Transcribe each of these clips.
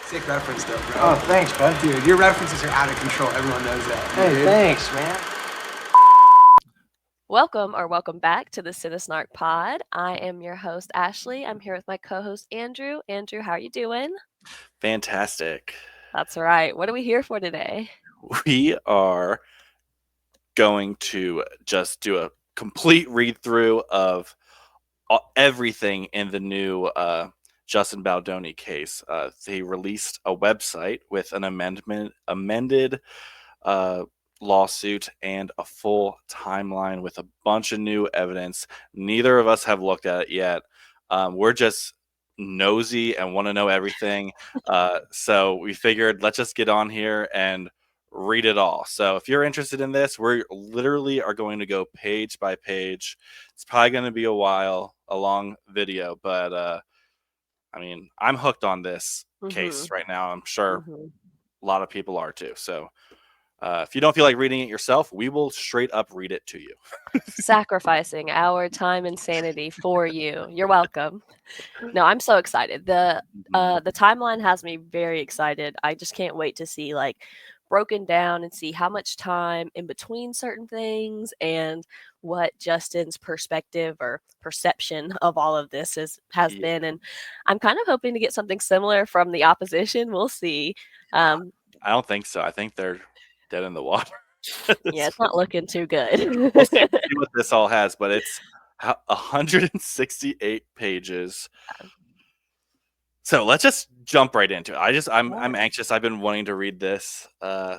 Sick reference though, bro. Oh, thanks, bud. Dude, your references are out of control. Everyone knows that. Hey, dude. thanks, man. Welcome back to the Cinesnark Pod. I am your host, Ashley. I'm here with my co-host, Andrew. Andrew, how are you doing? Fantastic. That's right. What are we here for today? We are going to just do a complete read-through of everything in the new Justin Baldoni case. They released a website with an amended lawsuit and a full timeline with a bunch of new evidence. Neither of us have looked at it yet. We're just nosy and want to know everything. So we figured let's just get on here and read it all. So if you're interested in this, we literally are going to go page by page. It's probably going to be a long video, but I mean, I'm hooked on this case right now. I'm sure a lot of people are too. So if you don't feel like reading it yourself, we will straight up read it to you. Sacrificing our time and sanity for you. You're welcome. No, I'm so excited. The timeline has me very excited. I just can't wait to see broken down and see how much time in between certain things and what Justin's perspective or perception of all of this has been. And I'm kind of hoping to get something similar from the opposition. We'll see. I don't think so. I think they're dead in the water. Yeah, it's not looking too good. We'll see what this all has, but it's 168 pages. So let's just jump right into it. I'm anxious. I've been wanting to read this.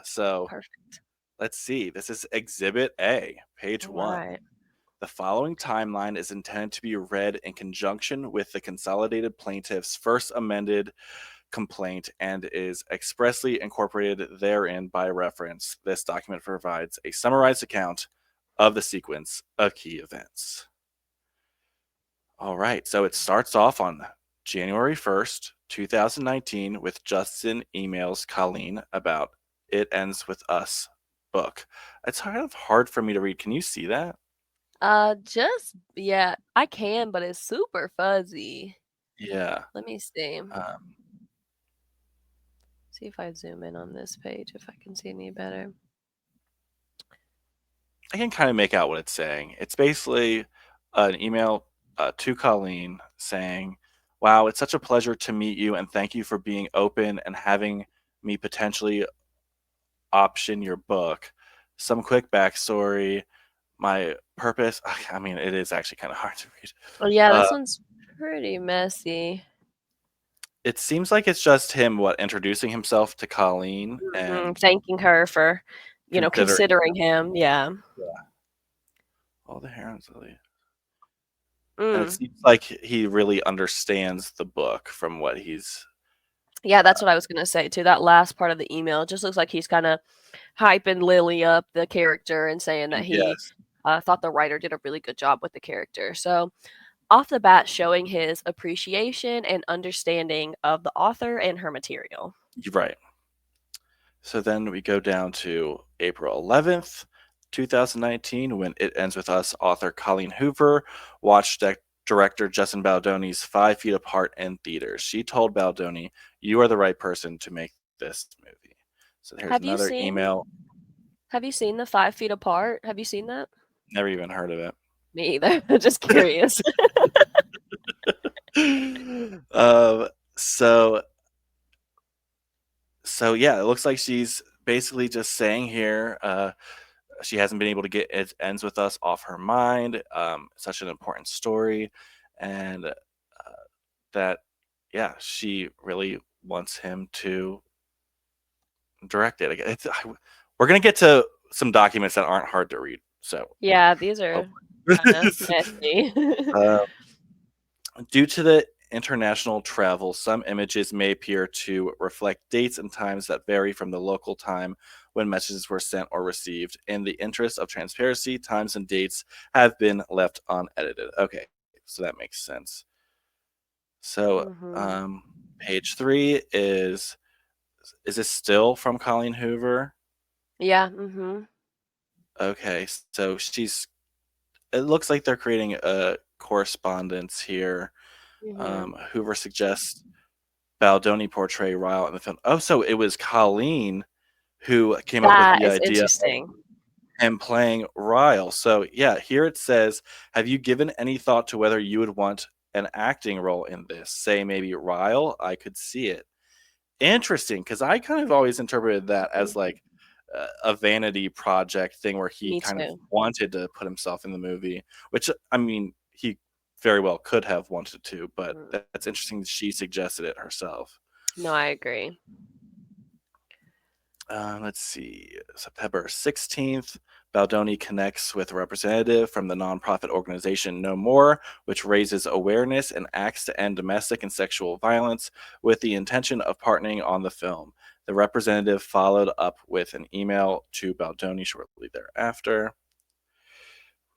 So Perfect. Let's see. This is Exhibit A, page 1. Right. The following timeline is intended to be read in conjunction with the consolidated plaintiff's first amended complaint and is expressly incorporated therein by reference. This document provides a summarized account of the sequence of key events. All right, so it starts off on January 1st, 2019 with Justin emails Colleen about It Ends With Us book. It's kind of hard for me to read. Can you see that? Yeah, I can, but it's super fuzzy. Yeah. Let me see. See if I zoom in on this page, if I can see any better. I can kind of make out what it's saying. It's basically an email to Colleen saying, wow, it's such a pleasure to meet you and thank you for being open and having me potentially option your book. Some quick backstory. My purpose, I mean, it is actually kind of hard to read. Oh, yeah, this one's pretty messy. It seems like it's just him, introducing himself to Colleen and thanking her for, considering him. Yeah. Yeah. All the hair on Lily. Mm. And it seems like he really understands the book from what he's. Yeah, that's what I was going to say too. That last part of the email just looks like he's kind of hyping Lily up, the character, and saying that he thought the writer did a really good job with the character. So off the bat, showing his appreciation and understanding of the author and her material. Right. So then we go down to April 11th, 2019, when It Ends With Us author Colleen Hoover watched director Justin Baldoni's 5 Feet Apart in theaters. She told Baldoni, you are the right person to make this movie. So here's another email. Have you seen the 5 Feet Apart? Have you seen that? Never even heard of it. Me either. Just curious. So yeah, it looks like she's basically just saying here she hasn't been able to get It Ends With Us off her mind. Such an important story, and that she really wants him to direct it. We're gonna get to some documents that aren't hard to read. So yeah, these are kind of messy. Due to the international travel, some images may appear to reflect dates and times that vary from the local time when messages were sent or received. In the interest of transparency, times and dates have been left unedited. Okay, so that makes sense. So page 3 is this still from Colleen Hoover? Yeah. Okay, so it looks like they're creating a correspondence here. Hoover suggests Baldoni portray Ryle in the film? Oh, so it was Colleen who came up with That the is idea of interesting. him playing Ryle. So yeah, here it says, have you given any thought to whether you would want an acting role in this? Say maybe Ryle? I could see it. Interesting, because I kind of always interpreted that as Mhm. like a vanity project thing where he Me kind of too. wanted to put himself in the movie, which I mean, he very well could have wanted to, but Mm. that's interesting that she suggested it herself. No, I agree. Let's see, September 16th, Baldoni connects with a representative from the nonprofit organization No More, which raises awareness and acts to end domestic and sexual violence with the intention of partnering on the film. The representative followed up with an email to Baldoni shortly thereafter.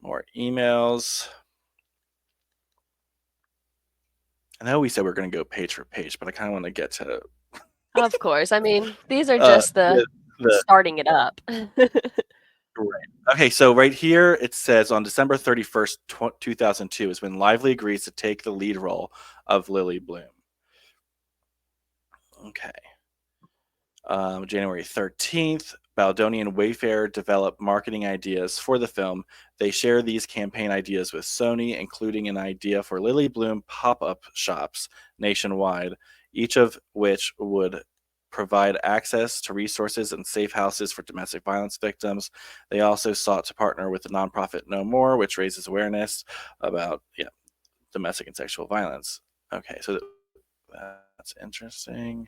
More emails. I know we said we are going to go page for page, but I kind of want to get to Of course. I mean, these are uh, just the the starting it up. right. Okay, so right here it says on December 31st, 2002 is when Lively agrees to take the lead role of Lily Bloom. Okay. January 13th, Baldoni and Wayfair develop marketing ideas for the film. They share these campaign ideas with Sony, including an idea for Lily Bloom pop-up shops nationwide, each of which would provide access to resources and safe houses for domestic violence victims. They also sought to partner with the nonprofit No More, which raises awareness about domestic and sexual violence. Okay, so that's interesting.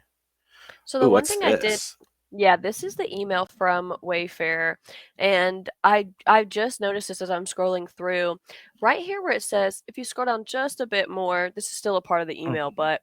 So the Ooh, one what's thing I did, this? yeah, this is the email from Wayfair, and I just noticed this as I'm scrolling through. Right here where it says, if you scroll down just a bit more, this is still a part of the email, Mhm. but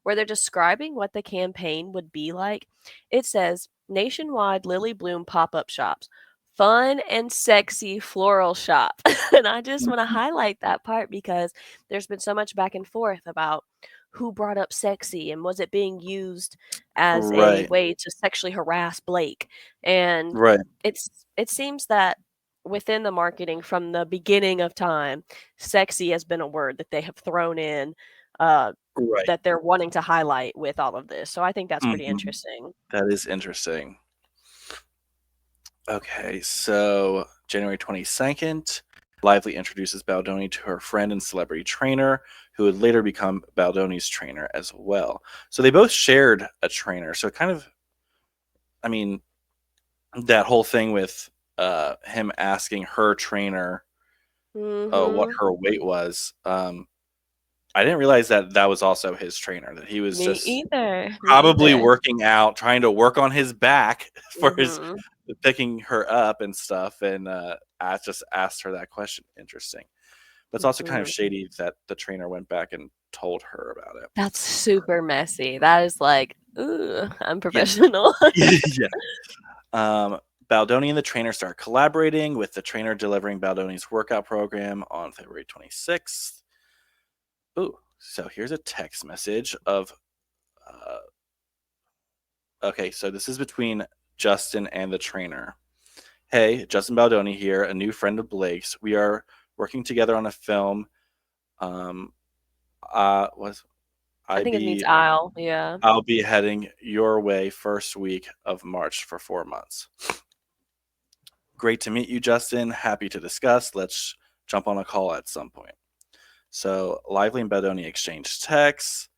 where they're describing what the campaign would be like, it says nationwide Lily Bloom pop-up shops. Fun and sexy floral shop. And I just want to highlight that part because there's been so much back and forth about who brought up sexy and was it being used as a Right, way to sexually harass Blake. And right, it seems that within the marketing from the beginning of time, sexy has been a word that they have thrown in uh, right. that they're wanting to highlight with all of this. So I think that's pretty Mhm. interesting. That is interesting. Okay, so January 22nd, Lively introduces Baldoni to her friend and celebrity trainer, who would later become Baldoni's trainer as well. So they both shared a trainer. So kind of, I mean, that whole thing with him asking her trainer what Mhm. her weight was. I didn't realize that that was also his trainer, that he was Me just either. Me probably either. working out, trying to work on his back for his Mhm. picking her up and stuff, and I just asked her that question. Interesting, but it's also kind of Mhm. shady that the trainer went back and told her about it. That's super messy. That is like, ooh, Yeah, unprofessional. yeah. Baldoni and the trainer start collaborating, with the trainer delivering Baldoni's workout program on February 26th. Ooh, so here's a text message of uh, okay, so this is between Justin and the trainer. Hey, Justin Baldoni here, a new friend of Blake's. We are working together on a film. Um, was I I think it means be aisle. Yeah. I'll be heading your way first week of March for 4 months. Great to meet you, Justin. Happy to discuss. Let's jump on a call at some point. So Lively and Baldoni exchange texts.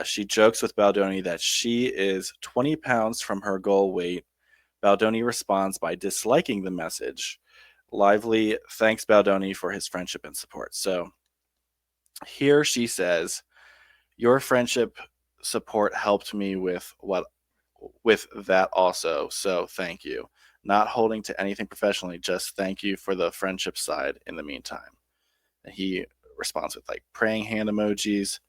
She jokes with Baldoni that she is 20 pounds from her goal weight. Baldoni responds by disliking the message. Lively thanks Baldoni for his friendship and support. So here she says, "Your friendship support helped me with that also. So thank you. Not holding to anything professionally, just thank you for the friendship side in the meantime." And he responds with like praying hand emojis.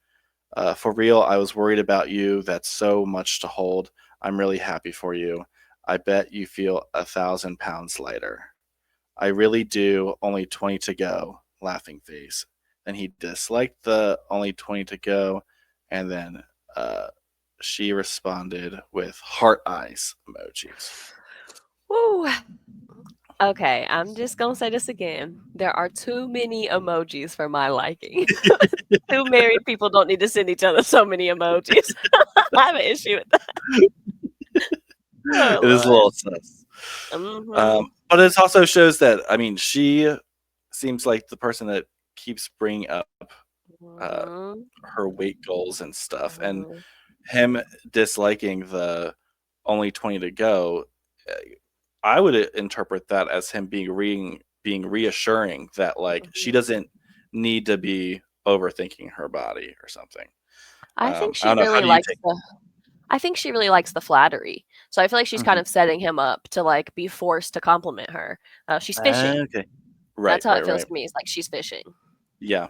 For real, I was worried about you. That's so much to hold. I'm really happy for you. I bet you feel 1,000 pounds lighter. I really do. Only 20 to go. Laughing face. Then he disliked the only 20 to go. And then uh, she responded with heart eyes emojis. Woo. Okay, I'm just gonna say this again. There are too many emojis for my liking. Two married people don't need to send each other so many emojis. I have an issue with that. Oh It is a Lord. little sus. Mhm. But it also shows that, I mean, she seems like the person that keeps bringing up uh, Mhm. her weight goals and stuff, and Mhm. him disliking the only 20 to go. uh, I would interpret that as him being reassuring that like she Mhm. doesn't need to be overthinking her body or something. I think I she don't know. How really do you likes take? the I think she really likes the flattery. So I feel like she's kind Mhm. of setting him up to like be forced to compliment her. She's fishing. Okay. Right. That's how it Right. feels Right. to me. It's like she's fishing. Yeah.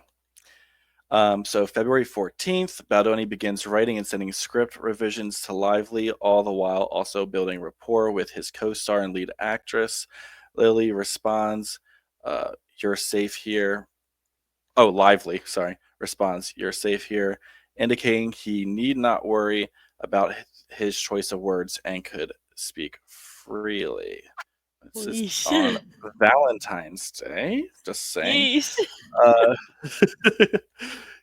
So February 14th, Baldoni begins writing and sending script revisions to Lively, all the while also building rapport with his co-star and lead actress. Lily responds, uh, "You're safe here." Oh, Lively, sorry, responds, "You're safe here," indicating he need not worry about his choice of words and could speak freely. This is Yeesh. on Valentine's Day. Just saying. Yeesh. Uh,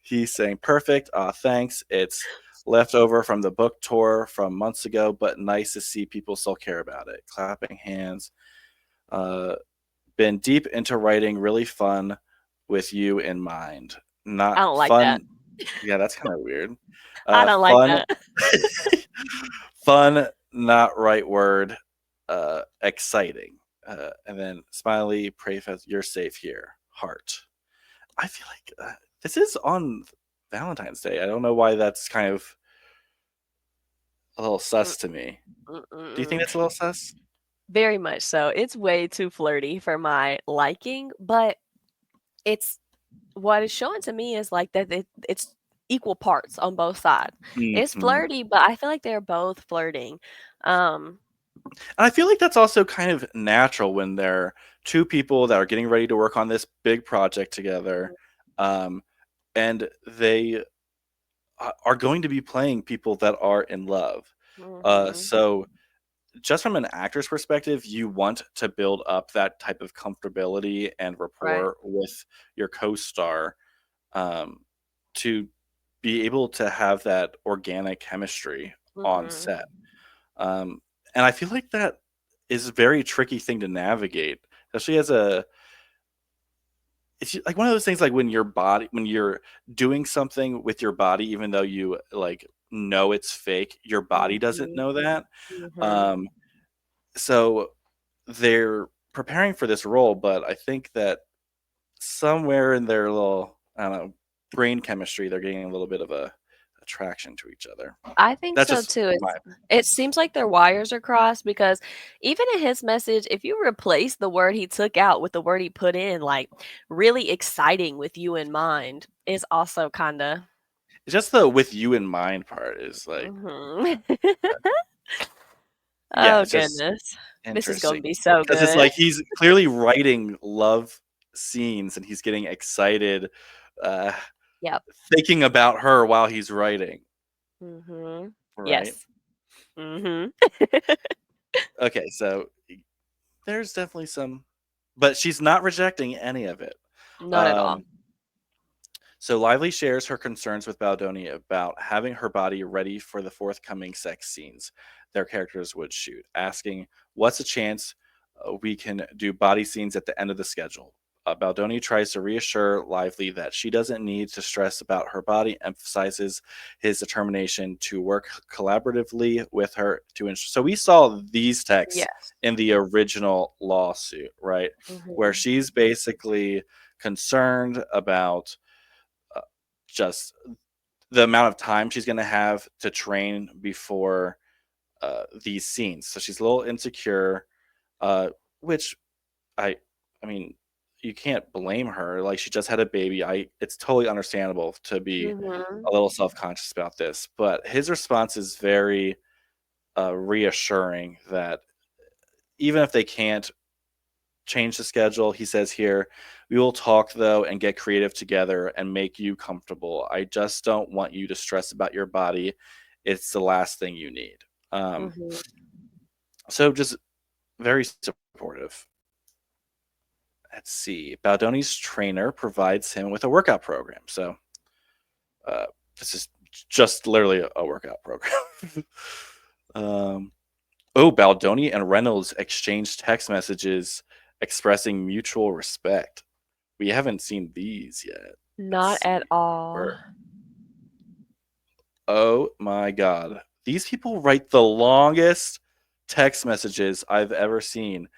he's saying, "Perfect. Thanks. It's leftover from the book tour from months ago, but nice to see people still care about it." Clapping hands. Uh, Been deep into writing. Really fun with you in mind. I Not don't like that. fun. Yeah, that's kind of weird. I don't like Fun. that. Fun. Not right word. Exciting. And then smiley. Pray for you're safe here. Heart. I feel like this is on Valentine's Day. I don't know why that's kind of a little Mm, sus to me. mm, mm, Do you think mm. it's a little sus? Very much so. It's way too flirty for my liking, but it's what it's showing to me is like that it's equal parts on both sides. It's Hmm. flirty, but I feel like they're both flirting. Um, And I feel like that's also kind of natural when they're two people that are getting ready to work on this big project together, um, and they are going to be playing people that are in love. mhm, So just from an actor's perspective, you want to build up that type of comfortability and right. rapport with your co-star, um, to be able to have that organic chemistry on Mhm, set. Um, and I feel like that is a very tricky thing to navigate, especially as a it's like one of those things like when you're doing something with your body, even though you like know it's fake, your body doesn't mhm, know that. mhm. Um, so they're preparing for this role, but I think that somewhere in their little, I don't know, brain chemistry, they're getting a little bit of a attraction to each other. I think That's so just too. my It seems like their wires are crossed because even in his message, if you replace the word he took out with the word he put in, like really exciting with you in mind, is also kind of. it's just the with you in mind part is like, Mhm. yeah, Oh it's just goodness. This is gonna interesting be so because it's good. like he's clearly writing love scenes and he's getting excited, uh, Yep. thinking about her while he's writing, Mhm. right? Yes. Mhm. Okay, so there's definitely some, but she's not rejecting any of it. Not at all. Um, So Lively shares her concerns with Baldoni about having her body ready for the forthcoming sex scenes their characters would shoot, asking, "What's a chance we can do body scenes at the end of the schedule?" Baldoni tries to reassure Lively that she doesn't need to stress about her body, emphasizes his determination to work collaboratively with her to ensure. So we saw these texts Yes. in the original lawsuit, right? Where Mhm. she's basically concerned about uh, just the amount of time she's going to have to train before these scenes. So she's a little insecure, uh, which I, I mean, you can't blame her. Like she just had a baby. It's totally understandable to be Mhm. a little self conscious about this. But his response is very reassuring that even if they can't change the schedule. He says here, "We will talk though and get creative together and make you comfortable. I just don't want you to stress about your body. It's the last thing you need." Um, Mhm. so just very supportive. let's see. Baldoni's trainer provides him with a workout program. So this is just literally a workout program. Baldoni and Reynolds exchanged text messages expressing mutual respect. We haven't seen these yet. Not at all. Oh my god. These people write the longest text messages I've ever seen.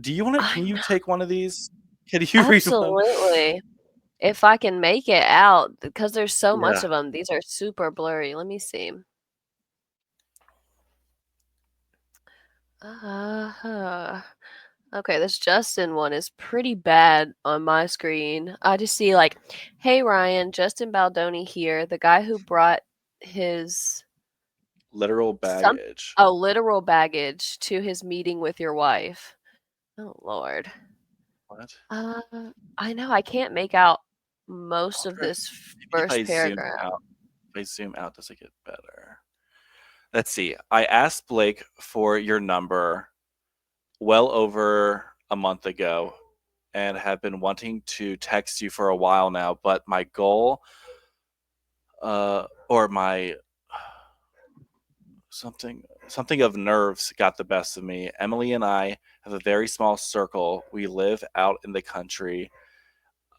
Can you take one of these? Can you read one? Absolutely. If I can make it out, because there's so much Yeah. of them. These are super blurry. Let me see. Okay, this Justin one is pretty bad on my screen. I just see like, "Hey Ryan, Justin Baldoni here, the guy who brought his Literal some baggage. literal baggage to his meeting with your wife." Oh Lord. What? I know I can't make out most of Wonder this maybe first paragraph. if I zoom out, does it get better? Let's see. I asked Blake for your number well over a month ago and have been wanting to text you for a while now, but my goal or my something of nerves got the best of me. Emily and I have a very small circle. We live out in the country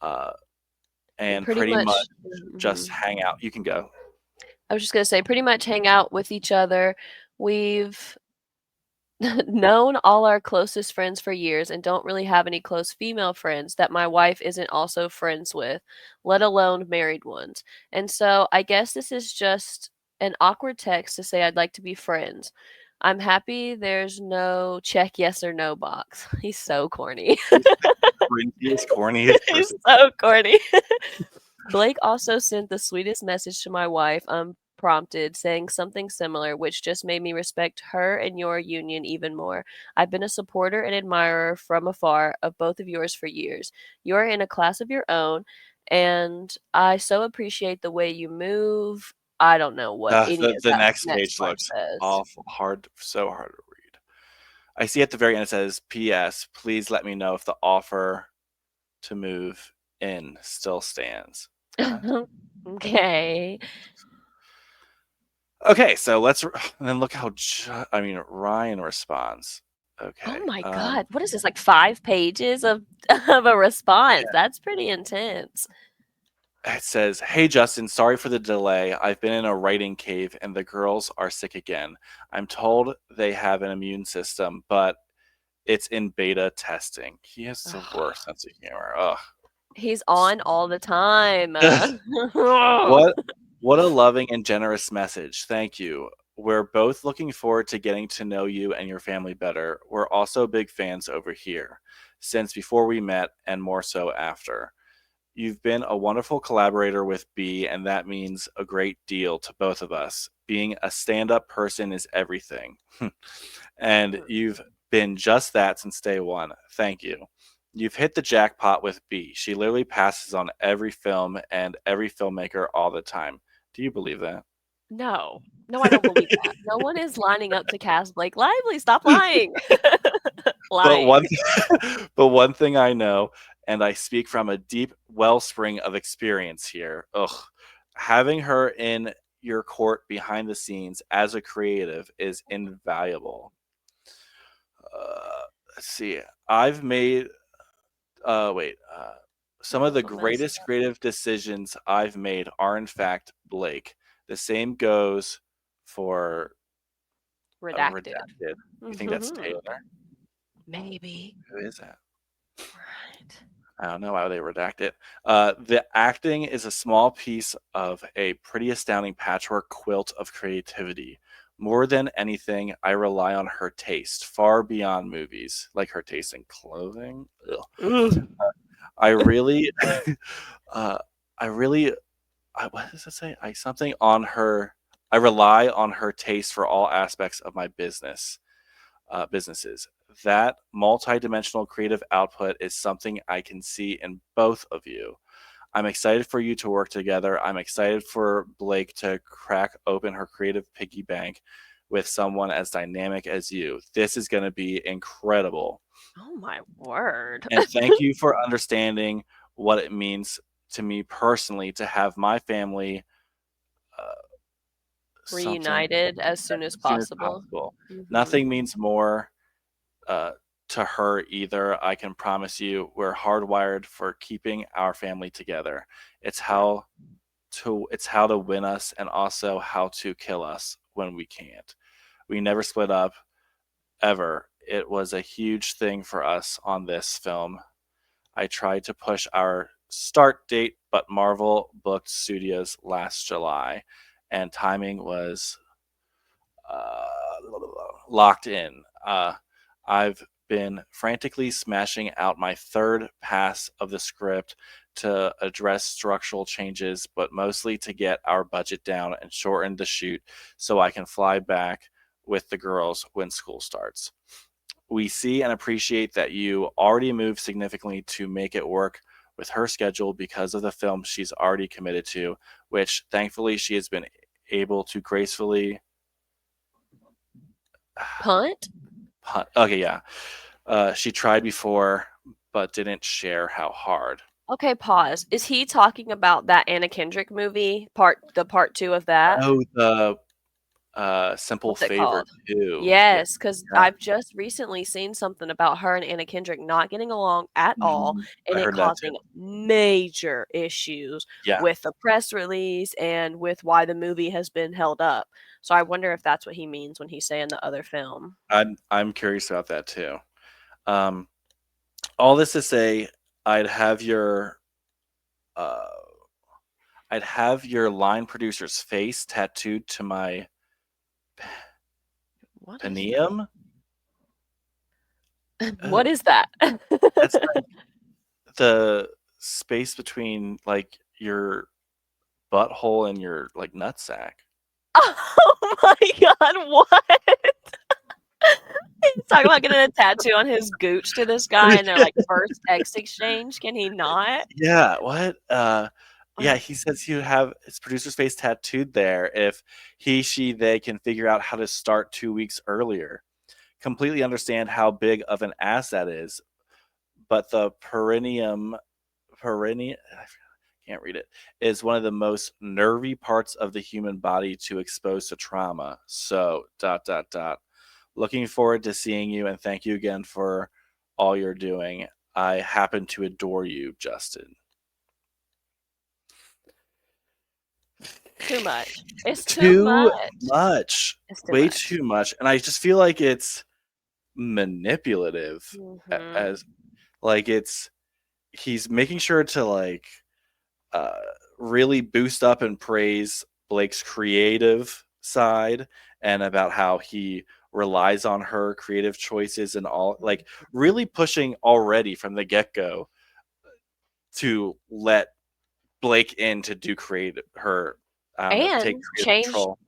and Pretty pretty much much. just Mhm. hang out. You can go. I was just gonna say, pretty much hang out with each other. We've known all our closest friends for years and don't really have any close female friends that my wife isn't also friends with, let alone married ones. And so I guess this is just an awkward text to say I'd like to be friends. I'm happy there's no check yes or no box. He's so corny. He's the cringiest, corniest He's person. so corny. Blake also sent the sweetest message to my wife, unprompted, saying something similar, which just made me respect her and your union even more. I've been a supporter and admirer from afar of both of yours for years. You're in a class of your own, and I so appreciate the way you move. I don't know what any of The that next next page part looks says. awful, so hard to read. I see at the very end it says, "P.S. Please let me know if the offer to move in still stands." What? Okay. Okay, so let's then look how Ryan responds. Oh Okay, my god, what is this, like 5 pages of of a response? That's pretty intense. it says, "Hey Justin, sorry for the delay. I've been in a writing cave and the girls are sick again. I'm told they have an immune system, but it's in beta testing." He has the worst sense of humor. Ugh. He's on all the time. What what a loving and generous message. Thank you. We're both looking forward to getting to know you and your family better. We're also big fans over here, since before we met and more so after. You've been a wonderful collaborator with B, and that means a great deal to both of us. Being a stand-up person is everything. And you've been just that since day one. Thank you. You've hit the jackpot with B. She literally passes on every film and every filmmaker all the time. Do you believe that? No. No, I don't believe that. No one is lining up to cast Blake Lively. Stop lying. But Lying. one but one thing I know, and I speak from a deep wellspring of experience here. Ugh. Having her in your court behind the scenes as a creative is invaluable. Let's see. I've made wait. Some of the Beautiful mess. greatest creative decisions I've made are in fact Blake. The same goes for Redacted. Redacted. You think that's Mhm. Taylor? Maybe. Who is that? Right. I don't know why they redact it. The acting is a small piece of a pretty astounding patchwork quilt of creativity. More than anything, I rely on her taste, far beyond movies, like her taste in clothing. Ugh. Ugh. I really, uh, I really, what does it say? I rely on her taste for all aspects of my businesses. That multidimensional creative output is something I can see in both of you. I'm excited for you to work together. I'm excited for Blake to crack open her creative piggy bank with someone as dynamic as you. This is going to be incredible. Oh my word. And thank you for understanding what it means to me personally to have my family something Reunited as soon as as soon as possible. possible. Mhm. Nothing means more to her either. I can promise you, we're hardwired for keeping our family together. It's how to win us and also how to kill us when we can't. We never split up ever. It was a huge thing for us on this film. I tried to push our start date, but Marvel booked studios last July, and timing was uh, locked in. I've been frantically smashing out my third pass of the script to address structural changes, but mostly to get our budget down and shorten the shoot so I can fly back with the girls when school starts. We see and appreciate that you already moved significantly to make it work with her schedule because of the film she's already committed to, which thankfully she has been able to gracefully Punt? Okay, yeah. She tried before, but didn't share how hard. Okay, pause. Is he talking about that Anna Kendrick movie? Part 2 of that? Oh, the Simple What's it Favor called? too. Yeah, Yes, because yeah. I've just recently seen something about her and Anna Kendrick not getting along at all, and I it heard that too. causing major issues Yeah, with the press release and with why the movie has been held up. So I wonder if that's what he means when he's saying the other film. I'm curious about that too. Um, all this to say, I'd have your uh, I'd have your line producer's face tattooed to my What is that? perineum. What is that? That's like the space between like your butthole and your like nutsack. Oh my god, what? He's talking about getting a tattoo on his gooch to this guy and their like first text exchange. Can he not? Yeah, what? Yeah, he says he would have his producer's face tattooed there if he, she, they can figure out how to start 2 weeks earlier. Completely understand how big of an ass that is, but the perineum, I can't read it, is one of the most nervy parts of the human body to expose to trauma. So, dot, dot, dot. Looking forward to seeing you and thank you again for all you're doing. I happen to adore you, Justin. Too much. It's too Too much. much. It's too Way much. too much. And I just feel like it's manipulative Mhm. as like it's he's making sure to like uh really boost up and praise Blake's creative side and about how he relies on her creative choices and all like really pushing already from the get-go to let Blake in to do creative her I don't know, take And creative control.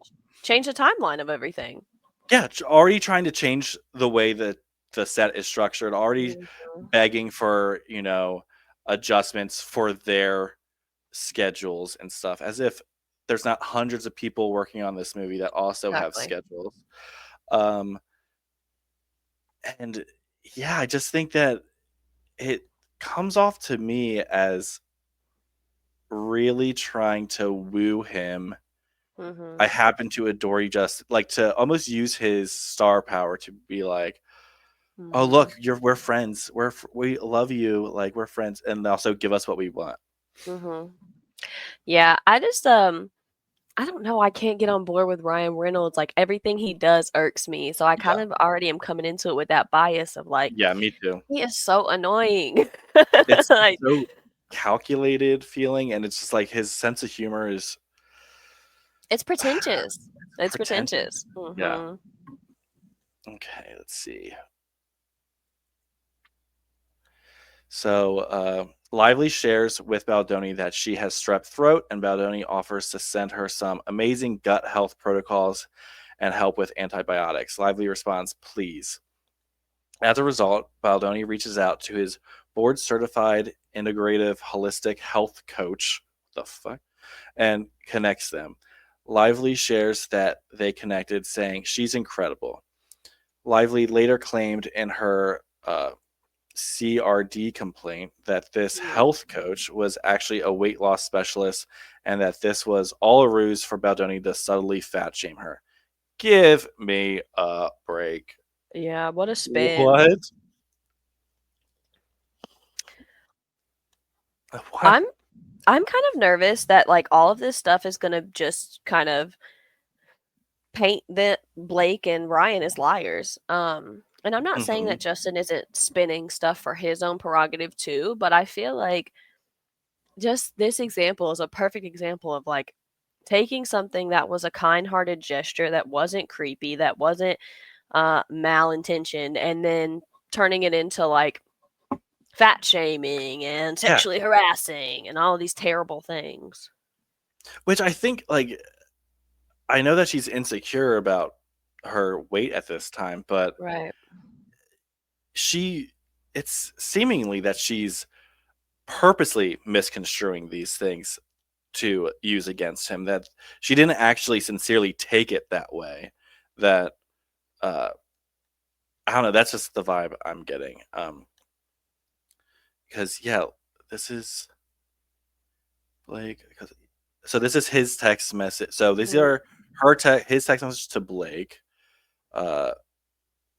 change the timeline of everything. Yeah, already trying to change the way that the set is structured, already Mhm. begging for, adjustments for their schedules and stuff, as if there's not hundreds of people working on this movie that also have Exactly. schedules. Um, and yeah, I just think that it comes off to me as really trying to woo him. I Mhm. happen to adore you, just like to almost use his star power to be like, "Oh, Mhm. look, we're friends. We love you. Like we're friends, and also give us what we want." Mhm. Yeah, I don't know, I can't get on board with Ryan Reynolds, like, everything he does irks me, so I Yeah, kind of already am coming into it with that bias of, like, yeah, me too. he is so annoying. It's Like, so calculated feeling, and it's just like his sense of humor is it's pretentious. It's pretentious. pretentious. Yeah. Mhm. Okay, let's see. So, Lively shares with Baldoni that she has strep throat, and Baldoni offers to send her some amazing gut health protocols and help with antibiotics. Lively responds, "Please." As a result, Baldoni reaches out to his board certified integrative holistic health coach, the fuck, and connects them. Lively shares that they connected, saying, "She's incredible." Lively later claimed in her CRD complaint that this Mm. health coach was actually a weight loss specialist and that this was all a ruse for Baldoni to subtly fat shame her. Give me a break. Yeah, what a spin. What? What? I'm I'm kind of nervous that like all of this stuff is gonna just kind of paint the Blake and Ryan as liars. And I'm not saying Hmm. that Justin isn't spinning stuff for his own prerogative too, but I feel like just this example is a perfect example of like taking something that was a kind-hearted gesture that wasn't creepy, that wasn't malintentioned, and then turning it into like fat shaming and Yeah. sexually harassing and all of these terrible things. Which I think, like, I know that she's insecure about her weight at this time, but Right. she, it's seemingly that she's purposely misconstruing these things to use against him, that she didn't actually sincerely take it that way. That uh I don't know, that's just the vibe I'm getting. Because yeah, this is Blake, so this is his text message. So these Mhm. are his text message to Blake. Uh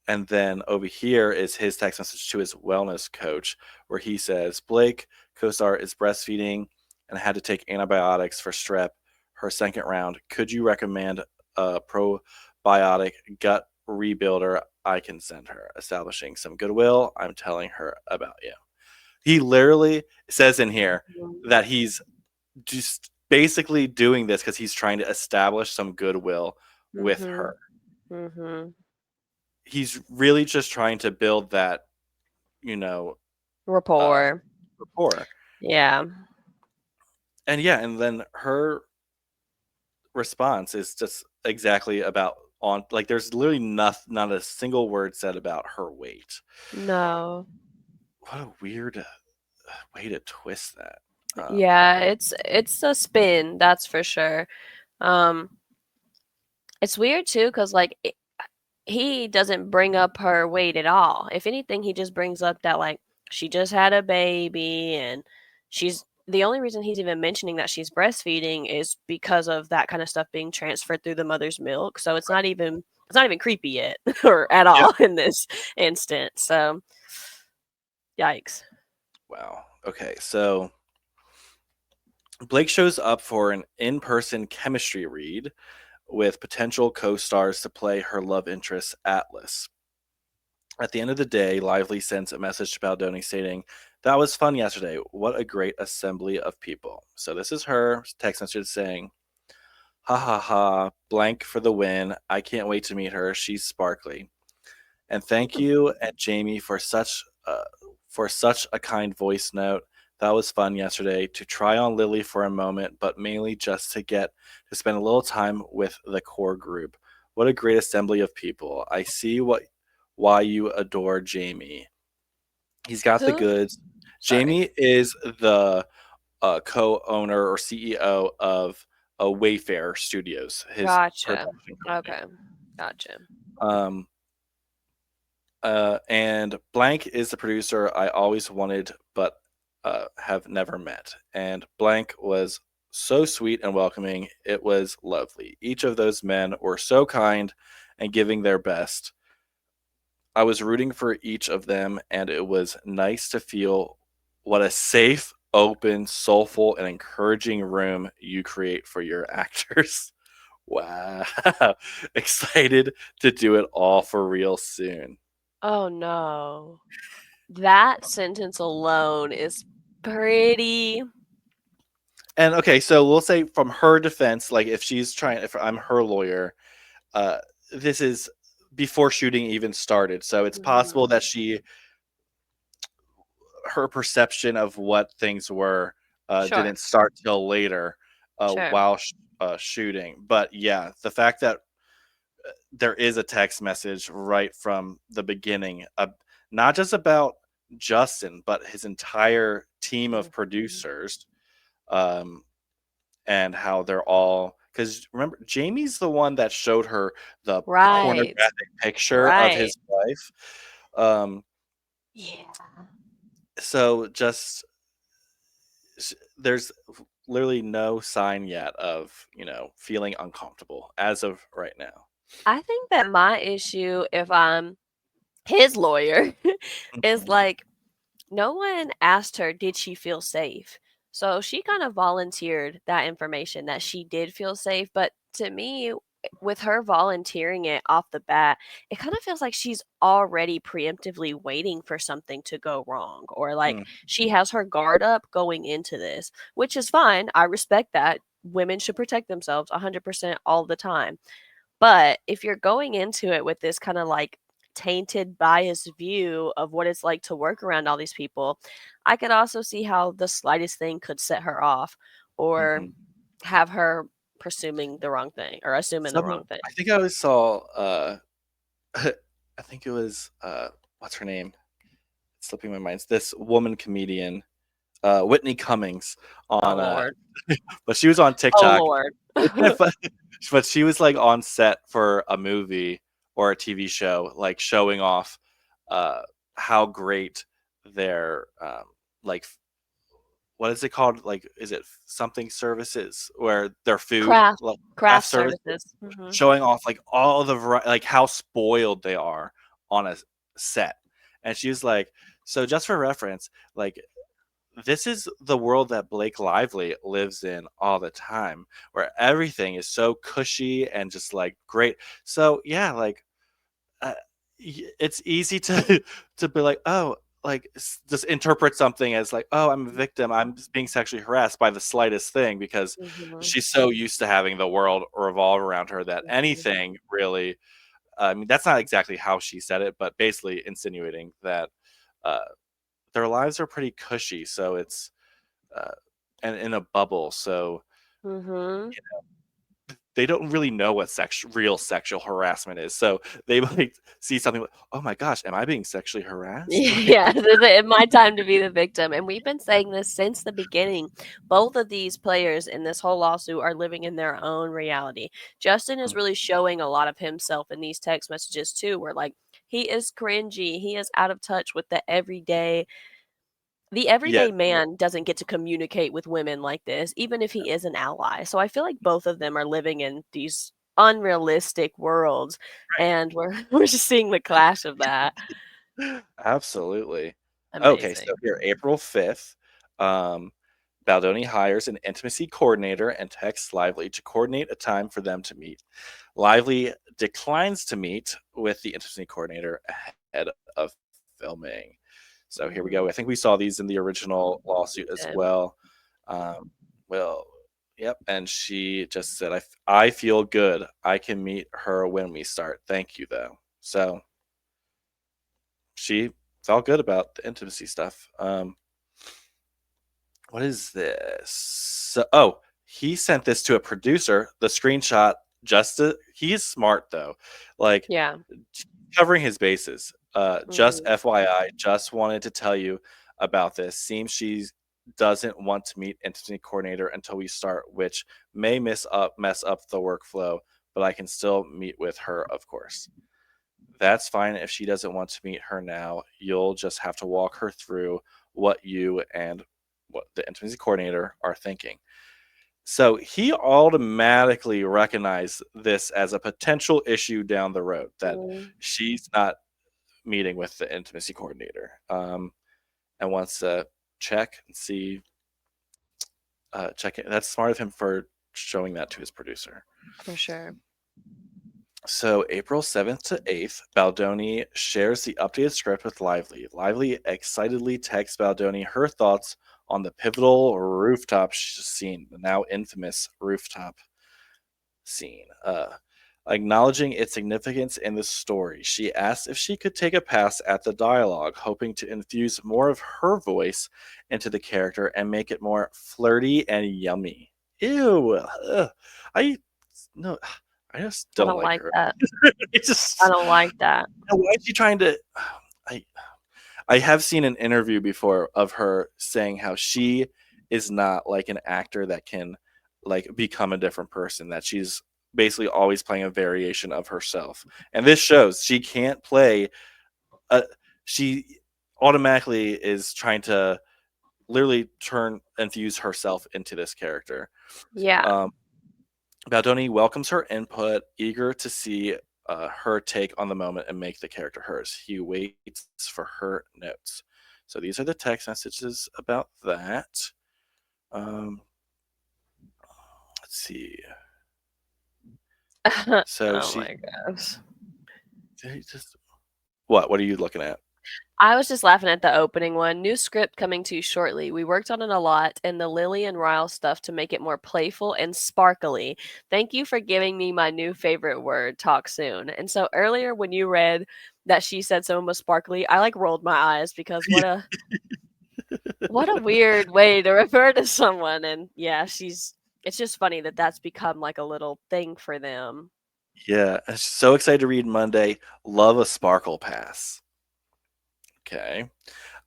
and then over here is his text message to his wellness coach, where he says, "Blake, co-star, is breastfeeding and had to take antibiotics for strep her second round. Could you recommend a probiotic gut rebuilder I can send her? Establishing some goodwill. I'm telling her about you." He literally says in here Mhm. that he's just basically doing this because he's trying to establish some goodwill with Mhm. her. Mhm. He's really just trying to build that, you know, uh, Rapport. rapport. Yeah. And yeah, and then her response is just exactly about on, like, there's literally not a single word said about her weight. No. What a weird way to twist that. Yeah, it's a spin, that's for sure. Um, it's weird too, cause like he doesn't bring up her weight at all. If anything, he just brings up that like she just had a baby and she's the only reason he's even mentioning that she's breastfeeding is because of that kind of stuff being transferred through the mother's milk. So it's not even creepy yet or at Yeah. all in this instance. So yikes. Wow. Okay, so Blake shows up for an in-person chemistry read with potential co-stars to play her love interest Atlas. At the end of the day, Lively sends a message to Baldoni stating, "That was fun yesterday. What a great assembly of people." So this is her text message saying, "Ha ha ha, blank for the win. I can't wait to meet her. She's sparkly. And thank you and Jamie for such a kind voice note. That was fun yesterday to try on Lily for a moment, but mainly just to get to spend a little time with the core group. What a great assembly of people. I see why you adore Jamie. He's got the Who? goods." Sorry. Jamie is the co-owner or CEO of Wayfair Studios, his Gotcha. production company. Okay. Gotcha. Um, and blank is the producer I always wanted, but have never met. And blank was so sweet and welcoming. It was lovely. Each of those men were so kind and giving their best. I was rooting for each of them, and it was nice to feel what a safe, open, soulful, and encouraging room you create for your actors. Wow. Excited to do it all for real soon. Oh no. That sentence alone is pretty. And okay, so we'll say from her defense, like if I'm her lawyer, uh, this is before shooting even started. So it's possible Mhm. that her perception of what things were Sure. didn't start till later Sure. while shooting. But yeah, the fact that there is a text message right from the beginning, not just about Justin, but his entire team of Mhm. producers, um, and how they're all because remember, Jamie's the one that showed her the Right. pornographic picture of Right. his wife. Um, Yeah. so just there's literally no sign yet of feeling uncomfortable as of right now. I think that my issue, if I'm his lawyer, is Mhm, like no one asked her, did she feel safe? So she kind of volunteered that information that she did feel safe. But to me, with her volunteering it off the bat, it kind of feels like she's already preemptively waiting for something to go wrong, or like mm, she has her guard up going into this, which is fine. I respect that. Women should protect themselves 100% all the time. But if you're going into it with this kind of like tainted, biased view of what it's like to work around all these people, I could also see how the slightest thing could set her off or mhm. have her presuming the wrong thing or assuming the Some wrong thing. I think I always saw. I think it was what's her name? It's slipping my mind. It's this woman comedian, Whitney Cummings Oh on Lord. but she was on Oh TikTok. Lord. It's kind of funny, but she was like on set for a movie or a TV show, like showing off uh, how great their like what is it called? Like, is it something services where their food, Craft like craft craft services, services. Hmm. showing off like all the like how spoiled they are on a set. And she was like, so just for reference, like this is the world that Blake Lively lives in all the time, where everything is so cushy and just like great. So yeah, like uh, it's easy to to be like, oh, like just interpret something as like, oh, I'm a victim, I'm being sexually harassed by the slightest thing, because Hmm. she's so used to having the world revolve around her that Hmm. anything really. I mean, that's not exactly how she said it, but basically insinuating that uh, their lives are pretty cushy, so it's uh, and in a bubble, so Hmm. they don't really know what real sexual harassment is. So they might see something like, "Oh my gosh, am I being sexually harassed?" Like, Yeah, it's my time to be the victim. And we've been saying this since the beginning. Both of these players in this whole lawsuit are living in their own reality. Justin is really showing a lot of himself in these text messages too, where like he is cringy, he is out of touch with the yeah, everyday man doesn't get to communicate with women like this, even if he is an ally. So I feel like both of them are living in these unrealistic worlds, and we're we're just seeing the clash of that. absolutely. Okay, so Amazing. here, April 5th, um, Baldoni hires an intimacy coordinator and texts Lively to coordinate a time for them to meet. Lively declines to meet with the intimacy coordinator ahead of filming. So here we Mhm. go. I think we saw these in the original lawsuit as And well. Um, well, yep. And she just said, I feel good. I can meet her when we start. Thank you, though. So she felt good about the intimacy stuff. What is this? So, oh, he sent this to a producer. The screenshot, he's smart though. Like, yeah. covering his bases. Just Mhm. FYI, just wanted to tell you about this. Seems she doesn't want to meet intimacy coordinator until we start, which may mess up the workflow, but I can still meet with her, of course. That's fine if she doesn't want to meet her now. You'll just have to walk her through what you and what the intimacy coordinator are thinking. So he automatically recognized this as a potential issue down the road, that Mhm. she's not meeting with the intimacy coordinator, and wants to check and see. Check it. That's smart of him for showing that to his producer. For sure. So April 7th to 8th, Baldoni shares the updated script with Lively. Lively excitedly texts Baldoni her thoughts on the pivotal rooftop scene, the now infamous rooftop scene. Acknowledging its significance in the story, she asked if she could take a pass at the dialogue, hoping to infuse more of her voice into the character and make it more flirty and yummy. Ew. Ugh. I no, I just I don't don't like like her. that. It's I just don't like that. why is she trying to? I I have seen an interview before of her saying how she is not like an actor that can like become a different person, that she's basically always playing a variation of herself. And this shows she can't play she automatically is trying to literally turn and fuse herself into this character. Yeah. Um, Baldoni welcomes her input, eager to see her take on the moment and make the character hers. He waits for her notes. So these are the text messages about that. Um, let's see. So Oh she my gosh. just what are you looking at? I was just laughing at the opening one. New script coming to you shortly. We worked on it a lot and the Lily and Ryle stuff to make it more playful and sparkly. Thank you for giving me my new favorite word. Talk soon. And so earlier when you read that she said someone was sparkly, I like rolled my eyes because what a weird way to refer to someone. And yeah, it's just funny that that's become like a little thing for them. Yeah, I'm so excited to read Monday. Love a sparkle pass. Okay.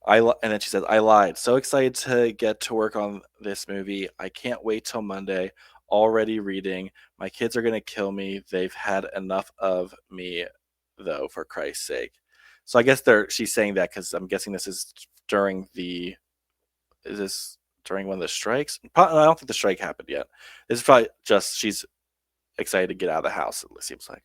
And then she says, I lied. So excited to get to work on this movie. I can't wait till Monday. Already reading. My kids are going to kill me. They've had enough of me, though, for Christ's sake. So I guess she's saying that because I'm guessing this is is this during one of the strikes? I don't think the strike happened yet. This is probably just she's excited to get out of the house, it seems like.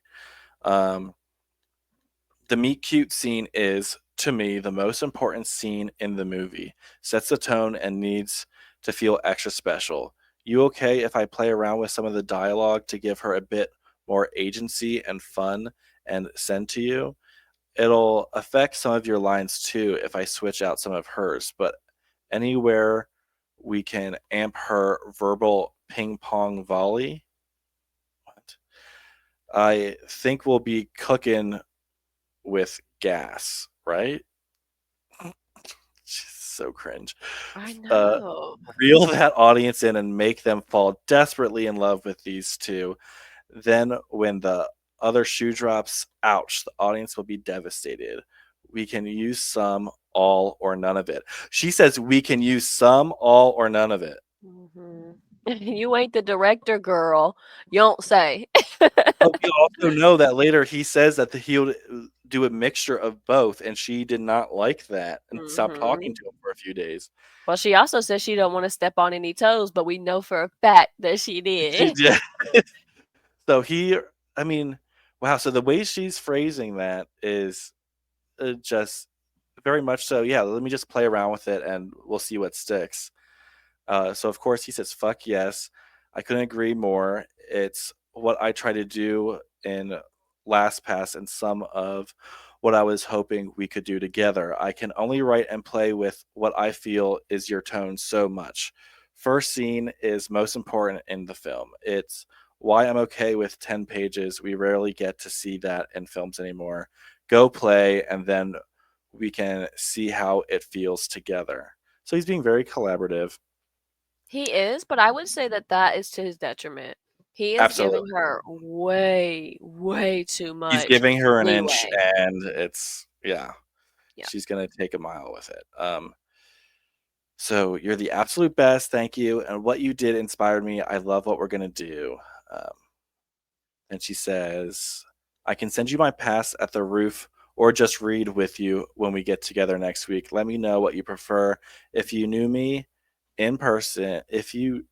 The meet cute scene is, to me, the most important scene in the movie. Sets the tone and needs to feel extra special. You okay if I play around with some of the dialogue to give her a bit more agency and fun and send to you? It'll affect some of your lines too if I switch out some of hers, but anywhere we can amp her verbal ping pong volley. What? I think we'll be cooking with gas, right? She's so cringe. I Uh, know. Reel that audience in and make them fall desperately in love with these two. Then, when the other shoe drops, ouch, the audience will be devastated. We can use some, all, or none of it. She says we can use some, all, or none of it. Mhm. You ain't the director, girl. You don't say. But we also know that later he says that he'll do a mixture of both, and she did not like that and stopped talking Mhm. to him for a few days. Well, she also says she don't want to step on any toes, but we know for a fact that she did. Yeah. So I mean, wow. So the way she's phrasing that is just very much so. Yeah, let me just play around with it, and we'll see what sticks. So of course he says, "Fuck yes." I couldn't agree more. It's what I try to do in Last Pass, and some of what I was hoping we could do together. I can only write and play with what I feel is your tone so much. First scene is most important in the film. It's why I'm okay with 10 pages. We rarely get to see that in films anymore. Go play, and then we can see how it feels together. So he's being very collaborative. He is, but I would say that that is to his detriment. He is giving Absolutely. her way, way too He's much giving her an inch, leeway. and it's yeah, Yeah. she's gonna take a mile with it. So you're the absolute best, thank you, and what you did inspired me. I love what we're gonna do. Um, and she says, I can send you my pass at the roof or just read with you when we get together next week. Let me know what you prefer. If you knew me in person, if you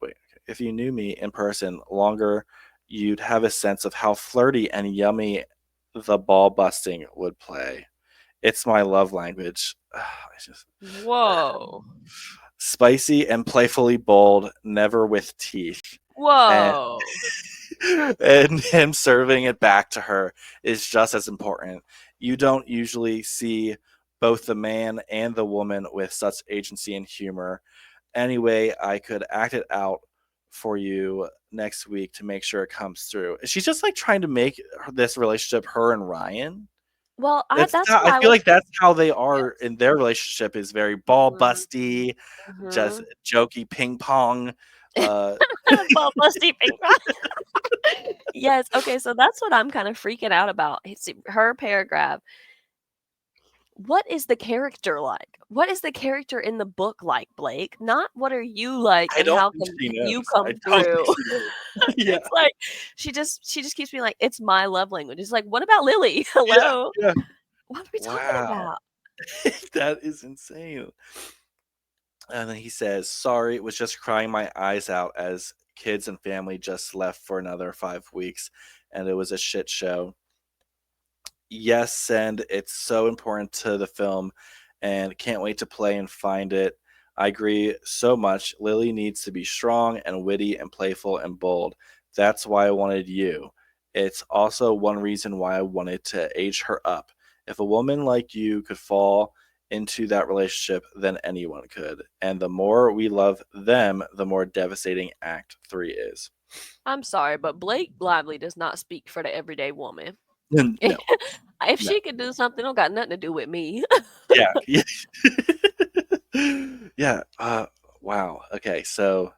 knew me in person longer, you'd have a sense of how flirty and yummy the ball busting would play. It's my love language. It's just Whoa. spicy and playfully bold, never with teeth. And Whoa. and him serving it back to her is just as important. You don't usually see both the man and the woman with such agency and humor. Anyway, I could act it out for you next week to make sure it comes through. She's just like trying to make this relationship her and Ryan. Well, that's what I I feel was. like that's how they are Yes. in their relationship, is very ball Mhm. busty, just Mhm. jokey ping pong. Uh, Ball busty ping pong. Yes. Okay. So that's what I'm kind of freaking out about. It's her paragraph. what is the character like? What is the character in the book like, Blake? Not what are you like I and don't how think can she you knows. I come don't think through? she knows. Yeah, It's like she just keeps being like, "It's my love language." It's like, "What about Lily? yeah, Hello? yeah. What are we talking Wow, about?" that is insane. And then he says, "Sorry, was just crying my eyes out as kids and family just left for another 5 weeks, and it was a shit show. Yes, and it's so important to the film, and can't wait to play and find it. I agree so much. Lily needs to be strong and witty and playful and bold. That's why I wanted you. It's also one reason why I wanted to age her up. If a woman like you could fall into that relationship, then anyone could. And the more we love them, the more devastating Act 3 is." I'm sorry, but Blake Lively does not speak for the everyday woman. No, If no. she could do something, don't got nothing to do with me. Yeah. Yeah. Yeah. Wow. Okay. So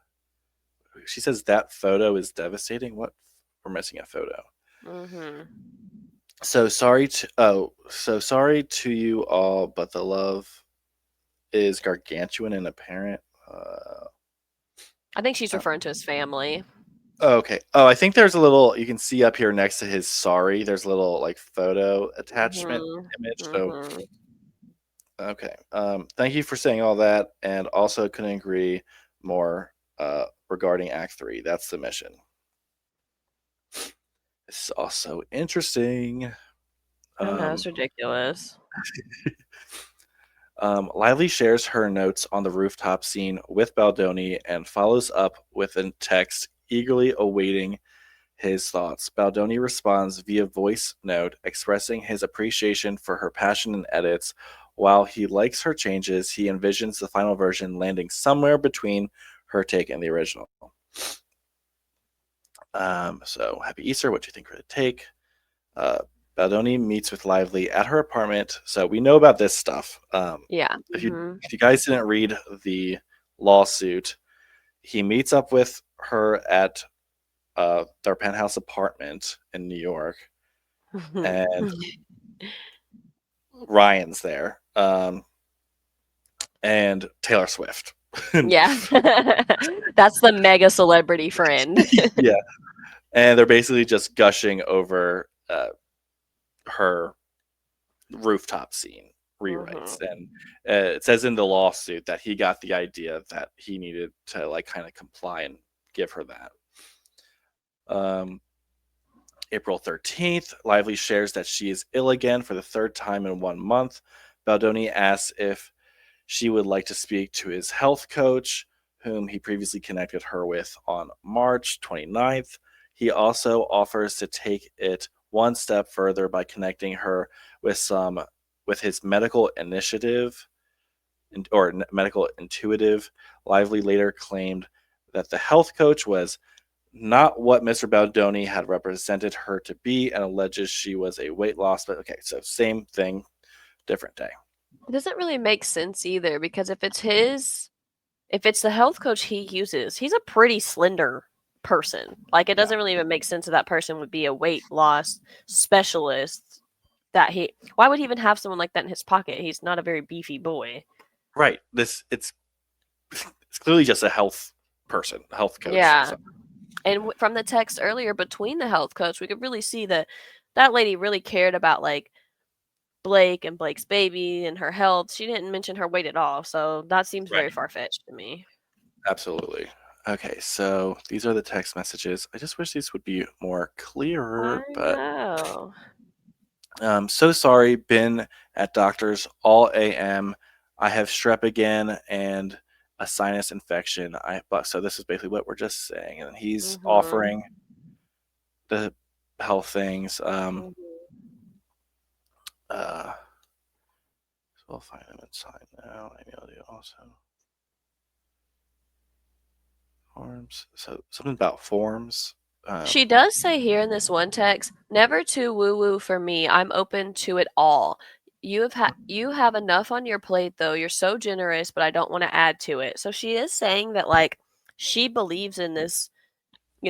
she says that photo is devastating. What? We're missing a photo. Mhm. So sorry to you all, but the love is gargantuan and apparent. I think she's Uh, referring to his family. okay. Oh, I think there's a little, you can see up here next to his sorry, there's a little like photo attachment Mhm. image. So, Mhm. okay. Thank you for saying all that. And also couldn't agree more regarding Act 3. That's the mission. This is also interesting. I know, Um, it's ridiculous. Lively shares her notes on the rooftop scene with Baldoni and follows up with a text eagerly awaiting his thoughts. Baldoni responds via voice note expressing his appreciation for her passion and edits. While he likes her changes, he envisions the final version landing somewhere between her take and the original. So happy Easter. What do you think for the take? Uh, Baldoni meets with Lively at her apartment. So we know about this stuff. Yeah. If you Mhm. if you guys didn't read the lawsuit, he meets up with her at their penthouse apartment in New York, and Ryan's there, and Taylor Swift. Yeah. That's the mega celebrity friend. Yeah, and they're basically just gushing over her rooftop scene rewrites. Mhm. And it says in the lawsuit that he got the idea that he needed to like kind of comply and give her that. Um, April 13th, Lively shares that she is ill again for the third time in 1 month. Baldoni asks if she would like to speak to his health coach, whom he previously connected her with on March 29th. He also offers to take it one step further by connecting her with his medical initiative or medical intuitive. Lively later claimed that the health coach was not what Mr. Baldoni had represented her to be and alleges she was a weight loss. But okay, so same thing, different day. It doesn't really make sense either because if it's the health coach he uses, he's a pretty slender person. Like it Yeah, doesn't really even make sense that that person would be a weight loss specialist. That he why would he even have someone like that in his pocket? He's not a very beefy boy. right. This it's clearly just a health person, a health coach. Yeah. So, And from the text earlier between the health coach, we could really see that that lady really cared about like Blake and Blake's baby and her health. She didn't mention her weight at all, so that seems right. very far fetched to me. Absolutely. Okay, so these are the text messages. I just wish these would be more I clearer, but know. so sorry. Been at doctors all AM. I have strep again and a sinus infection. But so this is basically what we're just saying, and he's Mhm. offering the health things. Mhm. Uh, so we'll find them and sign now. Maybe I'll do also forms. So something about forms. She does say here in this one text, "Never too woo woo for me. I'm open to it all. You have enough on your plate though. You're so generous, but I don't want to add to it." So she is saying that like she believes in this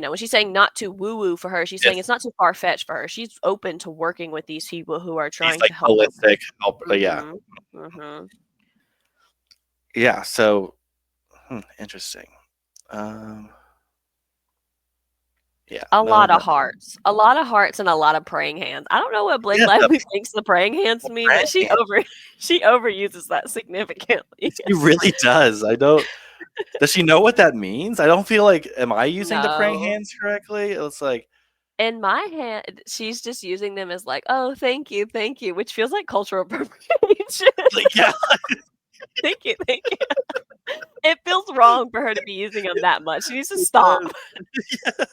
when she's saying not too woo woo for her, she's saying it's not too far fetched for her. She's open to working with these people who are He's trying like to help her. holistic help. Yeah. Mm-hmm. Yeah. So interesting. Yeah. A No, lot of hearts. A lot of hearts and a lot of praying hands. I don't know what Blake yeah, Lively thinks the praying hands mean, but praying hand. she overuses that significantly. She really does. I don't. Does she know what that means? I don't feel like. Am I using the praying No. hands correctly? It's like. In my hand, she's just using them as like, "Oh, thank you, which feels like cultural appropriation. Yeah. Thank you, thank you. It feels wrong for her to be using them that much. She needs to stop. Yeah.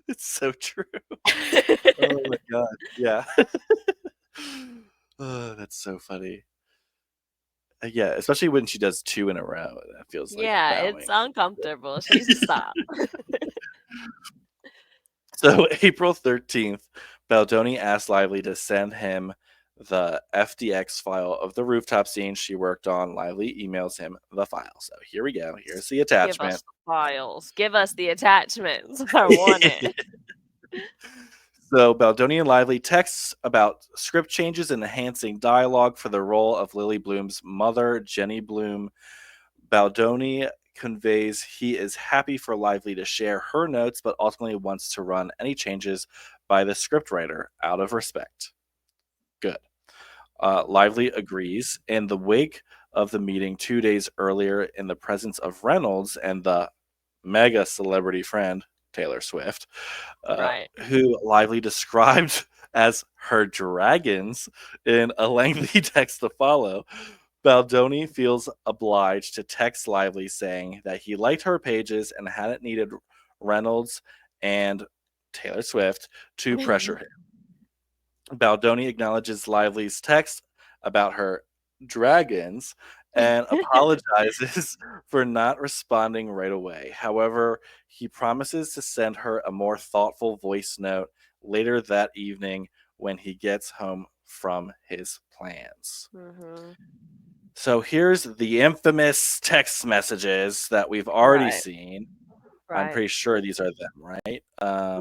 It's so true. Oh my god. Yeah. Oh, that's so funny. Yeah, especially when she does 2 in a row. That feels like Yeah, bowing. it's uncomfortable. She needs to stop. So April 13th, Baldoni asked Lively to send him the FDX file of the rooftop scene she worked on. Lively emails him the file. So here we go. Here's the Give us attachment. the files. Give us the attachments. I want it. So Baldoni and Lively texts about script changes and enhancing dialogue for the role of Lily Bloom's mother, Jenny Bloom. Baldoni conveys he is happy for Lively to share her notes, but ultimately wants to run any changes by the scriptwriter out of respect. Good. Lively agrees. In the wake of the meeting 2 days earlier, in the presence of Reynolds and the mega celebrity friend, Taylor Swift, Right. who Lively described as her dragons in a lengthy text to follow, Baldoni feels obliged to text Lively saying that he liked her pages and hadn't needed Reynolds and Taylor Swift to pressure him. Baldoni acknowledges Lively's text about her dragons and apologizes for not responding right away. However, he promises to send her a more thoughtful voice note later that evening when he gets home from his plans. Mm-hmm. So here's the infamous text messages that we've already Right. seen. Right. I'm pretty sure these are them, right?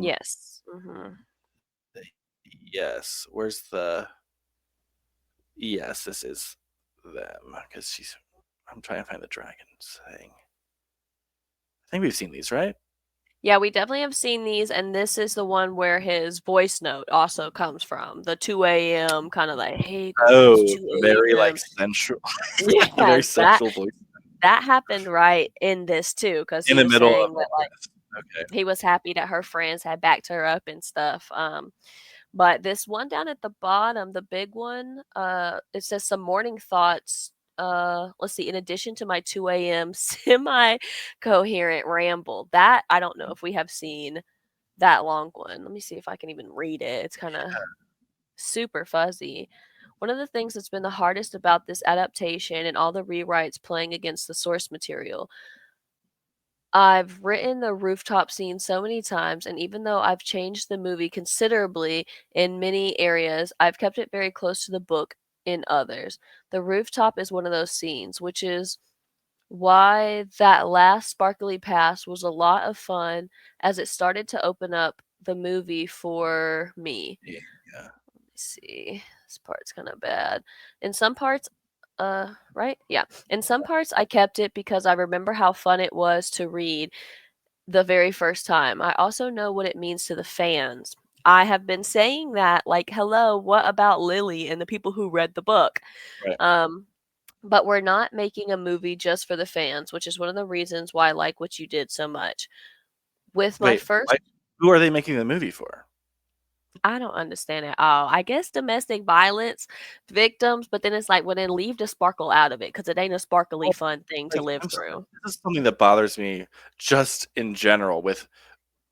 Yes. Mm-hmm. Yes. Where's the... Yes, this is them because she's... I'm trying to find the dragon thing. I think we've seen these, right? Yeah, we definitely have seen these, and this is the one where his voice note also comes from. The 2 a.m. kind of like, hey girl, it's Oh, 2 very a.m. like sensual, Yeah, very sensual voice that happened right in this too, because in he the was middle of saying all that like this. Okay. he was happy that her friends had backed her up and stuff. But this one down at the bottom, the big one, it says some morning thoughts. Let's see, in addition to my 2 a.m. semi-coherent ramble. That I don't know if we have seen that long one. Let me see if I can even read it. It's kind of super fuzzy. One of the things that's been the hardest about this adaptation and all the rewrites playing against the source material, I've written the rooftop scene so many times, and even though I've changed the movie considerably in many areas, I've kept it very close to the book in others. The rooftop is one of those scenes, which is why that last sparkly pass was a lot of fun as it started to open up the movie for me. Yeah. Let me see. This part's kind of bad. In some parts, right? Yeah. In some parts, I kept it because I remember how fun it was to read the very first time. I also know what it means to the fans. I have been saying that, like, hello, what about Lily and the people who read the book? Right. But we're not making a movie just for the fans, which is one of the reasons why I like what you did so much. With my Wait, first, who are they making the movie for? I don't understand it all. I guess domestic violence victims, but then it's like, well, then leave the sparkle out of it because it ain't a sparkly Well, fun thing to like, live through. this is something that bothers me just in general with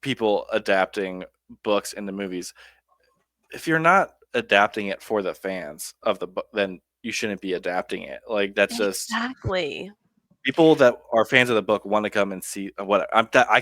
people adapting books into movies. If you're not adapting it for the fans of the book, then you shouldn't be adapting it. Like that's just Exactly. people that are fans of the book want to come and see what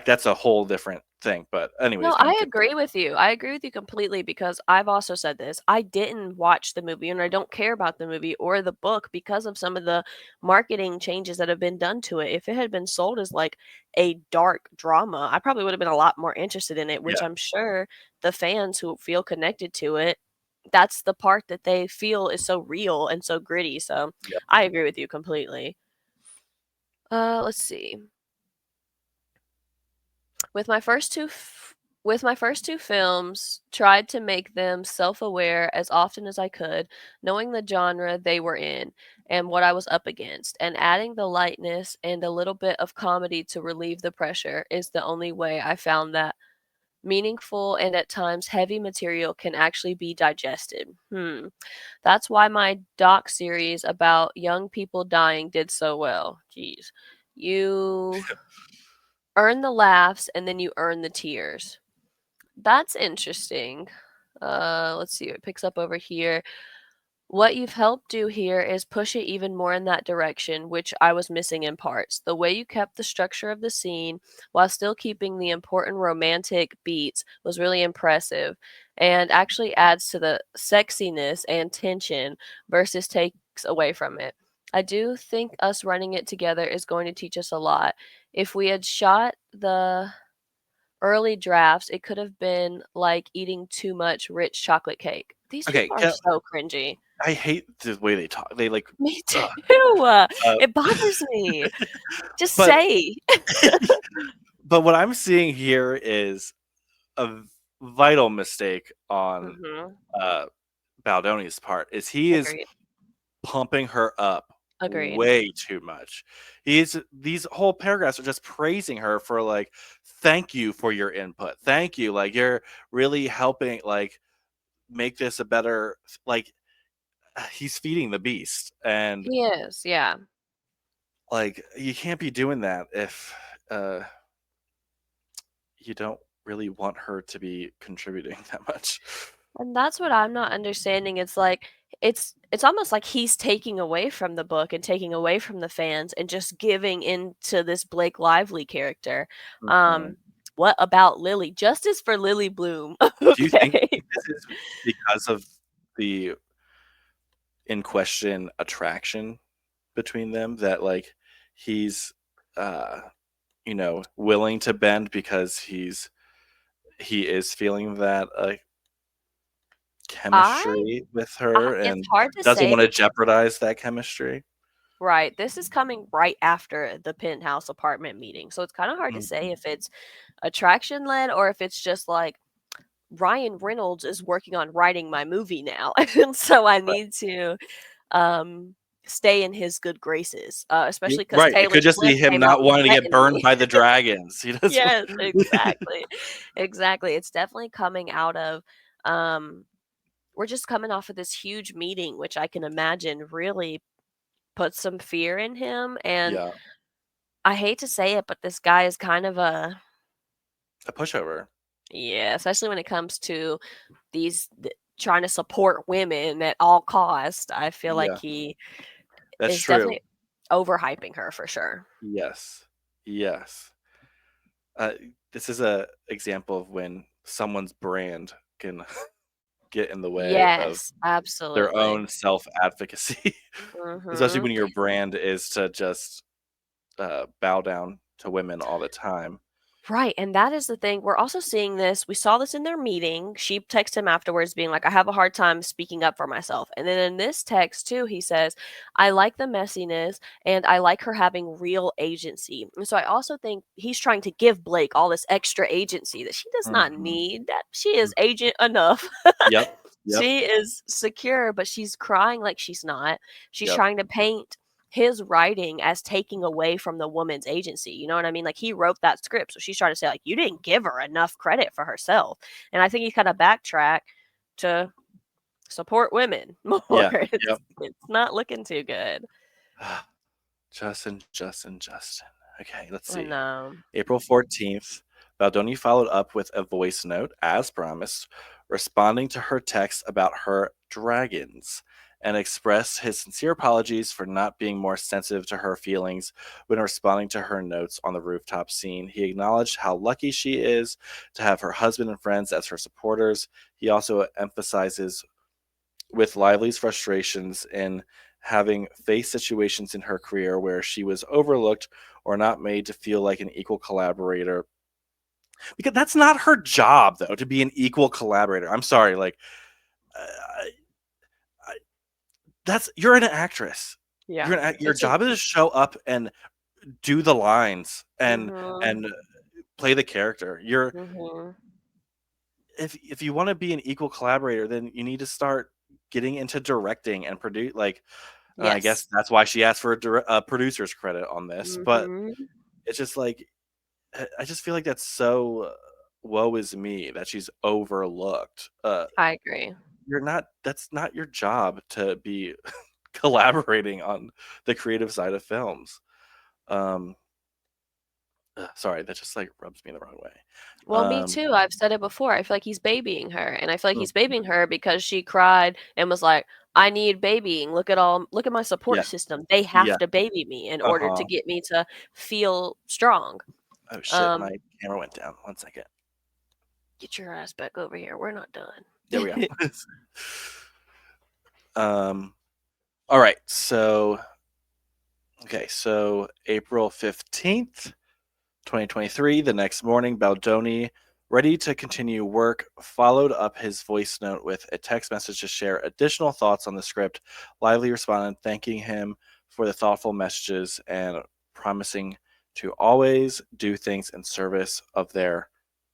that's a whole different thing. But anyways, No, we can I get agree with you. I agree with you completely because I've also said this. I didn't watch the movie and I don't care about the movie or the book because of some of the marketing changes that have been done to it. If it had been sold as like a dark drama, I probably would have been a lot more interested in it, which yeah, I'm sure the fans who feel connected to it, that's the part that they feel is so real and so gritty. So yeah. I agree with you completely. Let's see. With my first two with my first two films, tried to make them self-aware as often as I could, knowing the genre they were in and what I was up against, and adding the lightness and a little bit of comedy to relieve the pressure is the only way I found that meaningful and at times heavy material can actually be digested. That's why my doc series about young people dying did so well. Jeez. You earn the laughs and then you earn the tears. That's interesting. Let's see. It picks up over here. What you've helped do here is push it even more in that direction, which I was missing in parts. The way you kept the structure of the scene while still keeping the important romantic beats was really impressive and actually adds to the sexiness and tension versus takes away from it. I do think us running it together is going to teach us a lot. If we had shot the early drafts, it could have been like eating too much rich chocolate cake. These Okay, people are so cringy. I hate the way they talk. They like, Me too. ugh, uh, It bothers me. Just but say. but what I'm seeing here is a vital mistake on Mhm. uh, Baldoni's part. Is he is Agreed. pumping her up Agreed. way too much. He's these whole paragraphs are just praising her for like, thank you for your input. Thank you. Like you're really helping like make this a better like he's feeding the beast. And He is, yeah. like you can't be doing that if uh you don't really want her to be contributing that much. And that's what I'm not understanding. It's like it's almost like he's taking away from the book and taking away from the fans and just giving into this Blake Lively character. Mhm. Um, what about Lily? Justice for Lily Bloom. Do you think Okay. this is because of the in question attraction between them that like he's uh willing to bend because he is feeling that I chemistry with her It's and hard to doesn't say want to because jeopardize that chemistry. right, this is coming right after the penthouse apartment meeting. So it's kind of hard to say Mhm. if it's attraction led or if it's just like Ryan Reynolds is working on writing my movie now. And so I Right. need to um stay in his good graces. Especially cuz Right, it Taylor could just be Swift him came out not and wanting to get threatened burned me. by the dragons. He doesn't Yes, exactly. Exactly. It's definitely coming out of um we're just coming off of this huge meeting which I can imagine really put some fear in him and Yeah, I hate to say it, but this guy is kind of a a pushover. yeah, especially when it comes to trying to support women at all cost. I feel like Yeah, he that's is true. definitely overhyping her for sure. Yes. Yes. Uh, this is a example of when someone's brand can get in the way of Yes, their absolutely. own self-advocacy, especially Mhm. when your brand is to just, bow down to women all the time. Right, and that is the thing. We're also seeing this. We saw this in their meeting. She texted him afterwards, being like, I have a hard time speaking up for myself. And then in this text, too, he says, I like the messiness and I like her having real agency. And so I also think he's trying to give Blake all this extra agency that she does not Mhm. need, that she is Mm. agent enough. Yep. Yep. She is secure, but she's crying like she's not. She's Yep. trying to paint his writing as taking away from the woman's agency. You know what I mean? Like he wrote that script. So she's trying to say, like, you didn't give her enough credit for herself. And I think he kind of backtrack to support women more. Yeah. Yep. It's not looking too good. Justin, Justin, Justin. Okay, let's I see. know. April 14th, Baldoni followed up with a voice note, as promised, responding to her text about her dragons, and expressed his sincere apologies for not being more sensitive to her feelings when responding to her notes on the rooftop scene. He acknowledged how lucky she is to have her husband and friends as her supporters. He also emphasizes with Lively's frustrations in having faced situations in her career where she was overlooked or not made to feel like an equal collaborator. Because that's not her job, though, to be an equal collaborator. I'm sorry, like, uh, you're an actress. Yeah. Your job is to show up and do the lines and Mhm. play the character. Mhm. If you want to be an equal collaborator, then you need to start getting into directing and produce. Like, and I guess Yes. that's why she asked for a producer's credit on this. But Mhm. it's just like I just feel like that's so woe is me that she's overlooked. I agree. You're not. That's not your job to be collaborating on the creative side of films. Um, sorry, that just like rubs me the wrong way. Well, me too. I've said it before. I feel like he's babying her, and I feel like Mm, he's babying her because she cried and was like, "I need babying. Look at my support yeah, system. They have yeah, to baby me in order to uh-huh. get me to feel strong." Oh shit, my Um, camera went down. 1 second. get your ass back over here. We're not done. There we go. um, all right. So, okay. So April 15th, 2023, the next morning, Baldoni, ready to continue work, followed up his voice note with a text message to share additional thoughts on the script. Lively responded, thanking him for the thoughtful messages and promising to always do things in service of their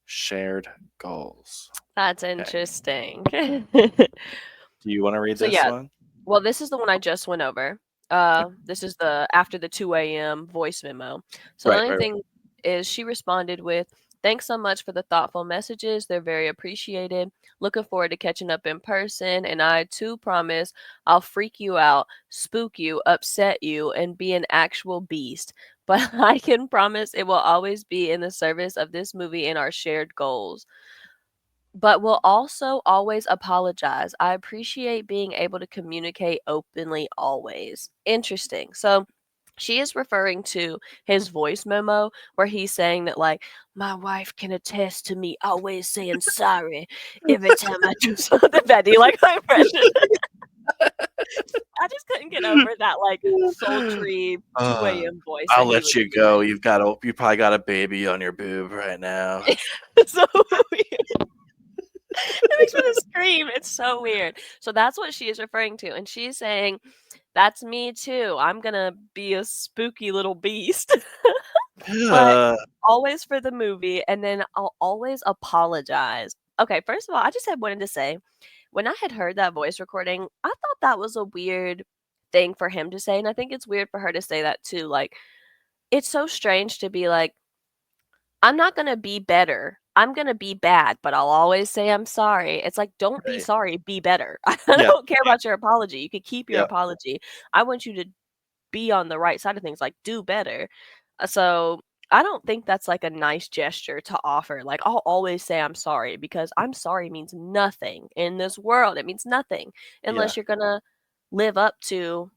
shared goals. That's Okay. interesting. Do you want to read So this yeah, one? well, this is the one I just went over. This is the after the 2 a.m. voice memo. So the Right, only right, right. thing is she responded with, "Thanks so much for the thoughtful messages. They're very appreciated. Looking forward to catching up in person. And I too promise I'll freak you out, spook you, upset you, and be an actual beast. But I can promise it will always be in the service of this movie and our shared goals. But will also always apologize. I appreciate being able to communicate openly always." Interesting. So she is referring to his voice memo where he's saying that, like, my wife can attest to me always saying sorry every time I do something bad. Do you like my impression? I just couldn't get over that, like, sultry 2 Uh, a.m. voice I'll that he let was you go. doing. You probably got a baby on your boob right now. So weird. It makes me wanna scream. It's so weird. So that's what she is referring to, and she's saying, "That's me too. I'm gonna be a spooky little beast, but Uh, always for the movie, and then I'll always apologize." Okay, first of all, I just had wanted to say, when I had heard that voice recording, I thought that was a weird thing for him to say, and I think it's weird for her to say that too. Like, it's so strange to be like, I'm not gonna be better. I'm gonna be bad, but I'll always say I'm sorry. It's like, don't be right. sorry, be better. I Yeah, don't care about your apology. You could keep your yeah, apology. I want you to be on the right side of things, like, do better. So I don't think that's like a nice gesture to offer. Like, I'll always say I'm sorry because I'm sorry means nothing in this world. It means nothing yeah, unless you're gonna live up to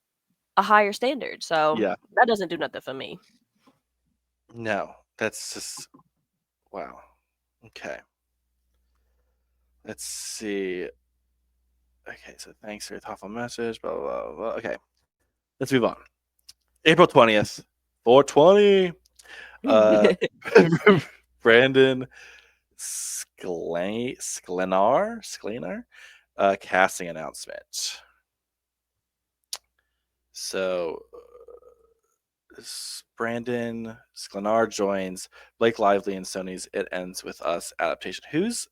a higher standard. So yeah. that doesn't do nothing for me. No, that's just wow. Okay, let's see. Okay, so thanks for your thoughtful message. Blah blah blah. Blah. Okay, let's move on. April 20th, 420. Uh, Brandon Sklenar, casting announcement. So Brandon Sklenar joins Blake Lively in Sony's "It Ends with Us" adaptation. Who's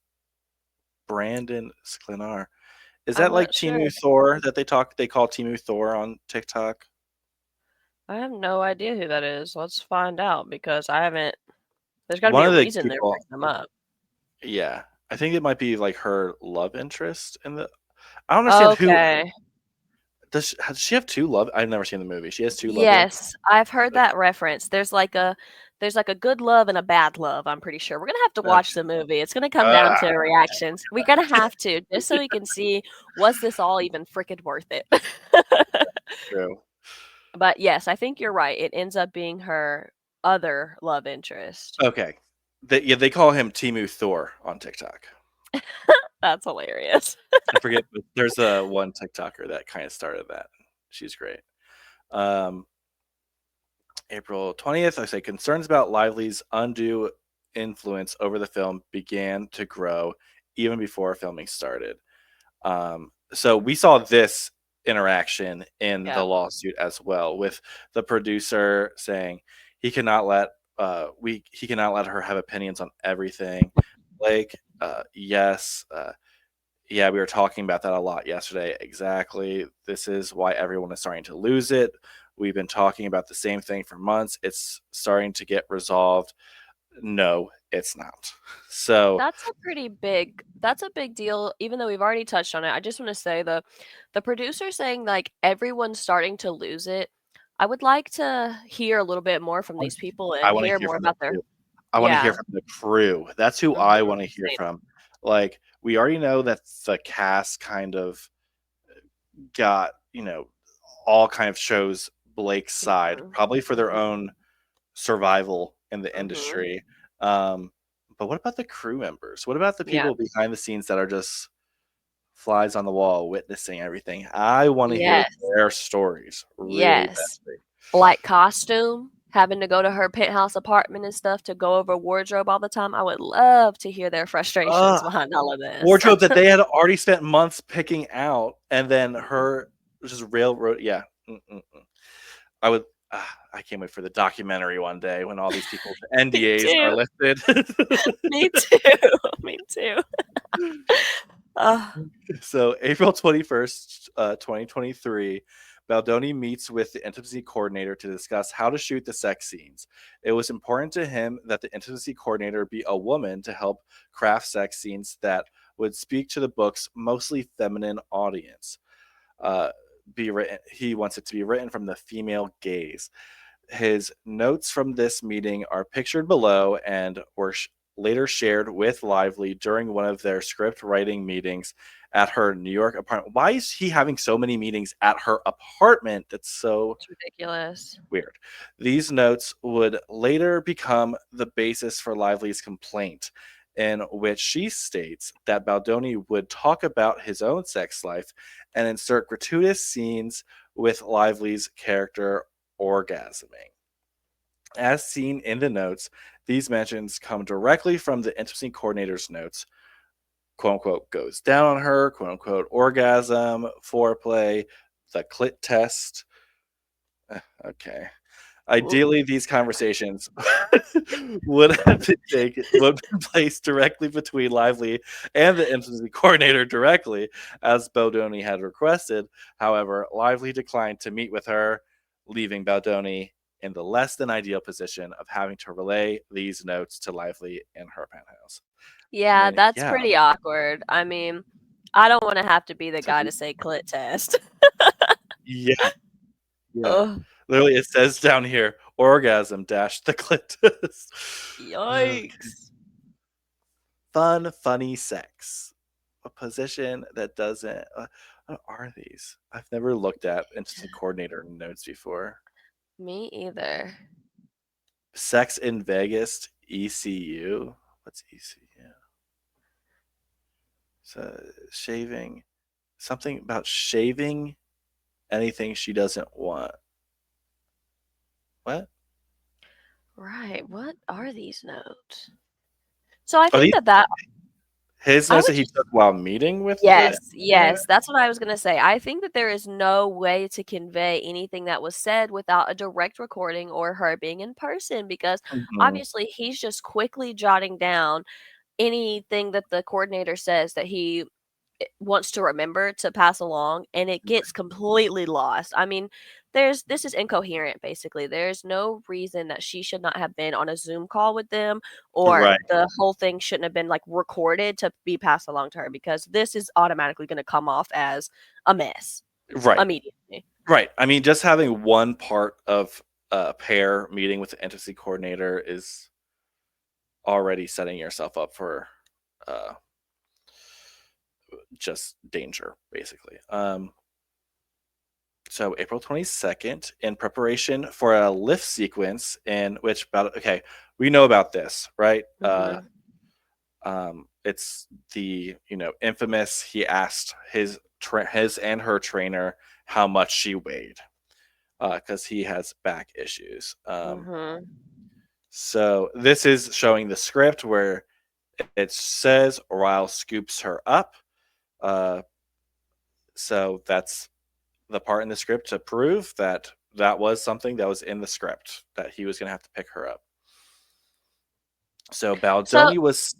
Brandon Sklenar? Is I'm that not like sure. Timu Thor that they call Timu Thor on TikTok? I have no idea who that is. Let's find out because I haven't. There's got to be One a of the reason they're people, bringing them up. yeah. I think it might be like her love interest in the. I don't understand who Okay. does she have two love? I've never seen the movie. She has two love interests. Yes, I've heard that reference. There's like there's like a good love and a bad love, I'm pretty sure. We're gonna have to watch Okay. the movie. It's gonna come down to reactions. We're gonna have to, just so we can see, was this all even freaking worth it? True. But yes, I think you're right. It ends up being her other love interest. Okay. They call him Timu Thor on TikTok. That's hilarious. I forget, but there's one TikToker that kind of started that. She's great. April 20th, I say concerns about Lively's undue influence over the film began to grow even before filming started. So we saw this interaction in the lawsuit as well, with the producer saying he cannot let he cannot let her have opinions on everything. Blake, yes, yeah, we were talking about that a lot yesterday. Exactly. This is why everyone is starting to lose it. We've been talking about the same thing for months. It's starting to get resolved. No, it's not. So That's a big deal, even though we've already touched on it. I just want to say the producer saying like everyone's starting to lose it. I would like to hear a little bit more from these people I and want to hear hear more from the about their crew. I want to hear yeah. from the crew. That's who I want to hear Same. from. Like, we already know that the cast kind of got, all kind of shows Blake's side, Mhm. probably for their Mhm. own survival in the Mhm. industry. But what about the crew members? What about the Yeah. people behind the scenes that are just flies on the wall witnessing everything? I want to hear Yes. their stories really Yes. badly. Like costume, having to go to her penthouse apartment and stuff to go over wardrobe all the time. I would love to hear their frustrations behind all of this. Wardrobe that they had already spent months picking out, and then her just railroad. Yeah, I would. I can't wait for the documentary one day when all these people's Me NDAs are too. lifted. Me too. Me too. So April 21st, 2023, Baldoni meets with the intimacy coordinator to discuss how to shoot the sex scenes. It was important to him that the intimacy coordinator be a woman to help craft sex scenes that would speak to the book's mostly feminine audience. He wants it to be written from the female gaze. His notes from this meeting are pictured below and were later shared with Lively during one of their script writing meetings at her New York apartment. Why is he having so many meetings at her apartment? That's so It's ridiculous. weird. These notes would later become the basis for Lively's complaint, in which she states that Baldoni would talk about his own sex life and insert gratuitous scenes with Lively's character orgasming. As seen in the notes, these mentions come directly from the intimacy coordinator's notes. "Quote unquote goes down on her," "quote unquote orgasm, foreplay, the clit test." Okay. Ooh. Ideally, these conversations would have been placed directly between Lively and the intimacy coordinator directly, as Baldoni had requested. However, Lively declined to meet with her, leaving Baldoni in the less than ideal position of having to relay these notes to Lively in her penthouse. I Yeah, mean, that's yeah. pretty awkward. I mean, I don't want to have to be the So guy to say clit test. yeah, yeah. Ugh, Literally, it says down here, orgasm dash the clit test. yikes. Funny sex. A position that doesn't. What are these? I've never looked at instant coordinator notes before. Me either. Sex in Vegas, ECU. What's ECU? So shaving. Something about shaving anything she doesn't want. What? Right. What are these notes? So I Are think these that his I notes would that he just took while meeting with the yes, coordinator? yes, that's what I was gonna say. I think that there is no way to convey anything that was said without a direct recording or her being in person because Mhm. obviously he's just quickly jotting down anything that the coordinator says that he wants to remember to pass along and it gets completely lost. I mean, this is incoherent basically. There's no reason that she should not have been on a Zoom call with them or Right. the whole thing shouldn't have been like recorded to be passed along to her because this is automatically going to come off as a mess Right. immediately. Right. I mean, just having one part of pair meeting with the intimacy coordinator is already setting yourself up for just danger, basically. So April 22nd, in preparation for a lift sequence in which we know about this, right? It's the infamous. He asked his and her trainer how much she weighed because he has back issues. So this is showing the script where it says Ryle scoops her up. So that's the part in the script to prove that that was something that was in the script, that he was going to have to pick her up. So Baldoni was...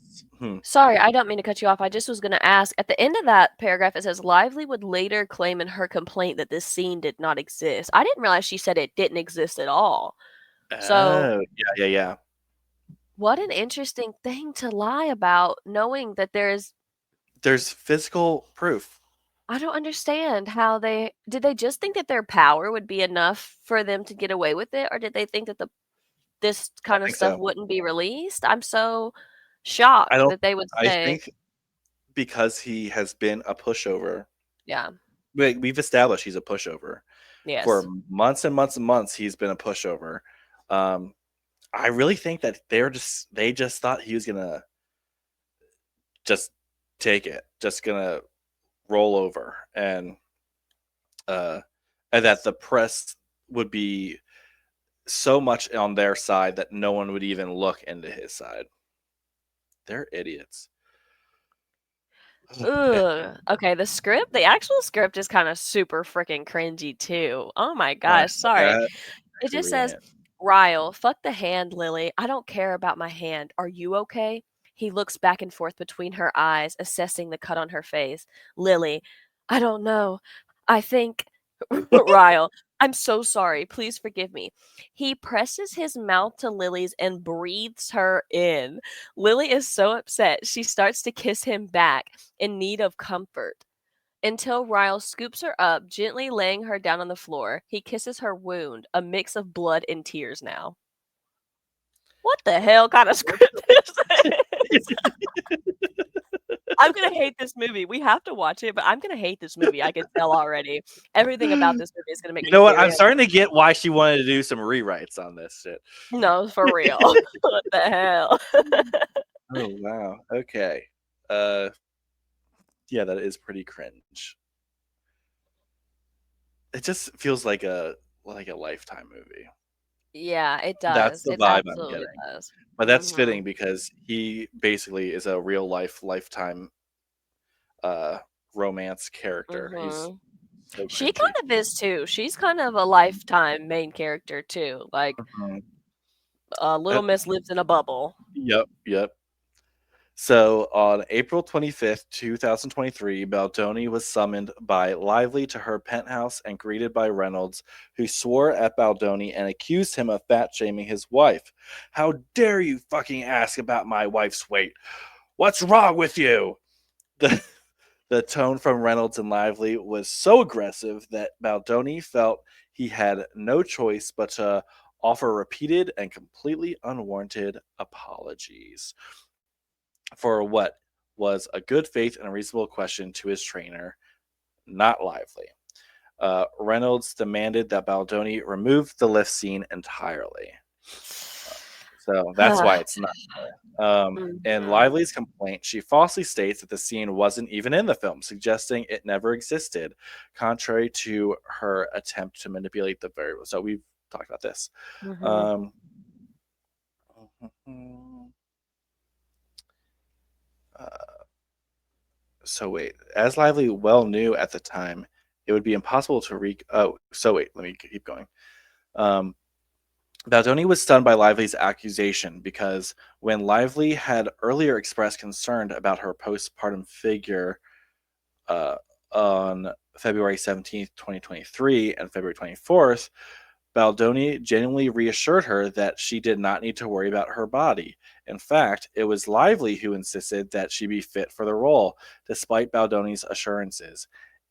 Sorry, I don't mean to cut you off. I just was going to ask, at the end of that paragraph, it says, Lively would later claim in her complaint that this scene did not exist. I didn't realize she said it didn't exist at all. So, yeah. What an interesting thing to lie about, knowing that there's physical proof. I don't understand how did they just think that their power would be enough for them to get away with it, or did they think that this kind of stuff wouldn't be released? I'm so shocked that they would say. I think because he has been a pushover. Yeah. We've established he's a pushover. Yes. For months and months and months, he's been a pushover. I really think that they just thought he was gonna just take it, just gonna roll over, and that the press would be so much on their side that no one would even look into his side. They're idiots. Ugh. Okay, the actual script is kind of super freaking cringy too. Oh my gosh, sorry. It just says, Ryle, fuck the hand, Lily. I don't care about my hand. Are you okay? He looks back and forth between her eyes, assessing the cut on her face. Lily, I don't know. I think... Ryle, I'm so sorry. Please forgive me. He presses his mouth to Lily's and breathes her in. Lily is so upset. She starts to kiss him back, in need of comfort. Until Ryle scoops her up, gently laying her down on the floor. He kisses her wound, a mix of blood and tears now. What the hell kind of script is this? I'm gonna hate this movie. We have to watch it, but I'm gonna hate this movie. I can tell already. Everything about this movie is gonna make me. You know what? I'm starting to get why she wanted to do some rewrites on this shit. No, for real. What the hell? Oh wow. Okay. Yeah, that is pretty cringe. It just feels like a Lifetime movie. Yeah, it does. That's the it vibe absolutely I'm getting. does. But that's fitting because he basically is a real life Lifetime romance character. He's so she cringy. kind of is too. She's kind of a Lifetime main character too. Like Little Miss lives in a bubble. Yep. So on April 25th, 2023, Baldoni was summoned by Lively to her penthouse and greeted by Reynolds, who swore at Baldoni and accused him of fat-shaming his wife. How dare you fucking ask about my wife's weight? What's wrong with you? The tone from Reynolds and Lively was so aggressive that Baldoni felt he had no choice but to offer repeated and completely unwarranted apologies for what was a good faith and reasonable question to his trainer, not Lively. Reynolds demanded that Baldoni remove the lift scene entirely. So that's why it's not there. In Lively's complaint, she falsely states that the scene wasn't even in the film, suggesting it never existed, contrary to her attempt to manipulate the variables. So we've talked about this. So wait, as Lively well knew at the time, it would be impossible to let me keep going. Baldoni was stunned by Lively's accusation because when Lively had earlier expressed concern about her postpartum figure on February 17th, 2023 and February 24th, Baldoni genuinely reassured her that she did not need to worry about her body. In fact, it was Lively who insisted that she be fit for the role, despite Baldoni's assurances.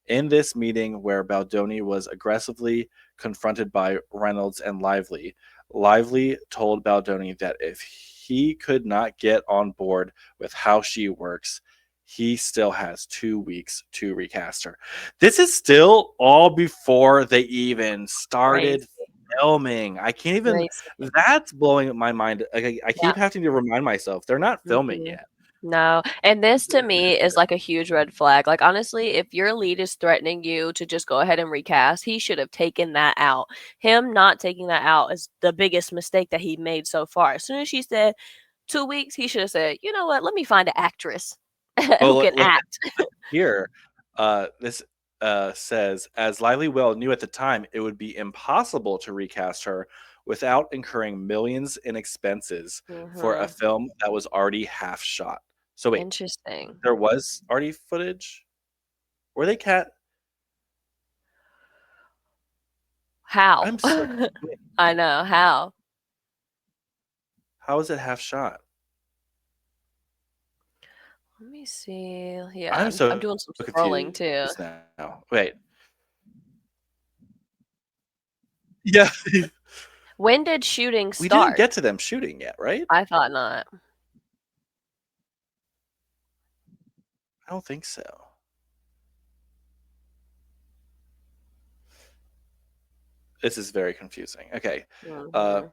In this meeting, where Baldoni was aggressively confronted by Reynolds and Lively, Lively told Baldoni that if he could not get on board with how she works, he still has 2 weeks to recast her. This is still all before they even started Crazy. filming. I can't even. Crazy. That's blowing my mind. I Yeah. keep having to remind myself they're not filming Mhm. yet. No, and this to me is like a huge red flag. Like, honestly, if your lead is threatening you to just go ahead and recast, he should have taken that out. Him not taking that out is the biggest mistake that he made so far. As soon as she said 2 weeks, he should have said, you know what, let me find an actress who Well, can act. here, this says, as Lively Well knew at the time, it would be impossible to recast her without incurring millions in expenses for a Hmm. film that was already half shot. So wait, Interesting. there was already footage? Were they cat? How? I'm so wait, I know, how? how is it half shot? Let me see. Yeah, I'm I'm so doing some scrolling confused too. now. Wait. Yeah. When did shooting We didn't start? get to them shooting yet, right? I thought not. I don't think so. This is very confusing. Okay. Uh, Hmm.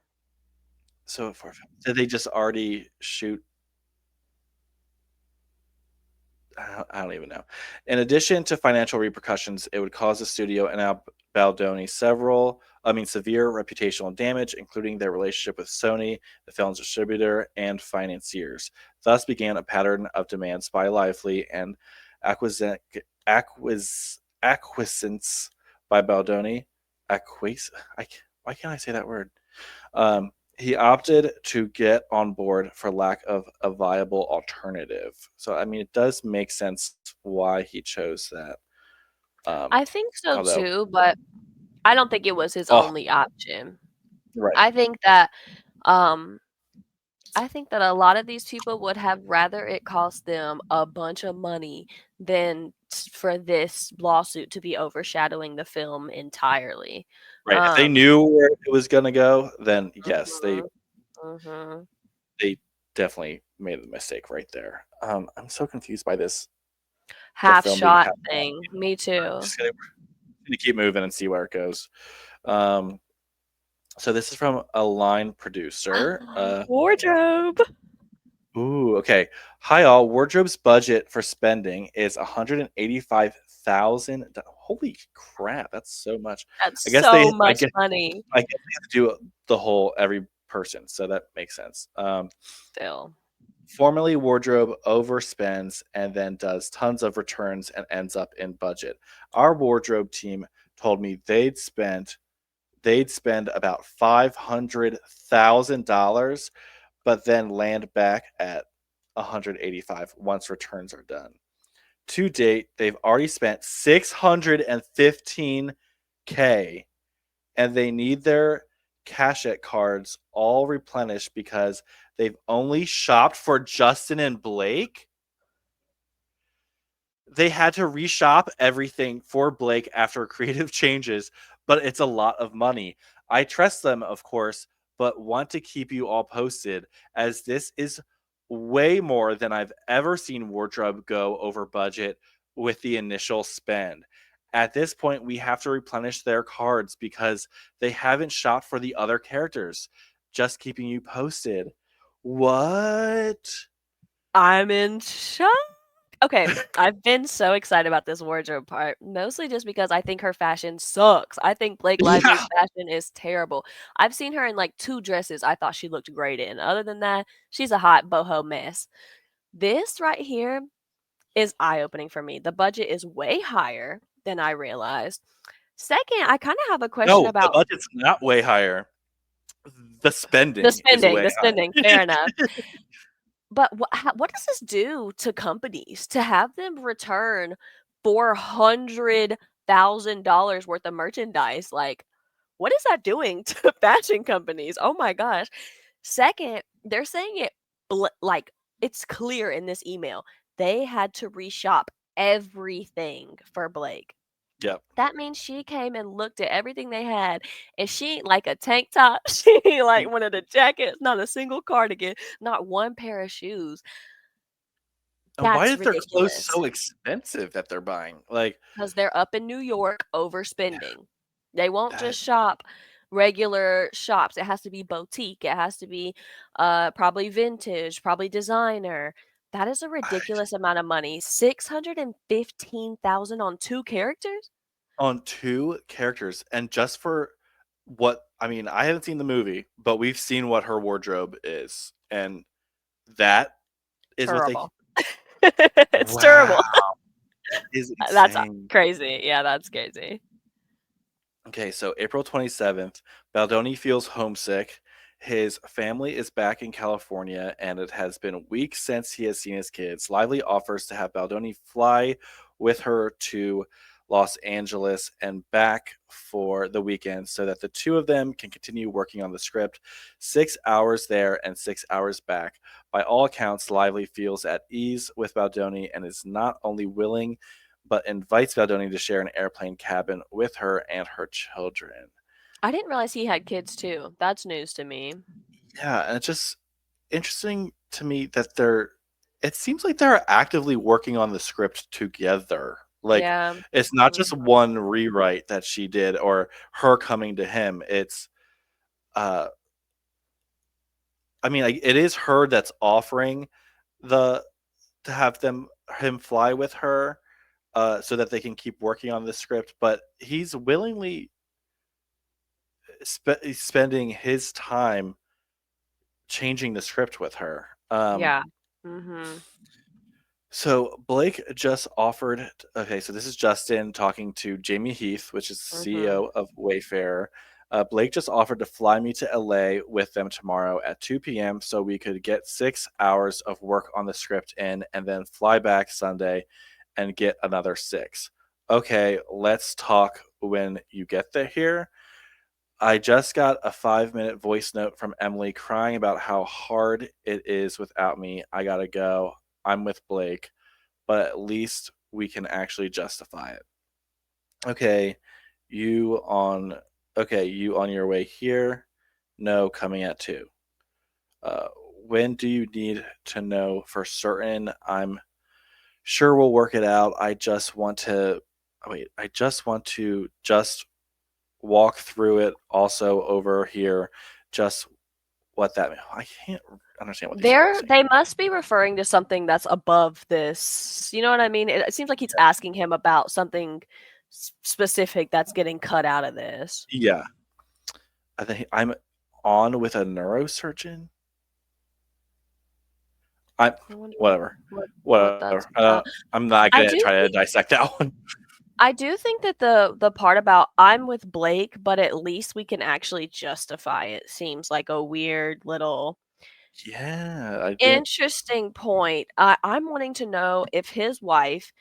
so did they just already shoot? I don't even know. In addition to financial repercussions, it would cause the studio and Baldoni severe reputational damage, including their relationship with Sony, the film's distributor, and financiers. Thus began a pattern of demands by Lively and acquiescence by Baldoni. Acquiesce. Why can't I say that word? He opted to get on board for lack of a viable alternative. So, I mean, it does make sense why he chose that. Um, I think so although, too, but I don't think it was his oh, only option. right, I think that um I think that a lot of these people would have rather it cost them a bunch of money than for this lawsuit to be overshadowing the film entirely. right. If they Um, knew where it was going to go, then yes, they mhm, mhm. they definitely made a mistake right there. I'm so confused by this. The Half film being shot half. thing. Me I'm too. just gonna keep moving and see where it goes. Um, so this is from a line producer. Wardrobe. Ooh, okay. Hi all. Wardrobe's budget for spending is 185,000. Holy crap, that's so much. That's I guess they so I much guess money. I guess they have to do the whole every person, so that makes sense. Still. Formerly Wardrobe overspends and then does tons of returns and ends up in budget. Our wardrobe team told me they'd spend about $500,000 but then land back at 185 once returns are done. To date, they've already spent 615K and they need their cachet cards all replenished because they've only shopped for Justin and Blake. They had to reshop everything for Blake after creative changes, but it's a lot of money. I trust them, of course, but want to keep you all posted as this is way more than I've ever seen Wardrobe go over budget with the initial spend. At this point, we have to replenish their cards because they haven't shopped for the other characters. Just keeping you posted. What? I'm in shock. Okay, I've been so excited about this wardrobe part, mostly just because I think her fashion sucks. I think Blake Lively's Yeah. fashion is terrible. I've seen her in like 2 dresses I thought she looked great in. Other than that, she's a hot boho mess. This right here is eye-opening for me. The budget is way higher than I realized. Second, I kind of have a question No, the about budget's not way higher. The the spending is spending. way The higher. spending, fair enough. But what does this do to companies to have them return $400,000 worth of merchandise? Like, what is that doing to fashion companies? Oh my gosh. Second, they're saying it like it's clear in this email. They had to reshop everything for Blake. Yep. That means she came and looked at everything they had, and she ain't like a tank top, she ain't like one of the jackets, not a single cardigan, not one pair of shoes. And why That's is their clothes ridiculous. so expensive that they're buying? Like 'Cause they're up in New York yeah, overspending. They won't that just shop regular shops. It has to be boutique. It has to be, probably vintage, probably designer. That is a I ridiculous amount of money. 615,000 on 2 characters? on 2 characters, and just for what I mean, I haven't seen the movie, but we've seen what her wardrobe is, and that is what they Terrible. It's wow, terrible. is That's, insane. crazy. Yeah, that's crazy. Okay, so April 27th, Baldoni feels homesick. His family is back in California, and it has been weeks since he has seen his kids. Lively offers to have Baldoni fly with her to Los Angeles and back for the weekend so that the two of them can continue working on the script. 6 hours there and 6 hours back. By all accounts, Lively feels at ease with Baldoni and is not only willing but invites Baldoni to share an airplane cabin with her and her children. I didn't realize he had kids too. That's news to me. Yeah, and it's just interesting to me that it seems like they're actively working on the script together. Like Yeah. it's not Mhm. just one rewrite that she did or her coming to him. It's uh I mean like it is her that's offering the to have him fly with her so that they can keep working on the script, but he's willingly spending his time changing the script with her. Yeah. Mhm. So Blake just offered. Okay, so this is Justin talking to Jamie Heath, which is the Mhm. CEO of Wayfair. Blake just offered to fly me to LA with them tomorrow at 2 p.m. so we could get 6 hours of work on the script in and then fly back Sunday and get another 6. Okay, let's talk when you get there here. I just got a 5-minute voice note from Emily crying about how hard it is without me. I gotta go. I'm with Blake, but at least we can actually justify it. Okay, you on you on your way here? No, coming at 2. Uh, when do you need to know for certain? I'm sure we'll work it out. I just want to just walk through it also over here. Just what that I can't understand what these people are saying. They must be referring to something that's above this. You know what I mean? It seems like he's asking him about something specific that's getting cut out of this. Yeah, I think I'm on with a neurosurgeon. I I wonder whatever, what that's whatever. about. I'm not I gonna do try to think dissect that one. I do think that the part about I'm with Blake, but at least we can actually justify it seems like a weird little Yeah, I didn't. interesting point. I'm wanting to know if his wife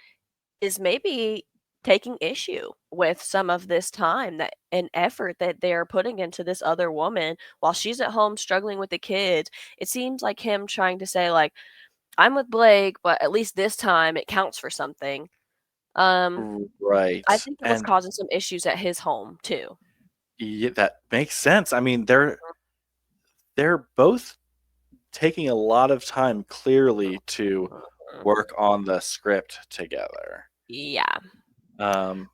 is maybe taking issue with some of this time that and effort that they're putting into this other woman while she's at home struggling with the kids. It seems like him trying to say like, "I'm with Blake, but at least this time it counts for something." Um, I Right, think it was and causing some issues at his home too. yeah, that makes sense. I mean, they're both taking a lot of time clearly to Mhm. work on the script together. Yeah, Um,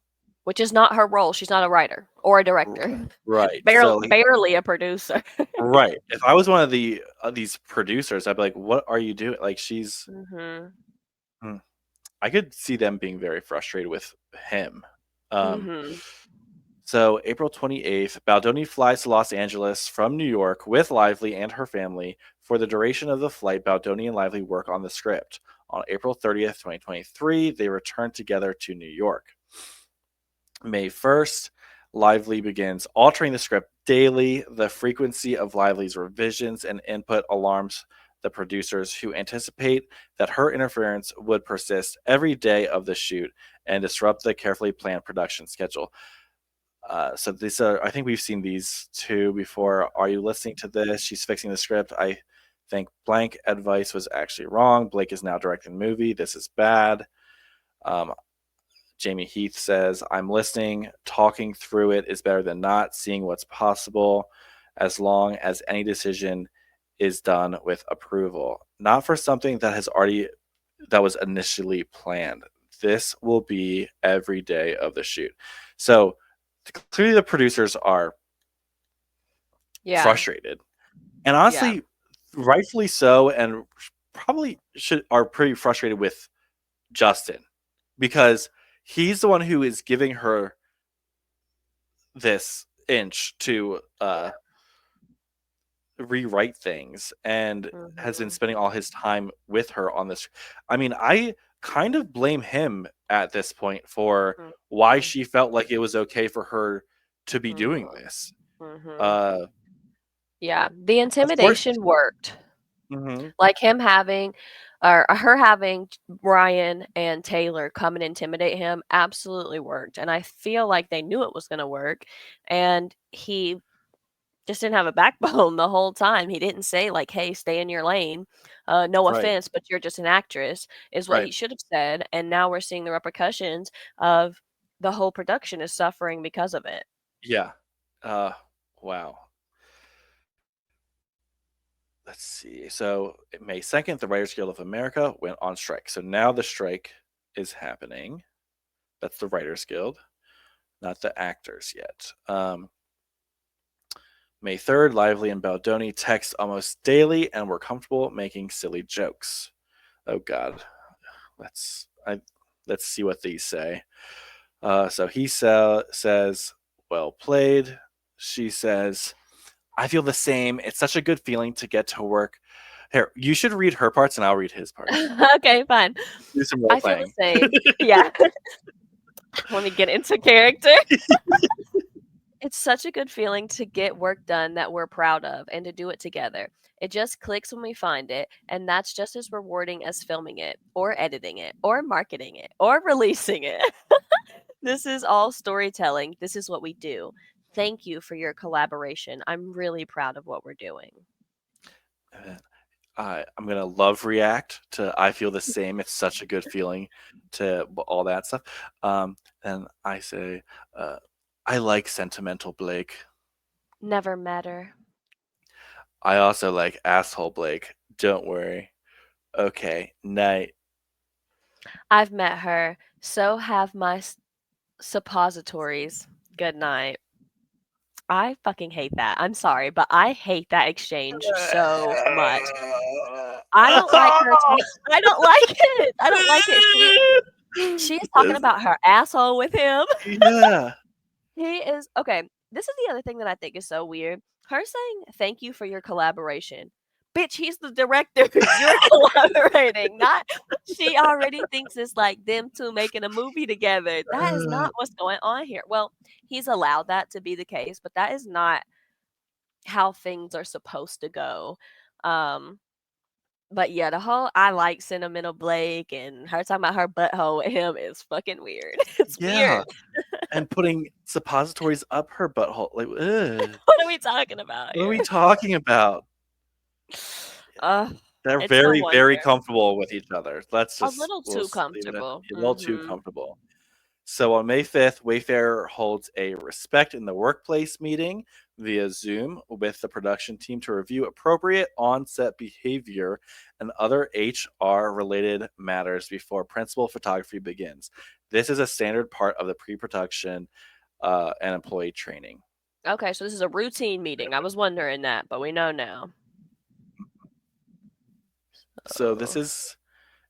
which is not her role. She's not a writer or a r- director. right. So like, Barely a producer. right. If I was one of these producers, I'd be like, "What are you doing?" Like, Mhm. hmm, I could see them being very frustrated with him. Um, Mhm. so April 28th, Baldoni flies to Los Angeles from New York with Lively and her family. For the duration of the flight, Baldoni and Lively work on the script. On April 30th, 2023, they return together to New York. May 1st, Lively begins altering the script daily. The frequency of Lively's revisions and input alarms the producers, who anticipate that her interference would persist every day of the shoot and disrupt the carefully planned production schedule. So these are, I think we've seen these two before. Are you listening to this? She's fixing the script. I think blank advice was actually wrong. Blake is now directing the movie. This is bad. Um, Jamie Heath says, I'm listening. Talking through it is better than not seeing what's possible, as long as any decision is done with approval, not for something that was initially planned. This will be every day of the shoot. So clearly the producers are Yeah. frustrated, and Yeah. honestly, rightfully so, and probably are pretty frustrated with Justin, because he's the one who is giving her this inch to Yeah. rewrite things, and has been Mhm. spending all his time with her on this. I mean, I kind of blame him at this point for why Mhm. she felt like it was okay for her to be doing Mhm. this. Mhm. Uh, Yeah, the of course. intimidation worked. Hmm. Like him having, or her having Ryan and Taylor come and intimidate him absolutely worked. And I feel like they knew it was going to work. And he just didn't have a backbone the whole time. He didn't say, like, hey, stay in your lane. No Right. offense, but you're just an actress, is what Right. he should have said. And now we're seeing the repercussions of the whole production is suffering because of it. Yeah. Wow. Let's see. So May 2nd, the Writers Guild of America went on strike. So now the strike is happening. That's the Writers Guild, not the actors yet. May 3rd, Lively and Baldoni text almost daily and were comfortable making silly jokes. Oh God. Let's I let's see what these say. So he says, well played. She says, I feel the same. It's such a good feeling to get to work. Here, you should read her parts and I'll read his parts. Okay, fine. Do some role I feel the playing. same. Yeah. Let me get into character. It's such a good feeling to get work done that we're proud of and to do it together. It just clicks when we find it, and that's just as rewarding as filming it, or editing it, or marketing it, or releasing it. This is all storytelling. This is what we do. Thank you for your collaboration. I'm really proud of what we're doing. I'm gonna love react to I feel the same. It's such a good feeling to all that stuff. And I say, uh, I like sentimental Blake. Never met her. I also like asshole Blake. Don't worry. Okay, night. I've met her. So have my suppositories. Good night. I fucking hate that. I'm sorry, but I hate that exchange so much. I don't like her I don't like it. I don't like it. She is talking about her asshole with him. Yeah. He is okay, this is the other thing that I think is so weird. Her saying, "Thank you for your collaboration." Bitch, he's the director. You're collaborating, not she already thinks it's like them 2 making a movie together. That is not what's going on here. Well, he's allowed that to be the case, but that is not how things are supposed to go. Um, but yeah, the whole I like Sentimental Blake and her talking about her butthole with him is fucking weird. It's weird. Yeah. And putting suppositories up her butthole. Like, ugh. What are we talking about What are here? we talking about? Uh, They're it's no very, wonder. very comfortable with each other. A little We'll too leave it at comfortable. a little too Mhm. comfortable. So on May 5th, Wayfair holds a Respect in the Workplace meeting via Zoom with the production team to review appropriate on-set behavior and other HR related matters before principal photography begins. This is a standard part of the pre-production and employee training. Okay, so this is a routine meeting. I was wondering that, but we know now. So Oh. this is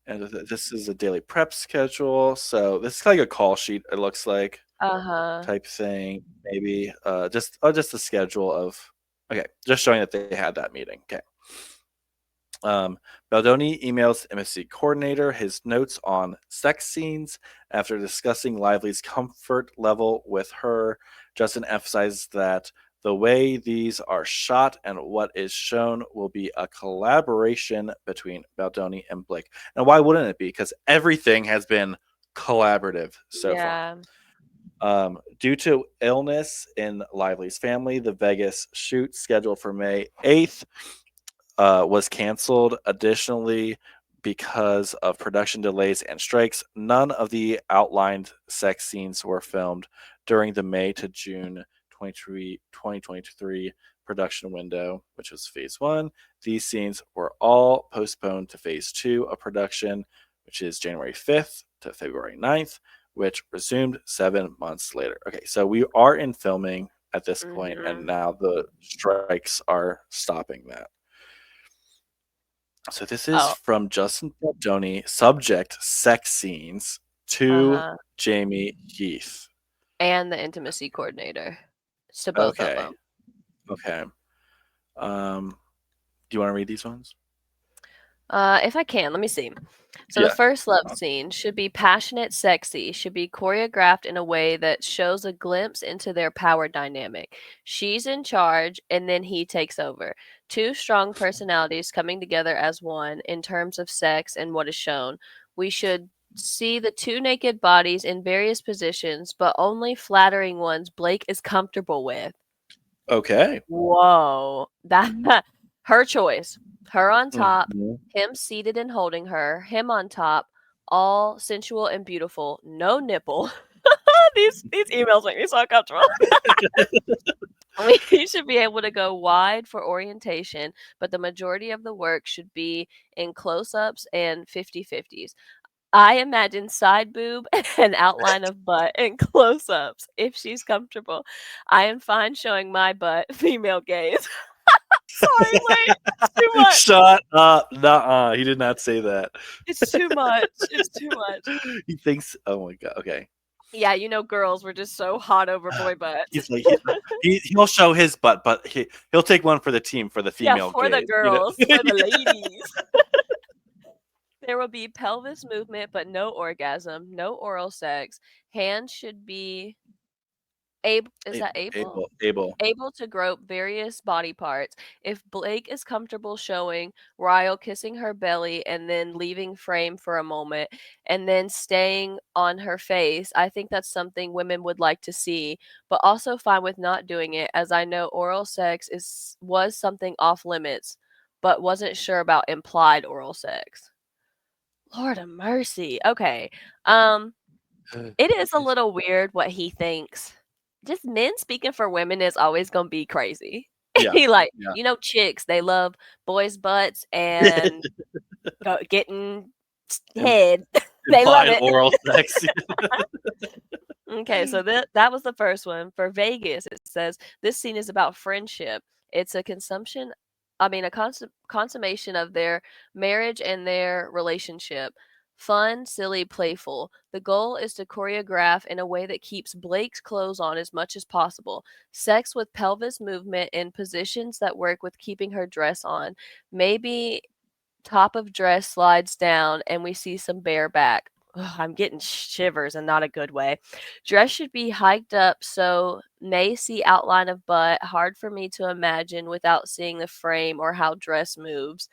a daily prep schedule. So this is like a call sheet. It looks like Uh-huh. type thing, maybe. Just a schedule of. Okay, just showing that they had that meeting. Okay. Baldoni emails MSC coordinator his notes on sex scenes after discussing Lively's comfort level with her. Justin emphasizes that the way these are shot and what is shown will be a collaboration between Baldoni and Blake. And why wouldn't it be? Because everything has been collaborative so far. Yeah. Due to illness in Lively's family, the Vegas shoot scheduled for May 8th was canceled. Additionally, because of production delays and strikes, none of the outlined sex scenes were filmed during the May to June 2023 production window, which was phase one. These scenes were all postponed to phase two of production, which is January 5th to February 9th, which resumed 7 months later. Okay, so we are in filming at this point, and now the strikes are stopping that. So this is Oh, from Justin Baldoni. Subject: sex scenes to uh-huh. Jamie Heath. And the intimacy coordinator. To both of Okay. them. Okay. Do you want to read these ones? If I can, let me see. So the Yeah. first love scene should be passionate, sexy, should be choreographed in a way that shows a glimpse into their power dynamic. She's in charge, and then he takes over. Two strong personalities coming together as one in terms of sex and what is shown. We should see the two naked bodies in various positions, but only flattering ones Blake is comfortable with. Okay. Whoa. That her choice. Her on top, Mhm. him seated and holding her, him on top, all sensual and beautiful, no nipple. These emails make me so uncomfortable. We should be able to go wide for orientation, but the majority of the work should be in close-ups and 50-50s. I imagine side boob and outline of butt and close-ups if she's comfortable. I am fine showing my butt, female gaze. Sorry, wait, it's too much. Shut up. Nuh-uh. He did not say that. It's too much. It's too much. He thinks, oh my God. Okay. Yeah, girls were just so hot over boy butts. He's like, he'll show his butt, but he'll take one for the team for the Yeah, female for the gaze. girls, for the ladies. There will be pelvis movement, but no orgasm, no oral sex. Hands should be able. Is that able? Able. Able to grope various body parts. If Blake is comfortable showing Ryle kissing her belly and then leaving frame for a moment and then staying on her face, I think that's something women would like to see, but also fine with not doing it, as I know oral sex was something off limits, but wasn't sure about implied oral sex. Lord of mercy. Okay. Um it is a little weird what he thinks. Just men speaking for women is always gonna be crazy. Yeah. He like, Yeah. chicks, they love boys' butts and getting head. They love Implied it. oral sex. Okay, so that was the first one. For Vegas, it says this scene is about friendship. It's a consummation of their marriage and their relationship. Fun, silly, playful. The goal is to choreograph in a way that keeps Blake's clothes on as much as possible. Sex with pelvis movement in positions that work with keeping her dress on. Maybe top of dress slides down and we see some bare back. Ugh, I'm getting shivers and not a good way. Dress should be hiked up so may see outline of butt. Hard for me to imagine without seeing the frame or how dress moves.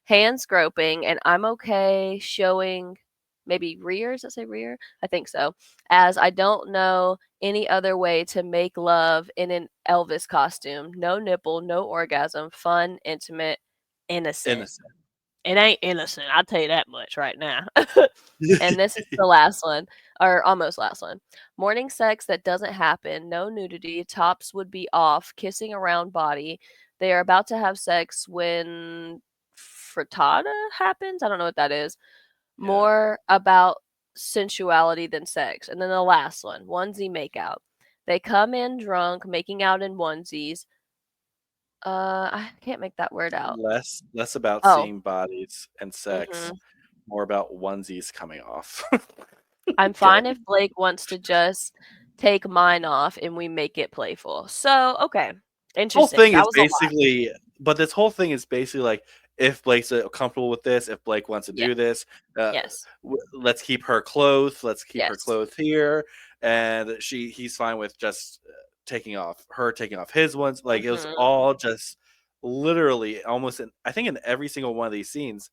Hands groping, and I'm okay showing maybe rear. Does it say rear? I think so. As I don't know any other way to make love in an Elvis costume. No nipple, no orgasm, fun, intimate, innocent. Innocent. It ain't innocent, I'll tell you that much right now. And this is the last one, or almost last one. Morning sex that doesn't happen, no nudity, tops would be off, kissing around body. They are about to have sex when frittata happens. I don't know what that is. Yeah. More about sensuality than sex. And then the last one, onesie makeout. They come in drunk, making out in onesies. I can't make that word out. Less about Oh, seeing bodies and sex, mhm. more about onesies coming off. I'm Okay. fine if Blake wants to just take mine off and we make it playful. So, okay. Whole Interesting. thing That is was a lot. basically, but this whole thing is basically like, if Blake's comfortable with this, if Blake wants to Yeah. do this, Yes. let's keep her clothed. Let's keep her Yes. clothed here, and he's fine with just taking off his ones. Like it was Mhm. all just literally almost I think in every single one of these scenes,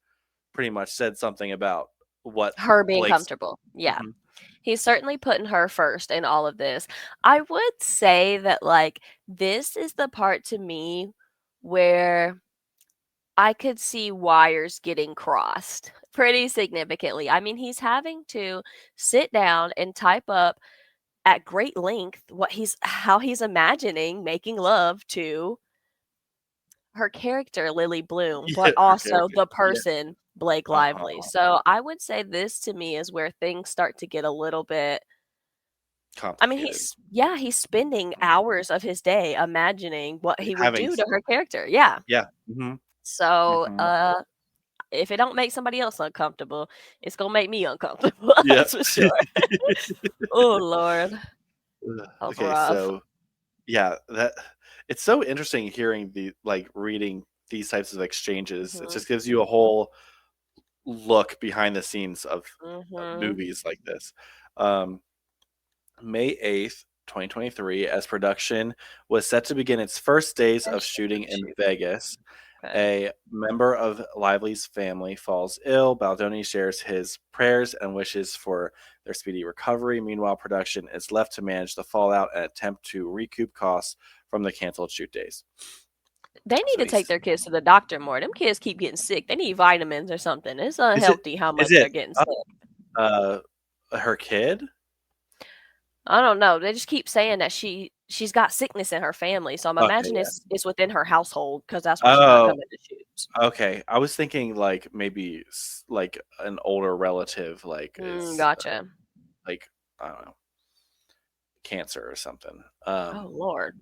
pretty much said something about what Her being Blake's. comfortable. Yeah. Mhm. He's certainly putting her first in all of this. I would say that, like, this is the part to me where I could see wires getting crossed pretty significantly. I mean, he's having to sit down and type up at great length how he's imagining making love to her character, Lily Bloom, but Yeah, her also character. the Yeah. person, Blake Lively. Uh-huh. So I would say this to me is where things start to get a little bit. I mean, Complicated. he's spending hours of his day imagining what he would Having do s to her character. Yeah. Yeah. Mhm. So, Mhm. if it don't make somebody else uncomfortable, it's gonna make me uncomfortable, Yeah. that's for sure. Oh, Lord. Ugh, That was okay, rough. so yeah, that it's so interesting hearing reading these types of exchanges. It Mhm. just gives you a whole look behind the scenes of Mhm. movies like this. Um, May 8th, 2023, as production was set to begin its first days of shooting in Shoot. Vegas. Okay. A member of Lively's family falls ill. Baldoni shares his prayers and wishes for their speedy recovery. Meanwhile, production is left to manage the fallout and attempt to recoup costs from the canceled shoot days. They need So to take he's their kids to the doctor more. Them kids keep getting sick. They need vitamins or something. It's is it unhealthy how is much it they're getting sick. uh her kid? I don't know. They just keep saying that she's got sickness in her family, so I'm Okay, imagining yeah. it's within her household because that's why she's not Oh, coming to shoots. okay. I was thinking like maybe like an older relative like is Gotcha. like I don't know, cancer or something. Oh, Lord.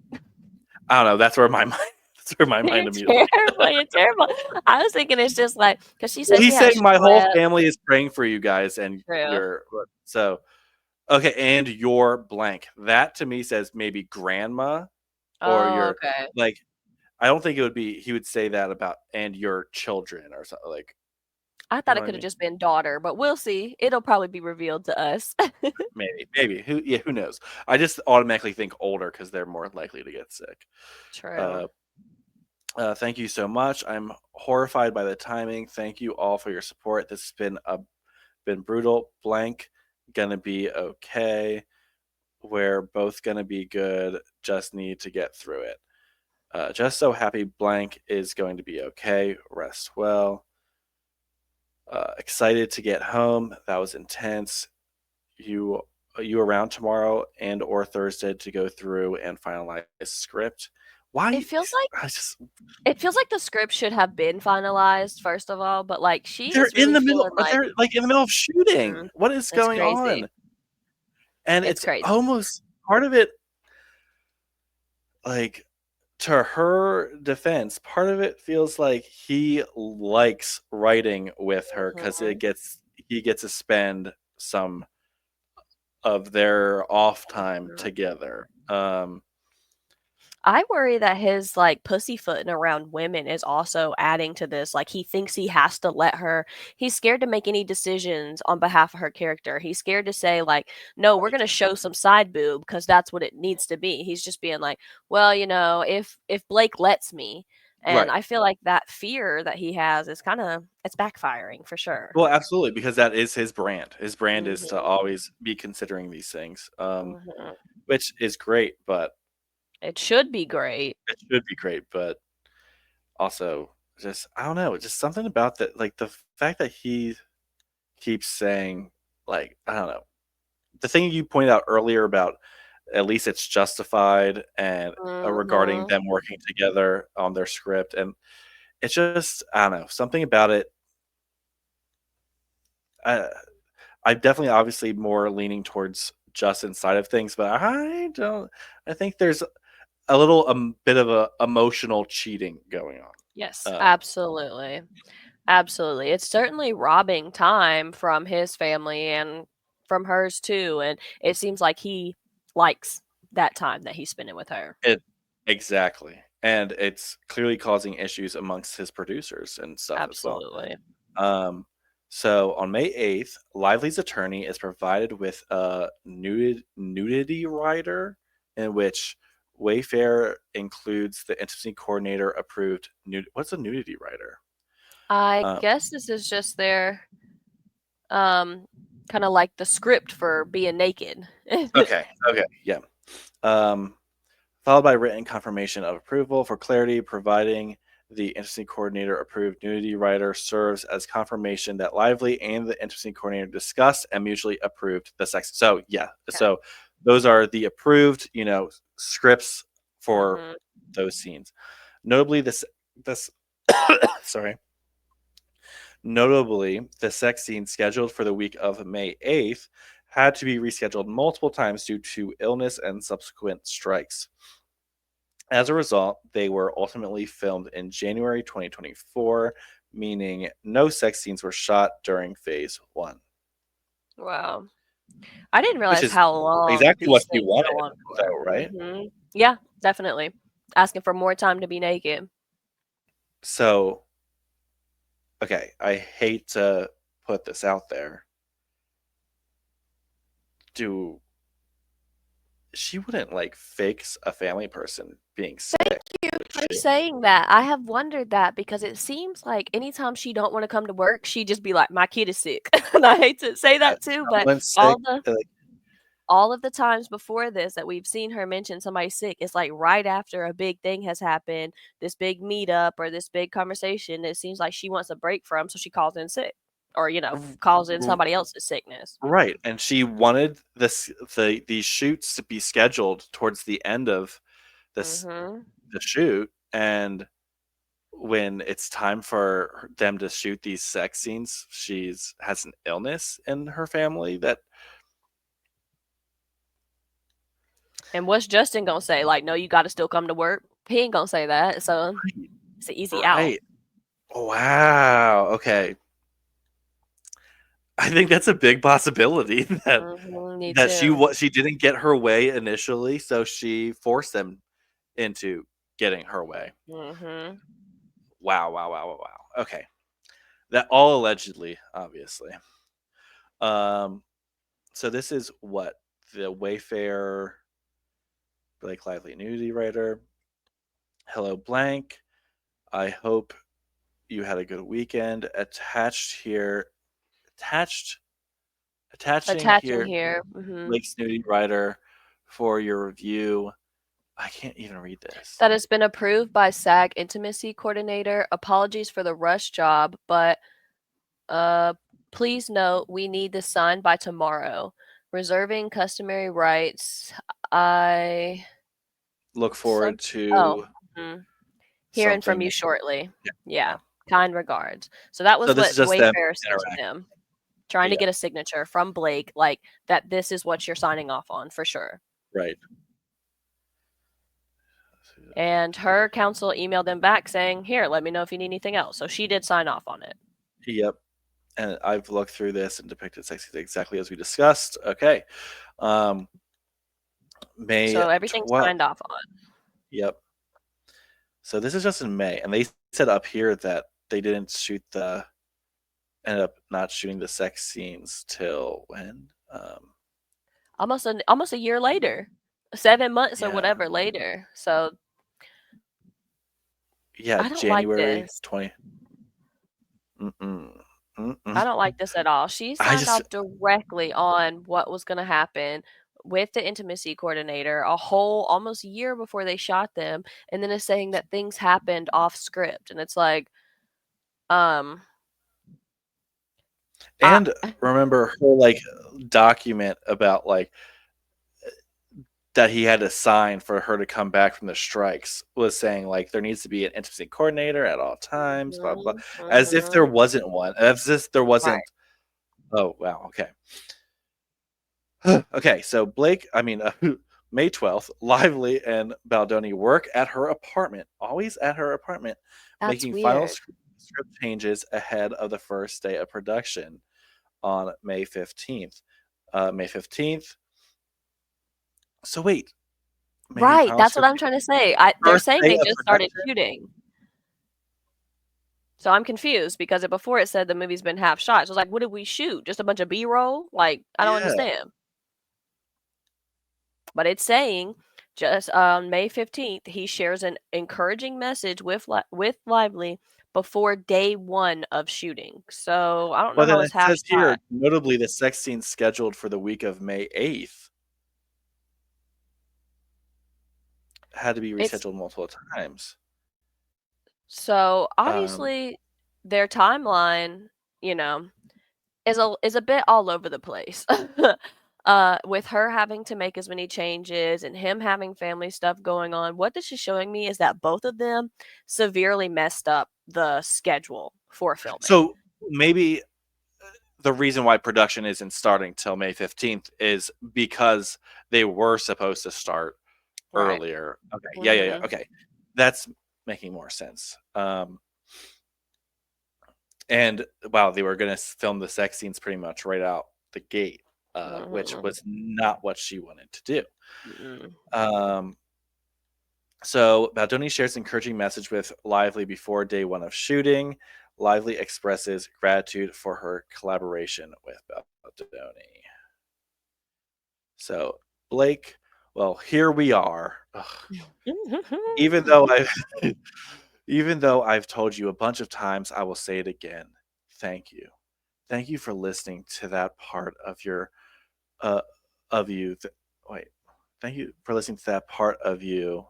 I don't know. That's where my mind. That's where my You're mind immediately. terrible, you're terrible. I was thinking it's just like because she Well, said she he's has saying my whole strep. family is praying for you guys, and True. we're so okay. And your blank. That to me says maybe grandma or Oh, your okay. like. I don't think it would be. He would say that about and your children or something like. I You thought know it what I could have mean? just been daughter, but we'll see. It'll probably be revealed to us. Maybe. Who? Yeah, who knows? I just automatically think older because they're more likely to get sick. True. Uh, thank you so much. I'm horrified by the timing. Thank you all for your support. This has been brutal. Blank gonna be okay. We're both gonna be good. Just need to get through it. Just so happy blank is going to be okay. Rest well. Excited to get home. That was intense. You you around tomorrow and or Thursday to go through and finalize script? It Why? feels like I just it feels like the script should have been finalized first of all, but like she they're is in really the middle, feeling but like they're like in the middle of shooting. mm, What is it's going crazy. on? And It's it's crazy. almost part of it like to her defense, part of it feels like he likes writing with her because Mhm. he gets to spend some of their off time Mhm. together. I worry that his like pussyfooting around women is also adding to this. Like he thinks he has to let her. He's scared to make any decisions on behalf of her character. He's scared to say like, "No, we're Right. going to show some side boob because that's what it needs to be." He's just being like, "Well, if Blake lets me." And Right. I feel like that fear that he has is kind of it's backfiring for sure. Well, absolutely, because that is his brand. His brand is to Mhm. always be considering these things, Mhm. which is great, but It should be great. it should be great, but also just I don't know, just something about that, like the fact that he keeps saying, like I don't know, the thing you pointed out earlier about at least it's justified and regarding Mhm. them working together on their script, and it's just I don't know something about it. Uh, I'm definitely obviously more leaning towards Justin's side of things, but I don't. I think there's a little bit of a emotional cheating going Yes, on. absolutely. Absolutely. It's certainly robbing time from his family and from hers too. And it seems like he likes that time that he's spending with her. It exactly, and it's clearly causing issues amongst his producers and stuff as well. Absolutely. Um, so on May 8th, Lively's attorney is provided with a nudity rider in which Wayfair includes the intimacy coordinator approved nude. What's a nudity rider? I Um, guess this is just their um kind of like the script for being naked. okay, yeah. Um, followed by written confirmation of approval for clarity, providing the intimacy coordinator approved nudity writer serves as confirmation that Lively and the intimacy coordinator discussed and mutually approved the sex. So yeah, so those are the approved, scripts for Mhm. those scenes. Notably, this sorry. Notably, the sex scene scheduled for the week of May 8th had to be rescheduled multiple times due to illness and subsequent strikes. As a result, they were ultimately filmed in January 2024, meaning no sex scenes were shot during phase 1. Wow. I didn't Which realize is how long exactly what these she things go wanted, on for. though, right? Yeah, definitely. Asking for more time to be naked. So, okay, I hate to put this out there. She wouldn't like fake a family person being sick, would For she? saying that, I have wondered that because it seems like anytime she don't want to come to work, she just be like, "My kid is sick," and I hate to say that too, but Someone's sick, like, all of the times before this that we've seen her mention somebody sick, it's like right after a big thing has happened, this big meetup or this big conversation. It seems like she wants a break from, so she calls in sick, or calls in r- somebody else's sickness. right, and she wanted these shoots to be scheduled towards the end of this Mhm. the shoot, and when it's time for them to shoot these sex scenes, has an illness in her family that And what's Justin gonna say? Like, no, you got to still come to work. He ain't gonna say that, so it's an easy out. right. Wow. Okay. I think that's a big possibility that Me that she too. what she didn't get her way initially, so she forced them into getting her way. Mhm. Wow, wow, wow, wow, wow. Okay. That all allegedly, obviously. Um so this is what the Wayfair Blake Lively nudity writer. Hello blank. I hope you had a good weekend. Attached attaching Attaching here here. Blake's nudity writer for your review. I can't even read this. That has been approved by SAG intimacy coordinator. Apologies for the rush job, but uh please note we need this signed by tomorrow. Reserving customary rights. I Look some forward oh, to mhm. Hearing from something. you shortly. Yeah. Yeah. Oh. Kind regards. So that So was this what is just them Wayfair sent to interacting. him, trying to Yeah, get a signature from Blake, like that this is what you're signing off on for sure. right. And her counsel emailed them back saying, "Here, let me know if you need anything else." So she did sign off on it. Yep. And I've looked through this and depicted sex exactly as we discussed. Okay. Um, May So everything's 12th. signed off on. Yep. So this is just in May, and they said up here that they didn't ended up not shooting the sex scenes till when? Almost a year later. 7 months or Yeah, whatever later. So yeah, I don't like January this. 20. Mm-mm, I mm-mm. don't like this at all. She I signed just off directly on what was going to happen with the intimacy coordinator a whole almost year before they shot them, and then is saying that things happened off script, and it's like, um, I and remember her like document about like that he had to sign for her to come back from the strikes was saying like there needs to be an intimacy coordinator at all times, blah blah, blah, Mhm, as if there mhm. wasn't one, as if there Right. wasn't. Oh wow, okay. Okay, so May 12th, Lively and Baldoni work at her apartment, always at her apartment, That's making final weird. script changes ahead of the first day of production on May 15th. May 15th. So wait, making Right, final that's what script I'm trying to say. They're first saying day they of just started production? shooting. So I'm confused because before it said the movie's been half shot. So it's like, what did we shoot? Just a bunch of B-roll? Like, I don't Yeah. understand. But it's saying just on May 15th, he shares an encouraging message with Lively before day 1 of shooting. So I don't know But then how it's it half says here, shot. notably, the sex scene scheduled for the week of May 8th had to be It's rescheduled multiple times. So Um, obviously, their timeline, you know, is a bit all over the place. With her having to make as many changes and him having family stuff going on, what this is showing me is that both of them severely messed up the schedule for filming. so maybe the reason why production isn't starting till May 15th is because they were supposed to start Right. earlier. Okay. Yeah, yeah, yeah. Mhm. Okay. That's making more sense. And wow, they were gonna film the sex scenes pretty much right out the gate, which Mhm. was not what she wanted to do. Mm. Um, so Baldoni shares an encouraging message with Lively before day one of shooting. Lively expresses gratitude for her collaboration with Baldoni. So Blake, well, here we are. Ugh. Even though I even though I've told you a bunch of times, I will say it again. Thank you. Thank you for listening to that part uh of you. Wait. Thank you for listening to that part of you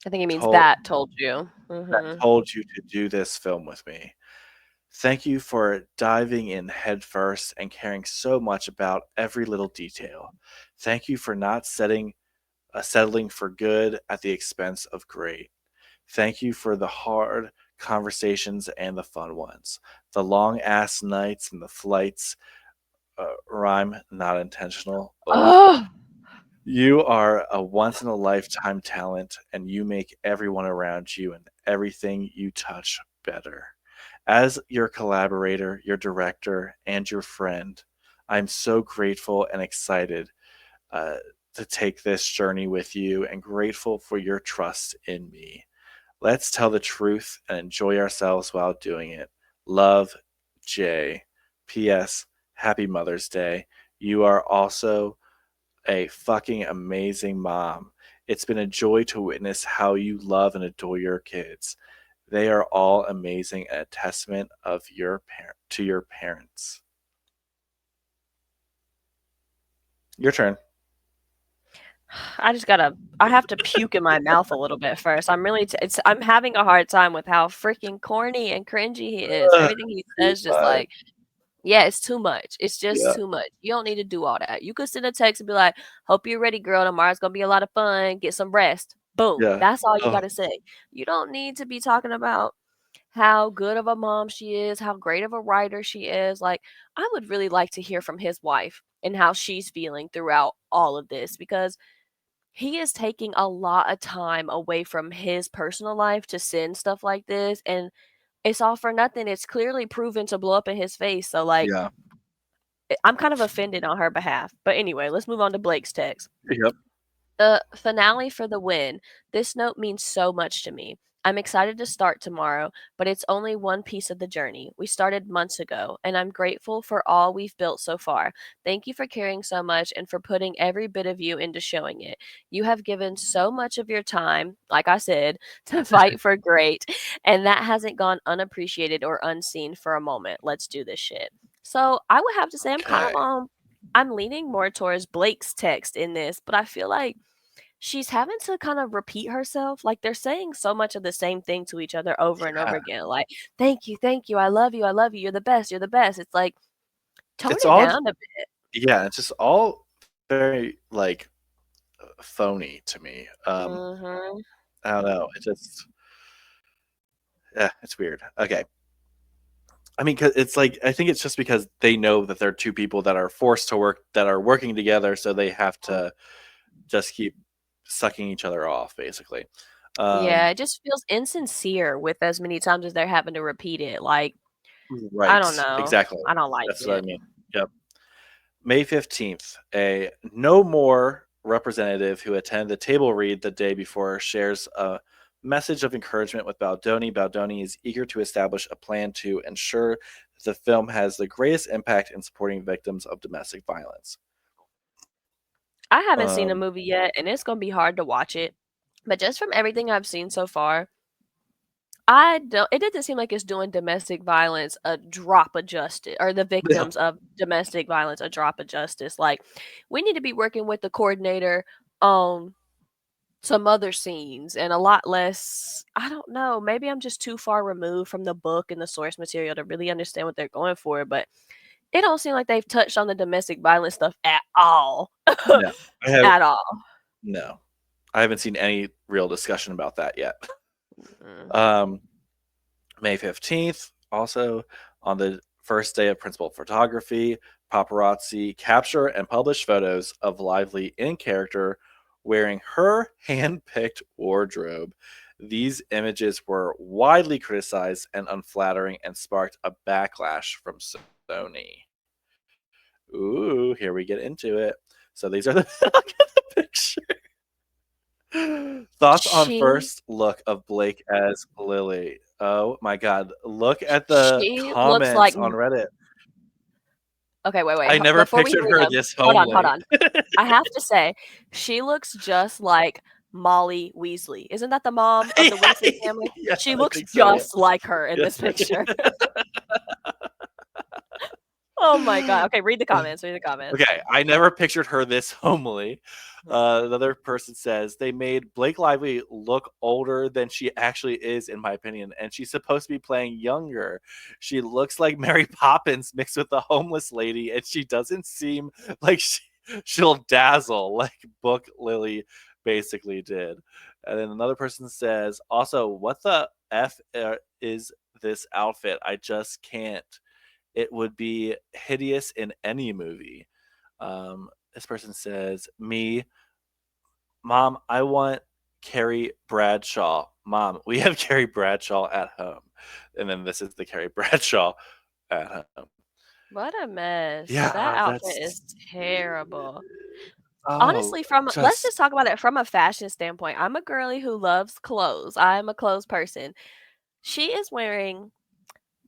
I think he means told that told you. that Mhm. told you to do this film with me. Thank you for diving in headfirst and caring so much about every little detail. Thank you for not settling for good at the expense of great. Thank you for the hard conversations and the fun ones, the long ass nights and the flights. Rhyme not intentional. Ugh. Oh. You are a once in a lifetime talent, and you make everyone around you and everything you touch better. As your collaborator, your director, and your friend, I'm so grateful and excited uh, to take this journey with you and grateful for your trust in me. Let's tell the truth and enjoy ourselves while doing it. Love, Jay. P.S. Happy Mother's Day. You are also a fucking amazing mom. It's been a joy to witness how you love and adore your kids. They are all amazing and a testament of to your parents. Your turn. I have to puke in my mouth a little bit first. I'm having a hard time with how freaking corny and cringy he is. Ugh, Everything he you're says just fine. like, yeah, it's too much. It's just Yeah, too much. You don't need to do all that. You could send a text and be like, "Hope you're ready, girl. Tomorrow's gonna be a lot of fun. Get some rest." Boom. yeah. That's all you Oh, gotta say. You don't need to be talking about how good of a mom she is, how great of a writer she is. Like, I would really like to hear from his wife and how she's feeling throughout all of this because he is taking a lot of time away from his personal life to send stuff like this, and it's all for nothing. It's clearly proven to blow up in his face. So, like, yeah. I'm kind of offended on her behalf. But anyway, let's move on to Blake's text. Yep. The finale for the win. This note means so much to me. I'm excited to start tomorrow, but it's only one piece of the journey. We started months ago, and I'm grateful for all we've built so far. Thank you for caring so much and for putting every bit of you into showing it. You have given so much of your time, like I said, to fight for great, and that hasn't gone unappreciated or unseen for a moment. Let's do this shit. So I would have to say Okay. I'm leaning more towards Blake's text in this, but I feel like she's having to kind of repeat herself. Like they're saying so much of the same thing to each other over and over Yeah. again. Like, thank you, I love you, you're the best, you're the best. It's like, tone It's it all down a bit. yeah, it's just all very like phony to me. Mm-hmm. I don't know. It just yeah, it's weird. Okay. I mean, 'cause it's like I think it's just because they know that they're two people that are forced to work that are working together, so they have to just keep sucking each other off, basically. Yeah, Um, it just feels insincere with as many times as they're having to repeat it. Like, I don't right, know. exactly. I don't like That's what I it. mean. Yep. May 15th, a no more representative who attended the table read the day before shares a message of encouragement with Baldoni. Baldoni is eager to establish a plan to ensure that the film has the greatest impact in supporting victims of domestic violence. I haven't seen the Um, movie yet, and it's gonna be hard to watch it. But just from everything I've seen so far, I don't it doesn't seem like it's doing domestic violence a drop of justice or the yeah, victims of domestic violence a drop of justice. Like, we need to be working with the coordinator on some other scenes and a lot less. I don't know, maybe I'm just too far removed from the book and the source material to really understand what they're going for, but it don't seem like they've touched on the domestic violence stuff at all. No, I have At all. no. I haven't seen any real discussion about that yet. Mm. May 15th, also on the first day of principal photography, paparazzi capture and publish photos of Lively in character wearing her hand-picked wardrobe. These images were widely criticized and unflattering and sparked a backlash from Sony. Ooh, here we get into it. So these are the look at the picture. Thoughts on She first look of Blake as Lily. Oh my god. Look at the she looks like comments on Reddit. okay, wait, I never before we pictured read her them, this hold homely. on. I have to say, she looks just like Molly Weasley. Isn't that the mom of the Weasley family? Yeah, She I looks think so, yeah. just like her in this Yeah. picture. Oh my god. Okay, read the comments. Okay, I never pictured her this homely. Another person says they made Blake Lively look older than she actually is, in my opinion, and she's supposed to be playing younger. She looks like Mary Poppins mixed with a homeless lady, and she doesn't seem like she'll dazzle like Book Lily basically did. And then another person says, also, what the F is this outfit? I just can't. It would be hideous in any movie. This person says, me, Mom, I want Carrie Bradshaw. Mom, we have Carrie Bradshaw at home. And then this is the Carrie Bradshaw at home. What a mess. That Yeah, outfit that's is terrible. oh, Honestly, from let's just just talk about it from a fashion standpoint. I'm a girly who loves clothes. I'm a clothes person. She is wearing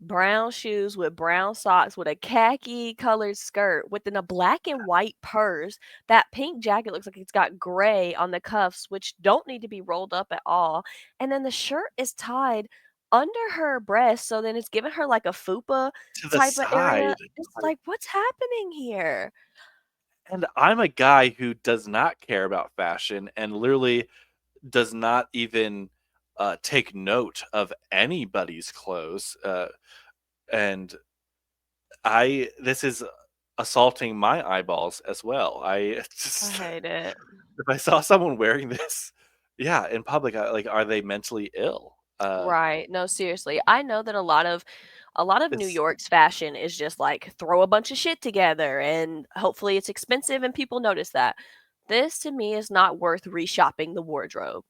brown shoes with brown socks with a khaki colored skirt within a black and white purse. That pink jacket looks like it's got gray on the cuffs, which don't need to be rolled up at all. And then the shirt is tied under her breast, so then it's giving her like a fupa to the type of area. side. It's like, what's happening here? And I'm a guy who does not care about fashion and literally does not even take note of anybody's clothes. And this is assaulting my eyeballs as well. I I just hate it. if I saw someone wearing this, yeah, in public, like, are they mentally ill? Right. No, seriously. I know that a lot of New It's York's fashion is just like throw a bunch of shit together and hopefully it's expensive and people notice that. This to me is not worth reshopping the wardrobe.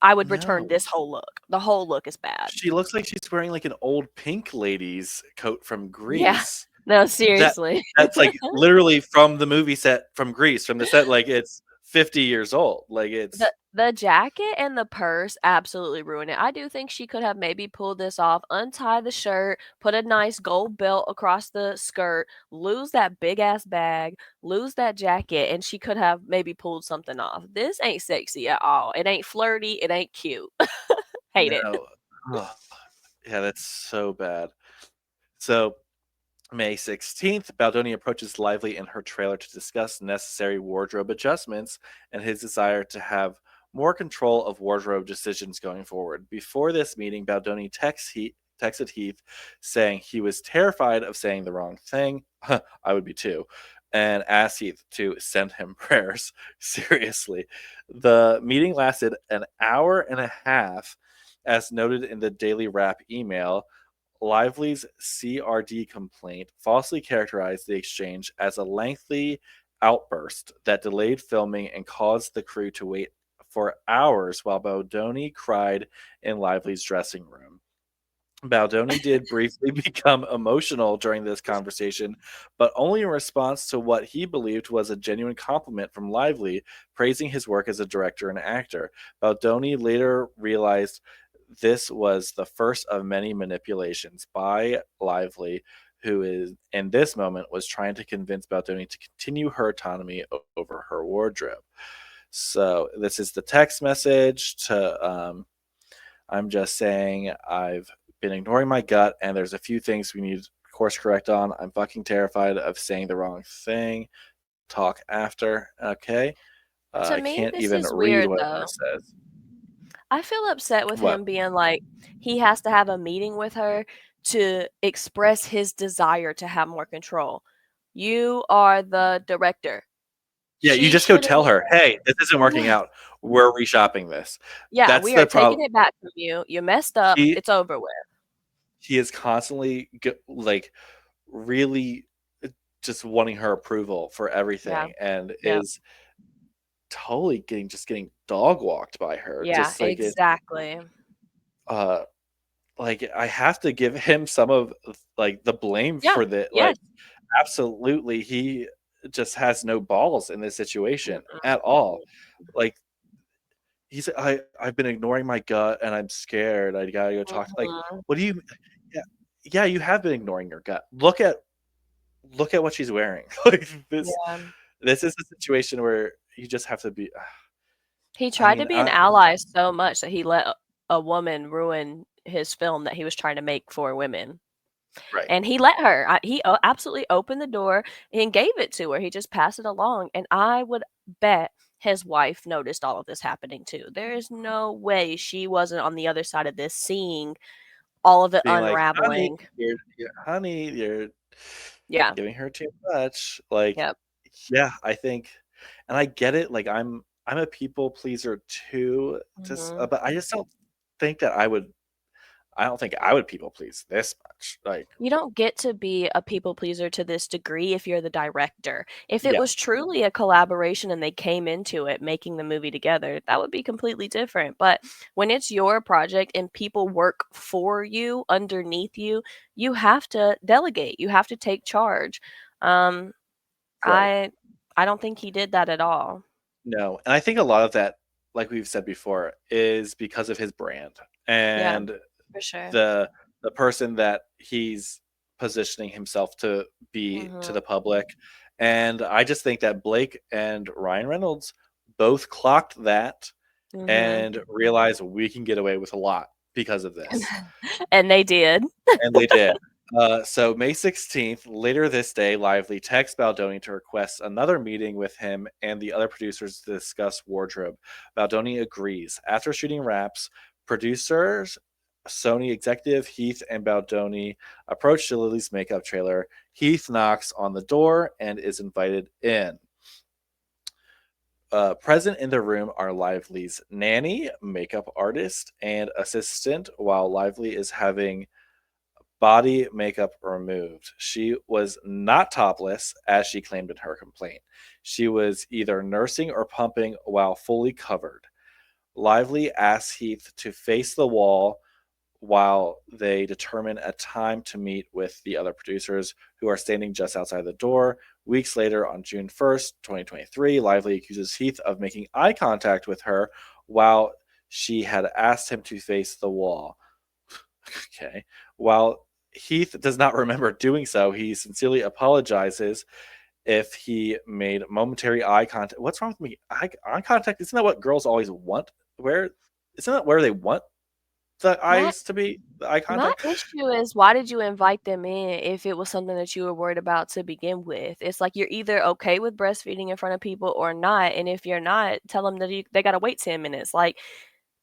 I would return no. this whole look. The whole look is bad. She looks like she's wearing like an old Pink Lady's coat from Yeah. Greece. No, That seriously. that's like literally from the movie set from Greece, from the set. Like it's 50 years old. Like it's The jacket and the purse absolutely ruin it. I do think she could have maybe pulled this off, untie the shirt, put a nice gold belt across the skirt, lose that big ass bag, lose that jacket, and she could have maybe pulled something off. This ain't sexy at all. It ain't flirty. It ain't cute. Hate it. no. Ugh. Yeah, that's so bad. So May 16th, Baldoni approaches Lively in her trailer to discuss necessary wardrobe adjustments and his desire to have more control of wardrobe decisions going forward. Before this meeting, Baldoni texted Heath saying he was terrified of saying the wrong thing. I would be too. And asked Heath to send him prayers. Seriously. The meeting lasted an hour and a half, as noted in the Daily Wrap email. Lively's CRD complaint falsely characterized the exchange as a lengthy outburst that delayed filming and caused the crew to wait for hours while Baldoni cried in Lively's dressing room. Baldoni did briefly become emotional during this conversation, but only in response to what he believed was a genuine compliment from Lively, praising his work as a director and actor. Baldoni later realized this was the first of many manipulations by Lively, who is in this moment was trying to convince Baldoni to continue her autonomy over her wardrobe. So this is the text message to I'm just saying I've been ignoring my gut and there's a few things we need to course correct on. I'm fucking terrified of saying the wrong thing. Talk after. Okay. To I me, can't this even is read weird what though. this says. I feel upset with What? him being like, he has to have a meeting with her to express his desire to have more control. You are the director. Yeah, you She just go shouldn't. tell her, "Hey, this isn't working Yeah. out. We're reshopping this." Yeah, That's we are the taking problem. it back from you. You messed up. He It's over with. he is constantly like really just wanting her approval for Yeah. everything, and Yep. is totally getting dog walked by her. Yeah, Just exactly. uh like I have to give him some of like the blame Yeah. for that. Like Yes. absolutely, he just has no balls in this situation Mm-mm, at all. mm-mm. Like I've been ignoring my gut and I'm scared. I gotta go talk. Like, Mhm. what do you? Yeah, yeah, you have been ignoring your gut. Look at what she's wearing. Like Yeah. this is a situation where you just have to be. He I tried to mean, be an ally so much that he let a woman ruin his film that he was trying to make for women. right. And he let her. He absolutely opened the door and gave it to her. He just passed it along. And I would bet his wife noticed all of this happening too. There is no way she wasn't on the other side of this, seeing all of it Being like, honey, unraveling. honey, you're Yeah. giving her too much. Like, Yep. yeah, I think, and I get it. Like, I'm a people pleaser too. Just, Mhm. but I just don't think that I would. I don't think I would people please this much. Like, You don't get to be a people pleaser to this degree if you're the director. If it yeah, was truly a collaboration and they came into it making the movie together, that would be completely different. But when it's your project and people work for you, underneath you, you have to delegate. You have to take charge. Um, right. I I don't think he did that at all. No, and I think a lot of that, like we've said before, is because of his brand Yeah, and for sure. the the person that he's positioning himself to be to Mhm. the public. And I just think that Blake and Ryan Reynolds both clocked that Mhm. and realized we can get away with a lot because of this. And they did. And they did. So May 16th, later this day, Lively texts Baldoni to request another meeting with him and the other producers to discuss wardrobe. Baldoni agrees. After shooting wraps, producers, Sony executive Heath and Baldoni approach the Lily's makeup trailer. Heath knocks on the door and is invited in. Present in the room are Lively's nanny, makeup artist, and assistant, while Lively is having body makeup removed. She was not topless, as she claimed in her complaint. She was either nursing or pumping while fully covered. Lively asks Heath to face the wall while they determine a time to meet with the other producers who are standing just outside the door. Weeks later, on June 1st, 2023, Lively accuses Heath of making eye contact with her while she had asked him to face the wall. Okay. While Heath does not remember doing so, he sincerely apologizes if he made momentary eye contact. What's wrong with me? Eye contact? Isn't that what girls always want? Where isn't that where they want the My eyes to be? The eye My contact? issue is, why did you invite them in if it was something that you were worried about to begin with? It's like you're either okay with breastfeeding in front of people or not, and if you're not, tell them that they gotta wait 10 minutes. Like,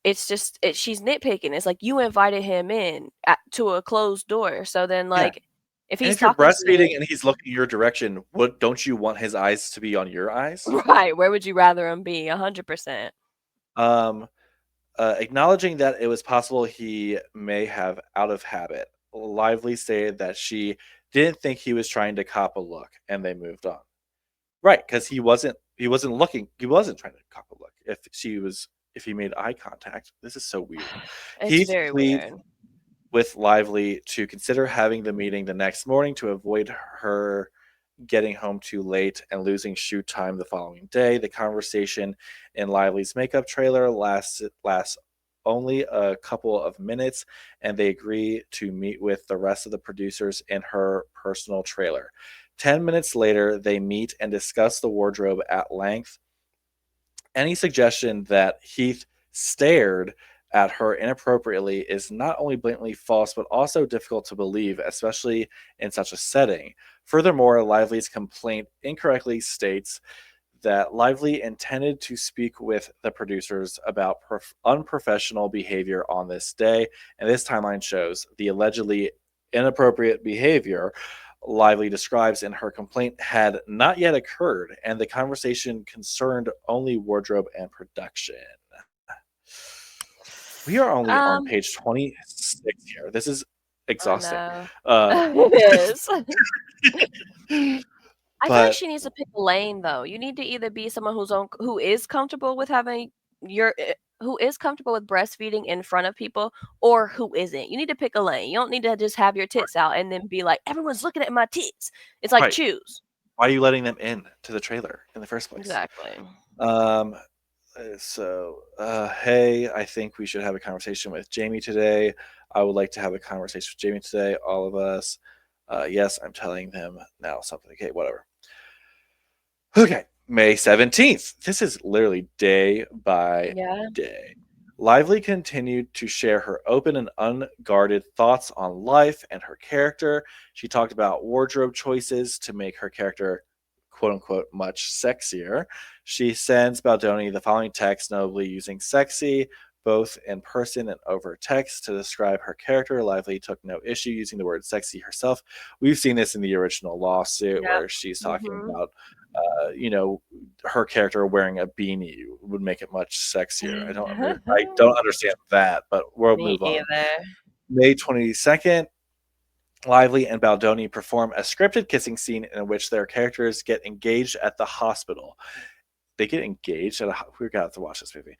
it's just she's nitpicking. It's like you invited him in to a closed door, so then Yeah. like if And he's if you're talking to you, breastfeeding and he's looking your direction, what don't you want his eyes to be on your eyes? right? Where would you rather him be? 100%. Um, Acknowledging that it was possible he may have, out of habit, Lively stated that she didn't think he was trying to cop a look, and they moved on. Right, because he wasn't looking. He wasn't trying to cop a look. If he made eye contact, this is so weird. It's Heath very pleads weird. with Lively to consider having the meeting the next morning to avoid her getting home too late and losing shoot time the following day. The conversation in Lively's makeup trailer lasts only a couple of minutes, and they agree to meet with the rest of the producers in her personal trailer. 10 minutes later, they meet and discuss the wardrobe at length. Any suggestion that Heath stared at her inappropriately is not only blatantly false, but also difficult to believe, especially in such a setting. Furthermore, Lively's complaint incorrectly states that Lively intended to speak with the producers about unprofessional behavior on this day, and this timeline shows the allegedly inappropriate behavior Lively describes in her complaint had not yet occurred, and the conversation concerned only wardrobe and production. We are only on Um, page 26 here. This is I exhausting. know. Uh, It is. I feel like but she needs to pick a lane though. You need to either be someone who is comfortable with having who is comfortable with breastfeeding in front of people or who isn't. You need to pick a lane. You don't need to just have your tits out and then be like, everyone's looking at my tits. It's like right, choose. why are you letting them in to the trailer in the first place? Exactly. Um, hey, I think we should have a conversation with Jamie today. I would like to have a conversation with Jamie today, all of us. Yes, I'm telling them now something. Okay, whatever. Okay, May 17th. This is literally day by Yeah. day. Lively continued to share her open and unguarded thoughts on life and her character. She talked about wardrobe choices to make her character, quote unquote, much sexier. She sends Baldoni the following text, notably using sexy both in person and over text to describe her character. Lively took no issue using the word sexy herself. We've seen this in the original lawsuit Yep. where she's talking Mhm. about her character wearing a beanie would make it much sexier. I don't understand that, but we'll Me move on. either. May 22nd, Lively and Baldoni perform a scripted kissing scene in which their characters get engaged at the hospital. They get engaged at we got to watch this movie.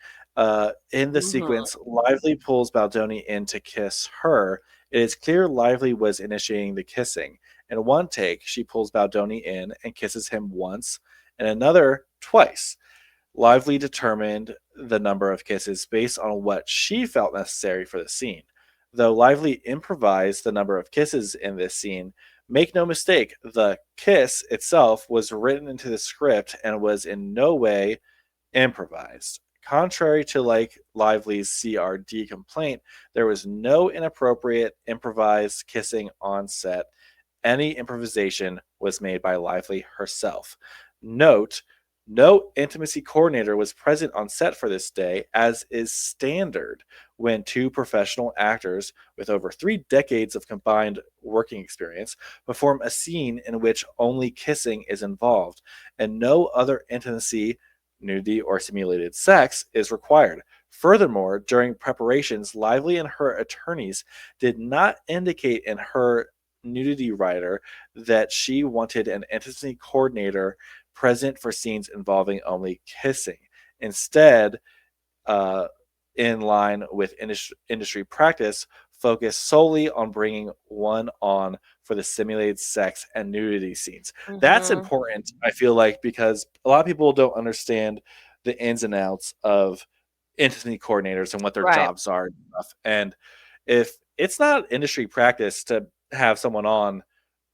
In the Mhm. sequence, Lively pulls Baldoni in to kiss her. It is clear Lively was initiating the kissing. In one take, she pulls Baldoni in and kisses him once, and another twice. Lively determined the number of kisses based on what she felt necessary for the scene. Though Lively improvised the number of kisses in this scene, make no mistake, the kiss itself was written into the script and was in no way improvised. Contrary to Lively's CRD complaint, there was no inappropriate improvised kissing on set. Any improvisation was made by Lively herself. Note, no intimacy coordinator was present on set for this day, as is standard when two professional actors with over 3 decades of combined working experience perform a scene in which only kissing is involved, and no other intimacy, nudity, or simulated sex is required. Furthermore, during preparations, Lively and her attorneys did not indicate in her nudity writer that she wanted an intimacy coordinator present for scenes involving only kissing. Instead, uh, in line with industry practice, focus solely on bringing one on for the simulated sex and nudity scenes. That's Mhm. important, I feel like, because a lot of people don't understand the ins and outs of intimacy coordinators and what their Right. jobs are and stuff. And if it's not industry practice to have someone on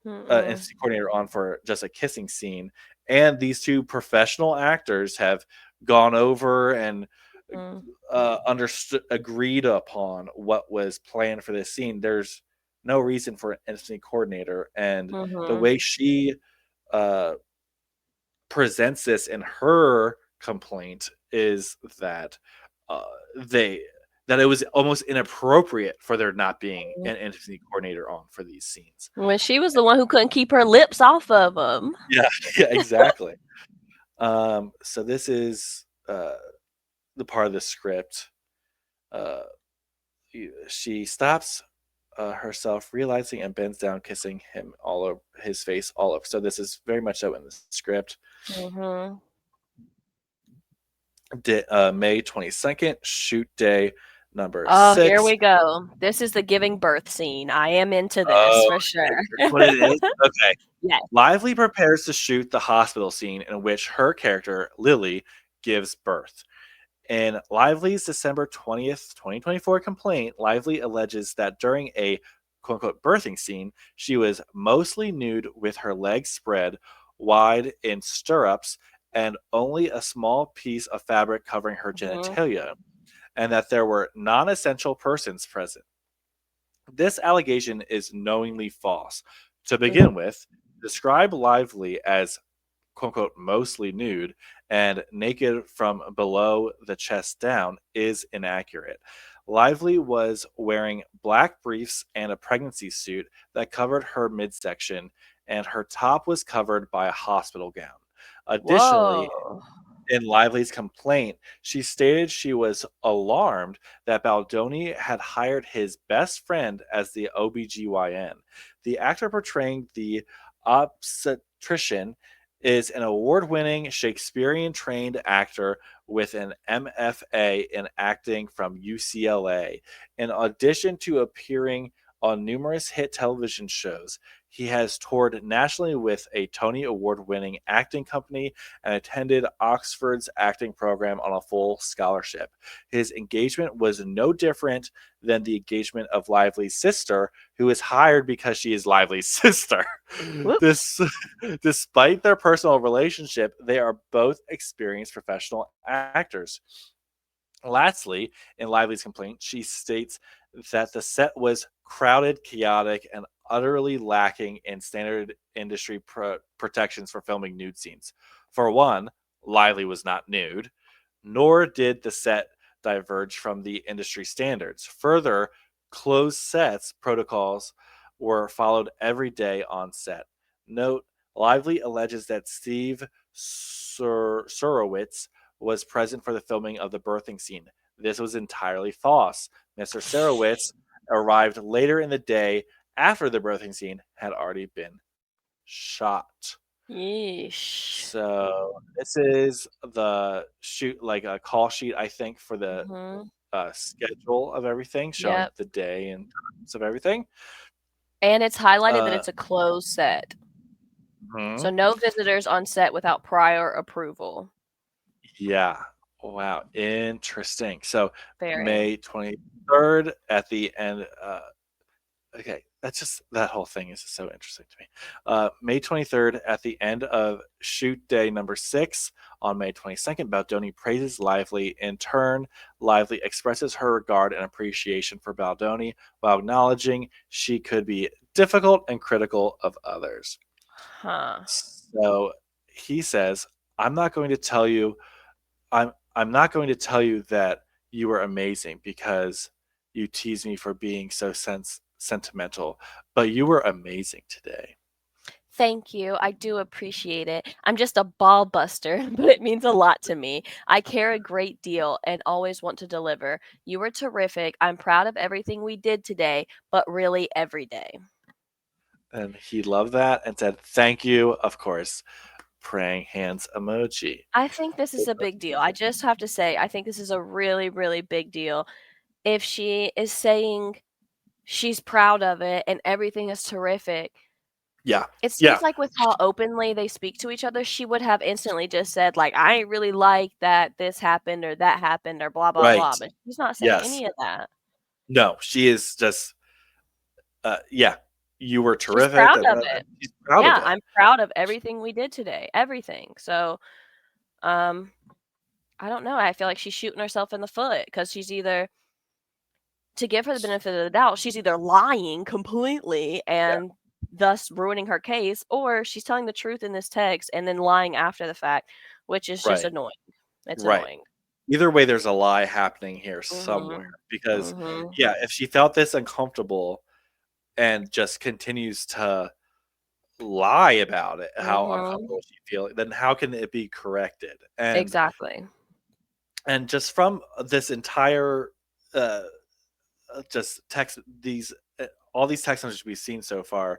Mm-mm. intimacy coordinator on for just a kissing scene, and these two professional actors have gone over and Mm. understood, agreed upon what was planned for this scene. There's no reason for an intimacy coordinator, and the Mhm. way she uh, presents this in her complaint is that uh, they that it was almost inappropriate for there not being Mm. an intimacy coordinator on for these scenes. When she was the one who couldn't keep her lips off of him. Yeah, yeah, exactly. So this is the part of the script. Uh, she stops herself, realizing, and bends down, kissing him all over his face, all over. So this is very much so in the script. Mhm. May 22nd, shoot day number Oh, here 6. we go. This is the giving birth scene. I am into this Oh, for sure. that's what it is. Okay. Yes. Lively prepares to shoot the hospital scene in which her character, Lily, gives birth. In Lively's December 20th, 2024 complaint, Lively alleges that during a quote unquote birthing scene, she was mostly nude with her legs spread wide in stirrups and only a small piece of fabric covering her Mhm. genitalia, and that there were non essential persons present. This allegation is knowingly false. To Mhm. begin with, describe Lively as quote unquote mostly nude, and naked from below the chest down is inaccurate. Lively was wearing black briefs and a pregnancy suit that covered her midsection, and her top was covered by a hospital gown. Additionally, Whoa. in Lively's complaint, she stated she was alarmed that Baldoni had hired his best friend as the OBGYN. The actor portraying the obstetrician is an award winning Shakespearean trained actor with an MFA in acting from UCLA. In addition to appearing on numerous hit television shows, he has toured nationally with a Tony Award winning acting company and attended Oxford's acting program on a full scholarship. His engagement was no different than the engagement of Lively's sister, who is hired because she is Lively's sister. Whoops. This, despite their personal relationship, they are both experienced professional actors. Lastly, in Lively's complaint, she states that the set was crowded, chaotic, and utterly lacking in standard industry protections for filming nude scenes. For one, Lively was not nude, nor did the set diverge from the industry standards. Further, closed sets protocols were followed every day on set. Note, Lively alleges that Steve Surowitz was present for the filming of the birthing scene. This was entirely false. Mr. Sarowitz arrived later in the day after the birthing scene had already been shot. Yeesh. So this is the shoot, like a call sheet, I think, for the Mhm. schedule of everything, showing Yep. the day and times of everything. And it's highlighted that Uh, it's a closed set. So mhm. no visitors on set without prior approval. Yeah. Wow. Interesting. So Very. May 23rd at the end. Okay, that's just that whole thing is so interesting to me. May 23rd, at the end of shoot day number 6, on May 22nd, Baldoni praises Lively. In turn, Lively expresses her regard and appreciation for Baldoni while acknowledging she could be difficult and critical of others. Huh. So he says, "I'm not going to tell you I'm not going to tell you that you were amazing because you tease me for being so sentimental, but you were amazing today." Thank you. I do appreciate it. I'm just a ball buster, but it means a lot to me. I care a great deal and always want to deliver. You were terrific. I'm proud of everything we did today, but really every day. And he loved that and said, "Thank you," of course, praying hands emoji. I think this is a big deal. I just have to say, I think this is a really, really big deal. If she is saying she's proud of it and everything is terrific, Yeah. it Yeah. seems like with how openly they speak to each other, she would have instantly just said, like, "I ain't really like that this happened or that happened or blah, blah, Right. blah," but she's not saying Yes. any of that. No, she is just, yeah, you were She's terrific. proud of it. She's proud of Yeah, it. I'm proud of everything we did today, everything. So, um, I don't know, I feel like she's shooting herself in the foot because she's either to give her the benefit of the doubt, she's either lying completely Yeah. and thus ruining her case, or she's telling the truth in this text and then lying after the fact, which is just Right. annoying. It's Right. annoying. Either way, there's a lie happening here somewhere Mhm. because, Mhm. yeah, if she felt this uncomfortable and just continues to lie about it, how Mhm. uncomfortable she feels, then how can it be corrected? Exactly. And just from this entire uh, just text these all these text messages we've seen so far,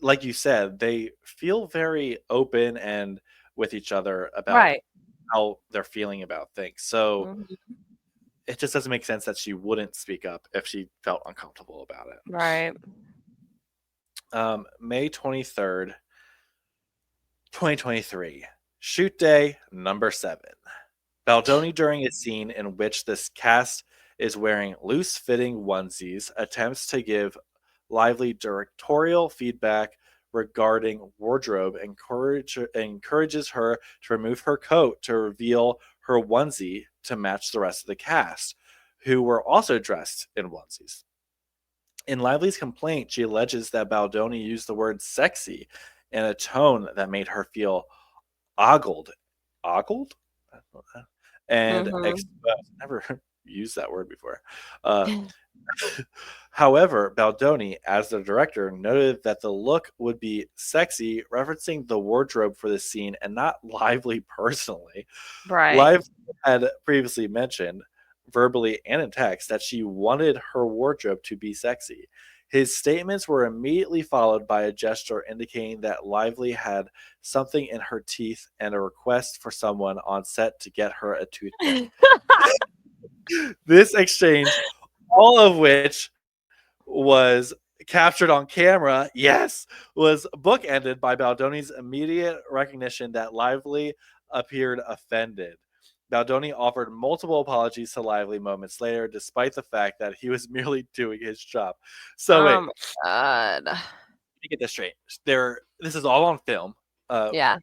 like you said, they feel very open and with each other about Right. how they're feeling about things. So Mhm. it just doesn't make sense that she wouldn't speak up if she felt uncomfortable about it. Right. May 23rd, 2023, shoot day number 7. Baldoni, during a scene in which this cast is wearing loose fitting onesies, attempts to give lively directorial feedback regarding wardrobe and encourages her to remove her coat to reveal her onesie to match the rest of the cast, who were also dressed in onesies. In Lively's complaint, she alleges that Baldoni used the word sexy in a tone that made her feel ogled ogled, and Mm-hmm. exposed. Never used that word before. Uh, However, Baldoni, as the director, noted that the look would be sexy, referencing the wardrobe for the scene and not Lively personally. Right. Lively had previously mentioned, verbally and in text, that she wanted her wardrobe to be sexy. His statements were immediately followed by a gesture indicating that Lively had something in her teeth and a request for someone on set to get her a toothpick. This exchange, all of which was captured on camera, yes, was bookended by Baldoni's immediate recognition that Lively appeared offended. Baldoni offered multiple apologies to Lively moments later, despite the fact that he was merely doing his job. So Oh wait, my God. let me get this straight. This is all on film, Yeah.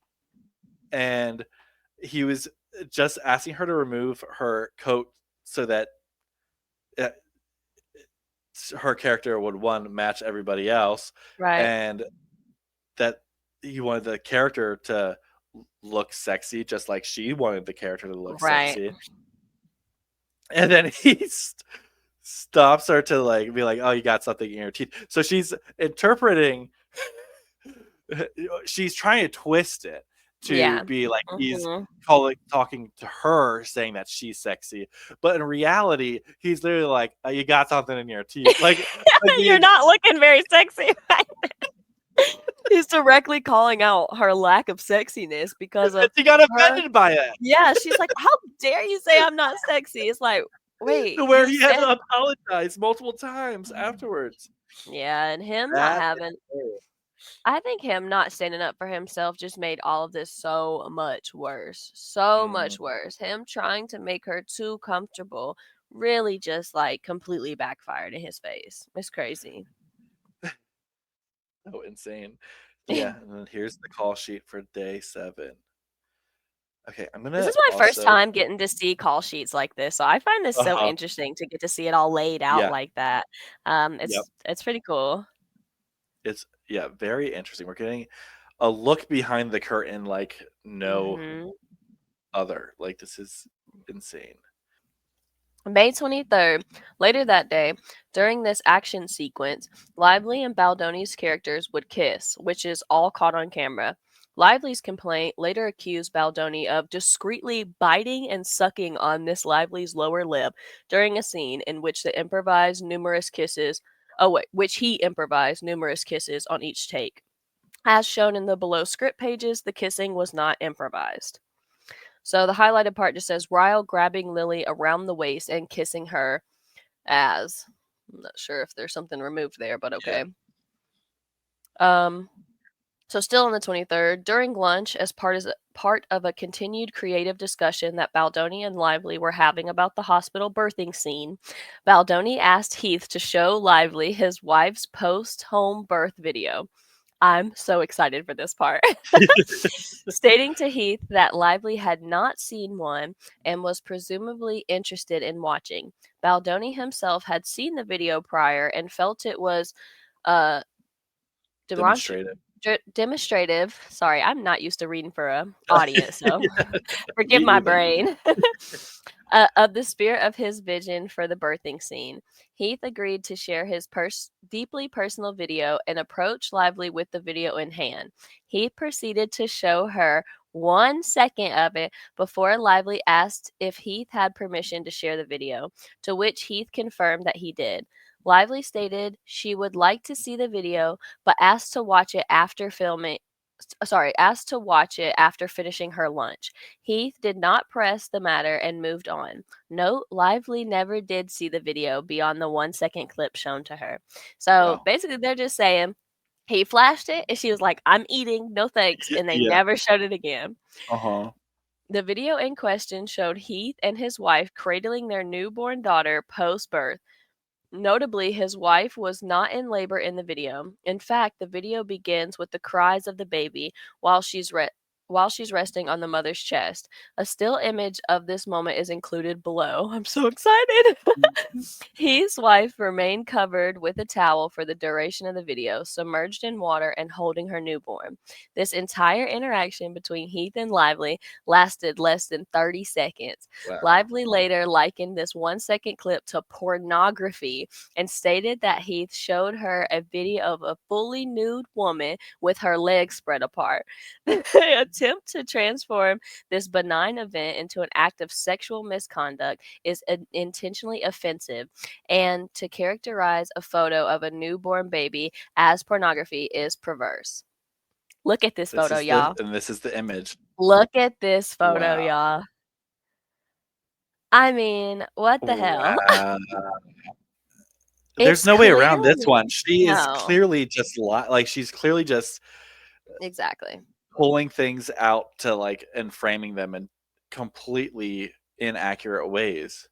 and he was just asking her to remove her coat so that uh, her character would one match everybody else, Right. and that he wanted the character to look sexy, just like she wanted the character to look Right. sexy. And then he stops her to like be like, "Oh, you got something in your teeth." So she's interpreting. She's trying to twist it to Yeah. be like he's Mm-hmm. talking to her, saying that she's sexy, but in reality, he's literally like, "You got something in your teeth," like You're the not looking very sexy. He's directly calling out her lack of sexiness because of she got her. offended by it. Yeah, she's like, "How dare you say I'm not sexy?" It's like, wait, To where you he had said. to apologize multiple times afterwards. Yeah, and him not That is having. I think him not standing up for himself just made all of this so much worse. So mhm. much worse. Him trying to make her too comfortable really just like completely backfired in his face. It's crazy. So insane. Yeah, and then here's the call sheet for day 7. Okay, I'm This gonna is my first also time getting to see call sheets like this, so I find this so uh-huh. interesting to get to see it all laid out Yeah, like that. yep. It's pretty cool. It's yeah, very interesting. We're getting a look behind the curtain like no Hmm. other. Like this is insane. May 23rd, later that day, during this action sequence, Lively and Baldoni's characters would kiss, which is all caught on camera. Lively's complaint later accused Baldoni of discreetly biting and sucking on Miss Lively's lower lip during a scene in which the improvised numerous kisses which he improvised numerous kisses on each take. As shown in the below script pages, the kissing was not improvised. So the highlighted part just says Ryle grabbing Lily around the waist and kissing her as. I'm not sure if there's something removed there, but Yeah. okay. Um so still on the 23rd, during lunch, as part of a continued creative discussion that Baldoni and Lively were having about the hospital birthing scene, Baldoni asked Heath to show Lively his wife's post-home birth video. I'm so excited for this part. Stating to Heath that Lively had not seen one and was presumably interested in watching. Baldoni himself had seen the video prior and felt it was uh, demonstrative. Demonstrative. Demonstrative. Sorry, I'm not used to reading for a audience, so Me forgive my either. brain. Of the spirit of his vision for the birthing scene. Heath agreed to share his deeply personal video and approached Lively with the video in hand. He proceeded to show her 1 second of it before Lively asked if Heath had permission to share the video, to which Heath confirmed that he did. Lively stated she would like to see the video, but asked to watch it after filming. Asked to watch it after finishing her lunch. Heath did not press the matter and moved on. Note, Lively never did see the video beyond the 1 second clip shown to her. So Wow. basically, they're just saying he flashed it and she was like, I'm eating, no thanks. And they Yeah. never showed it again. Uh-huh. The video in question showed Heath and his wife cradling their newborn daughter post birth. Notably, his wife was not in labor in the video. In fact, the video begins with the cries of the baby while she's while she's resting on the mother's chest. A still image of this moment is included below. I'm so excited. Heath's wife remained covered with a towel for the duration of the video, submerged in water and holding her newborn. This entire interaction between Heath and Lively lasted less than 30 seconds. Wow. Lively later likened this 1 second clip to pornography and stated that Heath showed her a video of a fully nude woman with her legs spread apart. The attempt to transform this benign event into an act of sexual misconduct is intentionally offensive, and to characterize a photo of a newborn baby as pornography is perverse. Look at this photo, y'all. This is the image. Look at this photo, Wow. y'all. I mean, what the hell? Wow. There's It's no way around this clearly one. She is no. clearly just like she's clearly just Exactly. pulling things out to like and framing them in completely inaccurate ways.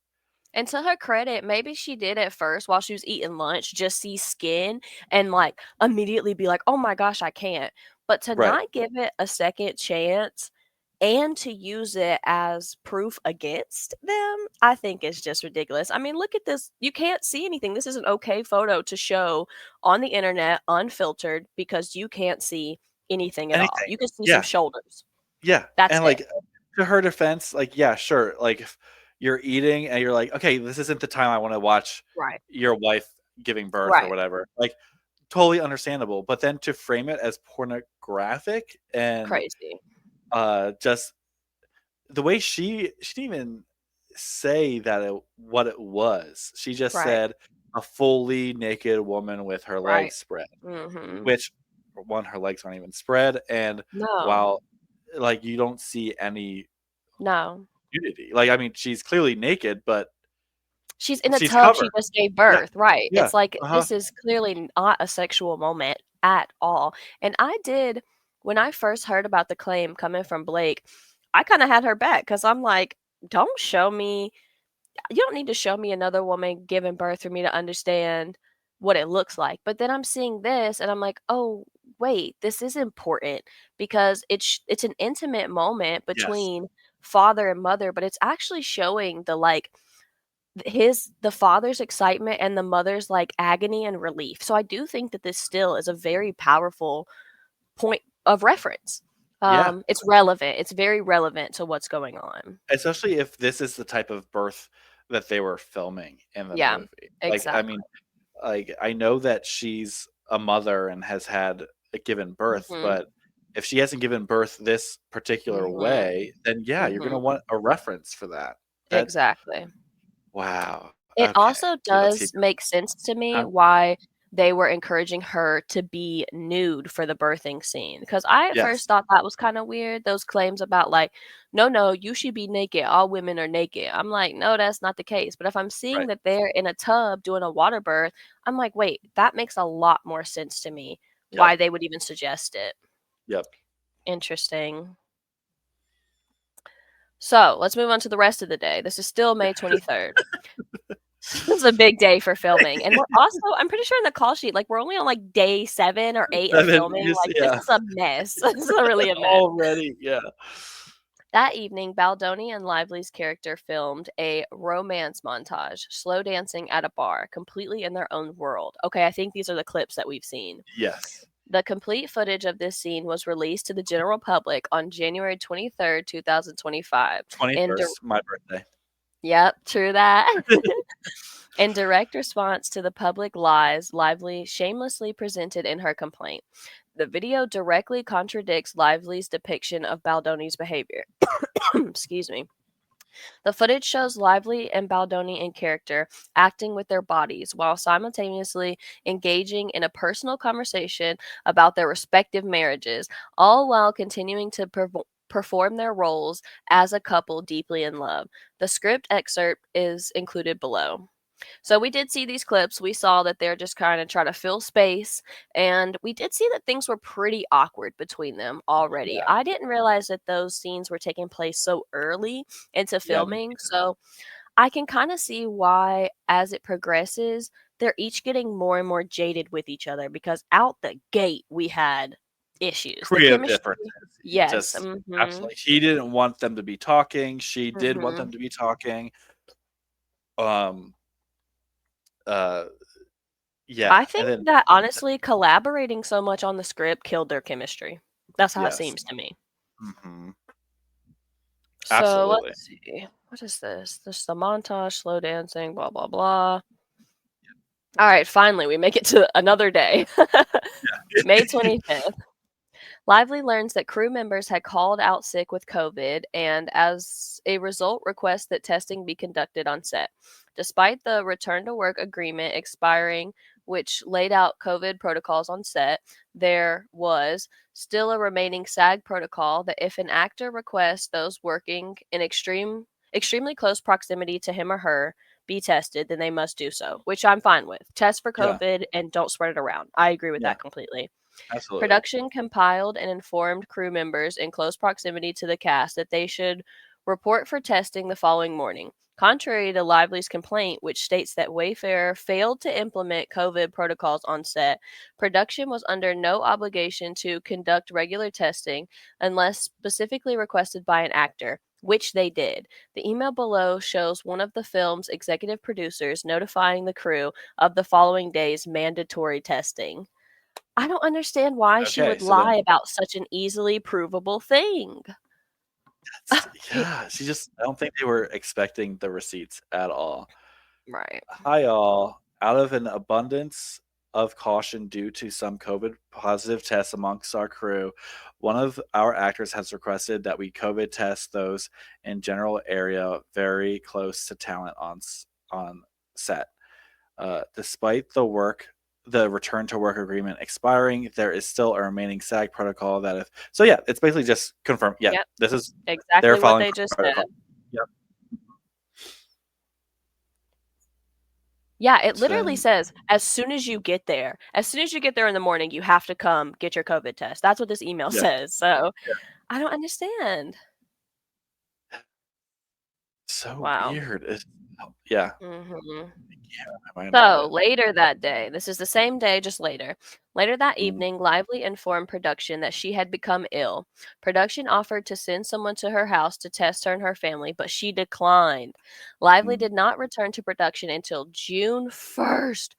And to her credit, maybe she did at first while she was eating lunch, just see skin and like immediately be like, oh my gosh, I can't. But to Right. not give it a second chance and to use it as proof against them, I think is just ridiculous. I mean, look at this. You can't see anything. This is an okay photo to show on the internet unfiltered because you can't see anything at all. Anything. You can see some Yeah. shoulders. Yeah. That's And it. like to her defense, like, yeah, sure. Like if you're eating and you're like, okay, this isn't the time I want to watch Right. your wife giving birth or Right. whatever. Like totally understandable. But then to frame it as pornographic and Crazy. just the way she didn't even say that what it was. She just Right. said a fully naked woman with her Right. legs spread, Mm-hmm. which one, her legs aren't even spread, and No. while like you don't see any No. nudity. Like I mean, she's clearly naked, but She's in a she's tub, she covered. just gave Yeah, birth, right. yeah, It's like, uh-huh. this is clearly not a sexual moment at all, and when I first heard about the claim coming from Blake, I kinda had her back because 'cause I'm like, "Don't show me you don't need to show me another woman giving birth for me to understand what it looks like," but then I'm seeing this and I'm like, "Oh, wait, this is important because it's an intimate moment Yes. between father and mother, but it's actually showing the, like, the father's excitement and the mother's, like, agony and relief. So I do think that this still is a very powerful point of reference. Yeah. It's relevant. It's very relevant to what's going on. Especially if this is the type of birth that they were filming in the Yeah, movie. Like, I mean, exactly. like, I know that she's a mother and has had given birth, Mhm, but if she hasn't given birth this particular mhm, way, then yeah, you're gonna mhm. want a reference for that. That Exactly. wow. It Okay. also Let's hear does make sense to me huh? why they were encouraging her to be nude for the birthing scene. Because I at Yes. first thought that was kinda weird, those claims about, like, "No, no, you should be naked, all women are naked." I'm like, "No, that's not the case." But if I'm seeing Right. that they're in a tub doing a water birth, I'm like, "Wait, that makes a lot more sense to me, Yep. why they would even suggest it." Yep. Interesting. So, let's move on to the rest of the day. This is still May 23rd. This is a big day for filming, and we're also I'm pretty sure in the call sheet, like, we're only on, like, day 7 or 8 of 7 filming, years, like, this yeah. is a mess. This is really a mess. Already, yeah. That evening, Baldoni and Lively's character filmed a romance montage, slow dancing at a bar, completely in their own world. Okay, I think these are the clips that we've seen. Yes. The complete footage of this scene was released to the general public on January 23rd, 2025, in dir 21st, my birthday. Yep, true that. In direct response to the public lies Lively shamelessly presented in her complaint, the video directly contradicts Lively's depiction of Baldoni's behavior. Excuse me. The footage shows Lively and Baldoni in character acting with their bodies while simultaneously engaging in a personal conversation about their respective marriages, all while continuing to perform their roles as a couple deeply in love. The script excerpt is included below. So we did see these clips. We saw that they're just kind of trying to fill space, and we did see that things were pretty awkward between them already. Yeah. I didn't realize that those scenes were taking place so early into Yeah, me filming, so I can kind of see why as it progresses, they're each getting more and more jaded with each other because out the gate we had issues. The creative chemistry, differences. yes. Just absolutely. He didn't want them to be talking. She did want them Mhm. to be talking. Um. Uh. Yeah. I And think then that honestly, collaborating so much on the script killed their chemistry. That's how it yes. seems to me. Hmm. So Absolutely. let's see. What is this? This is the montage, slow dancing, blah blah blah. All right, finally we make it to another day. May 25th. Lively learns that crew members had called out sick with COVID and, as a result, requests that testing be conducted on set. Despite the return to work agreement expiring, which laid out COVID protocols on set, there was still a remaining SAG protocol that if an actor requests those working in extremely close proximity to him or her be tested, then they must do so, which I'm fine with. Test for Yeah. COVID and don't spread it around. I agree with Yeah. that completely. Absolutely. Production compiled and informed crew members in close proximity to the cast that they should report for testing the following morning. Contrary to Lively's complaint, which states that Wayfarer failed to implement COVID protocols on set, production was under no obligation to conduct regular testing unless specifically requested by an actor, which they did. The email below shows one of the film's executive producers notifying the crew of the following day's mandatory testing. I don't understand why she Okay. would So then, lie about such an easily provable thing. yeah, she just, I don't think they were expecting the receipts at all. Right. Hi, all. Out of an abundance of caution due to some COVID positive tests amongst our crew, one of our actors has requested that we COVID test those in general area very close to talent on set. Despite the return to work agreement expiring, there is still a remaining SAG protocol that if so, yeah, it's basically just confirmed. Yeah, Yep. this is they're Exactly what following they just protocol. said. Yep. Yeah, it So literally then, says as soon as you get there in the morning, you have to come get your COVID test. That's what this email yeah, says. So yeah. I don't understand. So Wow. weird. Yeah, Hmm. yeah, my mind about So it. later that day, this is the same day, just later. Later that Mm, evening, Lively informed production that she had become ill. Production offered to send someone to her house to test her and her family, but she declined. Lively mm, did not return to production until June 1st.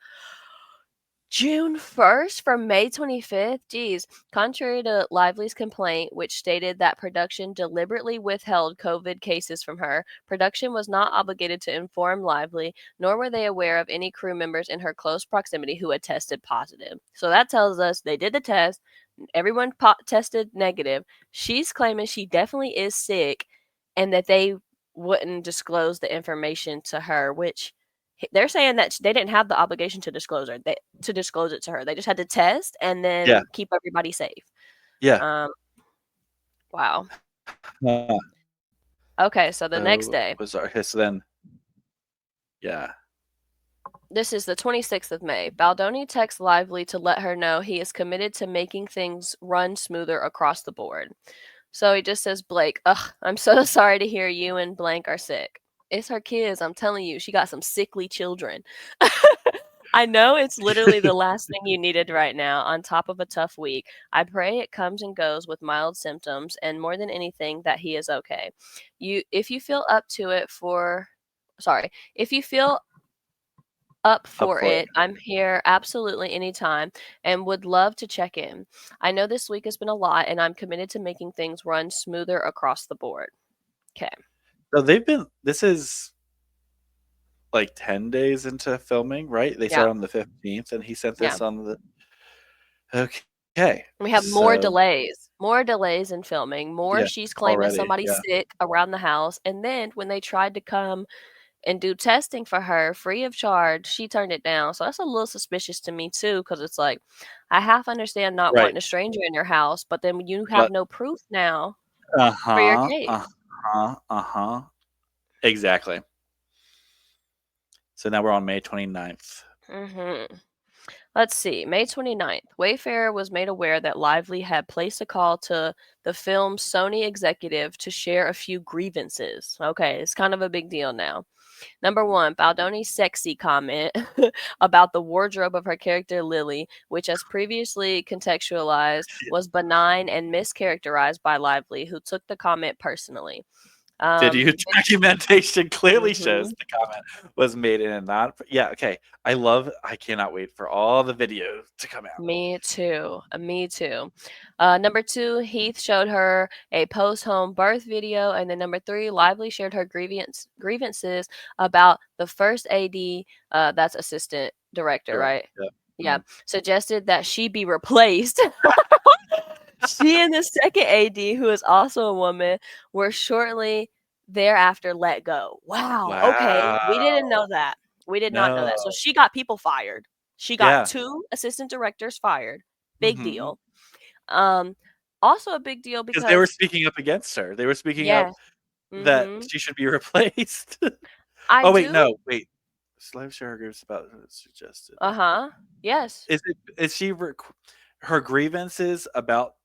June 1st from May 25th? Geez. Contrary to Lively's complaint, which stated that production deliberately withheld COVID cases from her, production was not obligated to inform Lively, nor were they aware of any crew members in her close proximity who had tested positive. So that tells us they did the test, everyone tested negative. She's claiming she definitely is sick and that they wouldn't disclose the information to her, which they're saying that they didn't have the obligation to disclose her. To disclose it to her. They just had to test and yeah, then keep everybody safe. yeah. Um, wow. Uh, Okay, so the next so day, bizarre. Okay, so then, yeah. this is the 26th of May. Baldoni texts Lively to let her know he is committed to making things run smoother across the board. So he just says, Blake, ugh, I'm so sorry to hear you and blank are sick. It's her kids, I'm telling you, she got some sickly children. I know it's literally the last thing you needed right now, on top of a tough week. I pray it comes and goes with mild symptoms, and more than anything, that he is okay. If you feel up to it for, sorry, if you feel up Up for for it. it, I'm here absolutely anytime and would love to check in. I know this week has been a lot, and I'm committed to making things run smoother across the board. Okay. So this is like 10 days into filming, right? They Yeah. start on the 15th, and he sent Yeah. this on the, okay. We have So, more delays in filming, more yeah, she's claiming already. somebody's Yeah. sick around the house. And then when they tried to come and do testing for her free of charge, she turned it down. So that's a little suspicious to me too, because it's like, I half understand not Right. wanting a stranger in your house, but then you have But no proof now for your uh-huh. case. Uh-huh. Uh-huh. Exactly. So now we're on May 29th. Hmm. Let's see. May 29th. Wayfarer was made aware that Lively had placed a call to the film's Sony executive to share a few grievances. Okay, it's kind of a big deal now. Number one, Baldoni's sexy comment about the wardrobe of her character Lily, which, as previously contextualized, was benign and mischaracterized by Lively, who took the comment personally. Video documentation clearly shows Mhm. the comment was made in a non. Yeah, okay. I cannot wait for all the videos to come out. Me too. Me too. Number two, Heath showed her a post-home birth video, and then number three, Lively shared her grievances about the first AD, that's assistant director, Correct. right? Yep. Yeah, suggested that she be replaced. She and the second AD, who is also a woman, were shortly thereafter let go. Wow. Okay, we didn't Wow. know that. We did not know No. that. So she got people fired. She got Yeah. 2 assistant directors fired. Big Mhm. deal. Um, also a big deal Because they were because speaking up against her. They were speaking up yeah. that Mhm. she should be replaced. I Oh, wait, do. no, wait. Slave share groups about suggested. Uh-huh. Yes. Is she her grievances about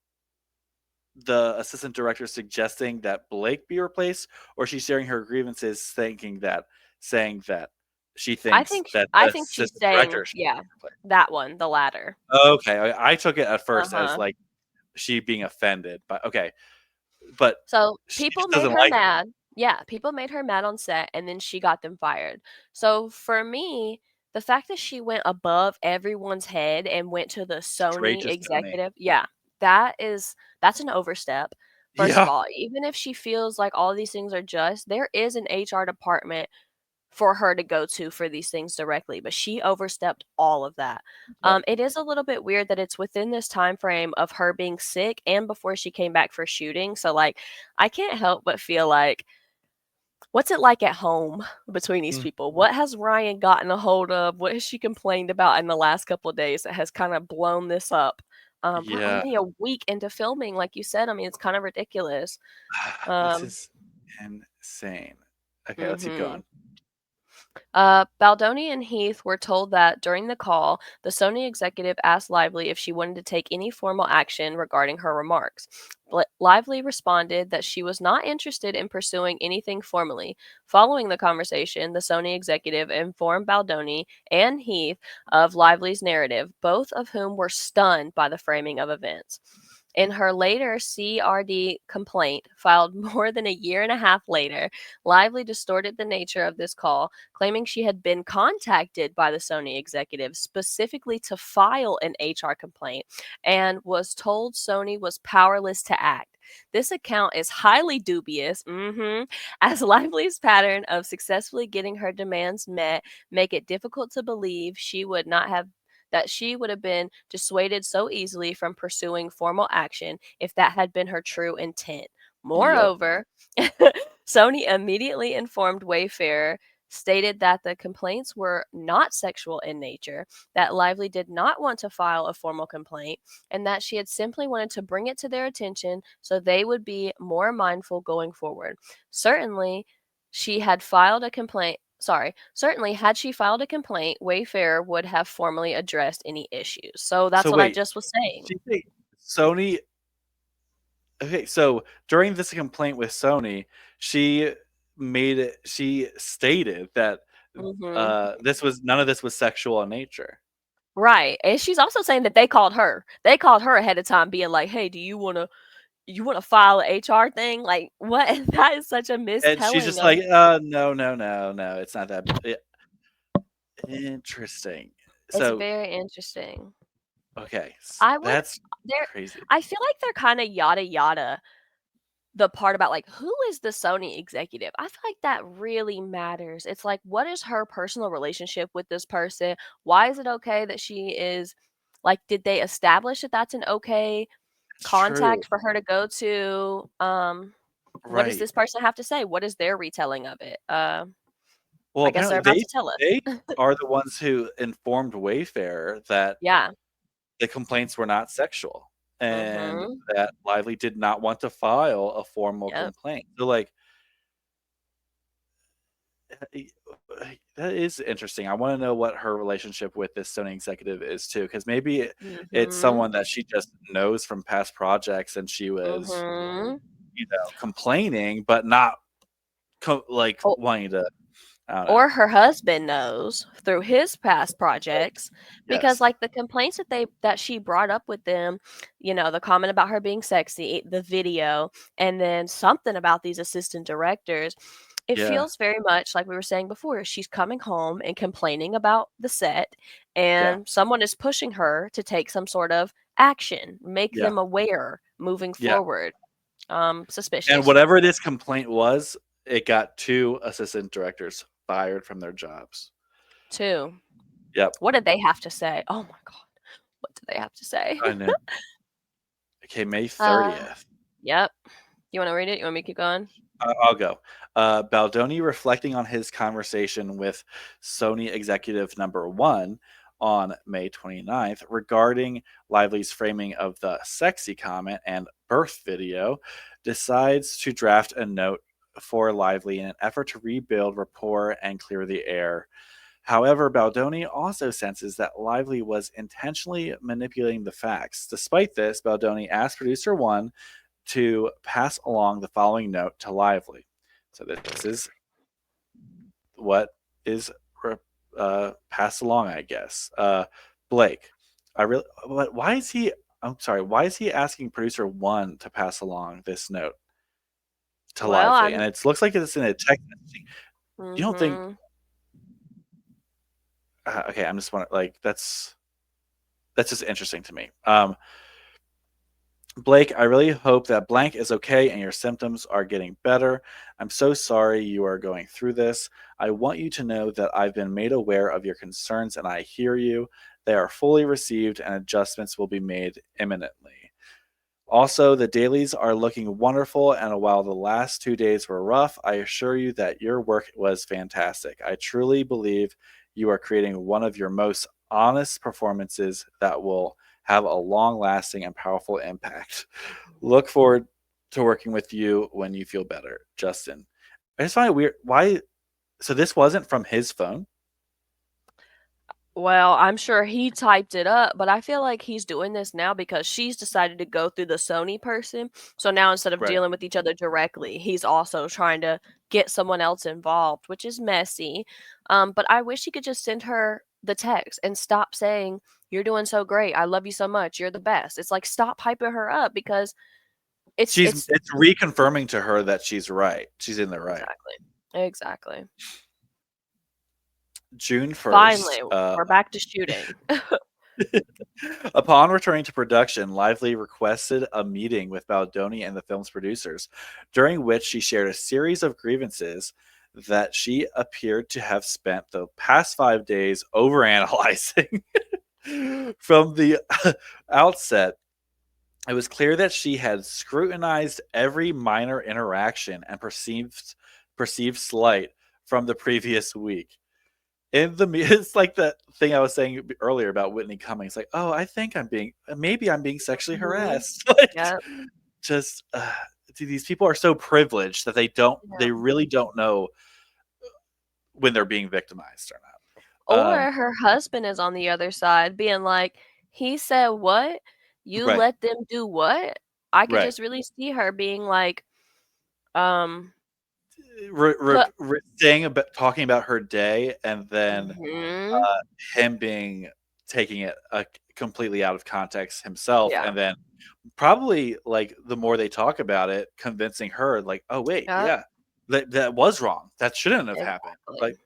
the assistant director suggesting that Blake be replaced, or she's sharing her grievances saying that she thinks that I the think she's assistant saying, director should be yeah, replaced? that one, the latter. Okay, I took it at first as Uh-huh. like she being offended, but okay, but So she people just made doesn't her like it. mad. Yeah, people made her mad on set and then she got them fired. So for me, the fact that she went above everyone's head and went to the Straight Sony to Sony. executive, yeah, that's an overstep. First of Yeah, all, even if she feels like all these things are just, there is an HR department for her to go to for these things directly, but she overstepped all of that. yep. It is a little bit weird that it's within this time frame of her being sick and before she came back for shooting. So like I can't help but feel like what's it like at home between these Mm, people? What has Ryan gotten a hold of? What has she complained about in the last couple of days that has kind of blown this up? We're yeah, only a week into filming, like you said. I mean, it's kind of ridiculous. this Um, is insane. Okay, let's keep mhm. going. Baldoni and Heath were told that during the call, the Sony executive asked Lively if she wanted to take any formal action regarding her remarks. Lively responded that she was not interested in pursuing anything formally. Following the conversation, the Sony executive informed Baldoni and Heath of Lively's narrative, both of whom were stunned by the framing of events. In her later CRD complaint, filed more than a year and a half later, Lively distorted the nature of this call, claiming she had been contacted by the Sony executive specifically to file an HR complaint and was told Sony was powerless to act. This account is highly dubious, as Lively's pattern of successfully getting her demands met make it difficult to believe she would have been dissuaded so easily from pursuing formal action if that had been her true intent. Yep. Moreover, Sony immediately informed Wayfarer, stated that the complaints were not sexual in nature, that Lively did not want to file a formal complaint, and that she had simply wanted to bring it to their attention so they would be more mindful going forward. Certainly, she had filed a complaint. Certainly, had she filed a complaint, Wayfarer would have formally addressed any issues. So that's So what I wait, just was saying. she say Sony. Okay, so during this complaint with Sony, she she stated that Hmm. this was none of this was sexual in nature. Right. And she's also saying that they called her. They called her ahead of time being like, "Hey, do you want to file a HR thing?" Like, what? That is such a And she's mistelling just of like, no, no, no, no, it's not that interesting. it's So, very interesting. okay, I would that's there crazy. I feel like they're kind of yada yada the part about like who is the Sony executive. I feel like that really matters. It's like what is her personal relationship with this person? Why is it okay that she is like did they establish that that's an okay It's true. contact for her to go to? What does Right. this person have to say? What is their retelling of it? Well, I guess they're apparently about to tell us. they are the ones who informed Wayfarer that Yeah. the complaints were not sexual and Mhm. that Lively did not want to file a formal Yep. complaint. So, like, eh, that is interesting. I want to know what her relationship with this Sony executive is too, because maybe it's Mhm. someone that she just knows from past projects, and she was, Mhm. complaining, but not like Oh, wanting to. I don't know. Or her husband knows through his past projects, because Yes. like the complaints that she brought up with them, the comment about her being sexy, the video, and then something about these assistant directors, it Yeah. feels very much like we were saying before. She's coming home and complaining about the set, Yeah. and someone is pushing her to take some sort of action, make Yeah. them aware moving Yeah. forward. And Suspicious. whatever this complaint was, it got 2 assistant directors fired from their jobs. Too. Yep. What did they have to say? Oh my god. What do they have to say? I know. Okay, May Uh, 30th. yep. You want to read it? You want me to keep going? I'll go. Baldoni reflecting on his conversation with Sony executive number 1 on May 29th regarding Lively's framing of the sexy comment and birth video, decides to draft a note for Lively in an effort to rebuild rapport and clear the air. However, Baldoni also senses that Lively was intentionally manipulating the facts. Despite this, Baldoni asked producer 1 to pass along the following note to Lively. So this is what is passed along, I guess. Blake, why is he? I'm sorry. Why is he asking producer 1 to pass along this note to Well, Lively? And it looks like it's in a text messaging. You don't think? Mhm. Okay, I'm just wondering. Like that's just interesting to me. Blake, I really hope that blank is okay and your symptoms are getting better. I'm so sorry you are going through this. I want you to know that I've been made aware of your concerns and I hear you. They are fully received and adjustments will be made imminently. Also, the dailies are looking wonderful, and while the last 2 days were rough, I assure you that your work was fantastic. I truly believe you are creating one of your most honest performances that will have a long lasting and powerful impact. Look forward to working with you when you feel better, Justin. I just find it weird. Why? So, this wasn't from his phone? Well, I'm sure he typed it up, but I feel like he's doing this now because she's decided to go through the Sony person. So now instead of Right. dealing with each other directly, he's also trying to get someone else involved, which is messy. But I wish he could just send her the text and stop saying, "You're doing so great. I love you so much. You're the best." It's like stop hyping her up because it's It's reconfirming to her that she's right. She's in the right. exactly. June 1st. Finally, we're back to shooting. Upon returning to production, Lively requested a meeting with Baldoni and the film's producers, during which she shared a series of grievances that she appeared to have spent the past 5 days overanalyzing. From the outset, it was clear that she had scrutinized every minor interaction and perceived slight from the previous week. It's like that thing I was saying earlier about Whitney Cummings. Like, oh, I think maybe I'm being sexually Mhm. harassed. Like, Yep. just these people are so privileged that they Yeah. really don't know when they're being victimized or not. Or her husband is on the other side being like, "He said what? You Right, let them do what?" I could right. just really see her being like, um, put Saying about talking about her day, and then Mhm. uh, him being taking it completely out of context himself, Yeah. and then probably like the more they talk about it, convincing her like, oh wait, Yep. yeah, that was wrong. That shouldn't have happened. Like,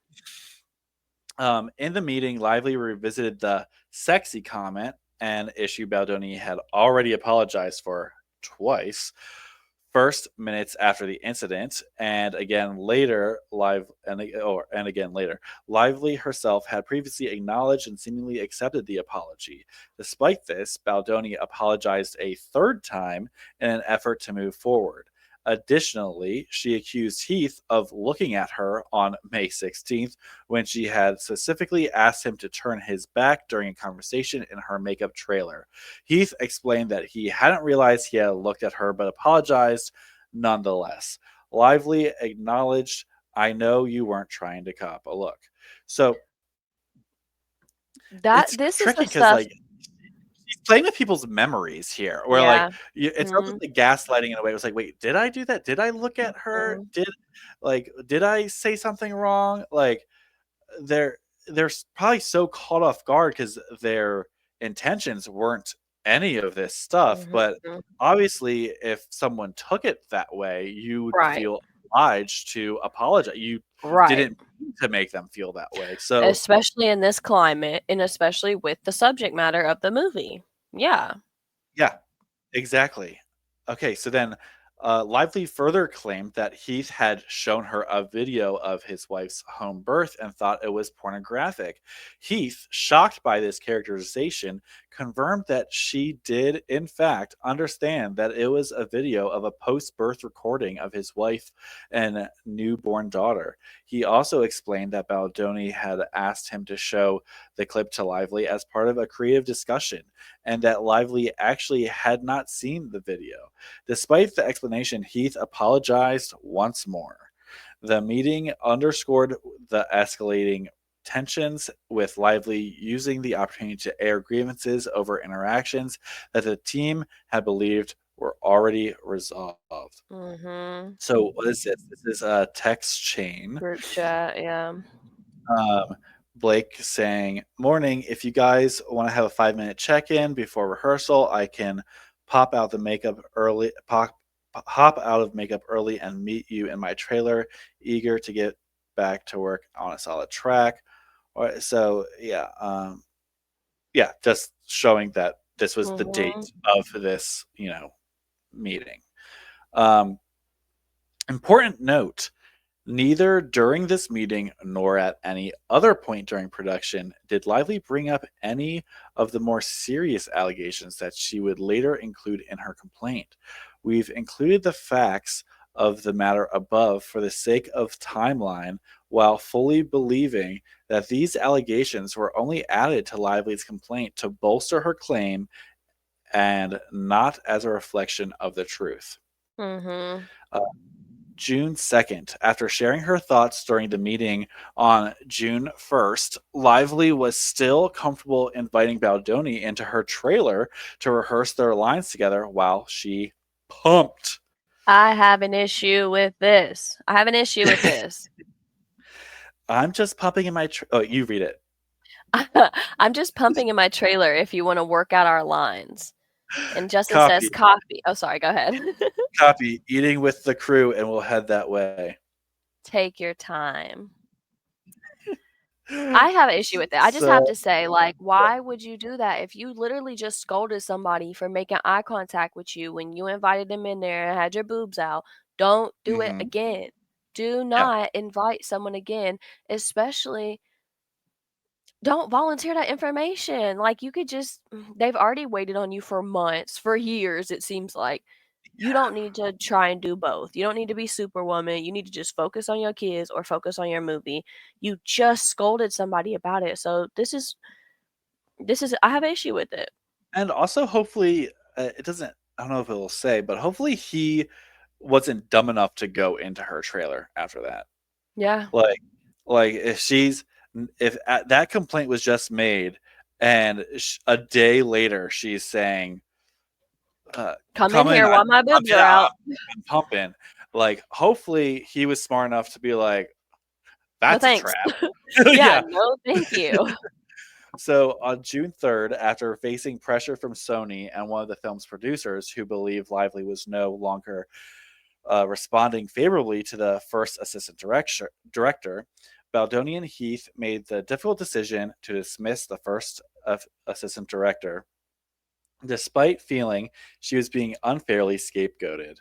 Exactly. in the meeting, Lively revisited the sexy comment, an issue Baldoni had already apologized for twice. First, minutes after the incident, and again later, and again later, Lively herself had previously acknowledged and seemingly accepted the apology. Despite this, Baldoni apologized a third time in an effort to move forward. Additionally, she accused Heath of looking at her on May 16th when she had specifically asked him to turn his back during a conversation in her makeup trailer. Heath explained that he hadn't realized he had looked at her but apologized nonetheless. Lively acknowledged, I know you weren't trying to cop a look. So That it's this is tricky the because, stuff like, she's playing with people's memories here, where like Yeah. it's not Mhm. the gaslighting in a way. It was like, wait, did I do that? Did I look at her? Mhm. Did I say something wrong? Like they're probably so caught off guard because their intentions weren't any of this stuff. Mhm. But obviously, if someone took it that way, you would Right. feel obliged to apologize. You Right. didn't mean to make them feel that way. So Especially in this climate and especially with the subject matter of the movie. Yeah. yeah, exactly. Okay, so then Lively further claimed that Heath had shown her a video of his wife's home birth and thought it was pornographic. Heath, shocked by this characterization, confirmed that she did, in fact, understand that it was a video of a post birth recording of his wife and newborn daughter. He also explained that Baldoni had asked him to show the clip to Lively as part of a creative discussion, and that Lively actually had not seen the video. Despite the explanation, Heath apologized once more. The meeting underscored the escalating tensions, with Lively using the opportunity to air grievances over interactions that the team had believed were already resolved. Mhm. So, what is this? This is a text chain. Group chat, yeah. Um, Blake saying, "Morning. If you guys want to have a 5 minute check in before rehearsal, I can pop out the makeup early. Hop out of makeup early and meet you in my trailer. Eager to get back to work on a solid track." All right, so yeah, just showing that this was the Mhm. date of this, meeting. Um, Important note: neither during this meeting nor at any other point during production did Lively bring up any of the more serious allegations that she would later include in her complaint. We've included the facts of the matter above for the sake of timeline, while fully believing that these allegations were only added to Lively's complaint to bolster her claim and not as a reflection of the truth. Mhm. Uh, June 2nd. After sharing her thoughts during the meeting on June 1st, Lively was still comfortable inviting Baldoni into her trailer to rehearse their lines together while she pumped. I have an issue with this. I have an issue with this. I'm just pumping in my. Oh, you read it. I'm just pumping in my trailer if you wanna work out our lines. And Justin says, Copy, "Copy." Oh, sorry, go ahead. copy. Eating with the crew, and we'll head that way. Take your time. I have an issue with it. I just have So, to say, like, why would you do that? If you literally just scolded somebody for making eye contact with you when you invited them in there and had your boobs out, don't do it mhm, again. Do yeah, not invite someone again, especially don't volunteer that information. Like, you could just they've already waited on you for months, for years, it seems like. You don't need to try and do both. You don't need to be Superwoman. You need to just focus on your kids or focus on your movie. You just scolded somebody about it. So this is I have an issue with it. and also hopefully it doesn't. I don't know if it will say, but hopefully he wasn't dumb enough to go into her trailer after that. Yeah. Like, if that complaint was just made, and a day later she's saying, Come in "Come in, here while my boobs are yeah, out. I'm pumping." Like, hopefully he was smart enough to be like, No "That's a thanks. trap." Yeah, Yeah. no thank you. So on June 3rd, after facing pressure from Sony and one of the film's producers who believed Lively was no longer responding favorably to the first assistant director, Baldoni and Heath made the difficult decision to dismiss the first assistant director, despite feeling she was being unfairly scapegoated.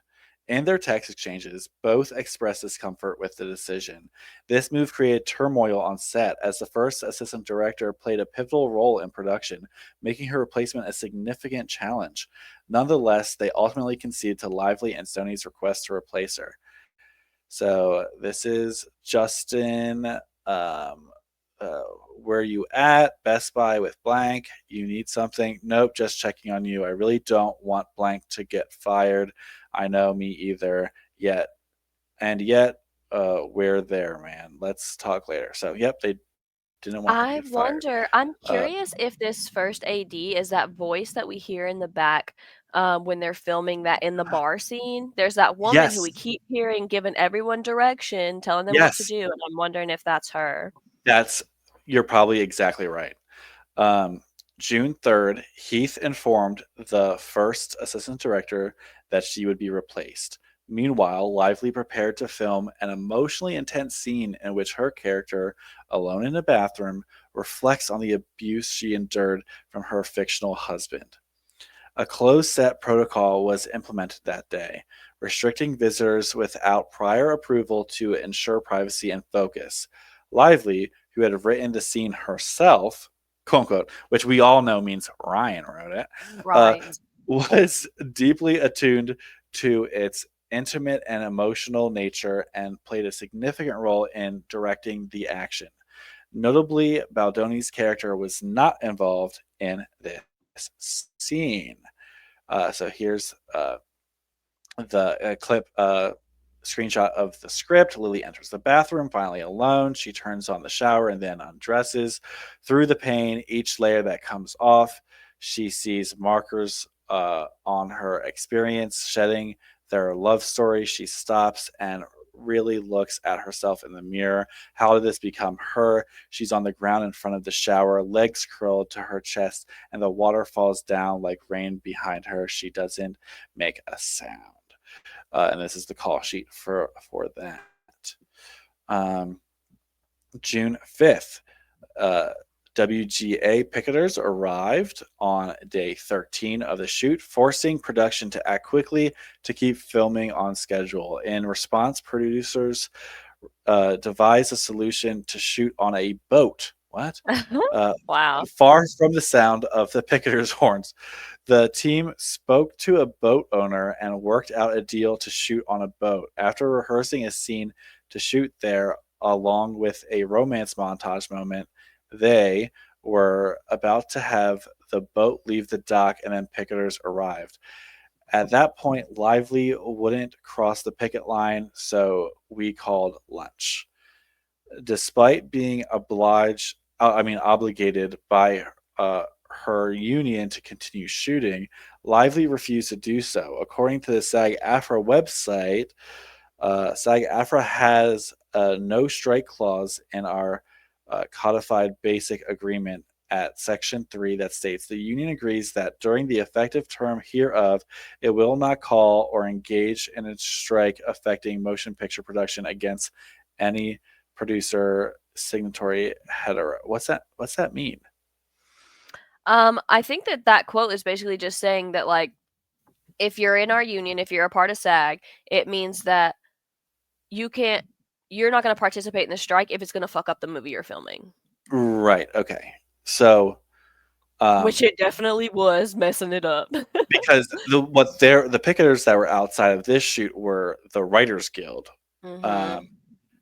In their text exchanges, both expressed discomfort with the decision. This move created turmoil on set as the first assistant director played a pivotal role in production, making her replacement a significant challenge. Nonetheless, they ultimately conceded to Lively and Sony's request to replace her. So this is Justin. Um, uh, where you at? Best Buy with blank. You need something? Nope, just checking on you. I really don't want blank to get fired. I know, me either. Yet, we're there, man. Let's talk later. So, yep, they didn't want him to I get fired. wonder, I'm Uh, curious if this first AD is that voice that we hear in the back when they're filming that in the bar scene. There's that woman who we yes, keep hearing giving everyone direction, telling them what to yes, do, and I'm wondering if that's her. that's you're probably exactly right. Um, June 3rd, Heath informed the first assistant director that she would be replaced. Meanwhile, Lively prepared to film an emotionally intense scene in which her character, alone in a bathroom, reflects on the abuse she endured from her fictional husband. A closed set protocol was implemented that day, restricting visitors without prior approval to ensure privacy and focus. Lively, who had written the scene herself, quote unquote, which we all know means Ryan wrote it, uh, Right. was deeply attuned to its intimate and emotional nature and played a significant role in directing the action. Notably, Baldoni's character was not involved in this scene. So here's the clip screenshot of the script. Lily enters the bathroom, finally alone. She turns on the shower and then undresses. Through the pane, each layer that comes off, she sees markers on her experience, shedding their love story. She stops and really looks at herself in the mirror. How did this become her? She's on the ground in front of the shower, legs curled to her chest, and the water falls down like rain behind her. She doesn't make a sound. And this is the call sheet for that. Um, June 5th, uh, WGA picketers arrived on day 13 of the shoot, forcing production to act quickly to keep filming on schedule. In response, producers devised a solution to shoot on a boat. What? Uh, Wow. far from the sound of the picketers' horns. The team spoke to a boat owner and worked out a deal to shoot on a boat. After rehearsing a scene to shoot there, along with a romance montage moment, they were about to have the boat leave the dock and then picketers arrived. At that point, Lively wouldn't cross the picket line, so we called lunch. Despite being obligated by her union to continue shooting, Lively refused to do so. According to the SAG-AFTRA website, SAG-AFTRA has a no strike clause in our codified basic agreement at Section 3 that states the union agrees that during the effective term hereof, it will not call or engage in a strike affecting motion picture production against any producer signatory hetero. What's that mean? I think that that quote is basically just saying that, like, if you're in our union, if you're a part of SAG, it means that you can't you're not gonna participate in the strike if it's gonna fuck up the movie you're filming. Right. Okay. So, Which um, it definitely was messing it up. because the picketers that were outside of this shoot were the Writers Guild. Um, Mhm.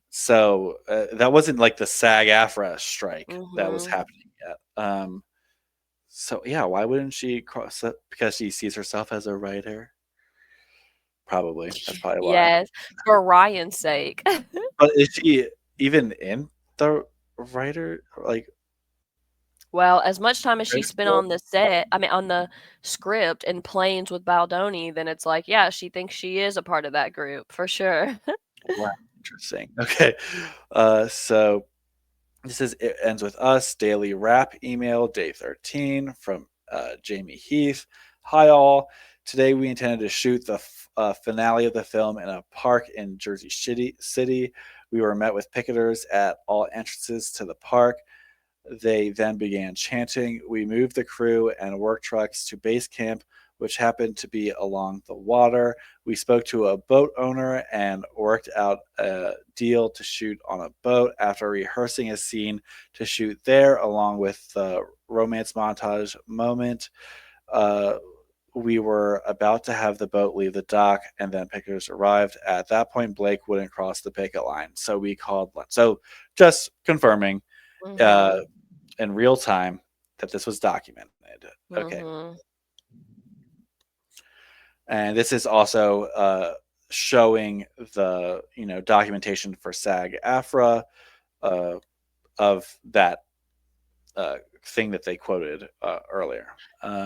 so that wasn't like the SAG-AFTRA strike that was Mhm. happening yet. So yeah, why wouldn't she cross it? Because she sees herself as a writer. Probably that's probably why. Yes, for Ryan's sake. But is she even in the writer like Well, as much time as she Writers spent Guild? on the set, I mean, on the script and planes with Baldoni, then it's like, yeah, she thinks she is a part of that group for sure. Wow, interesting. Okay, so it ends with us daily wrap email day 13 from Jamie Heath. Hi all. Today we intended to shoot the finale of the film in a park in Jersey City. We were met with picketers at all entrances to the park. They then began chanting. We moved the crew and work trucks to base camp, which happened to be along the water. We spoke to a boat owner and worked out a deal to shoot on a boat. After rehearsing a scene to shoot there, along with the romance montage moment, uh, we were about to have the boat leave the dock, and then pickers arrived. At that point, Blake wouldn't cross the picket line, so we called. So, just confirming uh, Mhm. in real time that this was documented. Okay, Mhm. and this is also showing the documentation for SAG-AFTRA uh, of that thing that they quoted earlier.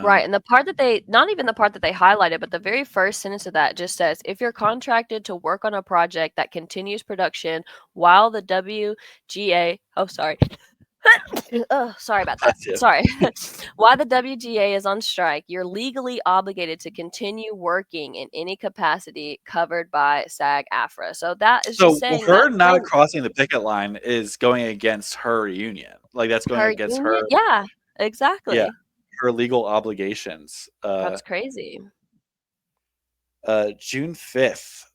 Right, and the part that they not even the part that they highlighted, but the very first sentence of that just says, "If you're contracted to work on a project that continues production while the WGA" oh, sorry. Oh, sorry about that. Bless you. Sorry. While the WGA is on strike, you're legally obligated to continue working in any capacity covered by SAG-AFTRA. So that is just So saying that her not when crossing the picket line is going against her union. Like that's going her against union her, yeah, yeah, exactly. her legal obligations. That's crazy. June 5th,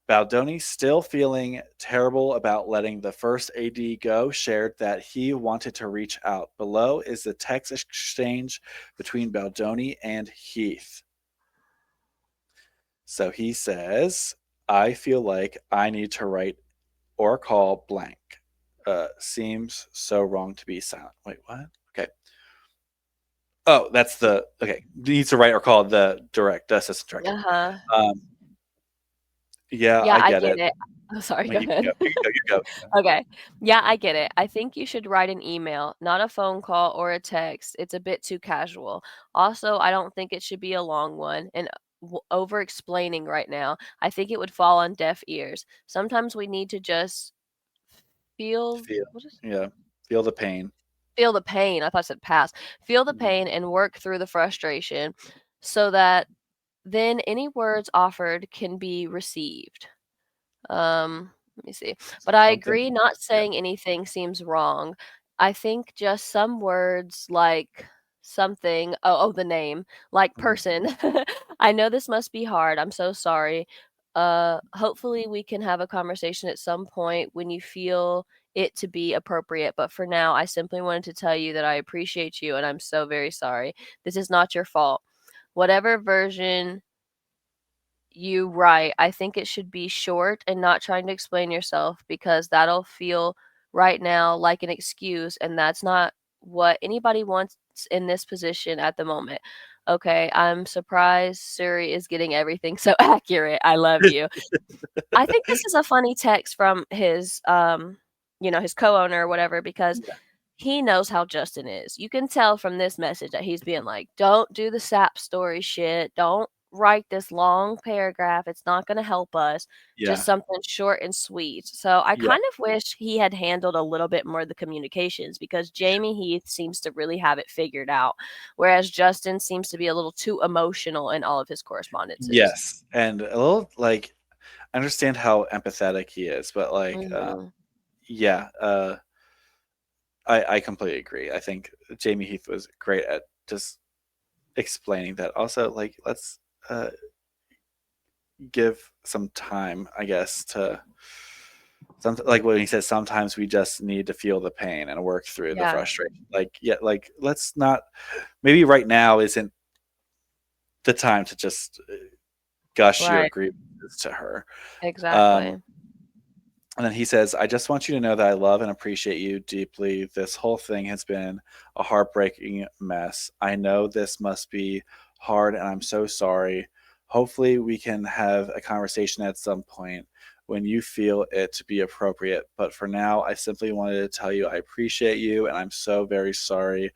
Baldoni, still feeling terrible about letting the first AD go, shared that he wanted to reach out. Below is the text exchange between Baldoni and Heath. So he says, I feel like I need to write or call blank. Seems so wrong to be silent. Wait, what? Okay. Oh, that's the okay. Needs to write or call the assistant director. Uh-huh. Um, yeah, Yeah, I I get get it. it. Oh, sorry, Wait, go you can ahead. go. You can go. You go. Okay. Yeah, I get it. I think you should write an email, not a phone call or a text. It's a bit too casual. Also, I don't think it should be a long one and over explaining right now. I think it would fall on deaf ears. Sometimes we need to just feel Feel, what is yeah, feel the pain. feel the pain. I thought it said pass. Feel the Mhm. pain and work through the frustration so that then any words offered can be received. Let me see. But I Something. agree, not Yeah. saying anything seems wrong. I think just some words like something the name, like Mhm. person. I know this must be hard. I'm so sorry. Hopefully we can have a conversation at some point when you feel it to be appropriate, but for now I simply wanted to tell you that I appreciate you and I'm so very sorry. This is not your fault. Whatever version you right. I think it should be short and not trying to explain yourself because that'll feel right now like an excuse, and that's not what anybody wants in this position at the moment. Okay, I'm surprised Suri is getting everything so accurate. I love you. I think this is a funny text from his his co-owner or whatever because Yeah. he knows how Justin is. You can tell from this message that he's being like, "Don't do the sap story shit. Don't write this long paragraph. It's not going to help us. Just Yeah. something short and sweet." So I Yeah. kind of wish he had handled a little bit more of the communications because Jamie Heath seems to really have it figured out, whereas Justin seems to be a little too emotional in all of his correspondences. Yes. And a little like I understand how empathetic he is, but like Mhm. yeah, I completely agree. I think Jamie Heath was great at just explaining that. Also, like let's uh give some time, I guess, to some like when he says sometimes we just need to feel the pain and work through the Yeah, frustration. Like yeah, like let's not maybe right now isn't the time to just gush your right. grievances to her. Um, Exactly. and then he says, I just want you to know that I love and appreciate you deeply. This whole thing has been a heartbreaking mess. I know this must be hard, and I'm so sorry. Hopefully, we can have a conversation at some point when you feel it to be appropriate. But for now, I simply wanted to tell you I appreciate you, and I'm so very sorry.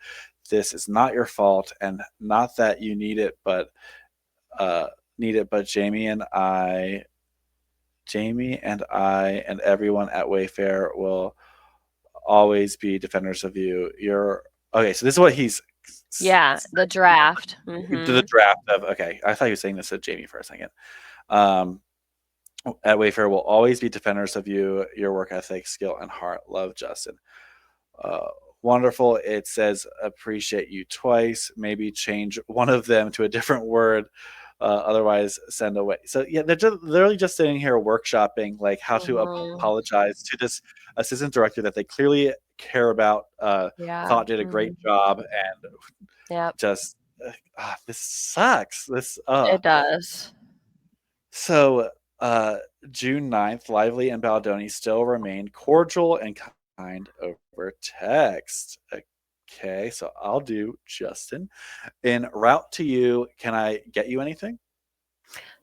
This is not your fault, and not that you uh, need it, but Jamie and I and everyone at Wayfair will always be defenders of you. You're okay. So this is what he's Yeah, the draft. the Mhm. draft of. Okay, I thought he was saying this to Jamie for a second. Um, at Wayfair will always be defenders of you, your work ethic, skill, and heart. Love, Justin. Uh, Wonderful. It says appreciate you twice. Maybe change one of them to a different word. Otherwise, send away. So yeah, they're just literally just sitting here workshopping like how to Mhm. apologize to this assistant director that they clearly care about. Yeah. Thought did a great Mhm. job, and Yep. just this sucks. This It does. so uh, June 9th, Lively and Baldoni still remain cordial and kind over text. Okay, so I'll do Justin. En route to you, can I get you anything?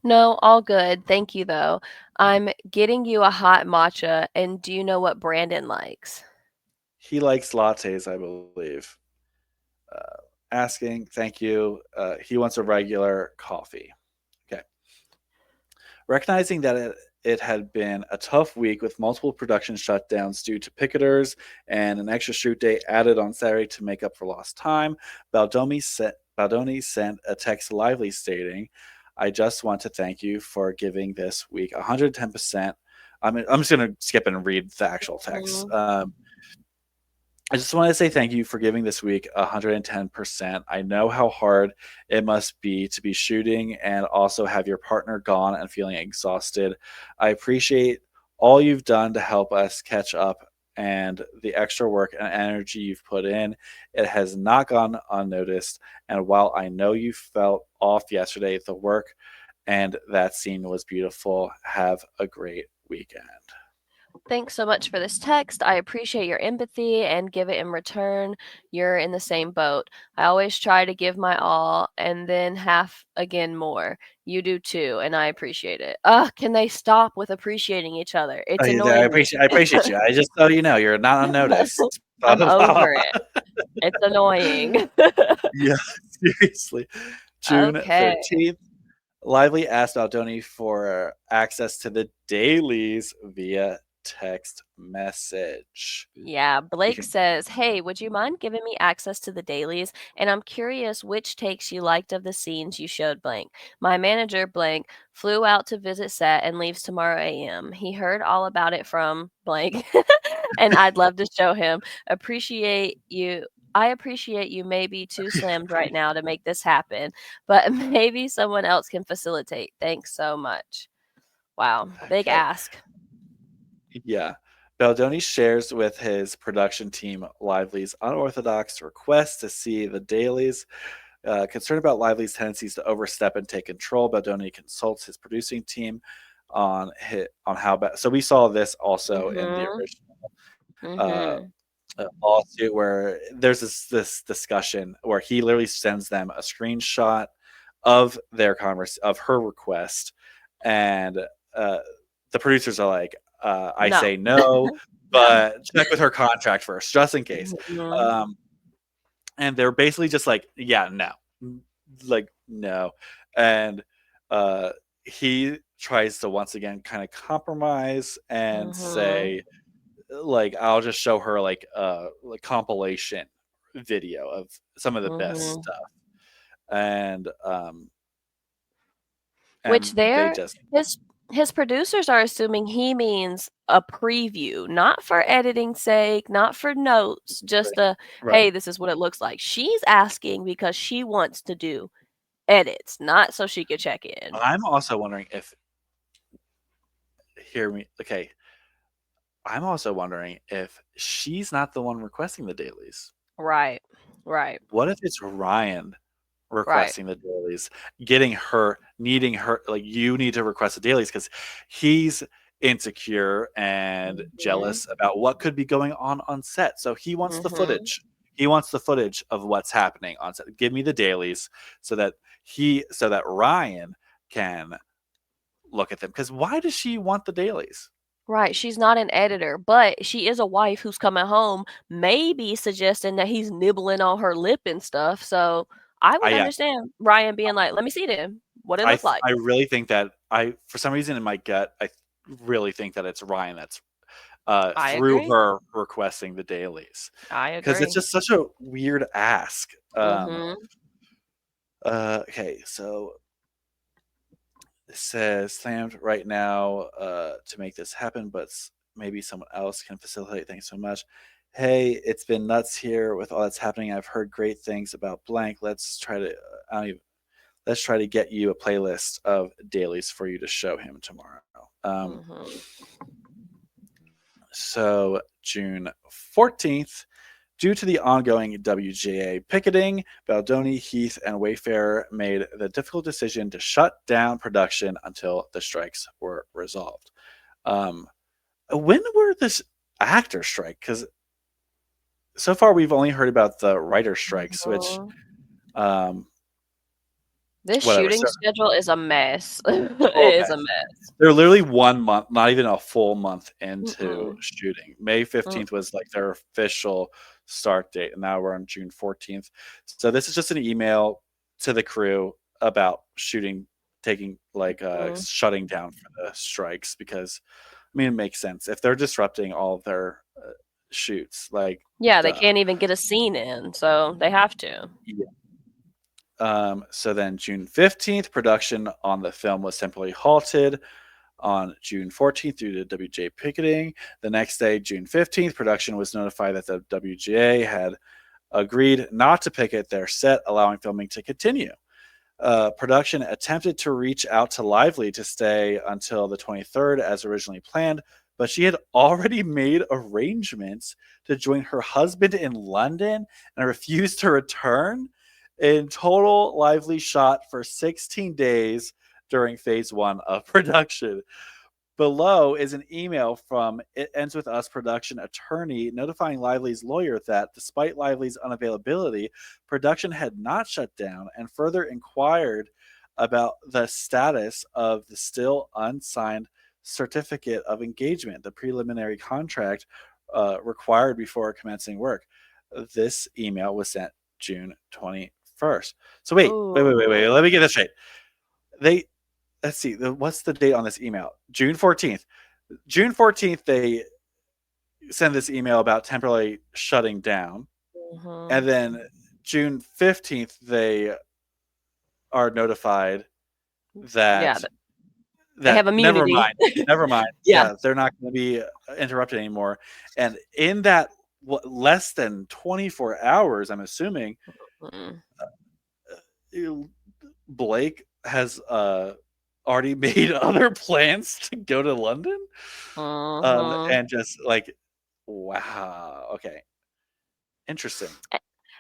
No, all good. Thank you, though. I'm getting you a hot matcha, and do you know what Brandon likes? he likes lattes, I believe. Uh, Asking, thank you. He wants a regular coffee. Okay. Recognizing that it had been a tough week with multiple production shutdowns due to picketers and an extra shoot day added on Saturday to make up for lost time, Baldoni sent a text lively stating, I just want to thank you for giving this week 110%. I'm just going to skip and read the actual text. Mhm. I just want to say thank you for giving this week 110%. I know how hard it must be to be shooting and also have your partner gone and feeling exhausted. I appreciate all you've done to help us catch up and the extra work and energy you've put in. It has not gone unnoticed. And while I know you felt off yesterday, the work and that scene was beautiful. Have a great weekend. Thanks so much for this text. I appreciate your empathy and give it in return. You're in the same boat. I always try to give my all and then half again more. You do too, and I appreciate it. Ugh, can they stop with appreciating each other? It's annoying me. I appreciate you. I just so you know, you're not unnoticed. Blah, I'm blah, blah. over it. It's annoying. Yeah, seriously. June Okay. 13th, Lively asked Aldoni for access to the dailies via text message. Yeah, You Blake can says, "Hey, would you mind giving me access to the dailies? And I'm curious which takes you liked of the scenes you showed blank. My manager, blank, flew out to visit set and leaves tomorrow AM. He heard all about it from blank, and I'd love to show him. Appreciate you. I appreciate you may be too slammed right now to make this happen, but maybe someone else can facilitate. Thanks so much." Wow, big okay. ask. Yeah. Baldoni shares with his production team Lively's unorthodox request to see the dailies. Concerned about Lively's tendencies to overstep and take control, Baldoni consults his producing team on how bad. So we saw this also in the Mhm. original uh, Mhm. lawsuit, where there's this discussion where he literally sends them a screenshot of their converse of her request, and uh, the producers are like, I No. say no, No. but check with her contract first, just in case. Mhm. Um, and they're basically just like, yeah, no, like no, and uh, he tries to once again kind of compromise and Mhm. say, like, I'll just show her like compilation video of some of the best Mhm. stuff, and Which they there just his his producers are assuming he means a preview, not for editing's sake, not for notes, just right, a, right. "Hey, this is what it looks like." She's asking because she wants to do edits, not so she could check in. I'm also wondering if hear me okay. I'm also wondering if she's not the one requesting the dailies. Right. Right. What if it's Ryan Right. requesting the dailies, getting her, needing her, like, you need to request the dailies because he's insecure and Mhm. jealous about what could be going on set. So he wants the Mhm. footage. He wants the footage of what's happening on set. Give me the dailies so that Ryan can look at them. Because why does she want the dailies? Right, she's not an editor, but she is a wife who's coming home, maybe suggesting that he's nibbling on her lip and stuff, so I I would Yeah, understand Ryan being like, "Let me see them. What it look like." I really think that for some reason in my gut, I really think that it's Ryan that's I through agree. her requesting the dailies, I because it's agree. just such a weird ask. Mhm. Okay, so it says slammed right now to make this happen, but maybe someone else can facilitate. Thanks so much. Hey, it's been nuts here with all that's happening. I've heard great things about blank. I don't even, let's try to get you a playlist of dailies for you to show him tomorrow. Um, Mhm. so June 14th, due to the ongoing WGA picketing, Baldoni, Heath, and Wayfarer made the difficult decision to shut down production until the strikes were resolved. Um, when were this actor strike? Because so far we've only heard about the writer strikes, which Mhm. um, This whatever. shooting So schedule is a mess. total It is a mess. mess. They're literally 1 month, not even a full month into Mm-mm. shooting. May Mm. 15th was like their official start date, and now we're on June 14th. So this is just an email to the crew about shooting, taking like Mm. shutting down for the strikes because I mean it makes sense if they're disrupting all of their shoots. Like, Yeah, they duh. can't even get a scene in, so they have to. Yeah. So then June 15th, production on the film was temporarily halted. On June 14th, due to WGA picketing. The next day, June 15th, production was notified that the WGA had agreed not to picket their set, allowing filming to continue. Production attempted to reach out to Lively to stay until the 23rd as originally planned, but she had already made arrangements to join her husband in London and refused to return. In total, Lively shot for 16 days during phase one of production. Below is an email from It Ends With Us production attorney notifying Lively's lawyer that despite Lively's unavailability, production had not shut down and further inquired about the status of the still unsigned certificate of engagement, the preliminary contract required before commencing work. This email was sent June 21st. So wait. Ooh. Let me get this straight. They let's see, what's the date on this email? June 14th. June 14th, they send this email about temporarily shutting down. Mhm. And then June 15th, they are notified Yeah, that they have never immunity. mind, never mind. Yeah. Yeah, they're not going to be interrupted anymore. And in that less than 24 hours, I'm assuming, Mm. Blake has already made other plans to go to London. Mhm. And just like, wow, okay, interesting.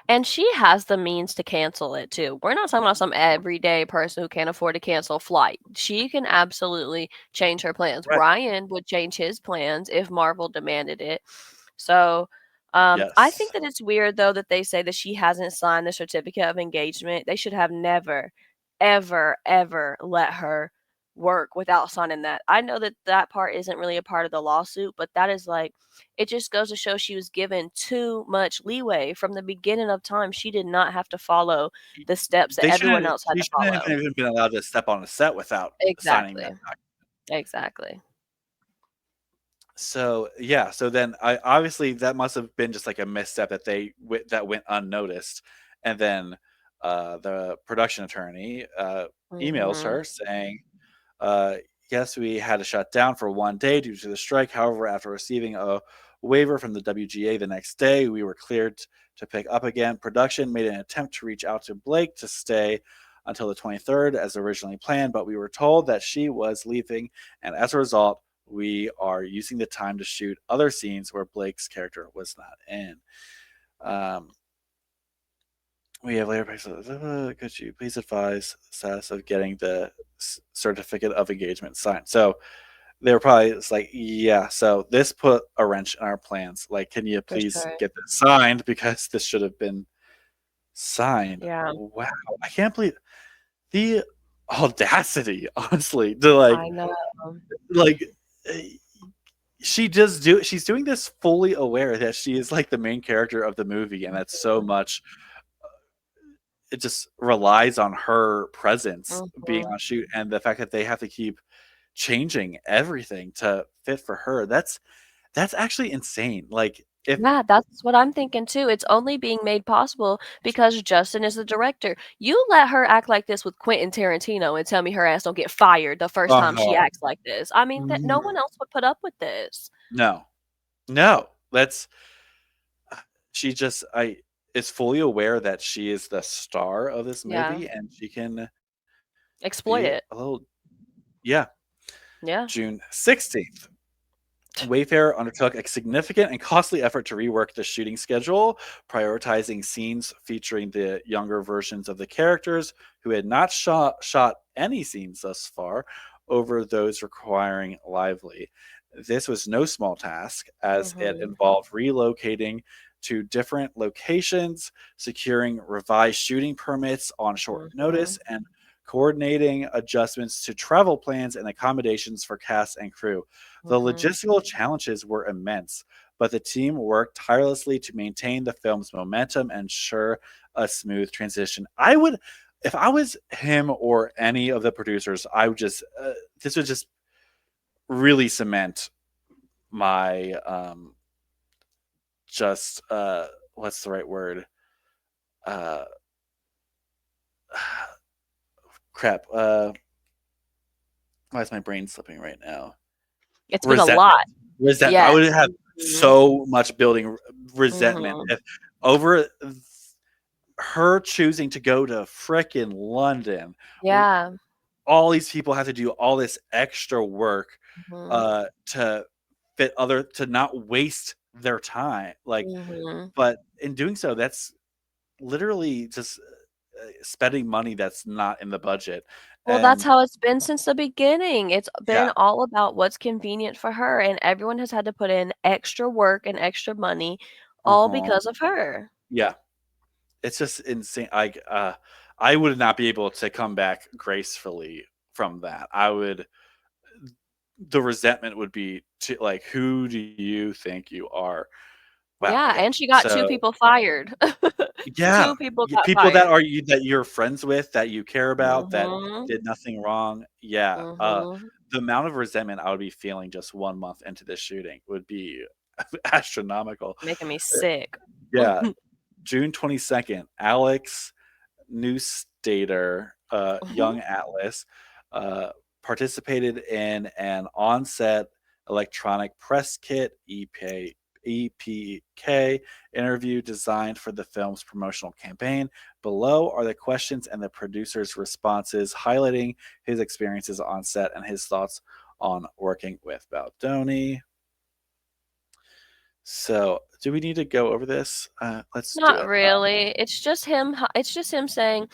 And she has the means to cancel it too. We're not talking about some everyday person who can't afford to cancel a flight. She can absolutely change her plans. Right. Ryan would change his plans if Marvel demanded it. So, I Yes. think that it's weird though that they say that she hasn't signed the certificate of engagement. They should have never, ever, ever let her work without signing that. I know that that part isn't really a part of the lawsuit, but that is like it just goes to show she was given too much leeway from the beginning of time. She did not have to follow the steps that They everyone shouldn't else had She to shouldn't have follow. even been allowed to step on a set without signing that Exactly. document. Exactly. So, yeah, so then I obviously that must have been just like a misstep that that went unnoticed. And then the production attorney emails Mhm. her saying, Uh, yes, we had to shut down for 1 day due to the strike. However, after receiving a waiver from the WGA the next day, we were cleared to pick up again. Production made an attempt to reach out to Blake to stay until the 23rd as originally planned, but we were told that she was leaving, and as a result, we are using the time to shoot other scenes where Blake's character was not in. Um, we have later could you please advise the status of getting the certificate of engagement signed? So they were probably it's like, yeah, so this put a wrench in our plans. Like, can you For please sure. get this signed because this should have been signed? Yeah, Wow, I can't believe the audacity, honestly, to I know. like eh, she's doing this fully aware that she is like the main character of the movie and that so much it just relies on her presence being Mhm. on shoot and the fact that they have to keep changing everything to fit for her. That's actually insane. Like if Yeah, that's what I'm thinking too. It's only being made possible because Justin is the director. You let her act like this with Quentin Tarantino and tell me her ass don't get fired the first time she uh, acts like this. I mean, that no one else would put up with this. no, no, that's she just I is fully aware that she is the star of this Yeah, movie and she can exploit be it. a little yeah. Yeah. June 16th. Wayfair undertook a significant and costly effort to rework the shooting schedule, prioritizing scenes featuring the younger versions of the characters who had not shot any scenes thus far over those requiring Lively. This was no small task, as it Mhm. involved relocating to different locations, securing revised shooting permits on short Mhm. notice, and coordinating adjustments to travel plans and accommodations for cast and crew. The Mhm. logistical challenges were immense, but the team worked tirelessly to maintain the film's momentum and ensure a smooth transition. I would, if I was him or any of the producers, I would just, this would just really cement my, just, what's the right word? Uh, crap. Why is my brain slipping right now? It's been a Resentment. lot. Resentment. I Yes. would have Mhm. so much building resentment Mhm. if over her choosing to go to frickin' London, Yeah. all these people have to do all this extra work Mhm. to fit other to not waste their time. Like, Mhm. but in doing so, that's literally just spending money that's not in the budget. Well, that's And how it's been since the beginning. It's been yeah, all about what's convenient for her, and everyone has had to put in extra work and extra money all uh-huh. because of her. Yeah, it's just insane. I would not be able to come back gracefully from that. I would the resentment would be to like, who do you think you are? Wow. Yeah, Okay. and she got 2 So people fired. yeah, 2 people got people that fired. are that you're friends with, that you care about, that Mhm. did nothing wrong. Yeah. Mhm. The amount of resentment I would be feeling just 1 month into this shooting would be astronomical. Making me Uh, sick. Yeah. June 22nd, Alex Newstater, young Atlas, uh, participated in an on-set electronic press kit (EPK) interview designed for the film's promotional campaign. Below are the questions and the producer's responses, highlighting his experiences on set and his thoughts on working with Baldoni. So, do we need to go over this? Let's do Not it. really. It's just him saying,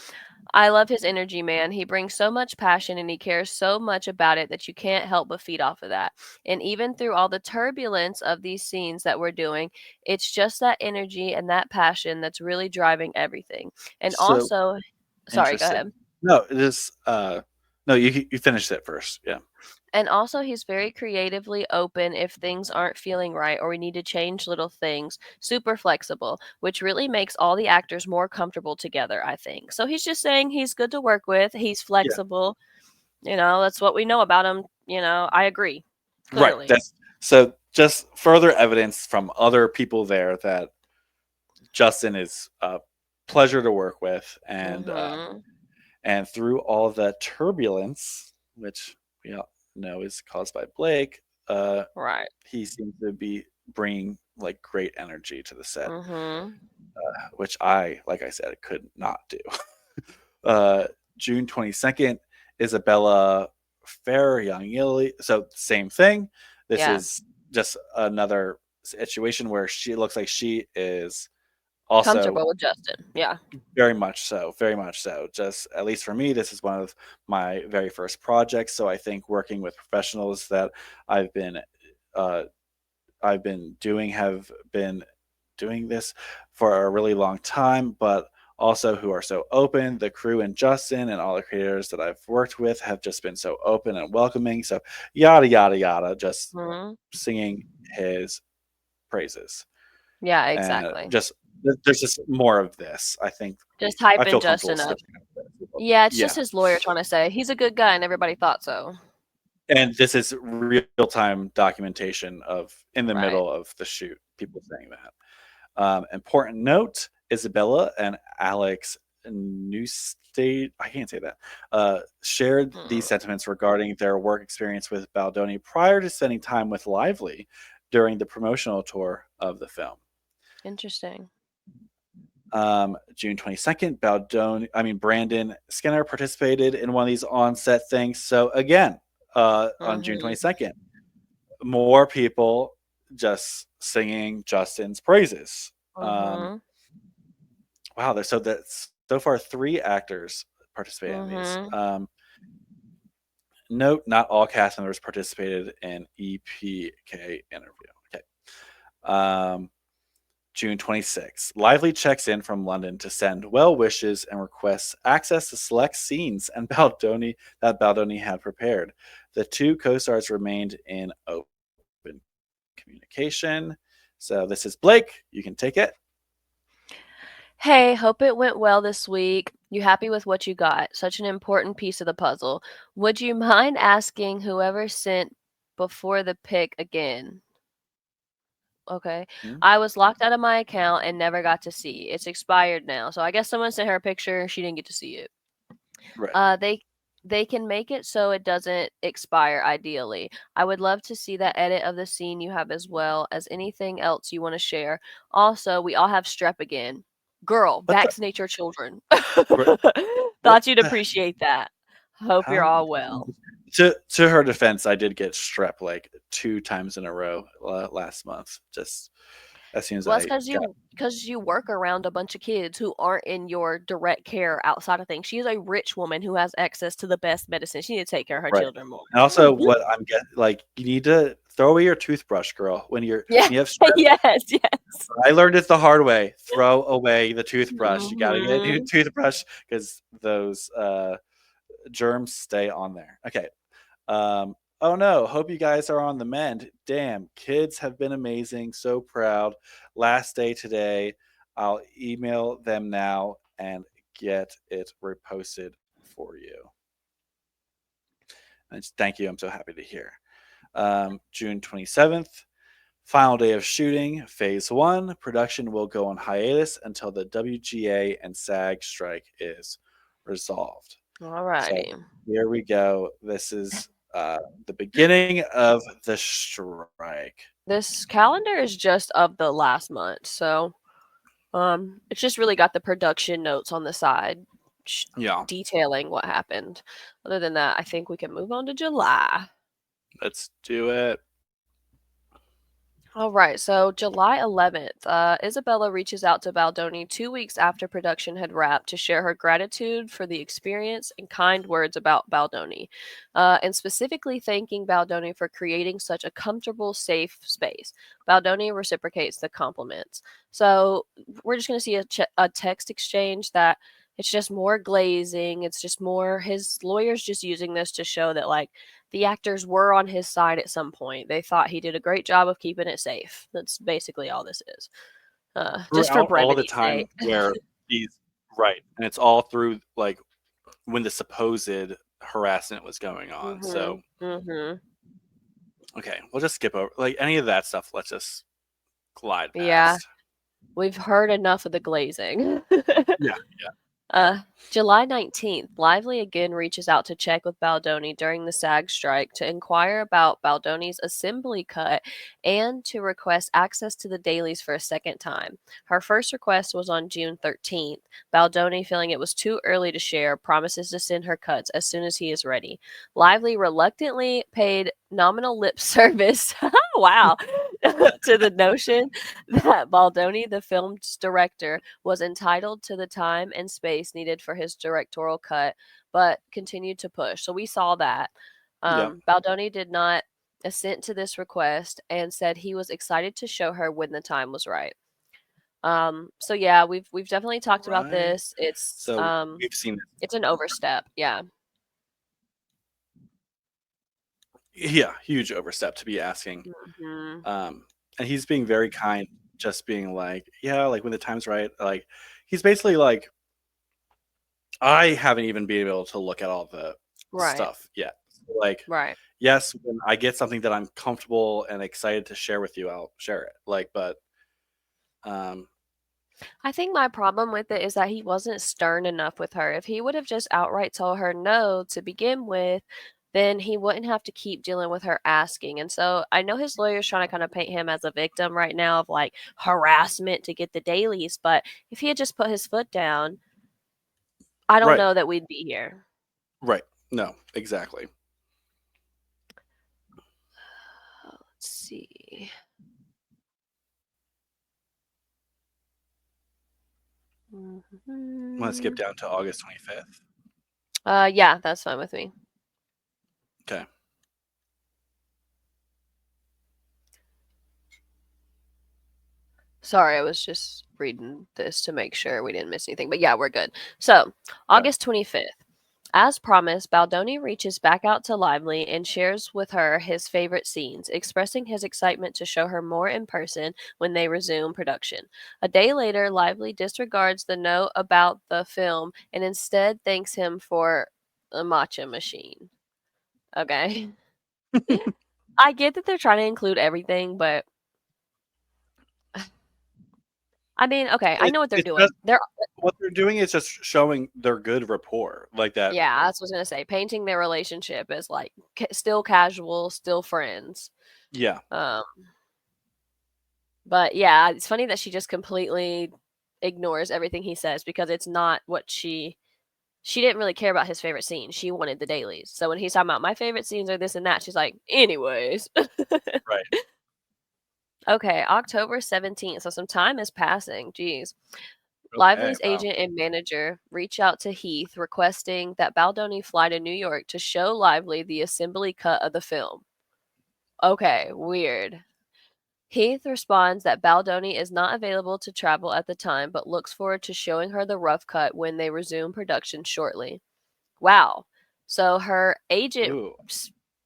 "I love his energy, man. He brings so much passion and he cares so much about it that you can't help but feed off of that. And even through all the turbulence of these scenes that we're doing, it's just that energy and that passion that's really driving everything." And So, also, sorry, go interesting. ahead. No, it is. No, you finished it first. Yeah. And also, he's very creatively open if things aren't feeling right or we need to change little things. Super flexible, which really makes all the actors more comfortable together, I think. So he's just saying he's good to work with, he's Yeah. flexible. That's what we know about him. I agree. Right. Clearly. That's so. Just further evidence from other people there that Justin is a pleasure to work with, Mhm. and through all the turbulence, which we all know is caused by Blake, uh, Right. he seems to be bringing like great energy to the set, Mhm. which I, like I said, could not do. uh, June 22nd, Isabella Fair So same thing. This Yeah. is just another situation where she looks like she is also Comfortable with Justin. Yeah. very much so, very much so. Just at least for me, this is one of my very first projects. So I think working with professionals that I've been uh, I've been doing have been doing this for a really long time, but also who are so open. The crew and Justin and all the creators that I've worked with have just been so open and welcoming. So yada yada yada, just Mhm. singing his praises. Yeah, And exactly. just there's just more of this. I think Just I hyping feel comfortable Justin up. switching up this. Yeah, it's just Yeah. his lawyer trying to say he's a good guy and everybody thought so. And this is real time documentation of in the Right. middle of the shoot, people saying that. Important note: Isabella and Alex Newstate, I can't say that, shared these Mm. sentiments regarding their work experience with Baldoni prior to spending time with Lively during the promotional tour of the film. Interesting. June 22nd, Brandon Skinner participated in one of these on-set things. So again, on June Mhm. 22nd, more people just singing Justin's praises. Um, Mhm. wow, that's so far 3 actors participate in these. Mhm. Note: not all cast members participated in EPK interview. Okay. Um, June 26th. Lively checks in from London to send well wishes and requests access to select scenes and Baldoni had prepared. The two co-stars remained in open communication. So this is Blake. You can take it. Hey, hope it went well this week. You happy with what you got? Such an important piece of the puzzle. Would you mind asking whoever sent before the pic again? Okay. Hmm? I was locked out of my account and never got to see. It's expired now. So I guess someone sent her a picture. She didn't get to see it. Right. They can make it so it doesn't expire ideally. I would love to see that edit of the scene you have as well as anything else you want to share. Also, we all have strep again. Girl, What the? vaccinate your children. What Thought you'd the? appreciate that. Hope you're How? all well. To her defense, I did get strep like 2 times in a row last month. Just as soon as Well, it's I got because you work around a bunch of kids who aren't in your direct care outside of things. She is a rich woman who has access to the best medicine. She need to take care of her right. children more. And also, what I'm getting like, you need to throw away your toothbrush, girl. When Yeah. you have strep, Yes. Yes. I learned it the hard way. Throw away the toothbrush. You got to get a new Mhm. toothbrush because those germs stay on there. Okay. Oh no, hope you guys are on the mend. Damn, kids have been amazing. So proud. Last day today. I'll email them now and get it reposted for you. And thank you. I'm so happy to hear. June 27th. Final day of shooting, phase 1. Production will go on hiatus until the WGA and SAG strike is resolved. All So righty. here we go. This is the beginning of the strike. This calendar is just of the last month, so it's just really got the production notes on the side Yeah, detailing what happened. Other than that, I think we can move on to July. let's do it. All right, so July 11th, Isabella reaches out to Baldoni 2 weeks after production had wrapped to share her gratitude for the experience and kind words about Baldoni, and specifically thanking Baldoni for creating such a comfortable, safe space. Baldoni reciprocates the compliments. So we're just going to see a text exchange that it's just more glazing. It's just more his lawyers just using this to show that, like, the actors were on his side at some point. They thought he did a great job of keeping it safe. That's basically all this is. Just for Throughout all the brevity's time sake. where he's right, and it's all through like when the supposed harassment was going on. So Mhm. okay, we'll just skip over like any of that stuff. Let's just glide Yeah, past. we've heard enough of the glazing. Yeah, July 19th, Lively again reaches out to check with Baldoni during the SAG strike to inquire about Baldoni's assembly cut and to request access to the dailies for a second time. Her first request was on June 13th. Baldoni, feeling it was too early to share, promises to send her cuts as soon as he is ready. Lively reluctantly paid nominal lip service. Wow. To the notion that Baldoni, the film's director, was entitled to the time and space needed for his directorial cut, but continued to push. So we saw that. yeah. Baldoni did not assent to this request and said he was excited to show her when the time was right. So yeah, we've definitely talked about Right. this. It's So we've seen it's an overstep. Yeah. yeah, huge overstep to be asking. Hmm. And he's being very kind, just being like, yeah, like when the time's right. Like he's basically like, I haven't even been able to look at all the Right. stuff yet. Like, Right. yes, when I get something that I'm comfortable and excited to share with you, I'll share it. Like, but um, I think my problem with it is that he wasn't stern enough with her. If he would have just outright told her no to begin with, then he wouldn't have to keep dealing with her asking. And so I know his lawyer's trying to kind of paint him as a victim right now of like harassment to get the dailies. But if he had just put his foot down, I don't right, know that we'd be here. right, no, exactly. Let's see. I'm gonna skip Mhm. down to August 25th. Yeah, that's fine with me. Okay. Sorry, I was just reading this to make sure we didn't miss anything. But yeah, we're good. So, Okay. August 25th. As promised, Baldoni reaches back out to Lively and shares with her his favorite scenes, expressing his excitement to show her more in person when they resume production. A day later, Lively disregards the note about the film and instead thanks him for a matcha machine. Okay. I get that they're trying to include everything, but I mean, okay, I know what they're It's doing. just what they're doing is just showing their good rapport, like that. Yeah, that's what I was gonna say. Painting their relationship as like still casual, still friends. Yeah. Um, but yeah, it's funny that she just completely ignores everything he says because it's not what she didn't really care about his favorite scene. She wanted the dailies. So when he's talking about my favorite scenes are this and that, she's like, anyways. Right. Okay, October 17th. So some time is passing. Jeez. Okay. Lively's Wow. agent and manager reach out to Heath requesting that Baldoni fly to New York to show Lively the assembly cut of the film. Okay, weird. Heath responds that Baldoni is not available to travel at the time, but looks forward to showing her the rough cut when they resume production shortly. Wow. So her agent Ooh.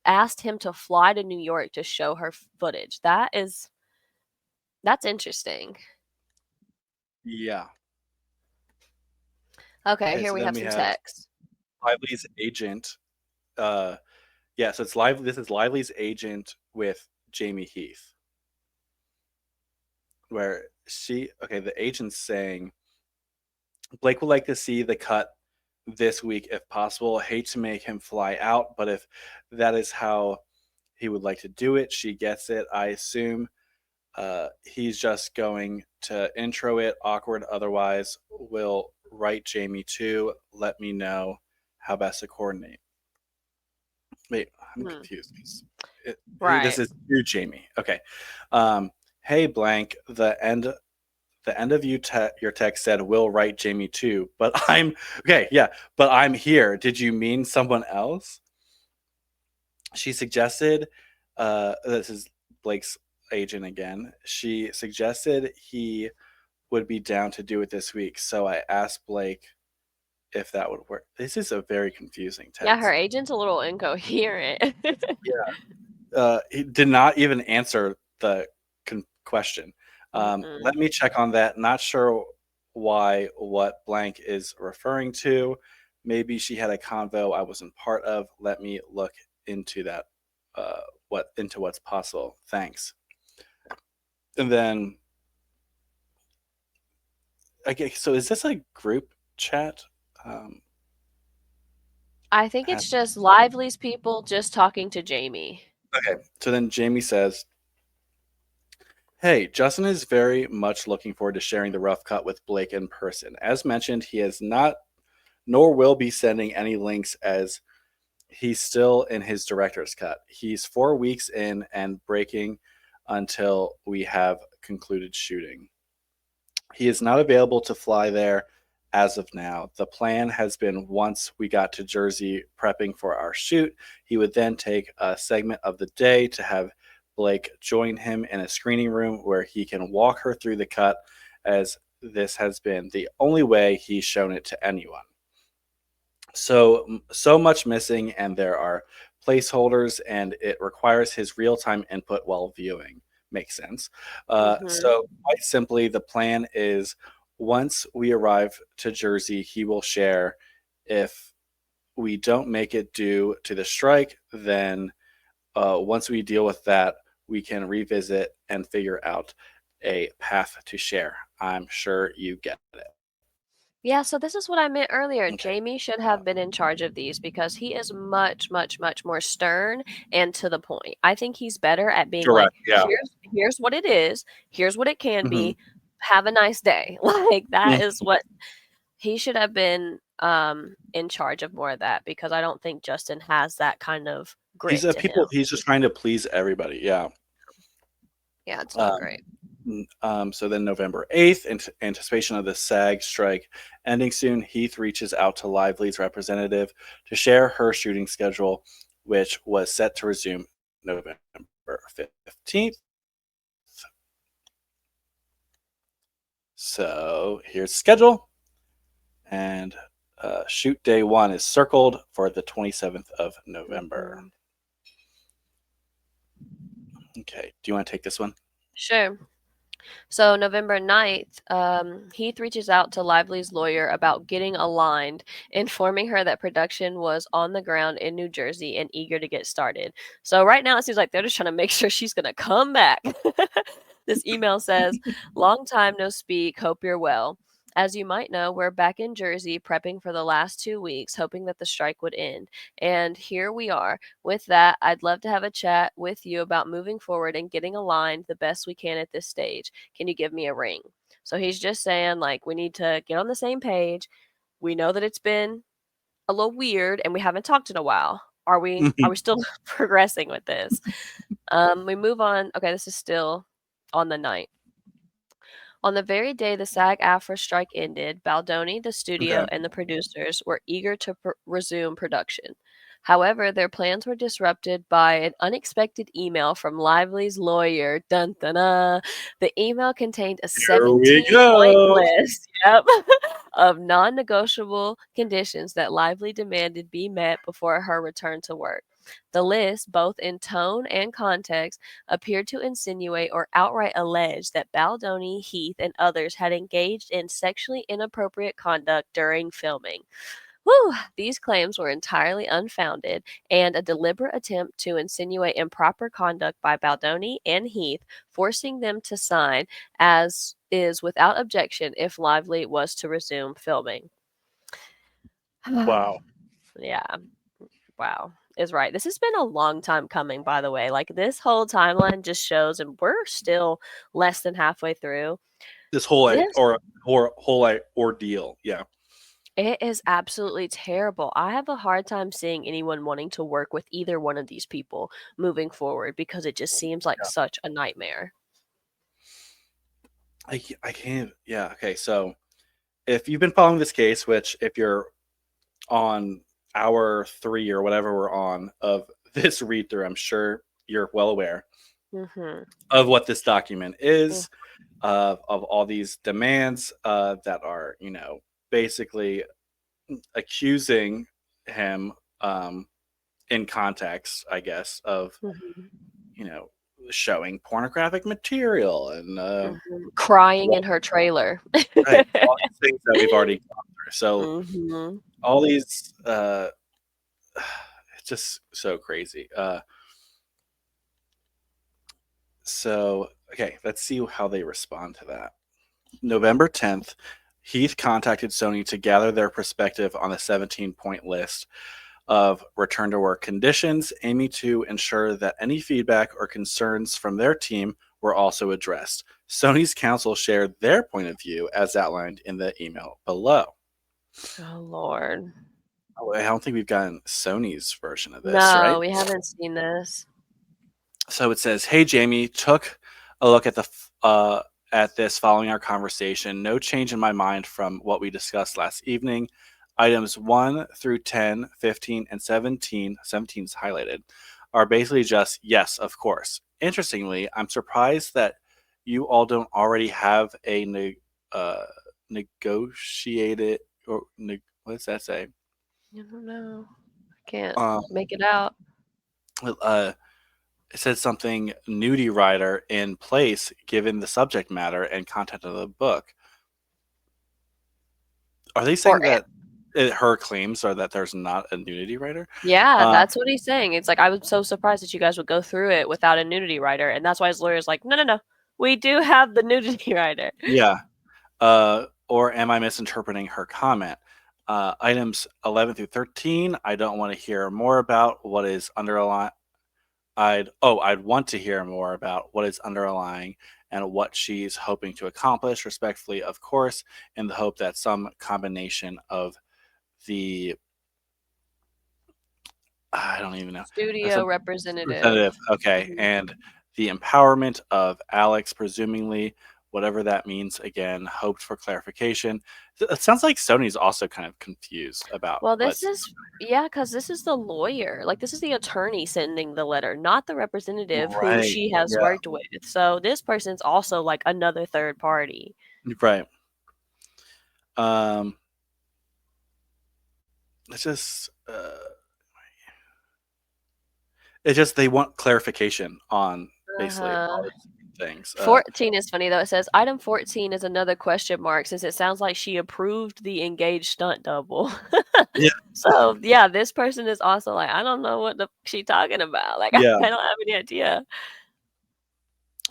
asked him to fly to New York to show her footage. That's interesting. Yeah. Okay, Okay. here So we then have we some have text. Lively's agent. Uh, yeah. So it's Lively. This is Lively's agent with Jamie Heath, where the agent's saying Blake would like to see the cut this week if possible. Hate to make him fly out, but if that is how he would like to do it, she gets it. I assume he's just going to intro it. Awkward otherwise. Will write Jamie too. Let me know how best to coordinate. Wait, I'm Hmm. confused. This Right. is you, Jamie. Okay. Hey, blank. The end of your text said will write Jamie too, but I'm okay. Yeah, but I'm here. Did you mean someone else? She suggested. This is Blake's agent again. She suggested he would be down to do it this week, so I asked Blake if that would work. This is a very confusing Yeah, her text. agent's a little incoherent. He did not even answer the question. Mm-mm. Let me check on that. Not sure why what blank is referring to. Maybe she had a convo I wasn't part of. Let me look into that. Uh, what's possible. Thanks. And then, okay, so is this a group chat? Um, I think ha- it's just Lively's people just talking to Jamie. okay, so then Jamie says, hey, Justin is very much looking forward to sharing the rough cut with Blake in person. As mentioned, he has not nor will be sending any links as he's still in his director's cut. He's 4 weeks in and breaking until we have concluded shooting. He is not available to fly there as of now. The plan has been once we got to Jersey prepping for our shoot, he would then take a segment of the day to have Blake join him in a screening room where he can walk her through the cut, as this has been the only way he's shown it to anyone. So much missing, and there are placeholders, and it requires his real-time input while viewing. Makes sense. Mhm. So quite simply, the plan is once we arrive to Jersey, he will share. If we don't make it due to the strike, then once we deal with that, we can revisit and figure out a path to share. I'm sure you get it. Yeah, so this is what I meant earlier. Okay. Jamie should have been in charge of these because he is much, much, much more stern and to the point. I think he's better at being like, Direct. Yeah. here's what it is, here's what it can Hmm. be. Have a nice day. Like that is what he should have been in charge of more of that because I don't think Justin has that kind of He's grit to him. he's just trying to please everybody. Yeah. Yeah, it's not Um, great. so then November 8th, in anticipation of the SAG strike ending soon, Heath reaches out to Lively's representative to share her shooting schedule, which was set to resume November 15th. So here's the schedule. And shoot day 1 is circled for the 27th of November. Mhm. Okay. Do you want to take this one? Sure. So November 9th, Heath reaches out to Lively's lawyer about getting aligned, informing her that production was on the ground in New Jersey and eager to get started. So right now it seems like they're just trying to make sure she's going to come back. This email says, "Long time no speak, hope you're well. As you might know, we're back in Jersey prepping for the last 2 weeks, hoping that the strike would end. And here we are. With that, I'd love to have a chat with you about moving forward and getting aligned the best we can at this stage. Can you give me a ring?" So he's just saying, like, we need to get on the same page. We know that it's been a little weird and we haven't talked in a while. Are we still progressing with this? We move on. Okay, this is still on the night. On the very day the SAG-AFTRA strike ended, Baldoni, the studio, Okay. and the producers were eager to resume production. However, their plans were disrupted by an unexpected email from Lively's lawyer. Dun, dun, dun. The email contained a Here we 17-point go. list, yep, of non-negotiable conditions that Lively demanded be met before her return to work. The list, both in tone and context, appeared to insinuate or outright allege that Baldoni, Heath, and others had engaged in sexually inappropriate conduct during filming. Whew, these claims were entirely unfounded and a deliberate attempt to insinuate improper conduct by Baldoni and Heath, forcing them to sign as is without objection if Lively was to resume filming. Wow. Yeah, wow. Is right. This has been a long time coming, by the way. Like, this whole timeline just shows, and we're still less than halfway through. This whole This ordeal. Yeah. It is absolutely terrible. I have a hard time seeing anyone wanting to work with either one of these people moving forward because it just seems like Yeah. such a nightmare. I can't. Yeah. Okay. So if you've been following this case, which if you're on hour 3 or whatever we're on of this read through, I'm sure you're well aware Mhm. of what this document Mm. is, of all these demands that are, basically accusing him in context, I guess, of, Mhm. you know, showing pornographic material and Mhm. Crying in her trailer. right, all these things that we've already gone through. So Mhm. all these, it's just so crazy. So okay, let's see how they respond to that. November 10th, Heath contacted Sony to gather their perspective on the 17-point list of return to work conditions, aiming to ensure that any feedback or concerns from their team were also addressed. Sony's counsel shared their point of view as outlined in the email below. Oh, Lord. Oh, I don't think we've gotten Sony's version of this, right? No, we haven't seen this. So it says, "Hey Jamie, took a look at this following our conversation. No change in my mind from what we discussed last evening. Items 1 through 10, 15, and 17, 17 is highlighted, are basically just yes, of course. Interestingly, I'm surprised that you all don't already have a negotiated or what does that say? I don't know. I can't Um, make it out. uh, it said something nudie writer in place given the subject matter and content of the book. Are they Or saying that her claims are that there's not a nudity writer? Yeah, Uh, that's what he's saying. It's like, I was so surprised that you guys would go through it without a nudity writer, and that's why his lawyer's like, "No, no, no. We do have the nudity writer." yeah. Or am I misinterpreting her comment? Items 11 through 13, I don't want to hear more about what is underlying. I'd want to hear more about what is underlying and what she's hoping to accomplish, respectfully, of course, in the hope that some combination of the I don't even know. Studio Some representative. representative, okay, Mhm. and the empowerment of Alex, presumably, whatever that means. Again, hoped for clarification. It sounds like Sony's also kind of confused about Well, this what's is yeah, because this is the lawyer. Like, this is the attorney sending the letter, not the representative who right. she has Yeah. worked with. So this person's also like another third party. Right. Um, it's just, they want clarification on basically Uh-huh. all these things. 14 is funny though. It says item 14 is another question mark since it sounds like she approved the engaged stunt double. Yeah. So yeah, this person is also like, I don't know what the she talking about. Like I Yeah. don't have any idea.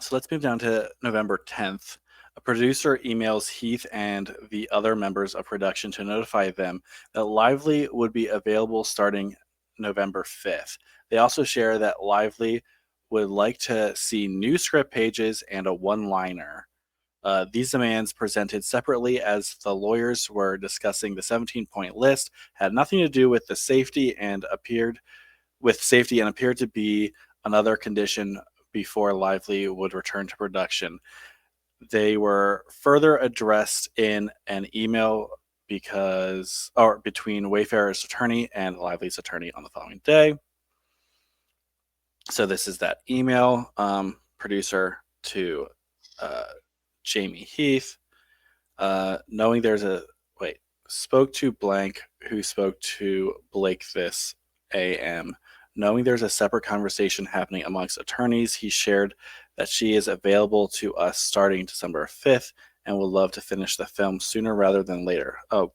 So let's move down to November 10th. A producer emails Heath and the other members of production to notify them that Lively would be available starting November 5th. They also share that Lively would like to see new script pages and a one liner. These demands, presented separately as the lawyers were discussing the 17-point list, had nothing to do with the safety and appeared to be another condition before Lively would return to production. They were further addressed in an email between Wayfarer's attorney and Lively's attorney on the following day. So this is that email, producer to Jamie Heath, knowing there's a spoke to blank who spoke to Blake this AM. Knowing there's a separate conversation happening amongst attorneys, he shared that she is available to us starting December 5th and would love to finish the film sooner rather than later. Oh,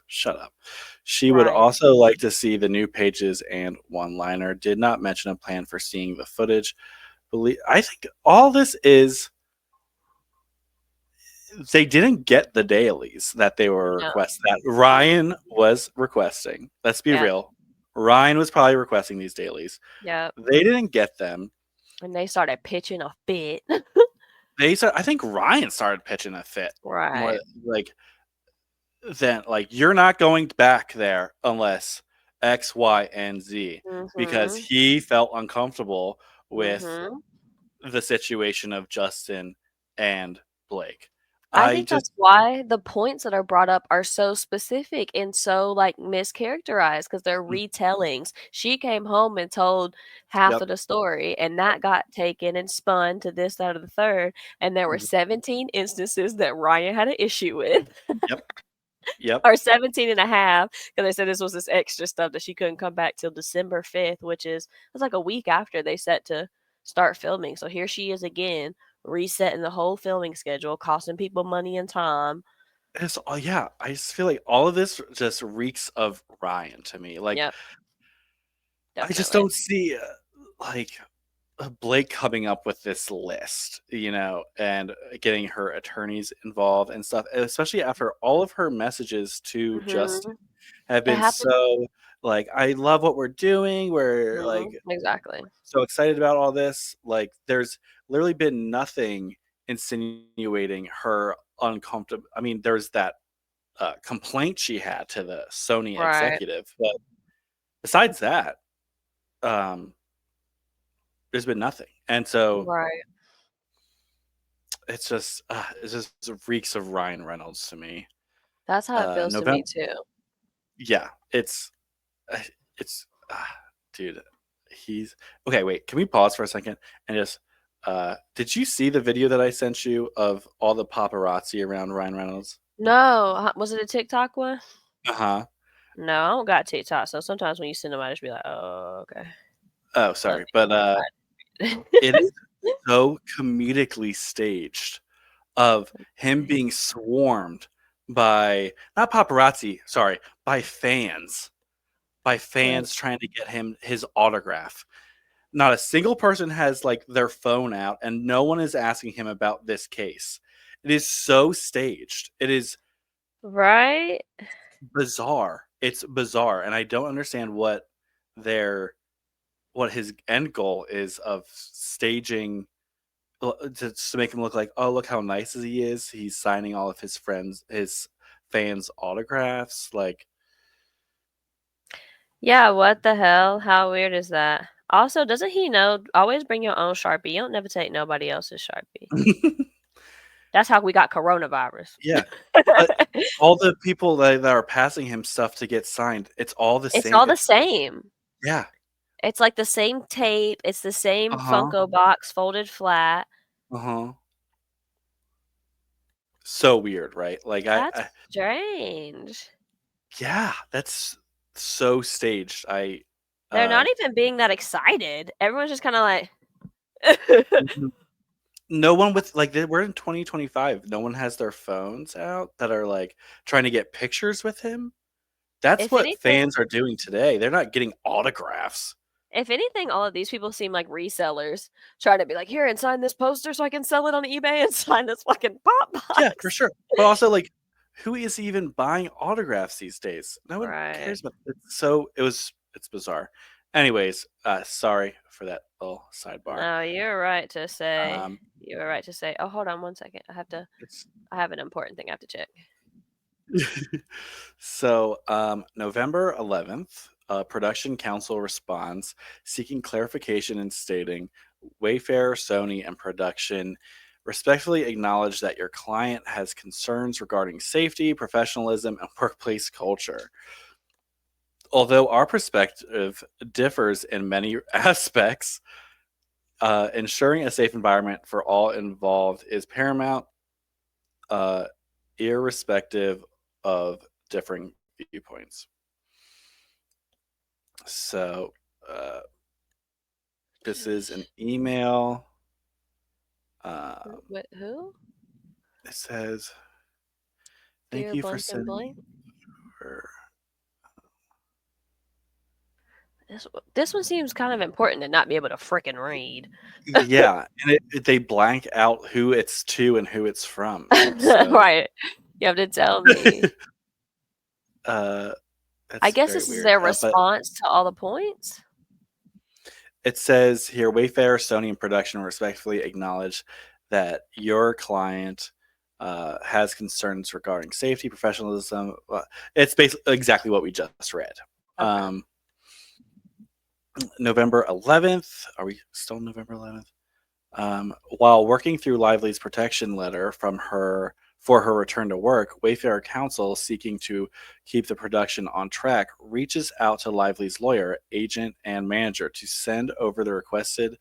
shut up. She would Right. also like to see the new pages and one liner. Did not mention a plan for seeing the footage. I think all this is they didn't get the dailies that they were No. that Ryan was requesting. Let's be Yeah. real. Ryan was probably requesting these dailies. Yeah. They didn't get them. And they started pitching a fit. I think Ryan started pitching a fit more Right. like than like you're not going back there unless X, Y, and Z because Mhm. he felt uncomfortable with Mhm. the situation of Justin and Blake. I I think just that's why the points that are brought up are so specific and so, like, mischaracterized because 'cause they're retellings. She came home and told half yep. of the story, and that got taken and spun to this, that, or the third, and there were Mhm. 17 instances that Ryan had an issue with. Yep. Yep. Or 17 and a half, because they said this was this extra stuff that she couldn't come back till December 5th, which is it's like a week after they set to start filming. So here she is again, resetting the whole filming schedule, costing people money and time. Yeah, I just feel like all of this just reeks of Ryan to me. Like Yep, I just definitely. don't see like Blake coming up with this list, and getting her attorneys involved and stuff, especially after all of her messages to Justin Mhm. have It been happened. so like, I love what we're doing. We're like Mhm, exactly. so excited about all this. Like, there's literally been nothing insinuating her uncomfortable. I mean, there's that complaint she had to the Sony Right, executive, but besides that, um, there's been nothing. And so right. it just reeks of Ryan Reynolds to me. That's how it feels to me November, too. yeah, uh, it's dude, he's okay. Wait, can we pause for a second and just did you see the video that I sent you of all the paparazzi around Ryan Reynolds? No, was it a TikTok one? Uh-huh. No, I don't got TikTok, so sometimes when you send them, I just be like, "Oh, okay." Oh, Let sorry, but me it is so comedically staged of him being swarmed by not paparazzi, sorry, by Right. fans trying to get him his autograph. Not a single person has like their phone out and no one is asking him about this case. It is so staged. It is Right? bizarre. It's bizarre and I don't understand their what his end goal is of staging to make him look like, oh, look how nice he is. He's signing all of his fans' autographs. Like, Yeah, what the hell? How weird is that? Also, doesn't he know always bring your own Sharpie? You don't never take nobody else's Sharpie. That's how we got coronavirus. yeah, but all the people that are passing him stuff to get signed, it's all the It's same. all the same. Yeah, It's like the same tape, it's the same uh huh, Funko box folded flat. uh huh. So weird, right? Like That's I strange. yeah, that's so staged. They're Uh not even being that excited. Everyone's just kind of like, Mhm. No one with like we're in 2025. No one has their phones out that are like trying to get pictures with him. That's if what anything, fans are doing today. They're not getting autographs. if anything, all of these people seem like resellers trying to be like, here and sign this poster so I can sell it on eBay and sign this fucking pop Yeah, for box. sure. But also, like, who is even buying autographs these days? No one Right. cares about it. It's bizarre. Anyways, sorry for that little sidebar. No, you're right to say. Um, You were right to say. Oh, hold on one second. it's I have an important thing I have to check. so November 11th, production council responds seeking clarification and stating Wayfair, Sony, and production respectfully acknowledge that your client has concerns regarding safety, professionalism, and workplace culture. Although our perspective differs in many aspects, ensuring a safe environment for all involved is paramount, uh, irrespective of differing viewpoints. So, uh, this is an email. What, who? It says, "Thank Dear you for blank and sending." blank. This one seems kind of important to not be able to freaking read. Yeah, and they blank out who it's to and who it's from. So, Right. You have to tell me. uh, I that's guess very this is weird. their But response to all the points. it says here, Wayfair, Sony, and production respectfully acknowledge that your client has concerns regarding safety, professionalism. It's basically exactly what we just read. Okay. November 11th. Are we still November 11th? While working through Lively's protection letter from her for her return to work, Wayfair Counsel, seeking to keep the production on track, reaches out to Lively's lawyer, agent, and manager to send over the requested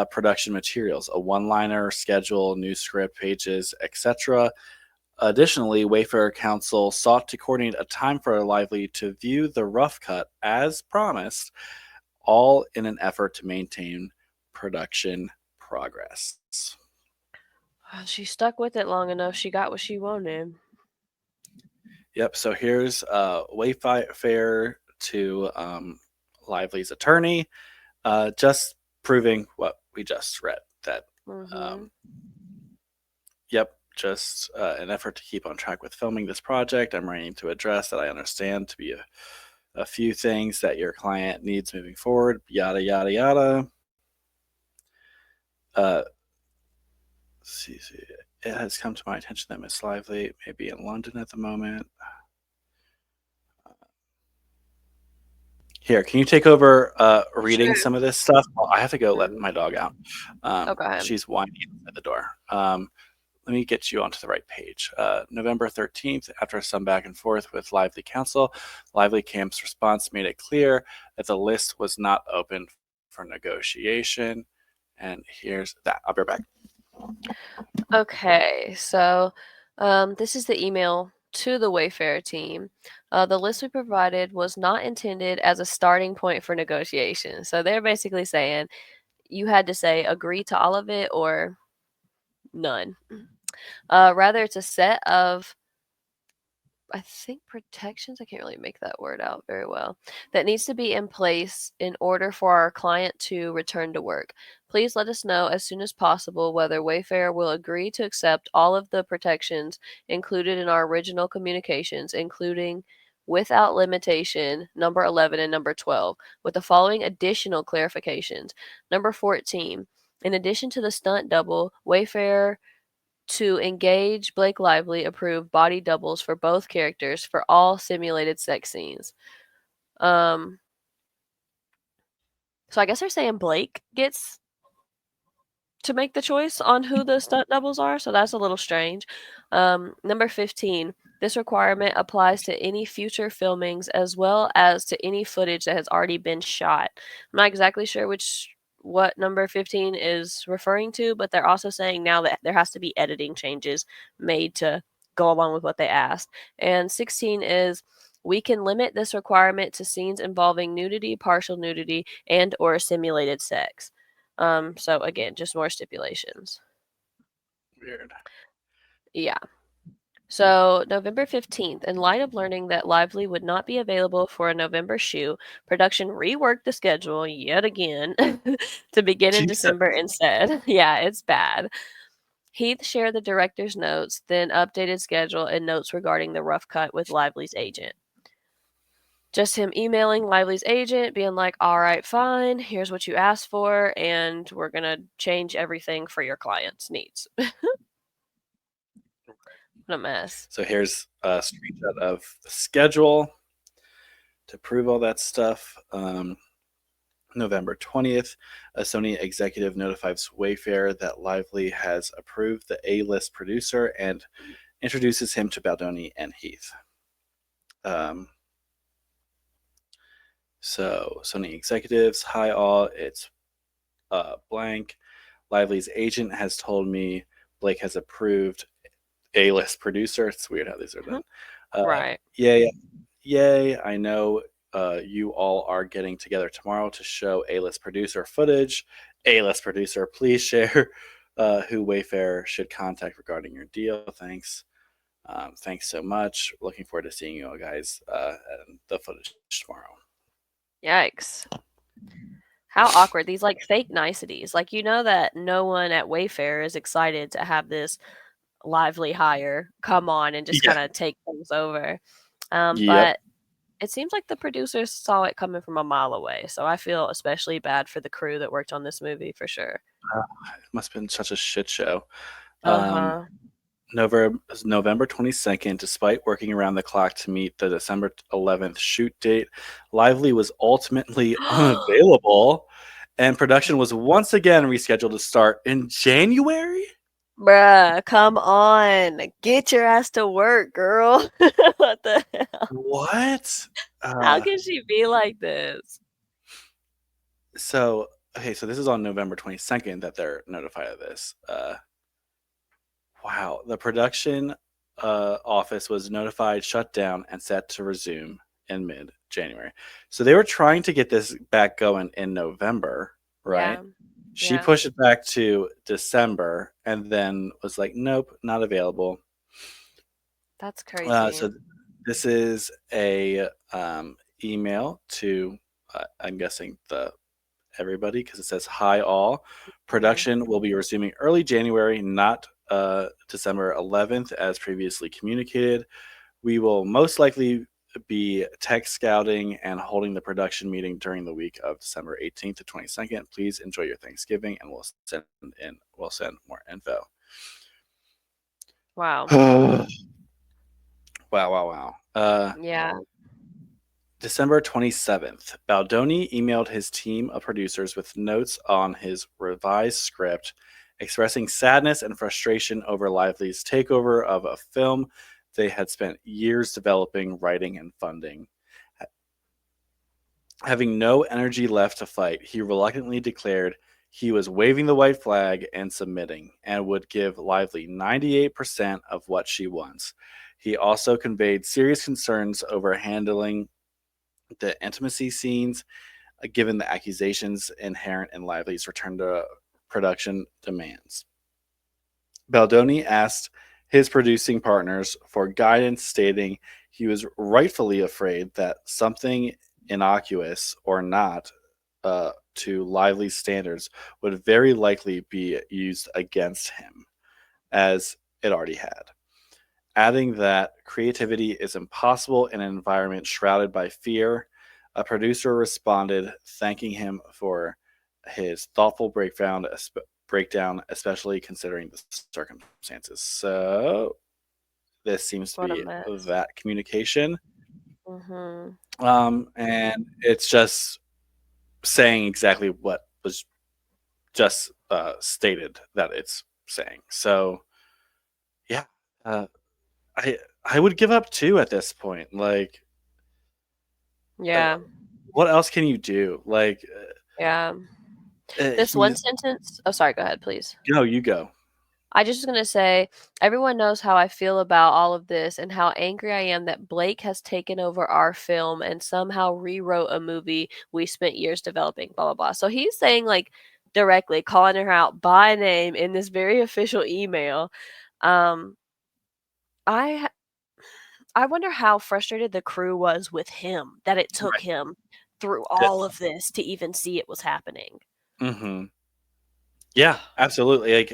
production materials, a one-liner, schedule, new script, pages, etc. Additionally, Wayfair Counsel sought to coordinate a time for Lively to view the rough cut as promised, all in an effort to maintain production progress. Well, she stuck with it long enough. She got what she wanted. Yep. So here's Wayfair to Lively's attorney, just proving what we just read. That, Mm-hmm. um, yep, just an effort to keep on track with filming this project. I'm writing to address that I understand to be a few things that your client needs moving forward. Yada yada yada. Uh, see, it has come to my attention that Miss Lively may be in London at the moment. Here, can you take over reading Sure. some of this stuff? Well, I have to go let Mhm. my dog out. Okay. She's whining at the door. Let me get you onto the right page. November 13th, after some back and forth with Lively Counsel, Lively Camp's response made it clear that the list was not open for negotiation. And here's that. I'll be right back. Okay. So, this is the email to the Wayfair team. The list we provided was not intended as a starting point for negotiation. So they're basically saying you had to say agree to all of it or none. Rather, it's a set of, I think, protections. I can't really make that word out very well. That needs to be in place in order for our client to return to work. Please let us know as soon as possible whether Wayfair will agree to accept all of the protections included in our original communications, including without limitation number 11 and number 12, with the following additional clarifications. Number 14. In addition to the stunt double, Wayfair to engage Blake Lively approved body doubles for both characters for all simulated sex scenes. Um, so I guess they're saying Blake gets to make the choice on who the stunt doubles are, so that's a little strange. Number 15. This requirement applies to any future filmings as well as to any footage that has already been shot. I'm not exactly sure what number 15 is referring to, but they're also saying now that there has to be editing changes made to go along with what they asked. And 16 is we can limit this requirement to scenes involving nudity, partial nudity, and or simulated sex. So again, just more stipulations. Weird. Yeah. So, November 15th, in light of learning that Lively would not be available for a November shoot, production reworked the schedule yet again to begin in Jesus. December instead. Yeah, it's bad. Heath shared the director's notes, then updated schedule and notes regarding the rough cut with Lively's agent. Just him emailing Lively's agent, being like, all right, fine, here's what you asked for, and we're going to change everything for your client's needs. What a mess. So here's a screenshot of the schedule to prove all that stuff. November 20th, a Sony executive notifies Wayfair that Lively has approved the A-list producer and introduces him to Baldoni and Heath. So Sony executives, hi all, it's blank. Lively's agent has told me Blake has approved A-list producer. It's weird how these are done. Right. Yay, I know you all are getting together tomorrow to show A-list producer footage. A-list producer, please share who Wayfair should contact regarding your deal. Thanks. Thanks so much. Looking forward to seeing you all guys and the footage tomorrow. Yikes. How awkward. These like fake niceties. Like you know that no one at Wayfair is excited to have this Lively hire come on and just Yeah. kind of take things over. Yep. But it seems like the producers saw it coming from a mile away. So I feel especially bad for the crew that worked on this movie for sure. It must have been such a shit show. Uh-huh. November 22nd, despite working around the clock to meet the December 11th shoot date, Lively was ultimately unavailable, and production was once again rescheduled to start in January? Bruh, come on. Get your ass to work, girl. What the hell? What? How can she be like this? So this is on November 22nd that they're notified of this. Wow. The production office was notified, shut down, and set to resume in mid-January. So they were trying to get this back going in November, right? Yeah. She Yeah. pushed it back to December and then was like, nope, not available. That's crazy. So this is a email to, I'm guessing, everybody, because it says, hi all. Production will be resuming early January, not December 11th, as previously communicated. We will most likely be tech scouting and holding the production meeting during the week of December 18th to 22nd. Please enjoy your Thanksgiving, and we'll send more info. Wow. Wow. Yeah. December 27th, Baldoni emailed his team of producers with notes on his revised script, expressing sadness and frustration over Lively's takeover of a film they had spent years developing, writing, and funding. Having no energy left to fight, he reluctantly declared he was waving the white flag and submitting, and would give Lively 98% of what she wants. He also conveyed serious concerns over handling the intimacy scenes, given the accusations inherent in Lively's return to production demands. Baldoni asked his producing partners for guidance, stating he was rightfully afraid that something innocuous or not to Lively's standards would very likely be used against him, as it already had. Adding that creativity is impossible in an environment shrouded by fear, a producer responded, thanking him for his thoughtful breakdown, especially considering the circumstances. So this seems to be that communication. And it's just saying exactly what was just stated that it's saying. So yeah, I would give up too at this point. Like, yeah. What else can you do? Like, Yeah. This one He's sentence. Oh, sorry. Go ahead, please. no, you go. I just was gonna say, everyone knows how I feel about all of this and how angry I am that Blake has taken over our film and somehow rewrote a movie we spent years developing. Blah blah blah. So he's saying like directly calling her out by name in this very official email. Um, I I wonder how frustrated the crew was with him that it took Right. him through all of this to even see it was happening. Mm-hmm. Yeah, absolutely. Like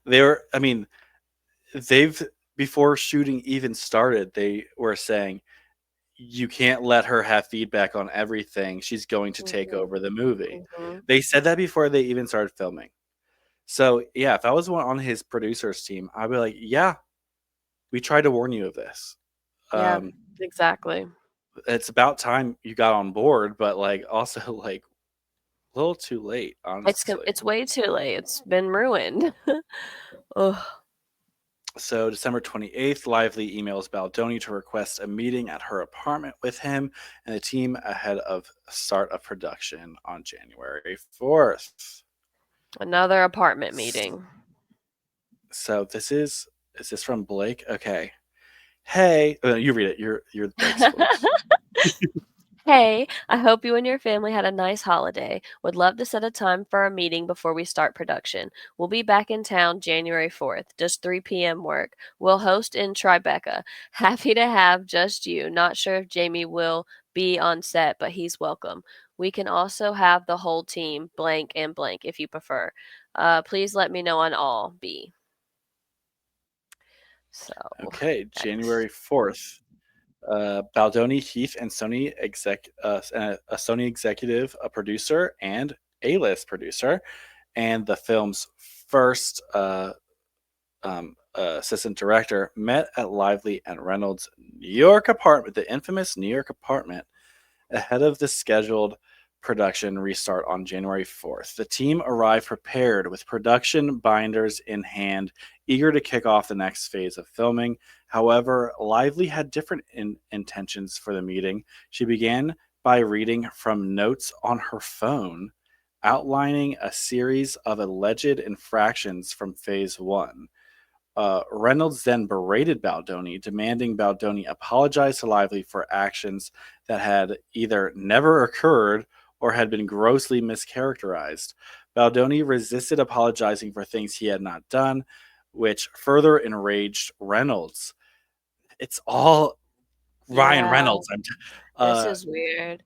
they were. I mean, they've before shooting even started, they were saying you can't let her have feedback on everything. She's going to take Mhm, over the movie. mhm. They said that before they even started filming. So yeah, if I was one on his producers team, I'd be like, yeah, we tried to warn you of this. Yeah, Um, exactly. it's about time you got on board, but like also like a little too late, honestly. It's way too late. It's been ruined. Ugh. So December 28th, Lively emails Baldoni to request a meeting at her apartment with him and the team ahead of start of production on January 4th. Another apartment meeting. So is this from Blake? Okay. Hey, you read it. You're Blake's voice. Hey, I hope you and your family had a nice holiday. Would love to set a time for a meeting before we start production. We'll be back in town January 4th. Just 3 p.m. work. We'll host in Tribeca. Happy to have just you. Not sure if Jamie will be on set, but he's welcome. We can also have the whole team, blank and blank, if you prefer. Please let me know on all. B. So, Okay, yikes. January 4th. Baldoni, Heath, and a Sony executive, a producer, and A-list producer, and the film's first assistant director met at Lively and Reynolds' New York apartment, the infamous New York apartment, ahead of the scheduled production restart on January 4th. The team arrived prepared with production binders in hand, eager to kick off the next phase of filming. However, Lively had different intentions for the meeting. She began by reading from notes on her phone, outlining a series of alleged infractions from phase one. Reynolds then berated Baldoni, demanding Baldoni apologize to Lively for actions that had either never occurred or had been grossly mischaracterized. Baldoni resisted apologizing for things he had not done, which further enraged Reynolds. It's all Ryan Yeah, Reynolds. this Uh, is weird.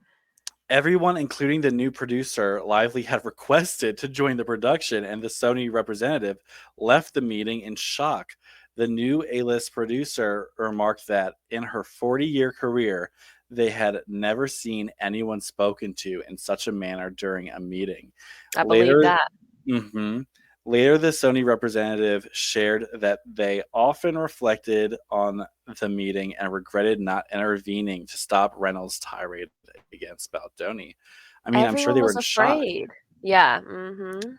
Everyone, including the new producer, Lively had requested to join the production, and the Sony representative left the meeting in shock. The new A-list producer remarked that in her 40-year career, they had never seen anyone spoken to in such a manner during a meeting. I believe Later, that. mhm, later, the Sony representative shared that they often reflected on the meeting and regretted not intervening to stop Reynolds' tirade against Baldoni. I mean, I'm sure Everyone they were was in shock. afraid. Yeah, mhm.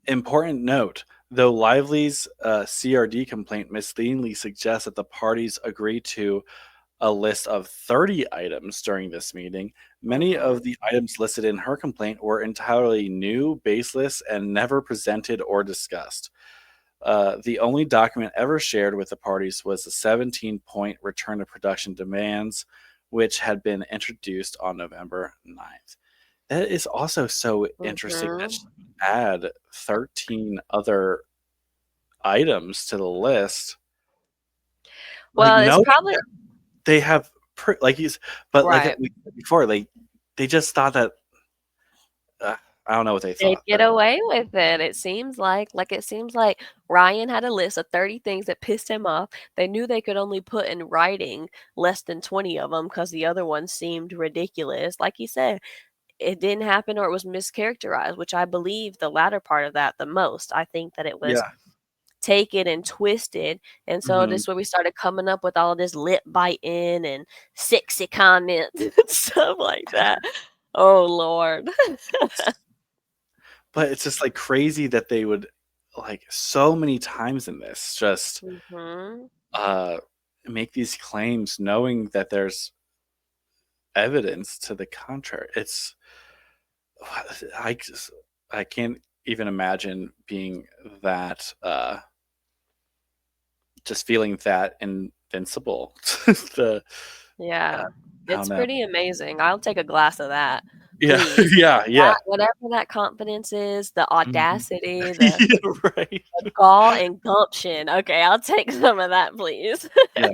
Important note, though Lively's CRD complaint misleadingly suggests that the parties agreed to a list of 30 items during this meeting, many of Mhm. the items listed in her complaint were entirely new, baseless, and never presented or discussed. The only document ever shared with the parties was the 17-point return to production demands, which had been introduced on November 9th. That is also so interesting that Mhm. she would add 13 other items to the list. Like, Well, it's knowing probably that they have, like he's, but like right. we said before, they just thought that, uh, I don't know what they They'd thought, get but away with it. It seems like Ryan had a list of 30 things that pissed him off. They knew they could only put in writing less than 20 of them because the other ones seemed ridiculous. Like you said, it didn't happen or it was mischaracterized, which I believe the latter part of that the most. I think that it was yeah. taken and twisted. And so Hmm. this is where we started coming up with all of this lip biting and sexy comments and stuff like that. Oh Lord. But it's just like crazy that they would, like, so many times in this just Mhm. uh make these claims knowing that there's evidence to the contrary. It's I just, I can't even imagine being that just feeling that invincible. the Yeah. I don't It's know. pretty amazing. I'll take a glass of that, Yeah, please. yeah, yeah. That whatever that confidence is, the Mhm. audacity, the Yeah, right. gall and gumption. Okay, I'll take some of that, please. Yeah.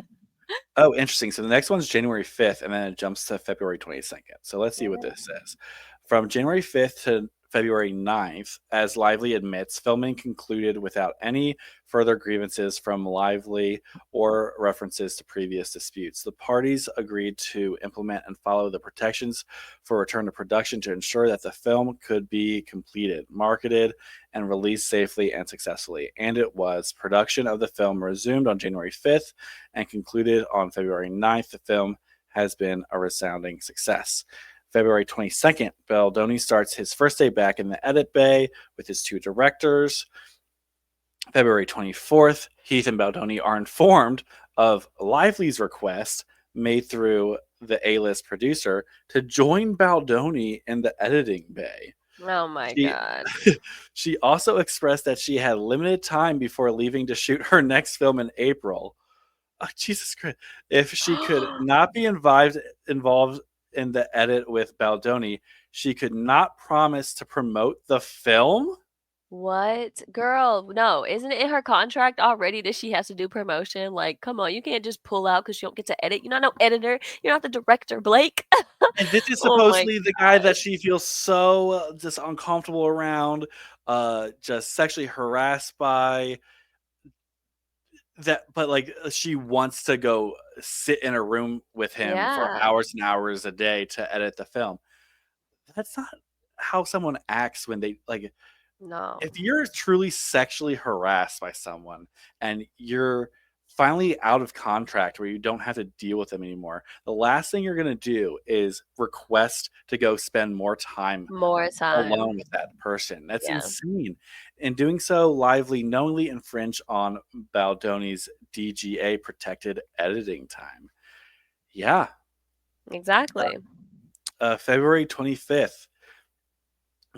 Oh, interesting. So the next one's January 5th, and then it jumps to February 22nd. So let's see what this says. From January 5th to February 9th, as Lively admits, filming concluded without any further grievances from Lively or references to previous disputes. The parties agreed to implement and follow the protections for return to production to ensure that the film could be completed, marketed, and released safely and successfully. And it was. Production of the film resumed on January 5th and concluded on February 9th. The film has been a resounding success. February 22nd, Baldoni starts his first day back in the edit bay with his two directors. February 24th, Heath and Baldoni are informed of Lively's request made through the A-list producer to join Baldoni in the editing bay. Oh my She god. she also expressed that she had limited time before leaving to shoot her next film in April. Oh, Jesus Christ. If she could not be involved in the edit with Baldoni, she could not promise to promote the film. What? Girl, no, isn't it in her contract already that she has to do promotion? Like, come on, you can't just pull out because you don't get to edit. You're not no editor. You're not the director, Blake. And this is Oh my supposedly the guy that gosh. she feels so just uncomfortable around, just sexually harassed by that, but like she wants to go sit in a room with him for Yeah. hours and hours a day to edit the film. That's not how someone acts when they like No. if you're truly sexually harassed by someone and you're finally out of contract where you don't have to deal with them anymore, the last thing you're going to do is request to go spend more time More alone time. with that person. That's Yeah, insane. In doing so, Lively knowingly infringe on Baldoni's DGA protected editing time. Yeah. exactly. February 25th,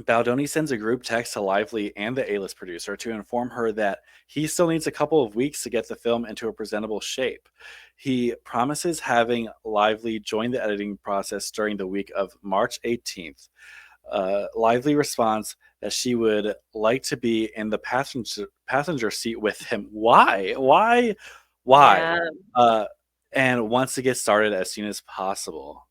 Baldoni sends a group text to Lively and the A-list producer to inform her that he still needs a couple of weeks to get the film into a presentable shape. He promises having Lively join the editing process during the week of March 18th. Lively responds that she would like to be in the passenger seat with him. Why? Why? Why? Yeah, Uh, and wants to get started as soon as possible.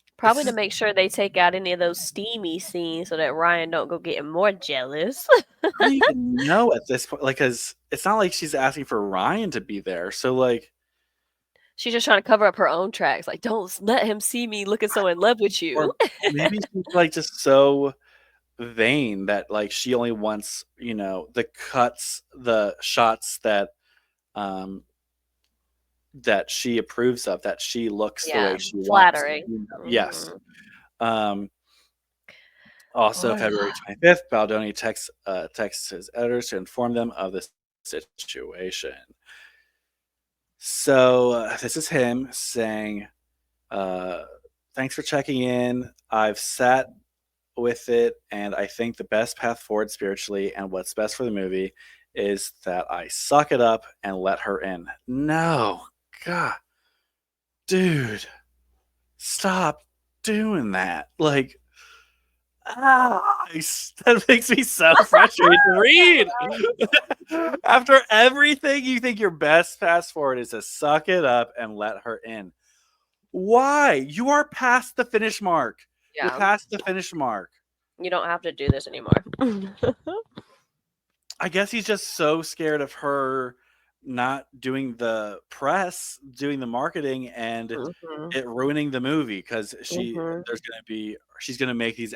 This probably to is make sure they take out any of those steamy scenes so that Ryan don't go getting more jealous. I don't even know at this point, like, cause it's not like she's asking for Ryan to be there. So, like, She's just trying to cover up her own tracks. Like, don't let him see me looking so in love with you. or maybe she's like just so vain that like she only wants, the cuts, the shots um that she approves of, that she looks the Yeah, way she wants. flattering. Yes. Mhm. Um, Also, Or February 25th, Baldoni texts his editors to inform them of the situation. So this is him saying, uh, thanks for checking in. I've sat with it, and I think the best path forward spiritually and what's best for the movie is that I suck it up and let her in. No, God, dude, stop doing that. Like, that makes me so frustrated to read. After everything, you think your best pass forward is to suck it up and let her in. Why? You are past the finish mark. You're yeah, past the finish mark. you don't have to do this anymore. I guess he's just so scared of her not doing the press, doing the marketing, and Mhm, it ruining the movie because mhm. she's gonna make these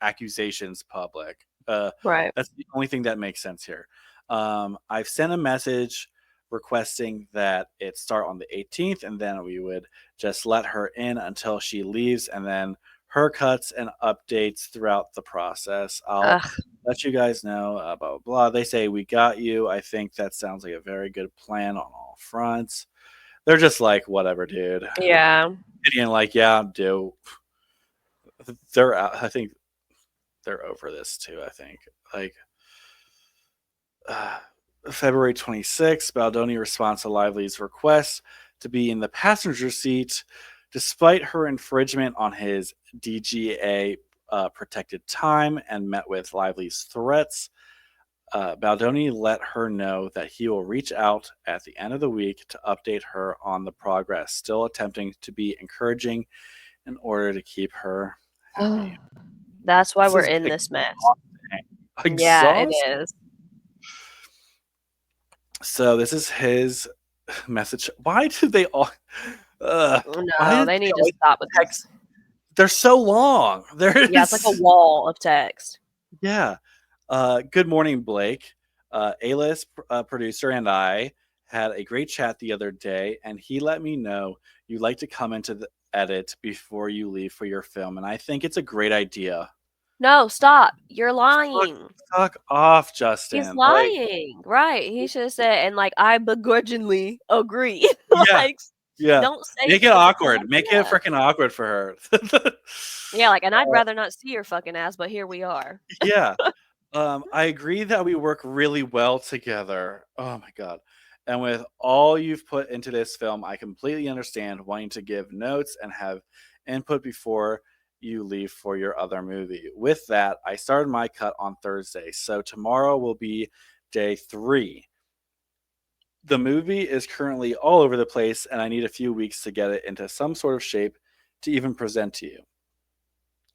accusations public. Right. That's the only thing that makes sense here. I've sent a message requesting that it start on the 18th, and then we would just let her in until she leaves, and then her cuts and updates throughout the process. I'll Ugh, let you guys know, blah, blah, blah. They say, we got you. I think that sounds like a very good plan on all fronts. They're just like, whatever, dude. yeah. And like, yeah, do. They're out. I think they're over this too. I think like uh, February 26th, Baldoni responds to Lively's request to be in the passenger seat, despite her infringement on his DGA protected time, and met with Lively's threats. Baldoni let her know that he will reach out at the end of the week to update her on the progress, still attempting to be encouraging in order to keep her happy. That's why This we're is in this mess. Yeah, it exhausting. is. So this is his message. Why do they all? Why No, did they they need to always stop with this. text? They're so long. There Yeah, it's like a is. wall of text. Yeah. Good morning, Blake. A-list producer and I had a great chat the other day, and he let me know you'd like to come into the edit before you leave for your film, and I think it's a great idea. No, stop. You're Fuck, lying. fuck off, He's Justin. Like, lying. Right. He should have said, and like, I begrudgingly agree. yeah, Like, yeah. don't say Make it fucking awkward. Make it yeah. freaking awkward for her. Yeah, like, and I'd rather not see your fucking ass, but here we are. Yeah. I agree that we work really well together. Oh my god. And with all you've put into this film, I completely understand wanting to give notes and have input before you leave for your other movie. With that, I started my cut on Thursday, so tomorrow will be day 3. The movie is currently all over the place, and I need a few weeks to get it into some sort of shape to even present to you.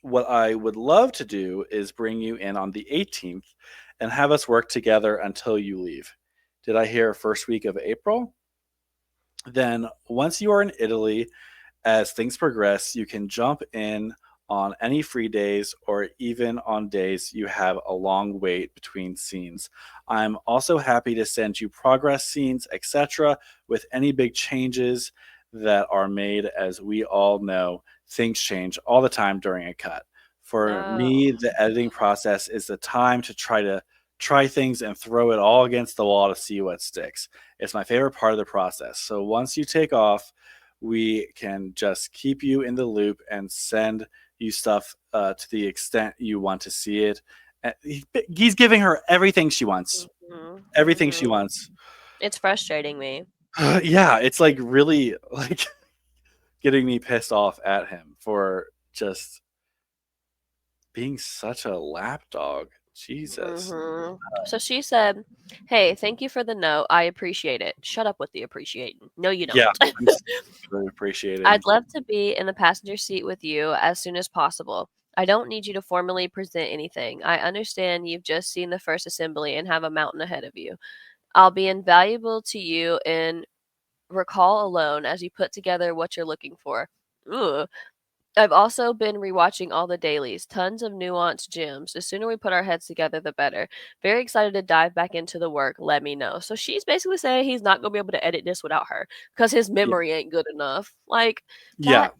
What I would love to do is bring you in on the 18th and have us work together until you leave. Did I hear first week of April? Then, once you are in Italy, as things progress, you can jump in on any free days or even on days you have a long wait between scenes. I'm also happy to send you progress scenes, etc., with any big changes that are made. As we all know, things change all the time during a cut. For me, Oh. the editing process is the time to try things and throw it all against the wall to see what sticks. It's my favorite part of the process. So once you take off, we can just keep you in the loop and send you stuff to the extent you want to see it. He's giving her everything she wants. Mhm, Everything she mhm. wants. It's frustrating me. Yeah, it's like really like getting me pissed off at him for just being such a lapdog. Jesus. So she said, "Hey, thank you for the note. I appreciate it. Shut up with the appreciating. No, you Yeah, don't. I'm really appreciating. I'd love to be in the passenger seat with you as soon as possible. I don't need you to formally present anything. I understand you've just seen the first assembly and have a mountain ahead of you. I'll be invaluable to you in recall alone as you put together what you're looking for. Ooh. I've also been rewatching all the dailies, tons of nuanced gems. The sooner we put our heads together, the better. Very excited to dive back into the work. Let me know." So she's basically saying he's not going to be able to edit this without her because his Yeah, memory ain't good enough. Like, yeah. that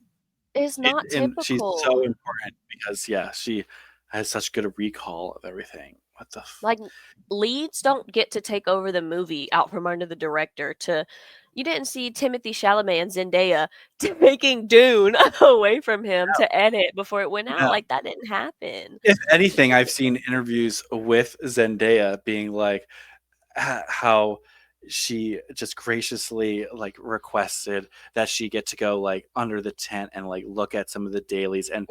is not And she's so typical. important because yeah, she has such good recall of everything. What the Like, leads don't get to take over the movie out from under the director to you didn't see Timothy Chalamet and Zendaya taking Dune away from him to edit before it went out. no. Like, that didn't happen. If anything, I've seen interviews with Zendaya being like how she just graciously like requested that she get to go like under the tent and like look at some of the dailies and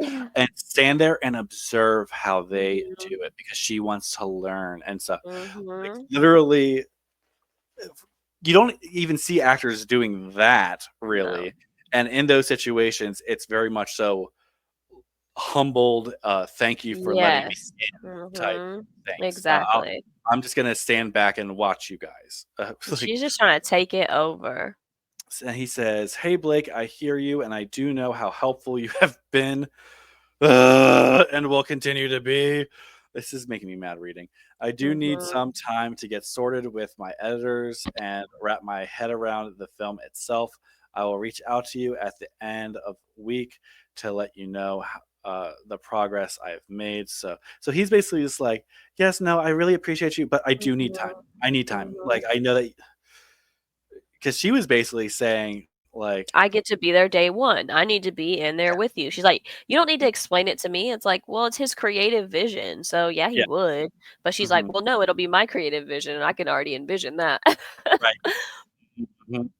stand there and observe how they Mhm, do it because she wants to learn and stuff. Like mhm. literally you don't even see actors doing that No. really. And in those situations, it's very much so humbled, thank you for letting me Yes. in type Mhm. things. Exactly. I'm just gonna stand back and watch you guys. Like, She's just trying to take it over. and he says, "Hey Blake, I hear you, and I do know how helpful you have been, and will continue to be." This is making me mad reading. I do need Mhm. some time to get sorted with my editors and wrap my head around the film itself. I will reach out to you at the end of week to let you know the progress I've made. So he's basically just like, yes, no, I really appreciate you, but I do need time. Mhm. I need time. Mhm. Like I know that because she was basically saying Like, I get to be there day one. I need to be in there yeah, with you. She's like, you don't need to explain it to me. It's like, well, it's his creative vision. So yeah, he yeah, would. But she's like, mhm, well, no, it'll be my creative vision. And I can already envision that. right. Mhm.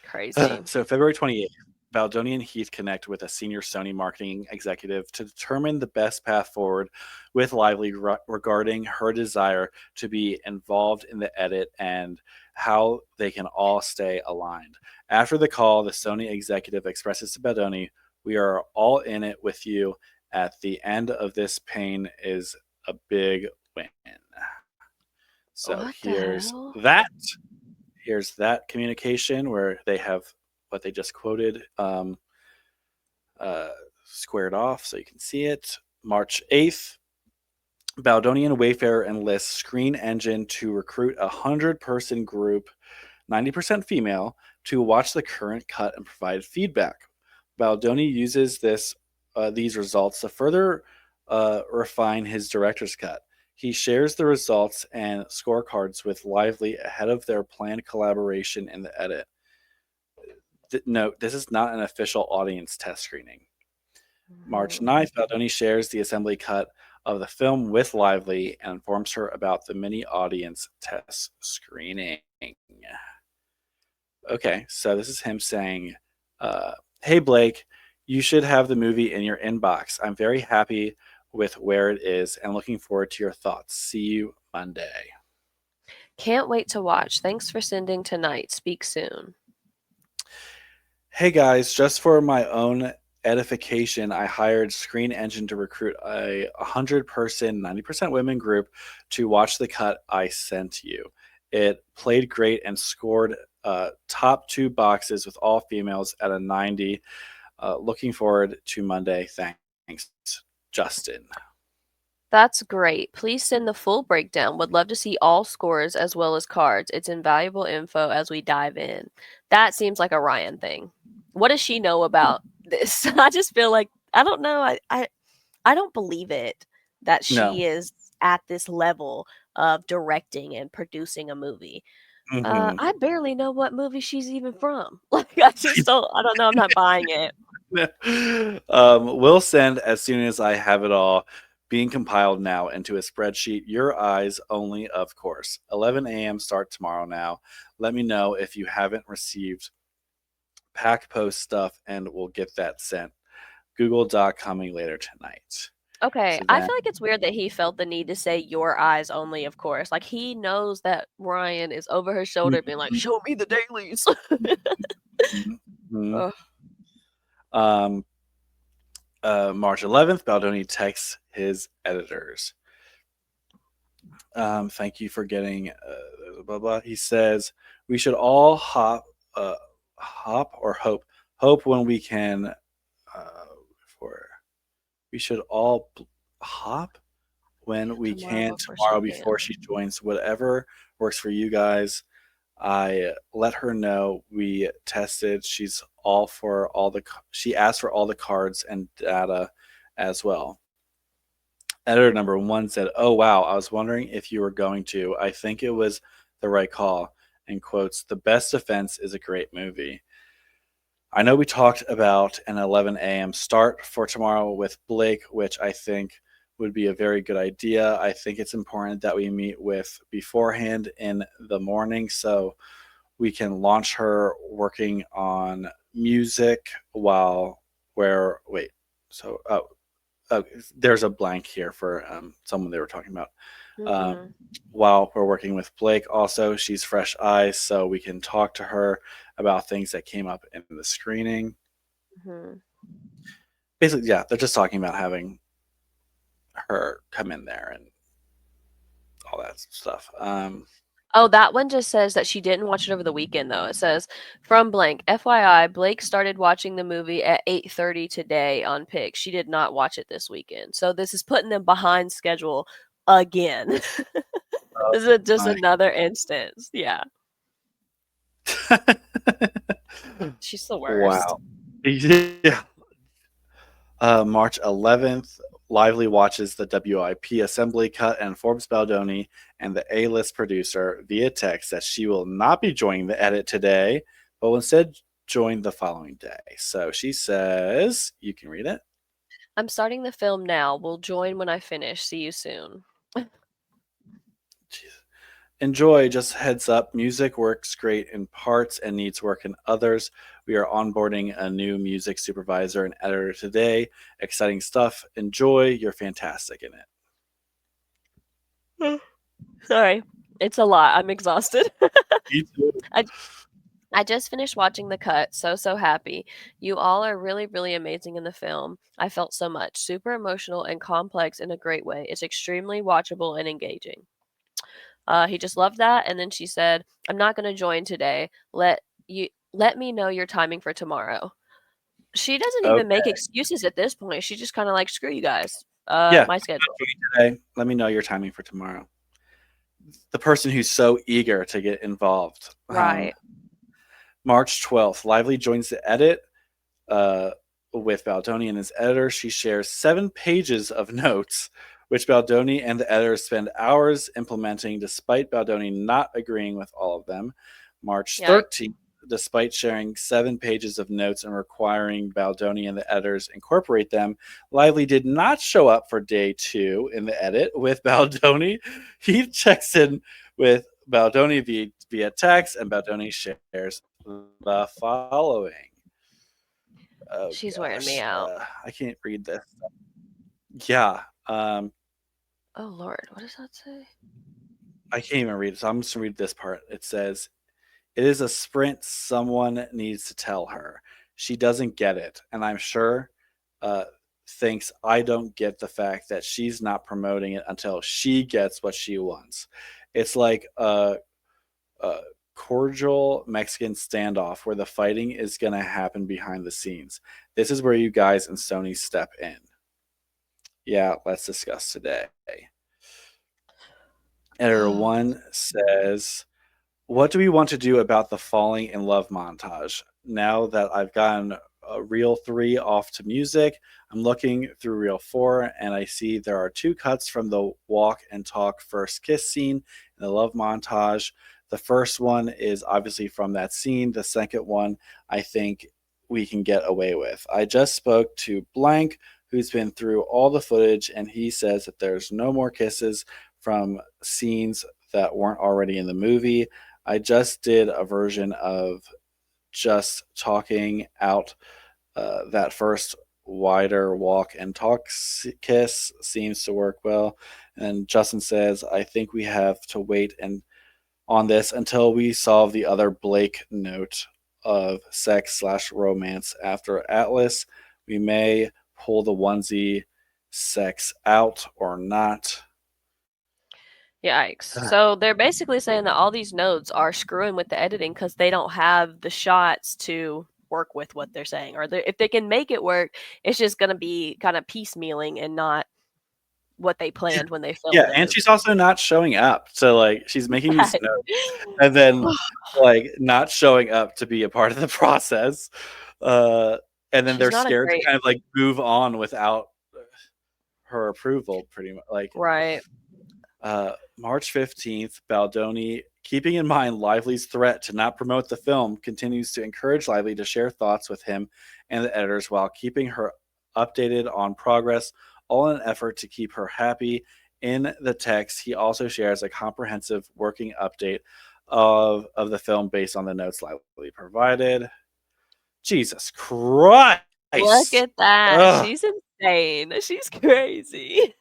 Crazy. So February 28th, Baldoni and Heath connect with a senior Sony marketing executive to determine the best path forward with Lively regarding her desire to be involved in the edit and how they can all stay aligned. After the call, the Sony executive expresses to Baldoni, "We are all in it with you. At the end of this pain is a big win." So What the hell? here's that communication where they have what they just quoted uh, squared off so you can see it. March 8th, Baldoni and Wayfarer enlist Screen Engine to recruit a 100-person group, 90% female, to watch the current cut and provide feedback. Baldoni uses these results to further refine his director's cut. He shares the results and scorecards with Lively ahead of their planned collaboration in the edit. Note, this is not an official audience test screening. March Mhm. 9th, Baldoni shares the assembly cut of the film with Lively and informs her about the mini audience test screening. Okay, so this is him saying, "Hey Blake, you should have the movie in your inbox. I'm very happy with where it is and looking forward to your thoughts. See you Monday." Can't wait to watch. Thanks for sending tonight. Speak soon. Hey guys, just for my own edification, I hired Screen Engine to recruit a 100-person, 90% women group to watch the cut I sent you. It played great and scored top 2 boxes with all females at a 90. Looking forward to Monday. Thanks, Justin. That's great. Please send the full breakdown. Would love to see all scores as well as cards. It's invaluable info as we dive in. That seems like a Ryan thing. What does she know about this? I just feel like I don't know. I don't believe it that No. she is at this level of directing and producing a movie. Hmm. I barely know what movie she's even from. Like I just don't. I don't know. I'm not buying it. We'll send as soon as I have it all being compiled now into a spreadsheet. Your eyes only, of course. 11 a.m. start tomorrow now. Let me know if you haven't received pack post stuff and we'll get that sent. Google Doc coming later tonight. Okay, So I then, feel like it's weird that he felt the need to say your eyes only, of course. Like he knows that Ryan is over her shoulder being like, show me the dailies. Mhm. Ugh. um, March 11th, Baldoni texts his editors. Thank you for getting blah blah. He says we should all hop or hope when we can. For we should all hop when we Tomorrow can before she tomorrow before can. she joins. Whatever works for you guys. I let her know we tested. She's all for all the. She asked for all the cards and data as well. Editor number one said, "Oh wow, I was wondering if you were going to. I think it was the right call." In quotes, "The best defense is a great movie." I know we talked about an 11 a.m. start for tomorrow with Blake, which I think would be a very good idea. I think it's important that we meet with beforehand in the morning so we can launch her working on music while where wait so there's a blank here for someone they were talking about. Um, Mhm. while we're working with Blake, also, she's fresh eyes, so we can talk to her about things that came up in the screening. Mhm. Basically, yeah, they're just talking about having her come in there and all that stuff. Oh, that one just says that she didn't watch it over the weekend though. It says from blank, FYI, Blake started watching the movie at 8:30 today on Pix. She did not watch it this weekend. So this is putting them behind schedule again. This is just My, another instance. Yeah. She's the worst. wow. Yeah. March 11th, Lively watches the WIP assembly cut and informs Baldoni and the A-list producer via text that she will not be joining the edit today, but will instead joined the following day. So she says, you can read it. I'm starting the film now. We'll join when I finish. See you soon. Jeez. Enjoy, just heads up, music works great in parts and needs work in others. We are onboarding a new music supervisor and editor today. Exciting stuff. Enjoy, you're fantastic in it. Sorry. It's a lot. I'm exhausted. Me too. I just finished watching the cut. So happy. You all are really, really amazing in the film. I felt so much. Super emotional and complex in a great way. It's extremely watchable and engaging. He just loved that. And then she said, I'm not going to join today. Let me know your timing for tomorrow. She doesn't even make Okay. excuses at this point. She just kind of like, screw you guys. Yeah. My schedule. Today. Let me know your timing for tomorrow. The person who's so eager to get involved. Right. March 12th, Lively joins the edit with Baldoni and his editor. She shares 7 pages of notes, which Baldoni and the editor spend hours implementing, despite Baldoni not agreeing with all of them. March 13th, despite sharing 7 pages of notes and requiring Baldoni and the editors incorporate them, Lively did not show up for day 2 in the edit with Baldoni. He checks in with Baldoni via text, and Baldoni shares the following. Oh, She's wearing me out. I can't read this. Yeah. Oh, Lord. What does that say? I can't even read it, so I'm just going to read this part. It says, it is a sprint someone needs to tell her. She doesn't get it, and I'm sure thinks I don't get the fact that she's not promoting it until she gets what she wants. It's like a cordial Mexican standoff where the fighting is going to happen behind the scenes. This is where you guys and Sony step in. Yeah, let's discuss today. Editor 1 says, what do we want to do about the falling in love montage? Now that I've gotten reel 3 off to music, I'm looking through reel 4 and I see there are 2 cuts from the walk and talk first kiss scene in the love montage. The first one is obviously from that scene. The second one, I think we can get away with. I just spoke to Blank, who's been through all the footage, and he says that there's no more kisses from scenes that weren't already in the movie. I just did a version of just talking out that first wider walk and talk kiss seems to work well. And Justin says, I think we have to wait and on this until we solve the other Blake note of sex/romance after Atlas. We may pull the onesie sex out or not. Yikes. So they're basically saying that all these notes are screwing with the editing because they don't have the shots to work with what they're saying. Or if they can make it work, it's just going to be kind of piecemealing and not what they planned when they filmed Yeah, the and movie. she's also not showing up. So like she's making these Right. notes and then like not showing up to be a part of the process. And then She's they're not a scared to great. kind of like move on without her approval, pretty much. Like Right. March 15th, Baldoni, keeping in mind Lively's threat to not promote the film, continues to encourage Lively to share thoughts with him and the editors while keeping her updated on progress, all in an effort to keep her happy. In the text, he also shares a comprehensive working update of the film based on the notes Lively provided. Jesus Christ! Look at that. Ugh. She's insane. She's crazy.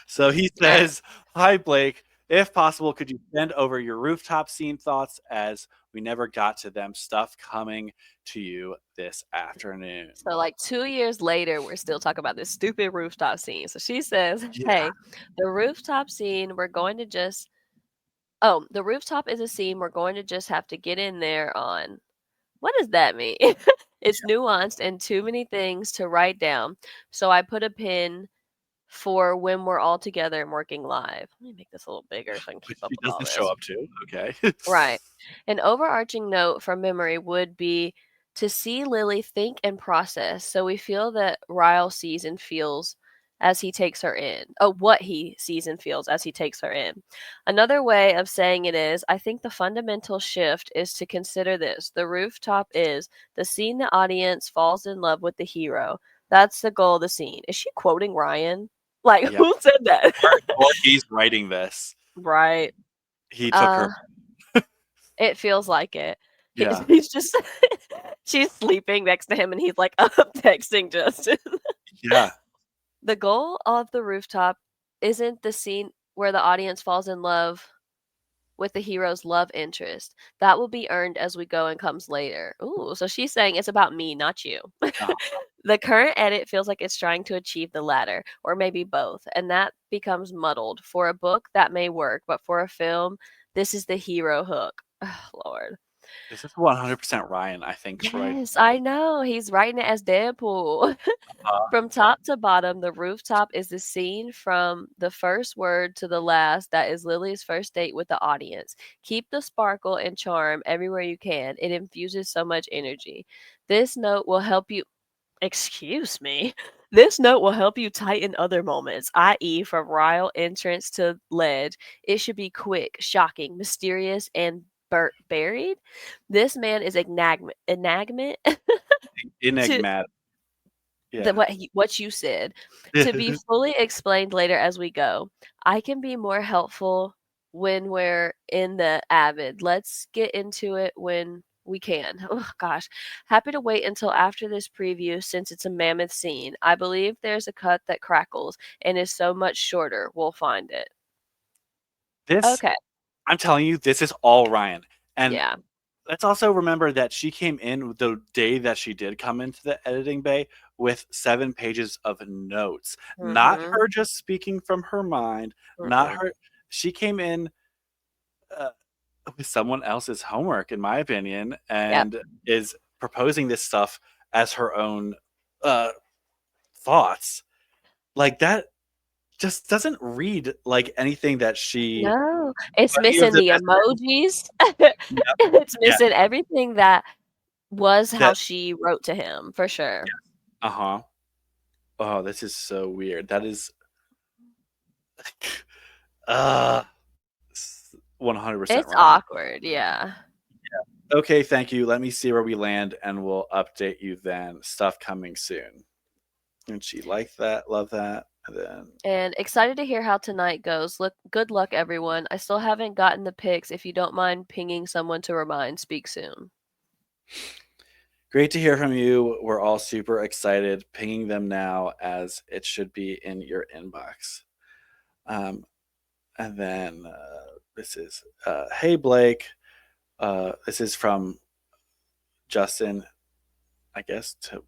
So he says, hi, Blake. If possible, could you send over your rooftop scene thoughts as we never got to them? Stuff coming to you this afternoon. So like 2 years later, we're still talking about this stupid rooftop scene. So she says, hey, the rooftop scene, we're going to just, the rooftop is a scene we're going to just have to get in there on. What does that mean? It's nuanced and too many things to write down. So I put a pin for when we're all together and working live. Let me make this a little bigger so I can keep up He with all doesn't this. show up too. Okay. Right. An overarching note from memory would be to see Lily think and process so we feel that Ryle sees and feels as he takes her in. Oh, what he sees and feels as he takes her in. Another way of saying it is, I think the fundamental shift is to consider this. The rooftop is the scene the audience falls in love with the hero. That's the goal of the scene. Is she quoting Ryan? Like, Yeah. who said that? Or he's writing this. Right. He took Uh, her. it feels like it. Yeah. He's just she's sleeping next to him and he's like up texting Justin. Yeah. The goal of the rooftop isn't the scene where the audience falls in love with the hero's love interest. That will be earned as we go and comes later. Ooh, so she's saying it's about me, not you. Uh, The current edit feels like it's trying to achieve the latter, or maybe both, and that becomes muddled. For a book, that may work, but for a film, this is the hero hook. Oh, Lord. this is 100% Ryan, I think, right? Yes, I know. He's writing it as Deadpool. Uh, From top to bottom, the rooftop is the scene from the first word to the last that is Lily's first date with the audience. Keep the sparkle and charm everywhere you can. It infuses so much energy. This note will help you. Excuse me. This note will help you tighten other moments, i.e., from Ryle entrance to ledge. It should be quick, shocking, mysterious, and buried. This man is enagment to enigmatic. the Yeah. what you said, to be fully explained later as we go. I can be more helpful when we're in the avid. Let's get into it when we can. Oh gosh. Happy to wait until after this preview since it's a mammoth scene. I believe there's a cut that crackles and is so much shorter. We'll find it. This, Okay. I'm telling you, this is all Ryan. And Yeah. let's also remember that she came in the day that she did come into the editing bay with 7 pages of notes. Not Mhm. her just speaking from her mind, not Mm-mm. her. She came in uh, with someone else's homework, in my opinion, Yep. and is proposing this stuff as her own uh, thoughts. Like that just doesn't read like anything that she, No, it's any of missing the the best. emojis. Yep, It's yeah, missing everything that was how that, she wrote to him, for sure. uh huh. Oh, this is so weird. That is, uh, 100% It's Ryan. awkward, yeah. Okay, thank you. Let me see where we land and we'll update you then. Stuff coming soon. And she liked that, love that. And then And excited to hear how tonight goes. Look, good luck, everyone. I still haven't gotten the pics. If you don't mind pinging someone to remind, speak soon. great to hear from you. We're all super excited. Pinging them now as it should be in your inbox. Um, and then this is, hey, Blake. This is from Justin, I guess, to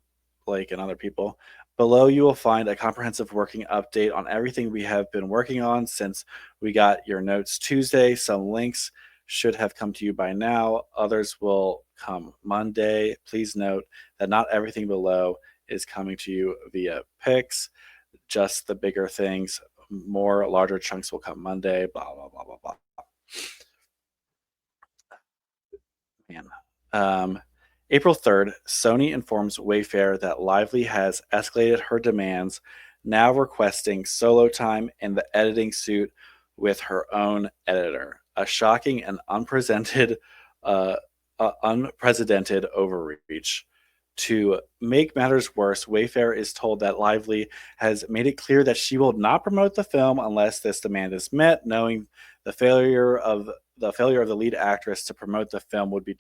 Blake and other people. Below, you will find a comprehensive working update on everything we have been working on since we got your notes Tuesday. Some links should have come to you by now, others will come Monday. Please note that not everything below is coming to you via Pix, just the bigger things. More larger chunks will come Monday, blah, blah, blah, blah, blah. Man. April 3rd, Sony informs Wayfair that Lively has escalated her demands, now requesting solo time in the editing suite with her own editor. A shocking and unprecedented overreach. To make matters worse, Wayfair is told that Lively has made it clear that she will not promote the film unless this demand is met, knowing the failure of the lead actress to promote the film would be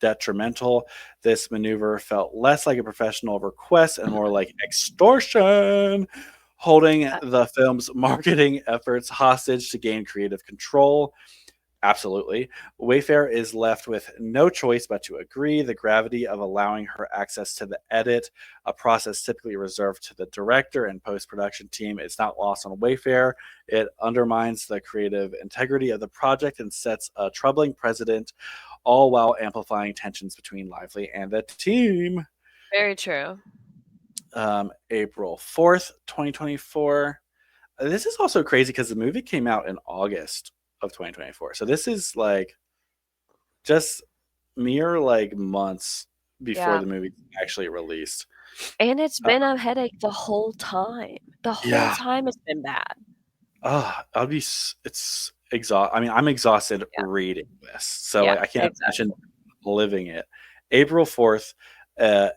detrimental. This maneuver felt less like a professional request and more like extortion, holding the film's marketing efforts hostage to gain creative control. Absolutely. Wayfair is left with no choice but to agree. The gravity of allowing her access to the edit, a process typically reserved to the director and post production team, is not lost on Wayfair. It undermines the creative integrity of the project and sets a troubling precedent, all while amplifying tensions between Lively and the team. Very true. April 4th, 2024. This is also crazy because the movie came out in August of 2024. So this is like just mere like months before Yeah. the movie actually released. And it's Uh, been a headache the whole time. The whole yeah. time it's been bad. I'll be. It's exhaust. I mean, I'm exhausted Yeah. reading this, so Yeah, I can't exactly. imagine living it. April 4th, the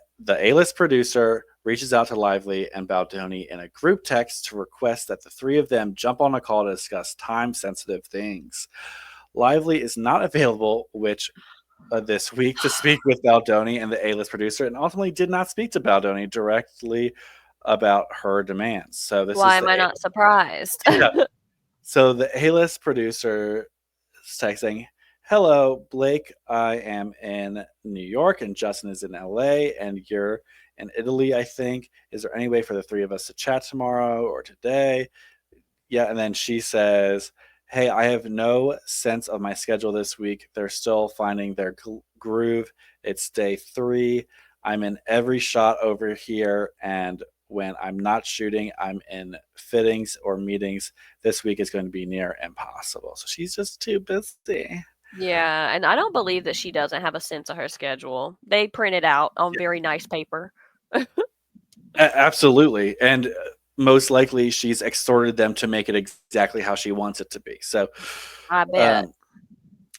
A-list producer reaches out to Lively and Baldoni in a group text to request that the three of them jump on a call to discuss time-sensitive things. Lively is not available, which this week to speak with Baldoni and the A-list producer, and ultimately did not speak to Baldoni directly about her demands. So this Why is am the I not surprised? yeah. So the A-list producer is texting, "Hello, Blake. I am in New York, and Justin is in LA, and you're in Italy. I think. Is there any way for the three of us to chat tomorrow or today?" Yeah, and then she says, "Hey, I have no sense of my schedule this week. They're still finding their groove. It's day 3. I'm in every shot over here, and when I'm not shooting, I'm in fittings or meetings. This week is going to be near impossible." So she's just too busy. Yeah, and I don't believe that she doesn't have a sense of her schedule. They print it out on Yeah, very nice paper. absolutely. And most likely she's extorted them to make it exactly how she wants it to be. So, I bet.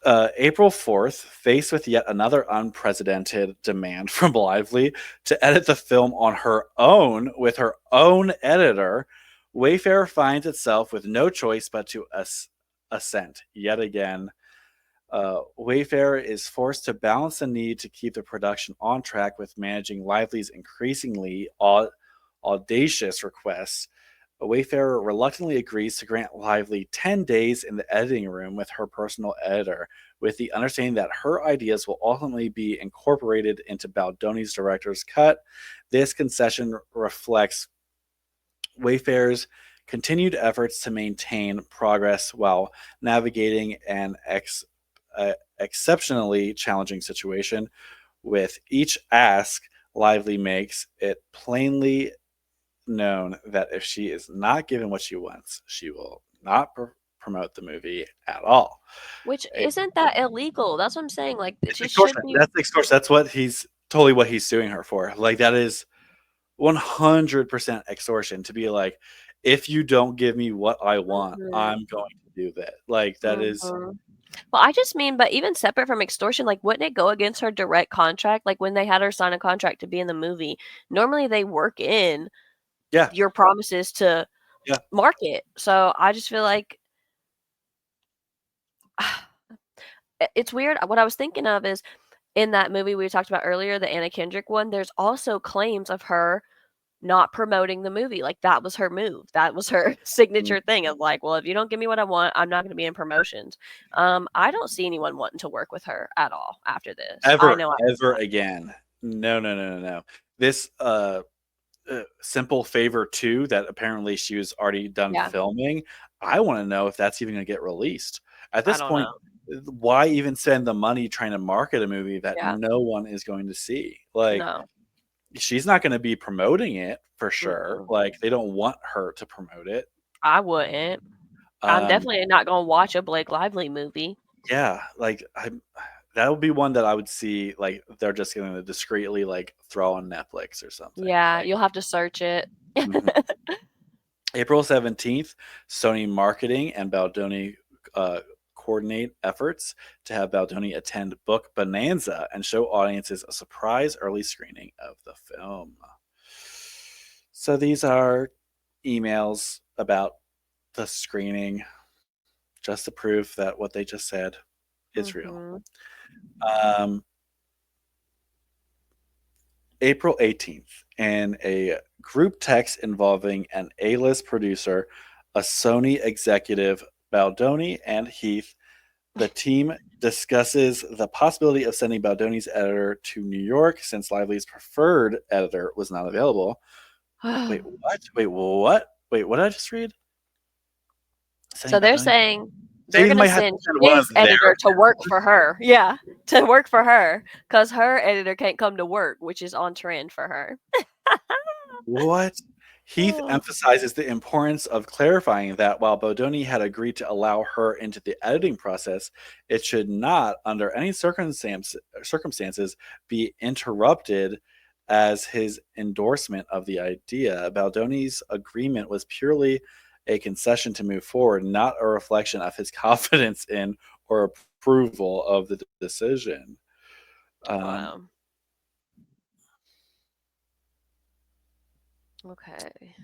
um, April 4th, faced with yet another unprecedented demand from Lively to edit the film on her own with her own editor, Wayfair finds itself with no choice but to assent yet again. Wayfair is forced to balance the need to keep the production on track with managing Lively's increasingly audacious requests. Wayfarer reluctantly agrees to grant Lively 10 days in the editing room with her personal editor, with the understanding that her ideas will ultimately be incorporated into Baldoni's director's cut. This concession reflects Wayfair's continued efforts to maintain progress while navigating an exceptionally challenging situation. With each ask Lively makes, it plainly known that if she is not given what she wants, she will not promote the movie at all. Which It- isn't that illegal? That's what I'm saying. Like, it It's just extortion. should be. That's extortion. That's what he's totally what he's suing her for. Like that is 100% extortion to be like, if you don't give me what I want, Mhm, I'm going to do that. Like that is mhm. Well, I just mean, but even separate from extortion, like, wouldn't it go against her direct contract? Like, when they had her sign a contract to be in the movie, normally they work in yeah, your promises to yeah. market. So I just feel like it's weird. What I was thinking of is in that movie we talked about earlier, the Anna Kendrick one, there's also claims of her not promoting the movie. Like that was her move. That was her Mm. signature thing of like, well, if you don't give me what I want, I'm not going to be in promotions. I don't see anyone wanting to work with her at all after this. I Ever, know I ever again. No, no, no, no, no. This Simple Favor 2 that apparently she was already done yeah, filming. I want to know if that's even going to get released. At I this don't point, know. why even spend the money trying to market a movie that Yeah, no one is going to see? Like, no. she's not going to be promoting it for sure. Mm-mm. Like, they don't want her to promote it. I wouldn't. I'm Um, definitely not going to watch a Blake Lively movie. yeah, like that would be one that I would see. Like, they're just going to discreetly like throw on Netflix or something. Yeah, Like. you'll have to search it. Mhm. April 17th, Sony Marketing and Baldoni coordinate efforts to have Baldoni attend Book Bonanza and show audiences a surprise early screening of the film. So these are emails about the screening, just to prove that what they just said is real. Mhm. Um, April 18th, in a group text involving an A-list producer, a Sony executive, Baldoni, and Heath, the team discusses the possibility of sending Baldoni's editor to New York since Lively's preferred editor was not available. Wait, what? Wait, what? Wait, what did I just read? So Sending they're Baldoni? saying They they're even gonna might have to send send one of his their editor to work for her. Yeah, to work for her, cause her editor can't come to work, which is on trend for her. What? Heath Oh. emphasizes the importance of clarifying that while Bodoni had agreed to allow her into the editing process, it should not, under any circumstances, be interrupted as his endorsement of the idea. Baldoni's agreement was purely a concession to move forward, not a reflection of his confidence in or approval of the decision. Um, Wow. Okay.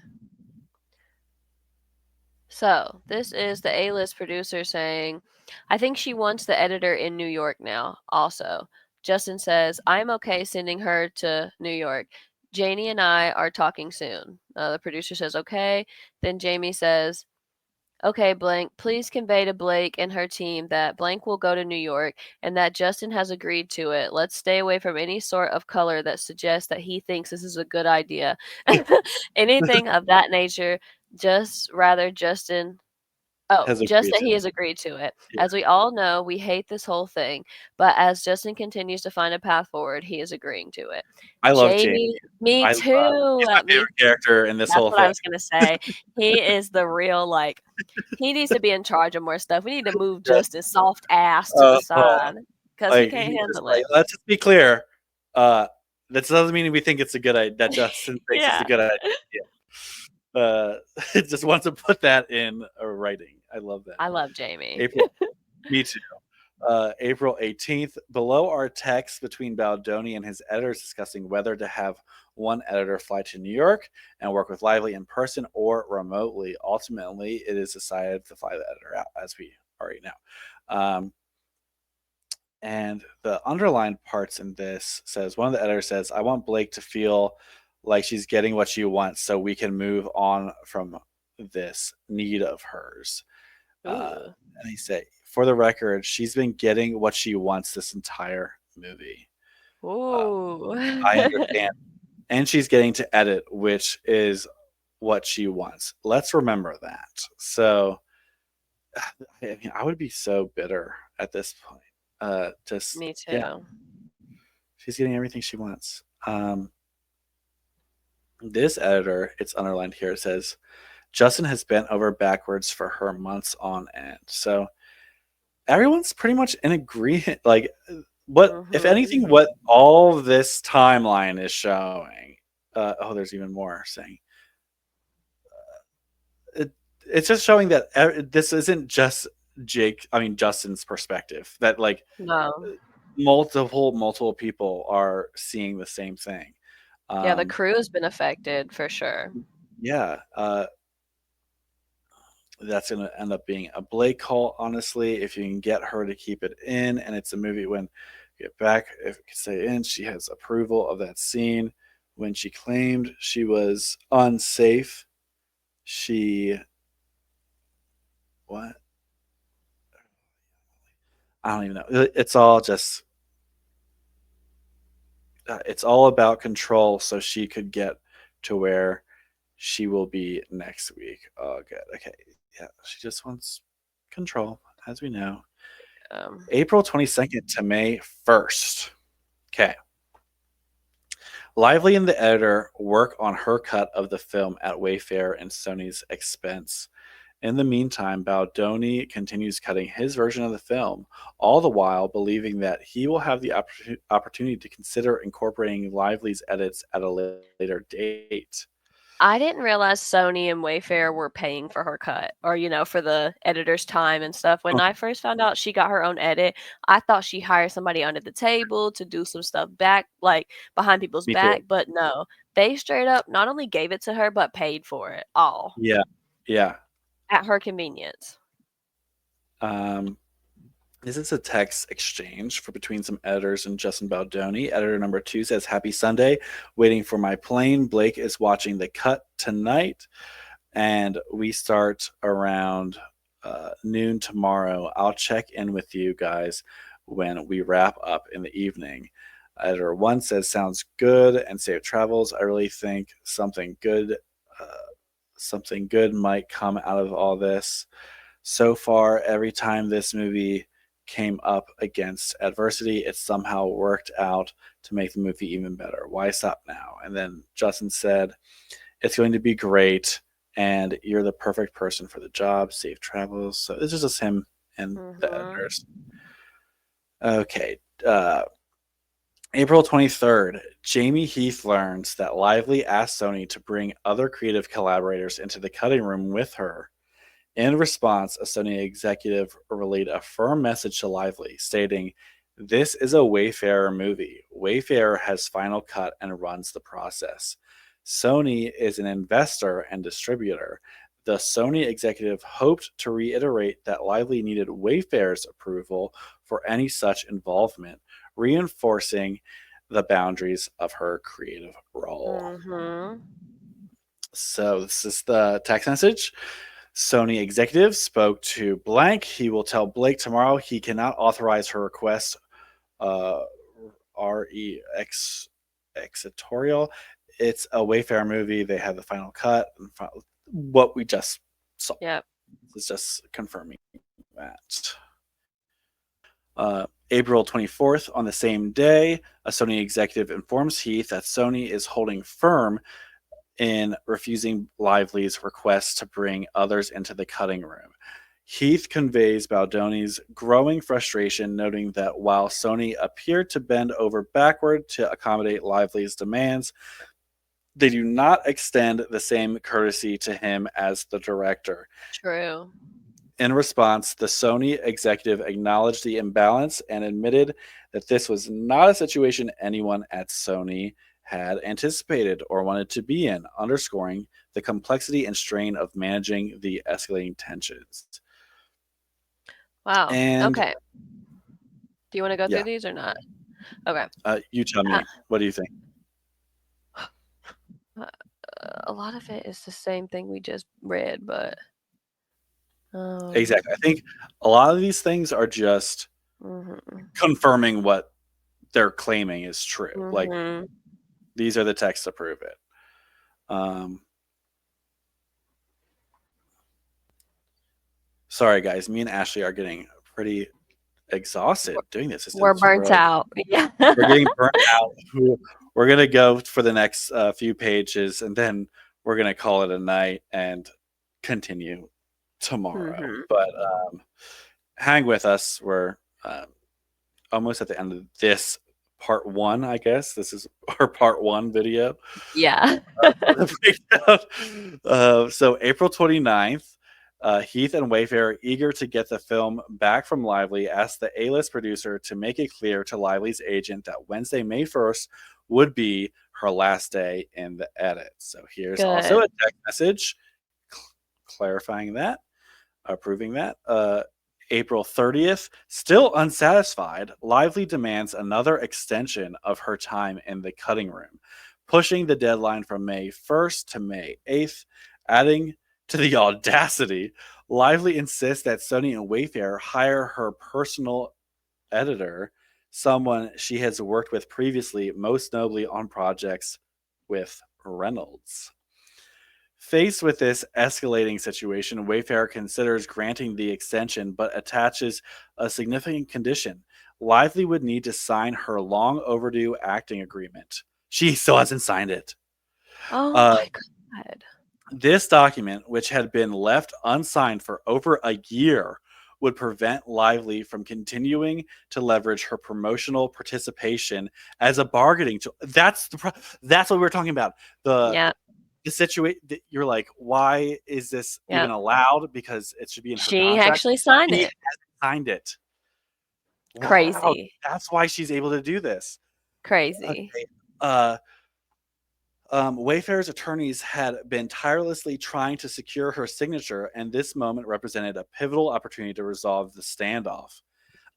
So, this is the A-list producer saying, I think she wants the editor in New York now, also. Justin says, I'm okay sending her to New York. Janie and I are talking soon. The producer says, okay. Then Jamie says, okay, blank, please convey to Blake and her team that blank will go to New York and that Justin has agreed to it. Let's stay away from any sort of color that suggests that he thinks this is a good idea. Anything of that nature, just rather Justin. Oh, has just agreed that to he it. has agreed to it. Yeah. As we all know, we hate this whole thing, but as Justin continues to find a path forward, he is agreeing to it. I love Jamie. Jamie, me I love. too. He's my Me, favorite character in this that's whole what I thing. was gonna say. He is the real like. He needs to be in charge of more stuff. We need to move Yeah. Justin's soft ass to the side because he Like can't he just handle like, it. let's just be clear. That doesn't mean we think it's a good idea. That Justin thinks it's a Yeah, good idea. Uh, just wants to put that in writing. I love that. I love Jamie. April, me too. April 18th. Below are texts between Baldoni and his editors discussing whether to have one editor fly to New York and work with Lively in person or remotely. Ultimately, it is decided to fly the editor out, as we already know. And the underlined parts in this says, one of the editors says, I want Blake to feel like she's getting what she wants so we can move on from this need of hers. Ooh, And he said, for the record, she's been getting what she wants this entire movie. ooh. I understand. And she's getting to edit, which is what she wants. Let's remember that. So, I mean, I would be so bitter at this point. Me Yeah, too. she's getting everything she wants. This editor, it's underlined here, it says, Justin has bent over backwards for her months on end. So everyone's pretty much in agreement. Like, what, if Mhm. anything, what all this timeline is showing. There's even more saying. It, it's just showing that this isn't just Justin's perspective. That like No. multiple people are seeing the same thing. Yeah, the Um, crew has been affected for sure. yeah, that's going to end up being a Blake call, honestly, if you can get her to keep it in. And it's a movie when you get back, if it can stay in, she has approval of that scene. When she claimed she was unsafe, she, what? I don't even know. It's all just, it's all about control so she could get to where she will be next week. Oh, good. Okay. Yeah. She just wants control, as we know. Um, April 22nd to May 1st. Okay. Lively and the editor work on her cut of the film at Wayfair and Sony's expense. In the meantime, Baldoni continues cutting his version of the film, all the while believing that he will have the opportunity to consider incorporating Lively's edits at a later date. I didn't realize Sony and Wayfair were paying for her cut or, for the editor's time and stuff. When Huh, I first found out she got her own edit, I thought she hired somebody under the table to do some stuff back, like behind people's me too. back. But no, they straight up not only gave it to her, but paid for it all Yeah. Yeah. at her convenience. Um, this is a text exchange for between some editors and Justin Baldoni. Editor number 2 says, Happy Sunday. Waiting for my plane. Blake is watching the cut tonight. And we start around noon tomorrow. I'll check in with you guys when we wrap up in the evening. Editor 1 says, sounds good and safe travels. I really think something good might come out of all this. So far, every time this movie came up against adversity, it somehow worked out to make the movie even better. Why stop now? And then Justin said, it's going to be great, and you're the perfect person for the job. Safe travels. So this is just him and the Mhm. editors. Okay. April 23rd, Jamie Heath learns that Lively asked Sony to bring other creative collaborators into the cutting room with her. In response, a Sony executive relayed a firm message to Lively, stating, "This is a Wayfarer movie. Wayfarer has final cut and runs the process. Sony is an investor and distributor." The Sony executive hoped to reiterate that Lively needed Wayfarer's approval for any such involvement, reinforcing the boundaries of her creative role. Mm-hmm. So this is the text message. Sony executive spoke to blank. He will tell Blake tomorrow he cannot authorize her request. REX exitorial. It's a Wayfarer movie. They have the final cut. What we just saw. Yep. This is just confirming that. April 24th, on the same day, a Sony executive informs Heath that Sony is holding firm in refusing Lively's request to bring others into the cutting room. Heath conveys Baldoni's growing frustration, noting that while Sony appeared to bend over backward to accommodate Lively's demands, they do not extend the same courtesy to him as the director. True. In response, the Sony executive acknowledged the imbalance and admitted that this was not a situation anyone at Sony had anticipated or wanted to be in, underscoring the complexity and strain of managing the escalating tensions. Wow. And okay. Do you want to go yeah. through these or not? Okay. You tell me. What do you think? A lot of it is the same thing we just read, but Exactly. I think a lot of these things are just confirming what they're claiming is true. Like, these are the texts to prove it. Sorry, guys. Me and Ashley are getting pretty exhausted doing this. We're burnt out. Yeah. We're getting burnt out. We're going to go for the next few pages, and then we're going to call it a night and continue tomorrow. But hang with us. We're almost at the end of this part one, I guess. This is our part one video. Yeah. So April 29th, Heath and Wayfarer, eager to get the film back from Lively, asked the A-list producer to make it clear to Lively's agent that Wednesday, May 1st would be her last day in the edit. So here's also a text message clarifying that, approving that. April 30th, still unsatisfied, Lively demands another extension of her time in the cutting room, pushing the deadline from May 1st to May 8th, adding to the audacity. Lively insists that Sony and Wayfarer hire her personal editor, someone she has worked with previously, most notably on projects with Reynolds. Faced with this escalating situation, Wayfarer considers granting the extension, but attaches a significant condition. Lively would need to sign her long overdue acting agreement. She still hasn't signed it. Oh my God. This document, which had been left unsigned for over a year, would prevent Lively from continuing to leverage her promotional participation as a bargaining tool. That's what we were talking about. The situation that you're like, why is this even allowed? Because it should be in her contract. She actually signed it. Signed it. Crazy. Wow, that's why she's able to do this. Crazy. Okay. Wayfarer's attorneys had been tirelessly trying to secure her signature, and this moment represented a pivotal opportunity to resolve the standoff.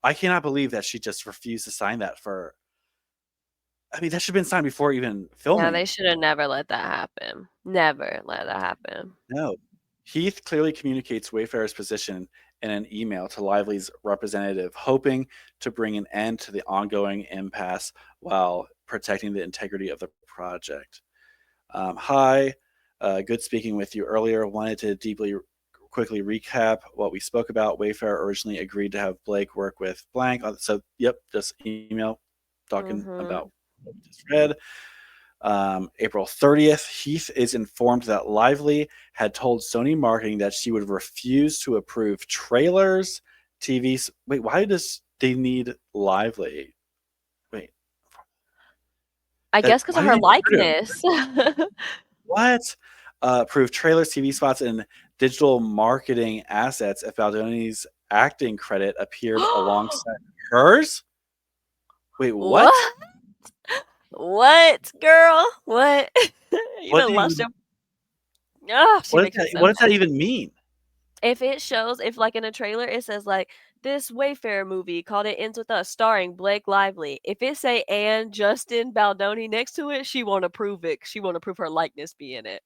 I cannot believe that she just refused to sign that for... I mean, that should have been signed before even filming. Yeah, they should have never let that happen. Never let that happen. No. Heath clearly communicates Wayfarer's position in an email to Lively's representative, hoping to bring an end to the ongoing impasse while protecting the integrity of the project. Hi, good speaking with you earlier. Wanted to quickly recap what we spoke about. Wayfarer originally agreed to have Blake work with blank. So, yep, just email talking about what we just read. April 30th, Heath is informed that Lively had told Sony Marketing that she would refuse to approve trailers, TVs. Wait, why does they need Lively? Wait. I guess because Why of did her they recruit him? likeness. What? Approved trailers, TV spots, and digital marketing assets if Baldoni's acting credit appeared alongside hers? Wait, what? What? What, girl? What? You What done do lost you? your. Oh, she What does makes me that? so What does that mad. even mean? If it shows, if like in a trailer, it says like this Wayfair movie called It Ends With Us, starring Blake Lively. If it say and Justin Baldoni next to it, she won't approve it. She won't approve her likeness be in it.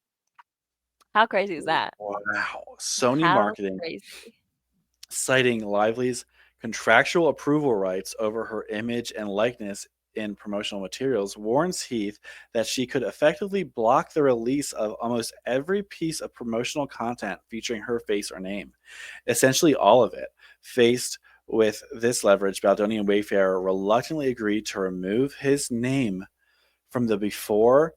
How crazy is that? Wow. Sony How Marketing crazy. citing Lively's contractual approval rights over her image and likeness in promotional materials, warns Heath that she could effectively block the release of almost every piece of promotional content featuring her face or name, essentially all of it. Faced with this leverage, Baldoni and Wayfarer reluctantly agreed to remove his name from the before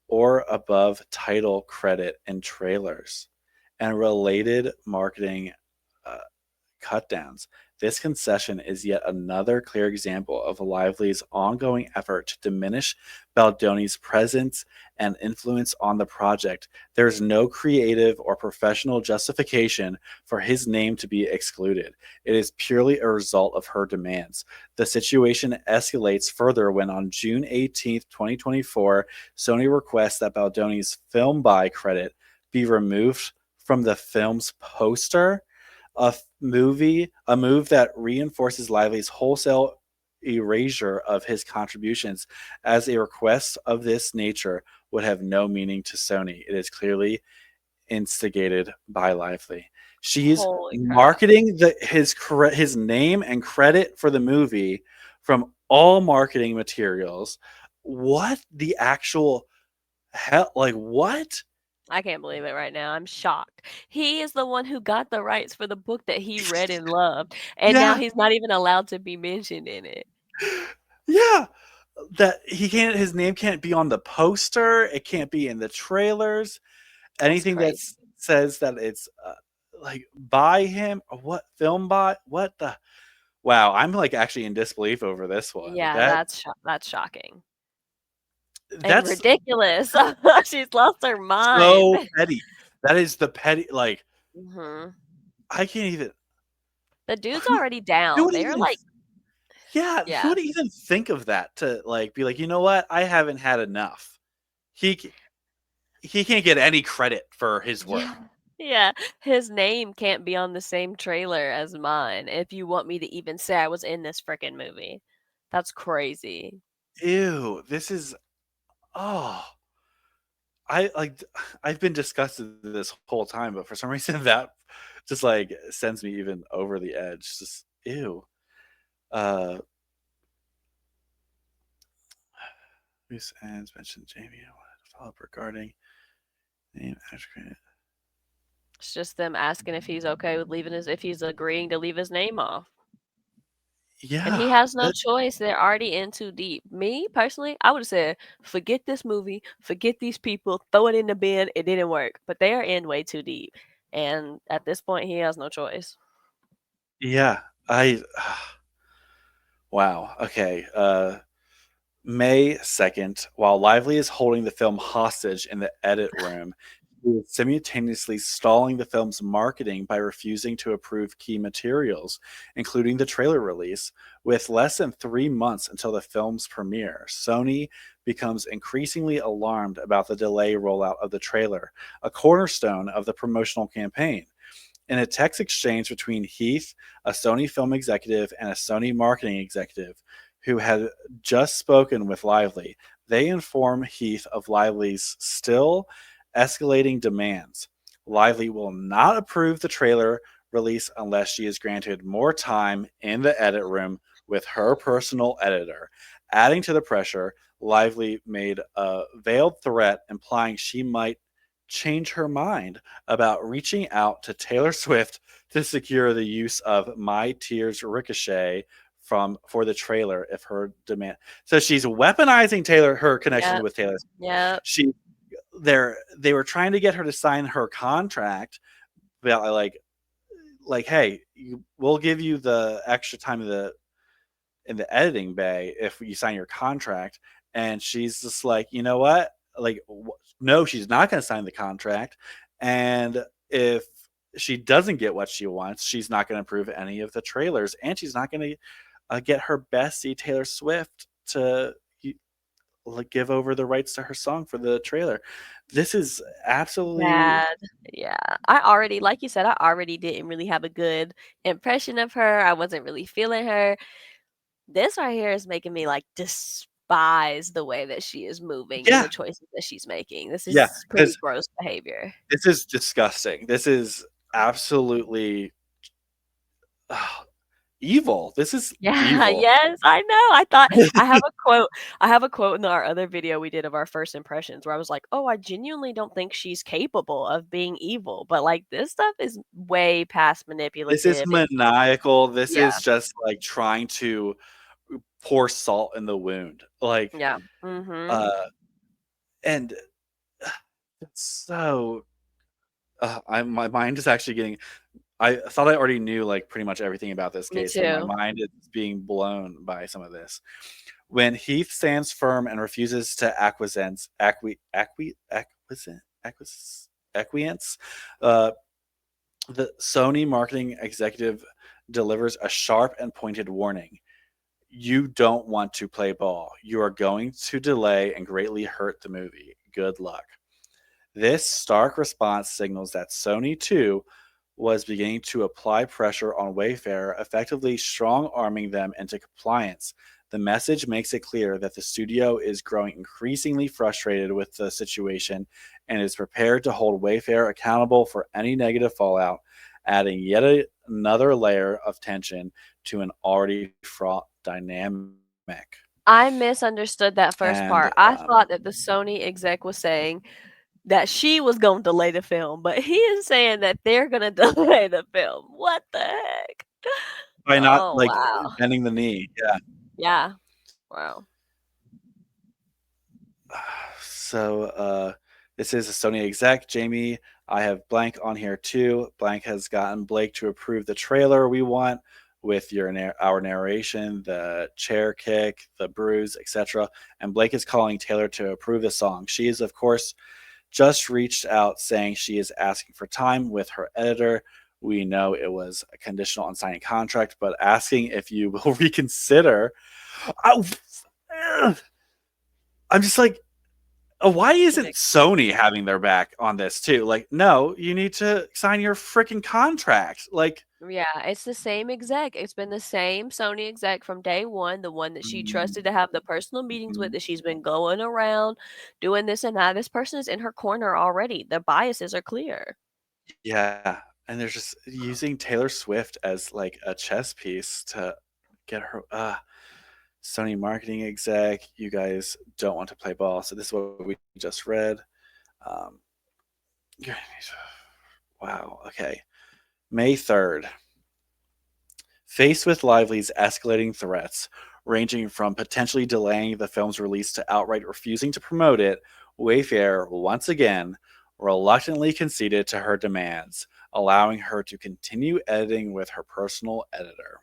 or above title credit in trailers and related marketing uh, cut downs. This concession is yet another clear example of Lively's ongoing effort to diminish Baldoni's presence and influence on the project. There is no creative or professional justification for his name to be excluded. It is purely a result of her demands. The situation escalates further when on June 18th, 2024, Sony requests that Baldoni's film buy credit be removed from the film's poster, a move that reinforces Lively's wholesale erasure of his contributions, as a request of this nature would have no meaning to Sony. It is clearly instigated by Lively. She's Holy crap. marketing his name and credit for the movie from all marketing materials. What the actual hell? Like what? I can't believe it right now. I'm shocked. He is the one who got the rights for the book that he read and loved, and now Yeah, he's not even allowed to be mentioned in it. yeah. That he can't. His name can't be on the poster. It can't be in the trailers. That's Anything that crazy. says that it's like by him or what film by what the wow. I'm like actually in disbelief over this one. Yeah, that's shocking and That's ridiculous. She's lost her mind. so petty. That is the petty. Like Mhm. I can't even. The dude's Who already who down. would They're even? like, Yeah, who yeah. would even think of that to like be like, you know what? I haven't had enough. He he can't get any credit for his work. Yeah. Yeah. His name can't be on the same trailer as mine if you want me to even say I was in this freaking movie. That's crazy. Ew, this is oh. I like I've been disgusted this whole time, but for some reason that just like sends me even over the edge. Just ew. Uh loose ends mentioned Jamie. I wanted to follow up regarding name attribute. It's just them asking if he's okay with leaving his if he's agreeing to leave his name off. And he Yeah. has no That choice. They're already in too deep. Me, personally, I would have said, forget this movie, forget these people, throw it in the bin. It didn't work. But they are in way too deep. And at this point, he has no choice. yeah. I wow. Okay. May 2nd, while Lively is holding the film hostage in the edit room, he is simultaneously stalling the film's marketing by refusing to approve key materials, including the trailer release. With less than 3 months until the film's premiere, Sony becomes increasingly alarmed about the delay rollout of the trailer, a cornerstone of the promotional campaign. In a text exchange between Heath, a Sony film executive, and a Sony marketing executive who had just spoken with Lively, they inform Heath of Lively's still escalating demands. Lively will not approve the trailer release unless she is granted more time in the edit room with her personal editor. Adding to the pressure, Lively made a veiled threat implying she might change her mind about reaching out to Taylor Swift to secure the use of My Tears Ricochet for the trailer if her demand. So she's weaponizing her connection Yep. with Taylor. Yep. She they were trying to get her to sign her contract, but hey, we'll give you the extra time in the editing bay if you sign your contract. and she's just like, you know what? Like, no, she's not going to sign the contract, and if she doesn't get what she wants, she's not going to approve any of the trailers, and she's not going to get her bestie Taylor Swift to like give over the rights to her song for the trailer. This is absolutely Bad. Yeah. I already, like you said, I already didn't really have a good impression of her. I wasn't really feeling her. This right here is making me like despise the way that she is moving and yeah, the choices that she's making. This yeah, is pretty because gross behavior. this is disgusting. This is absolutely evil. This is Yeah, evil. yes, I know. I thought I have a quote in our other video we did of our first impressions where I was like, "Oh, I genuinely don't think she's capable of being evil." But like this stuff is way past This is manipulative. maniacal. This Yeah, is just like trying to pour salt in the wound. Like, yeah. Mhm. uh, and it's so my mind is actually getting. I thought I already knew like pretty much everything about this Me case, and my too. mind is being blown by some of this. When Heath stands firm and refuses to acquiesce, uh, the Sony marketing executive delivers a sharp and pointed warning. You don't want to play ball. You are going to delay and greatly hurt the movie. Good luck. This stark response signals that Sony, too, was beginning to apply pressure on Wayfair, effectively strong arming them into compliance. The message makes it clear that the studio is growing increasingly frustrated with the situation and is prepared to hold Wayfair accountable for any negative fallout, adding yet another layer of tension to an already fraught dynamic. I misunderstood that first And part. I thought that the Sony exec was saying that she was gonna delay the film, but he is saying that they're gonna delay the film. What the heck? by not Oh, like wow. bending the knee, yeah. Yeah. Wow. So this is a Sony exec, Jamie. I have Blank on here too. Blank has gotten Blake to approve the trailer we want with our narration, the chair kick, the bruise, etc. And Blake is calling Taylor to approve the song. She is, of course, just reached out saying she is asking for time with her editor. We know it was a conditional on signing contract, but asking if you will reconsider. I, I'm just like, why isn't Sony having their back on this too? Like, no, you need to sign your freaking contract. Like, Yeah, it's the same exec. It's been the same Sony exec from day one, the one that she mm, trusted to have the personal meetings with, mm, that she's been going around doing this and that. This person is in her corner already. The biases are clear. yeah, and they're just using Taylor Swift as like a chess piece to get her. Sony marketing exec, you guys don't want to play ball. So this is what we just read. Um, wow. Okay. May 3rd. Faced with Lively's escalating threats, ranging from potentially delaying the film's release to outright refusing to promote it, Wayfair once again reluctantly conceded to her demands, allowing her to continue editing with her personal editor.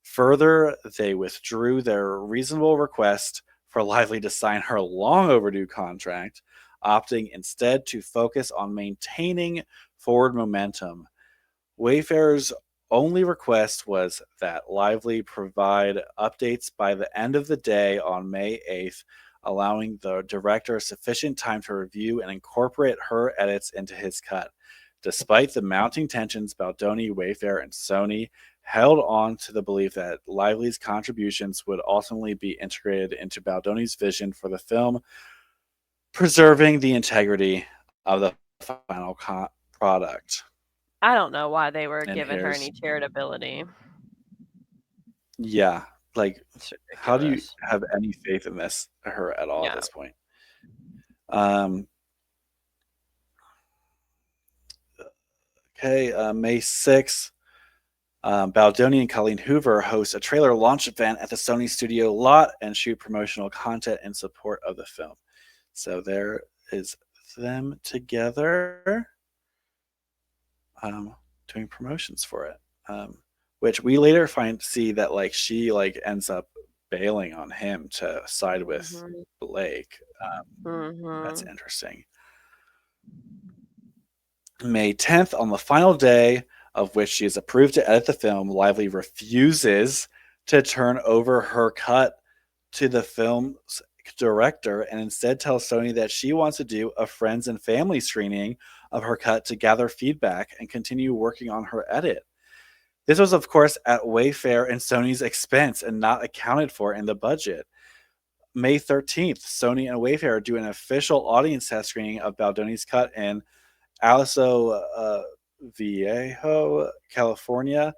Further, they withdrew their reasonable request for Lively to sign her long overdue contract, opting instead to focus on maintaining forward momentum. Wayfair's only request was that Lively provide updates by the end of the day on May 8th, allowing the director sufficient time to review and incorporate her edits into his cut. Despite the mounting tensions, Baldoni, Wayfair, and Sony held on to the belief that Lively's contributions would ultimately be integrated into Baldoni's vision for the film, preserving the integrity of the final product. I don't know why they were And giving her here's, any charitability. yeah, like, It's how do you ridiculous. have any faith in her at all at Yeah. this point? Um, okay, May 6th. Baldoni and Colleen Hoover host a trailer launch event at the Sony Studio lot and shoot promotional content in support of the film. So there is them together doing promotions for it, which we later see that like she like ends up bailing on him to side with Mhm. Blake. That's Mhm. interesting. May 10th, on the final day of which she is approved to edit the film, Lively refuses to turn over her cut to the film's director and instead tells Sony that she wants to do a friends and family screening of her cut to gather feedback and continue working on her edit. This was, of course, at Wayfair and Sony's expense and not accounted for in the budget. May 13th, Sony and Wayfair do an official audience test screening of Baldoni's cut in Aliso Viejo, California.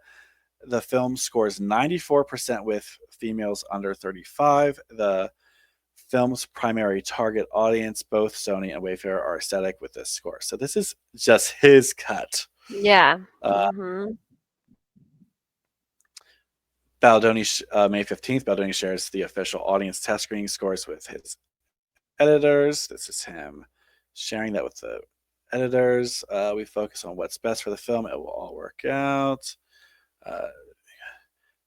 The film scores 94% with females under 35. The film's primary target audience, both Sony and Wayfair, are ecstatic with this score. So this is just his cut. Yeah. Uh, Mhm. Baldoni, May 15th, Baldoni shares the official audience test screening scores with his editors. This is him sharing that with the editors. We focus on what's best for the film. It will all work out.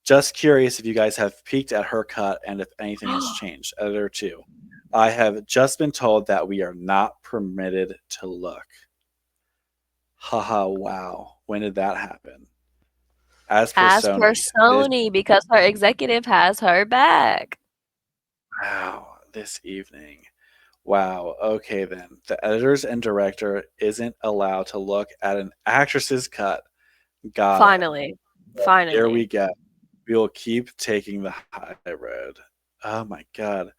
Just curious if you guys have peeked at her cut and if anything has changed. Editor 2. I have just been told that we are not permitted to look. Haha, wow. When did that happen? As per As per Sony, Sony, because her executive has her back. this evening. Wow. Okay, then. The editors and director isn't allowed to look at an actress's cut. Got it. Finally. Here we Finally. go. We will keep taking the high road. Oh my God.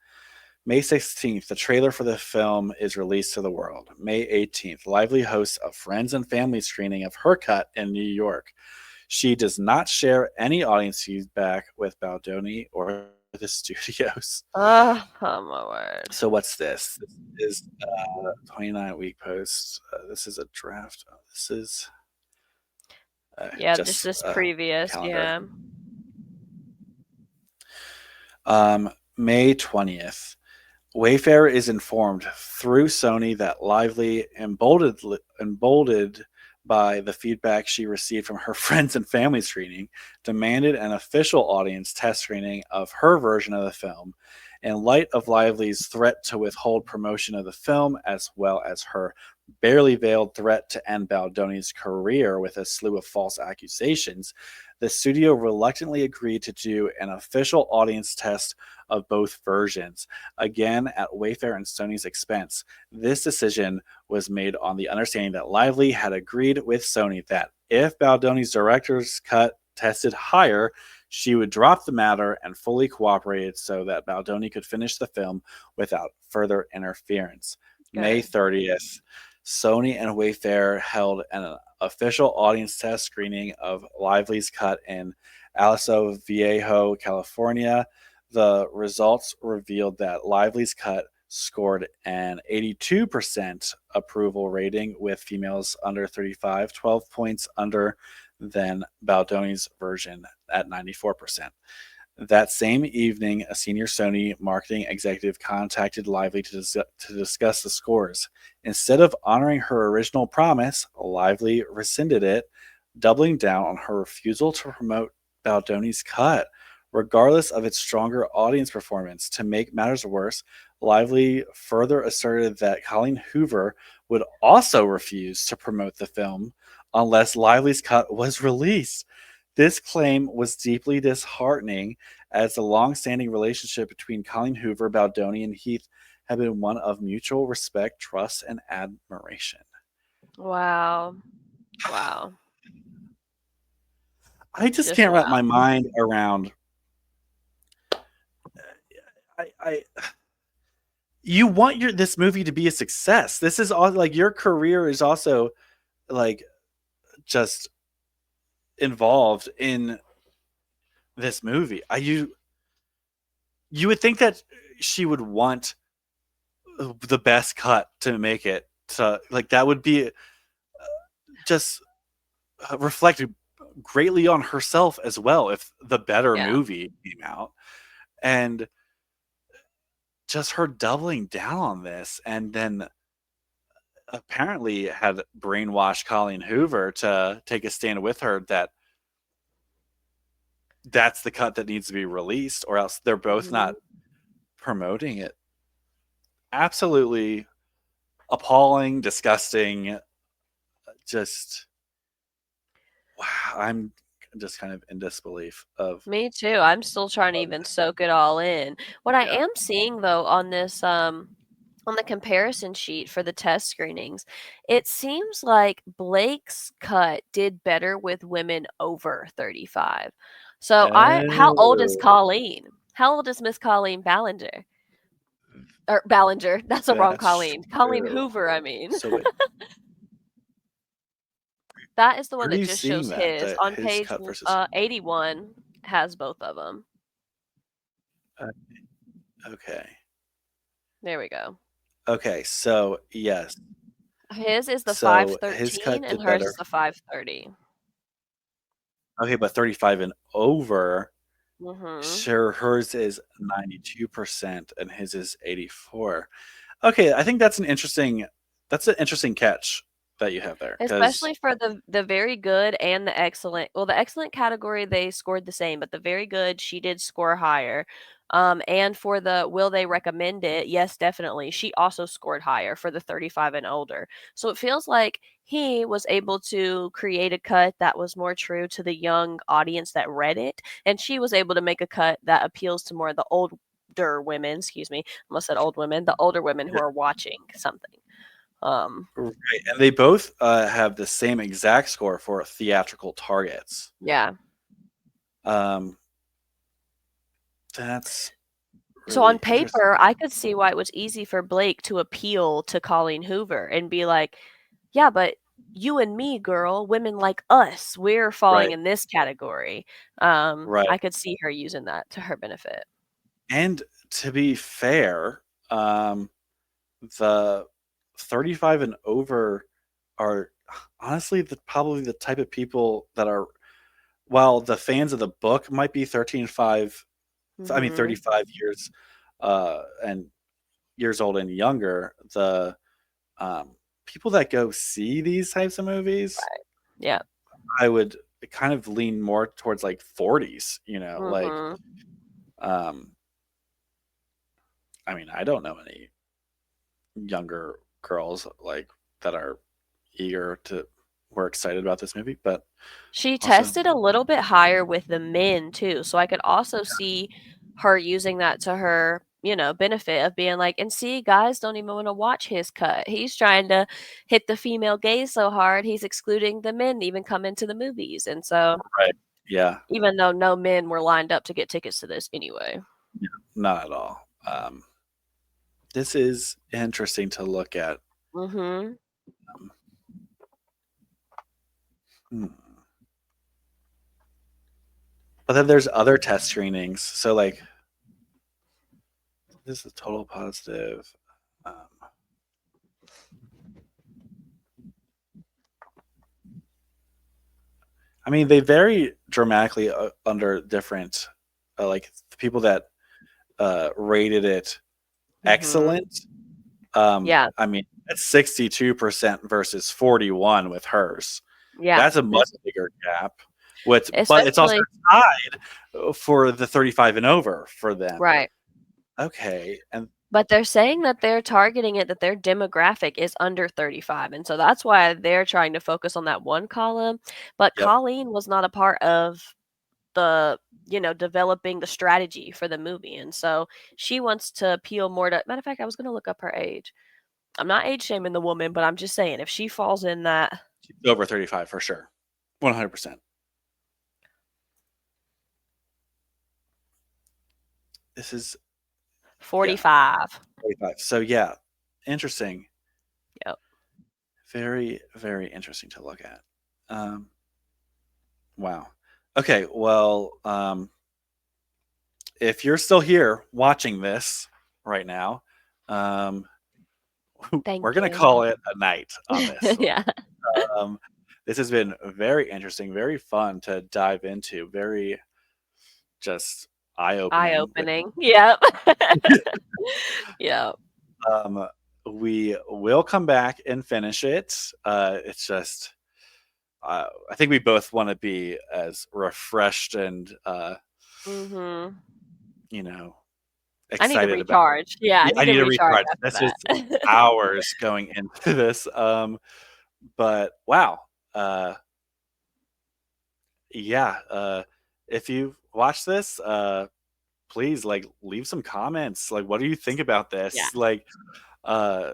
May 16th, the trailer for the film is released to the world. May 18th, Lively hosts a friends and family screening of her cut in New York. She does not share any audience feedback with Baldoni or the studios. Oh my word. So what's this? This is 29-week post. This is a draft. This is Yeah, just this is a previous. calendar. Yeah. May 20th. Wayfair is informed through Sony that Lively, emboldened by the feedback she received from her friends and family screening, demanded an official audience test screening of her version of the film. In light of Lively's threat to withhold promotion of the film, as well as her barely veiled threat to end Baldoni's career with a slew of false accusations, the studio reluctantly agreed to do an official audience test of both versions, again at Wayfair and Sony's expense. This decision was made on the understanding that Lively had agreed with Sony that if Baldoni's director's cut tested higher, she would drop the matter and fully cooperated so that Baldoni could finish the film without further interference. May 30th, Sony and Wayfair held an official audience test screening of Lively's cut in Aliso Viejo, California. The results revealed that Lively's cut scored an 82% approval rating with females under 35, 12 points under than Baldoni's version at 94%. That same evening, a senior Sony marketing executive contacted Lively to discuss the scores. Instead of honoring her original promise, Lively rescinded it, doubling down on her refusal to promote Baldoni's cut, regardless of its stronger audience performance. To make matters worse, Lively further asserted that Colleen Hoover would also refuse to promote the film unless Lively's cut was released. This claim was deeply disheartening, as the long-standing relationship between Colleen Hoover, Baldoni, and Heath had been one of mutual respect, trust, and admiration. Wow. I just can't wrap my mind around. You want this movie to be a success. This is all like your career is also like just involved in this movie. You would think that she would want the best cut to make it. So like that would be just reflected greatly on herself as well if the better movie came out. And just her doubling down on this and then apparently had brainwashed Colleen Hoover to take a stand with her that that's the cut that needs to be released, or else they're both not promoting it. Absolutely appalling, disgusting. Just wow, I'm just kind of in disbelief of Me too. I'm still trying to even soak it all in. What I yeah. am seeing though on this on the comparison sheet for the test screenings, it seems like Blake's cut did better with women over 35. So how old is Oh, Colleen? How old is Miss Colleen Ballinger? Or Ballinger. That's a wrong that's Colleen. Colleen true. Hoover, I mean. So wait, That is the one where are that you just seeing shows that? his. On His page cut versus 81 has both of them. uh, okay. There we go. Okay, so yes. His is the So his 513 cut and did hers better. is the 530. Okay, but 35 and over, Mhm. sure, hers is 92% and his is 84. Okay, I think that's an interesting catch that you have there because Especially for the very good and the excellent. Well, the excellent category they scored the same, but the very good she did score higher. And for the will they recommend it? Yes, definitely. She also scored higher for the 35 and older. So it feels like he was able to create a cut that was more true to the young audience that read it, and she was able to make a cut that appeals to more of the older women, excuse me, I almost said old women, the older women who are watching something. right, and they both have the same exact score for theatrical targets. Yeah. Um, that's So on really interesting. paper, I could see why it was easy for Blake to appeal to Colleen Hoover and be like, "Yeah, but you and me, girl, women like us, we're falling Right, in this category." right. I could see her using that to her benefit. And to be fair, the 35 and over are honestly probably the type of people that are, while the fans of the book might be Mhm. 35 years and years old and younger, the um, people that go see these types of movies, Yeah. I would kind of lean more towards like 40s, like Mhm. um, I mean, I don't know any younger girls like that are eager to were excited about this movie, but She also tested a little bit higher with the men too, so I could also see her using that to her, benefit of being like, "And see, guys don't even wanna watch his cut. He's trying to hit the female gaze so hard, he's excluding the men to even come into the movies." And so, right, yeah, even though no men were lined up to get tickets to this anyway. yeah, not at all. This is interesting to look at. Mhm. Um, hmm. But then there's other test screenings. So like this is total positive. Um, I mean, they vary dramatically under different, like the people that rated it Mhm. excellent. Yeah. I mean, it's 62% versus 41 with hers. Yeah. That's a much bigger gap. But it's also Especially tied for the 35 and over for them. right. Okay, and But they're saying that they're targeting it that their demographic is under 35, and so that's why they're trying to focus on that one column, but yep, Colleen was not a part of the, developing the strategy for the movie, and so she wants to appeal more to matter of fact, I was gonna look up her age. I'm not age shaming the woman, but I'm just saying if she falls in that she's over 35 for sure, 100%. This is yeah, 45. 35. So yeah, interesting. Yep. Very, very interesting to look at. Um, wow. Okay, well, if you're still here watching this right now, um, Thank we're gonna you. call it a night on this. Yeah. Um, this has been very interesting, very fun to dive into, very just eye opening. With Eye-opening. Yep. Yep. um, we will come back and finish it. It's just I think we both want to be as refreshed and Mm-hmm. you know, I need to excited about. recharge. Yeah, I Yeah, I need to need to recharge recharge. after This is that. hours going into this. But wow. Yeah. If you watch this, please like leave some comments. Like, what do you think about Yeah. this? Like, uh,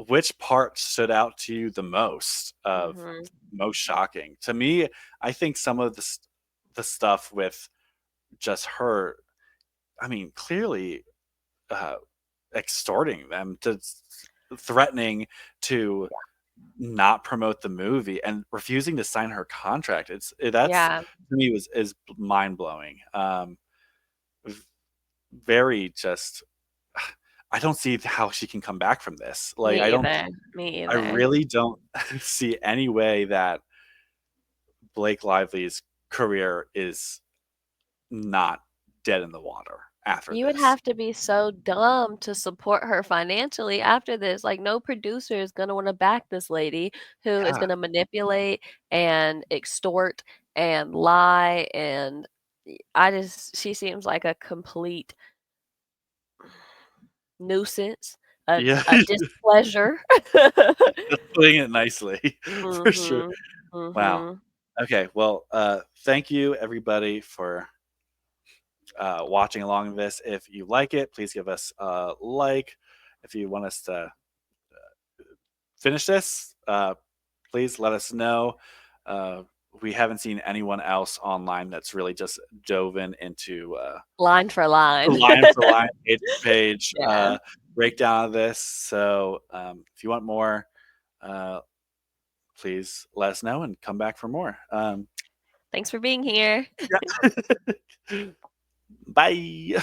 which part stood out to you the most? Of Mm-hmm. most shocking to me? I think some of the stuff with just her. I mean, clearly uh, extorting them to threatening to not promote the movie and refusing to sign her contract. That's Yeah, to me was is mind blowing. V- Very just. I don't see how she can come back from this. Like me either. Me I either. really don't see any way that Blake Lively's career is not dead in the water after You would this. have to be so dumb to support her financially after this. Like, no producer is going to want to back this lady who is Yeah. going to manipulate and extort and lie. And she seems like a complete nuisance, Yeah. a displeasure. Just putting it nicely for sure. Mhm. Wow. Mhm. Okay. Well, thank you everybody for watching along with this. If you like it, please give us a like. If you want us to finish this, please let us know. Uh, we haven't seen anyone else online that's really just dove into Line for line. line for line, page for page Yeah. breakdown of this. So if you want more, uh, please let us know and come back for more. Thanks for being here. Yeah. Bye.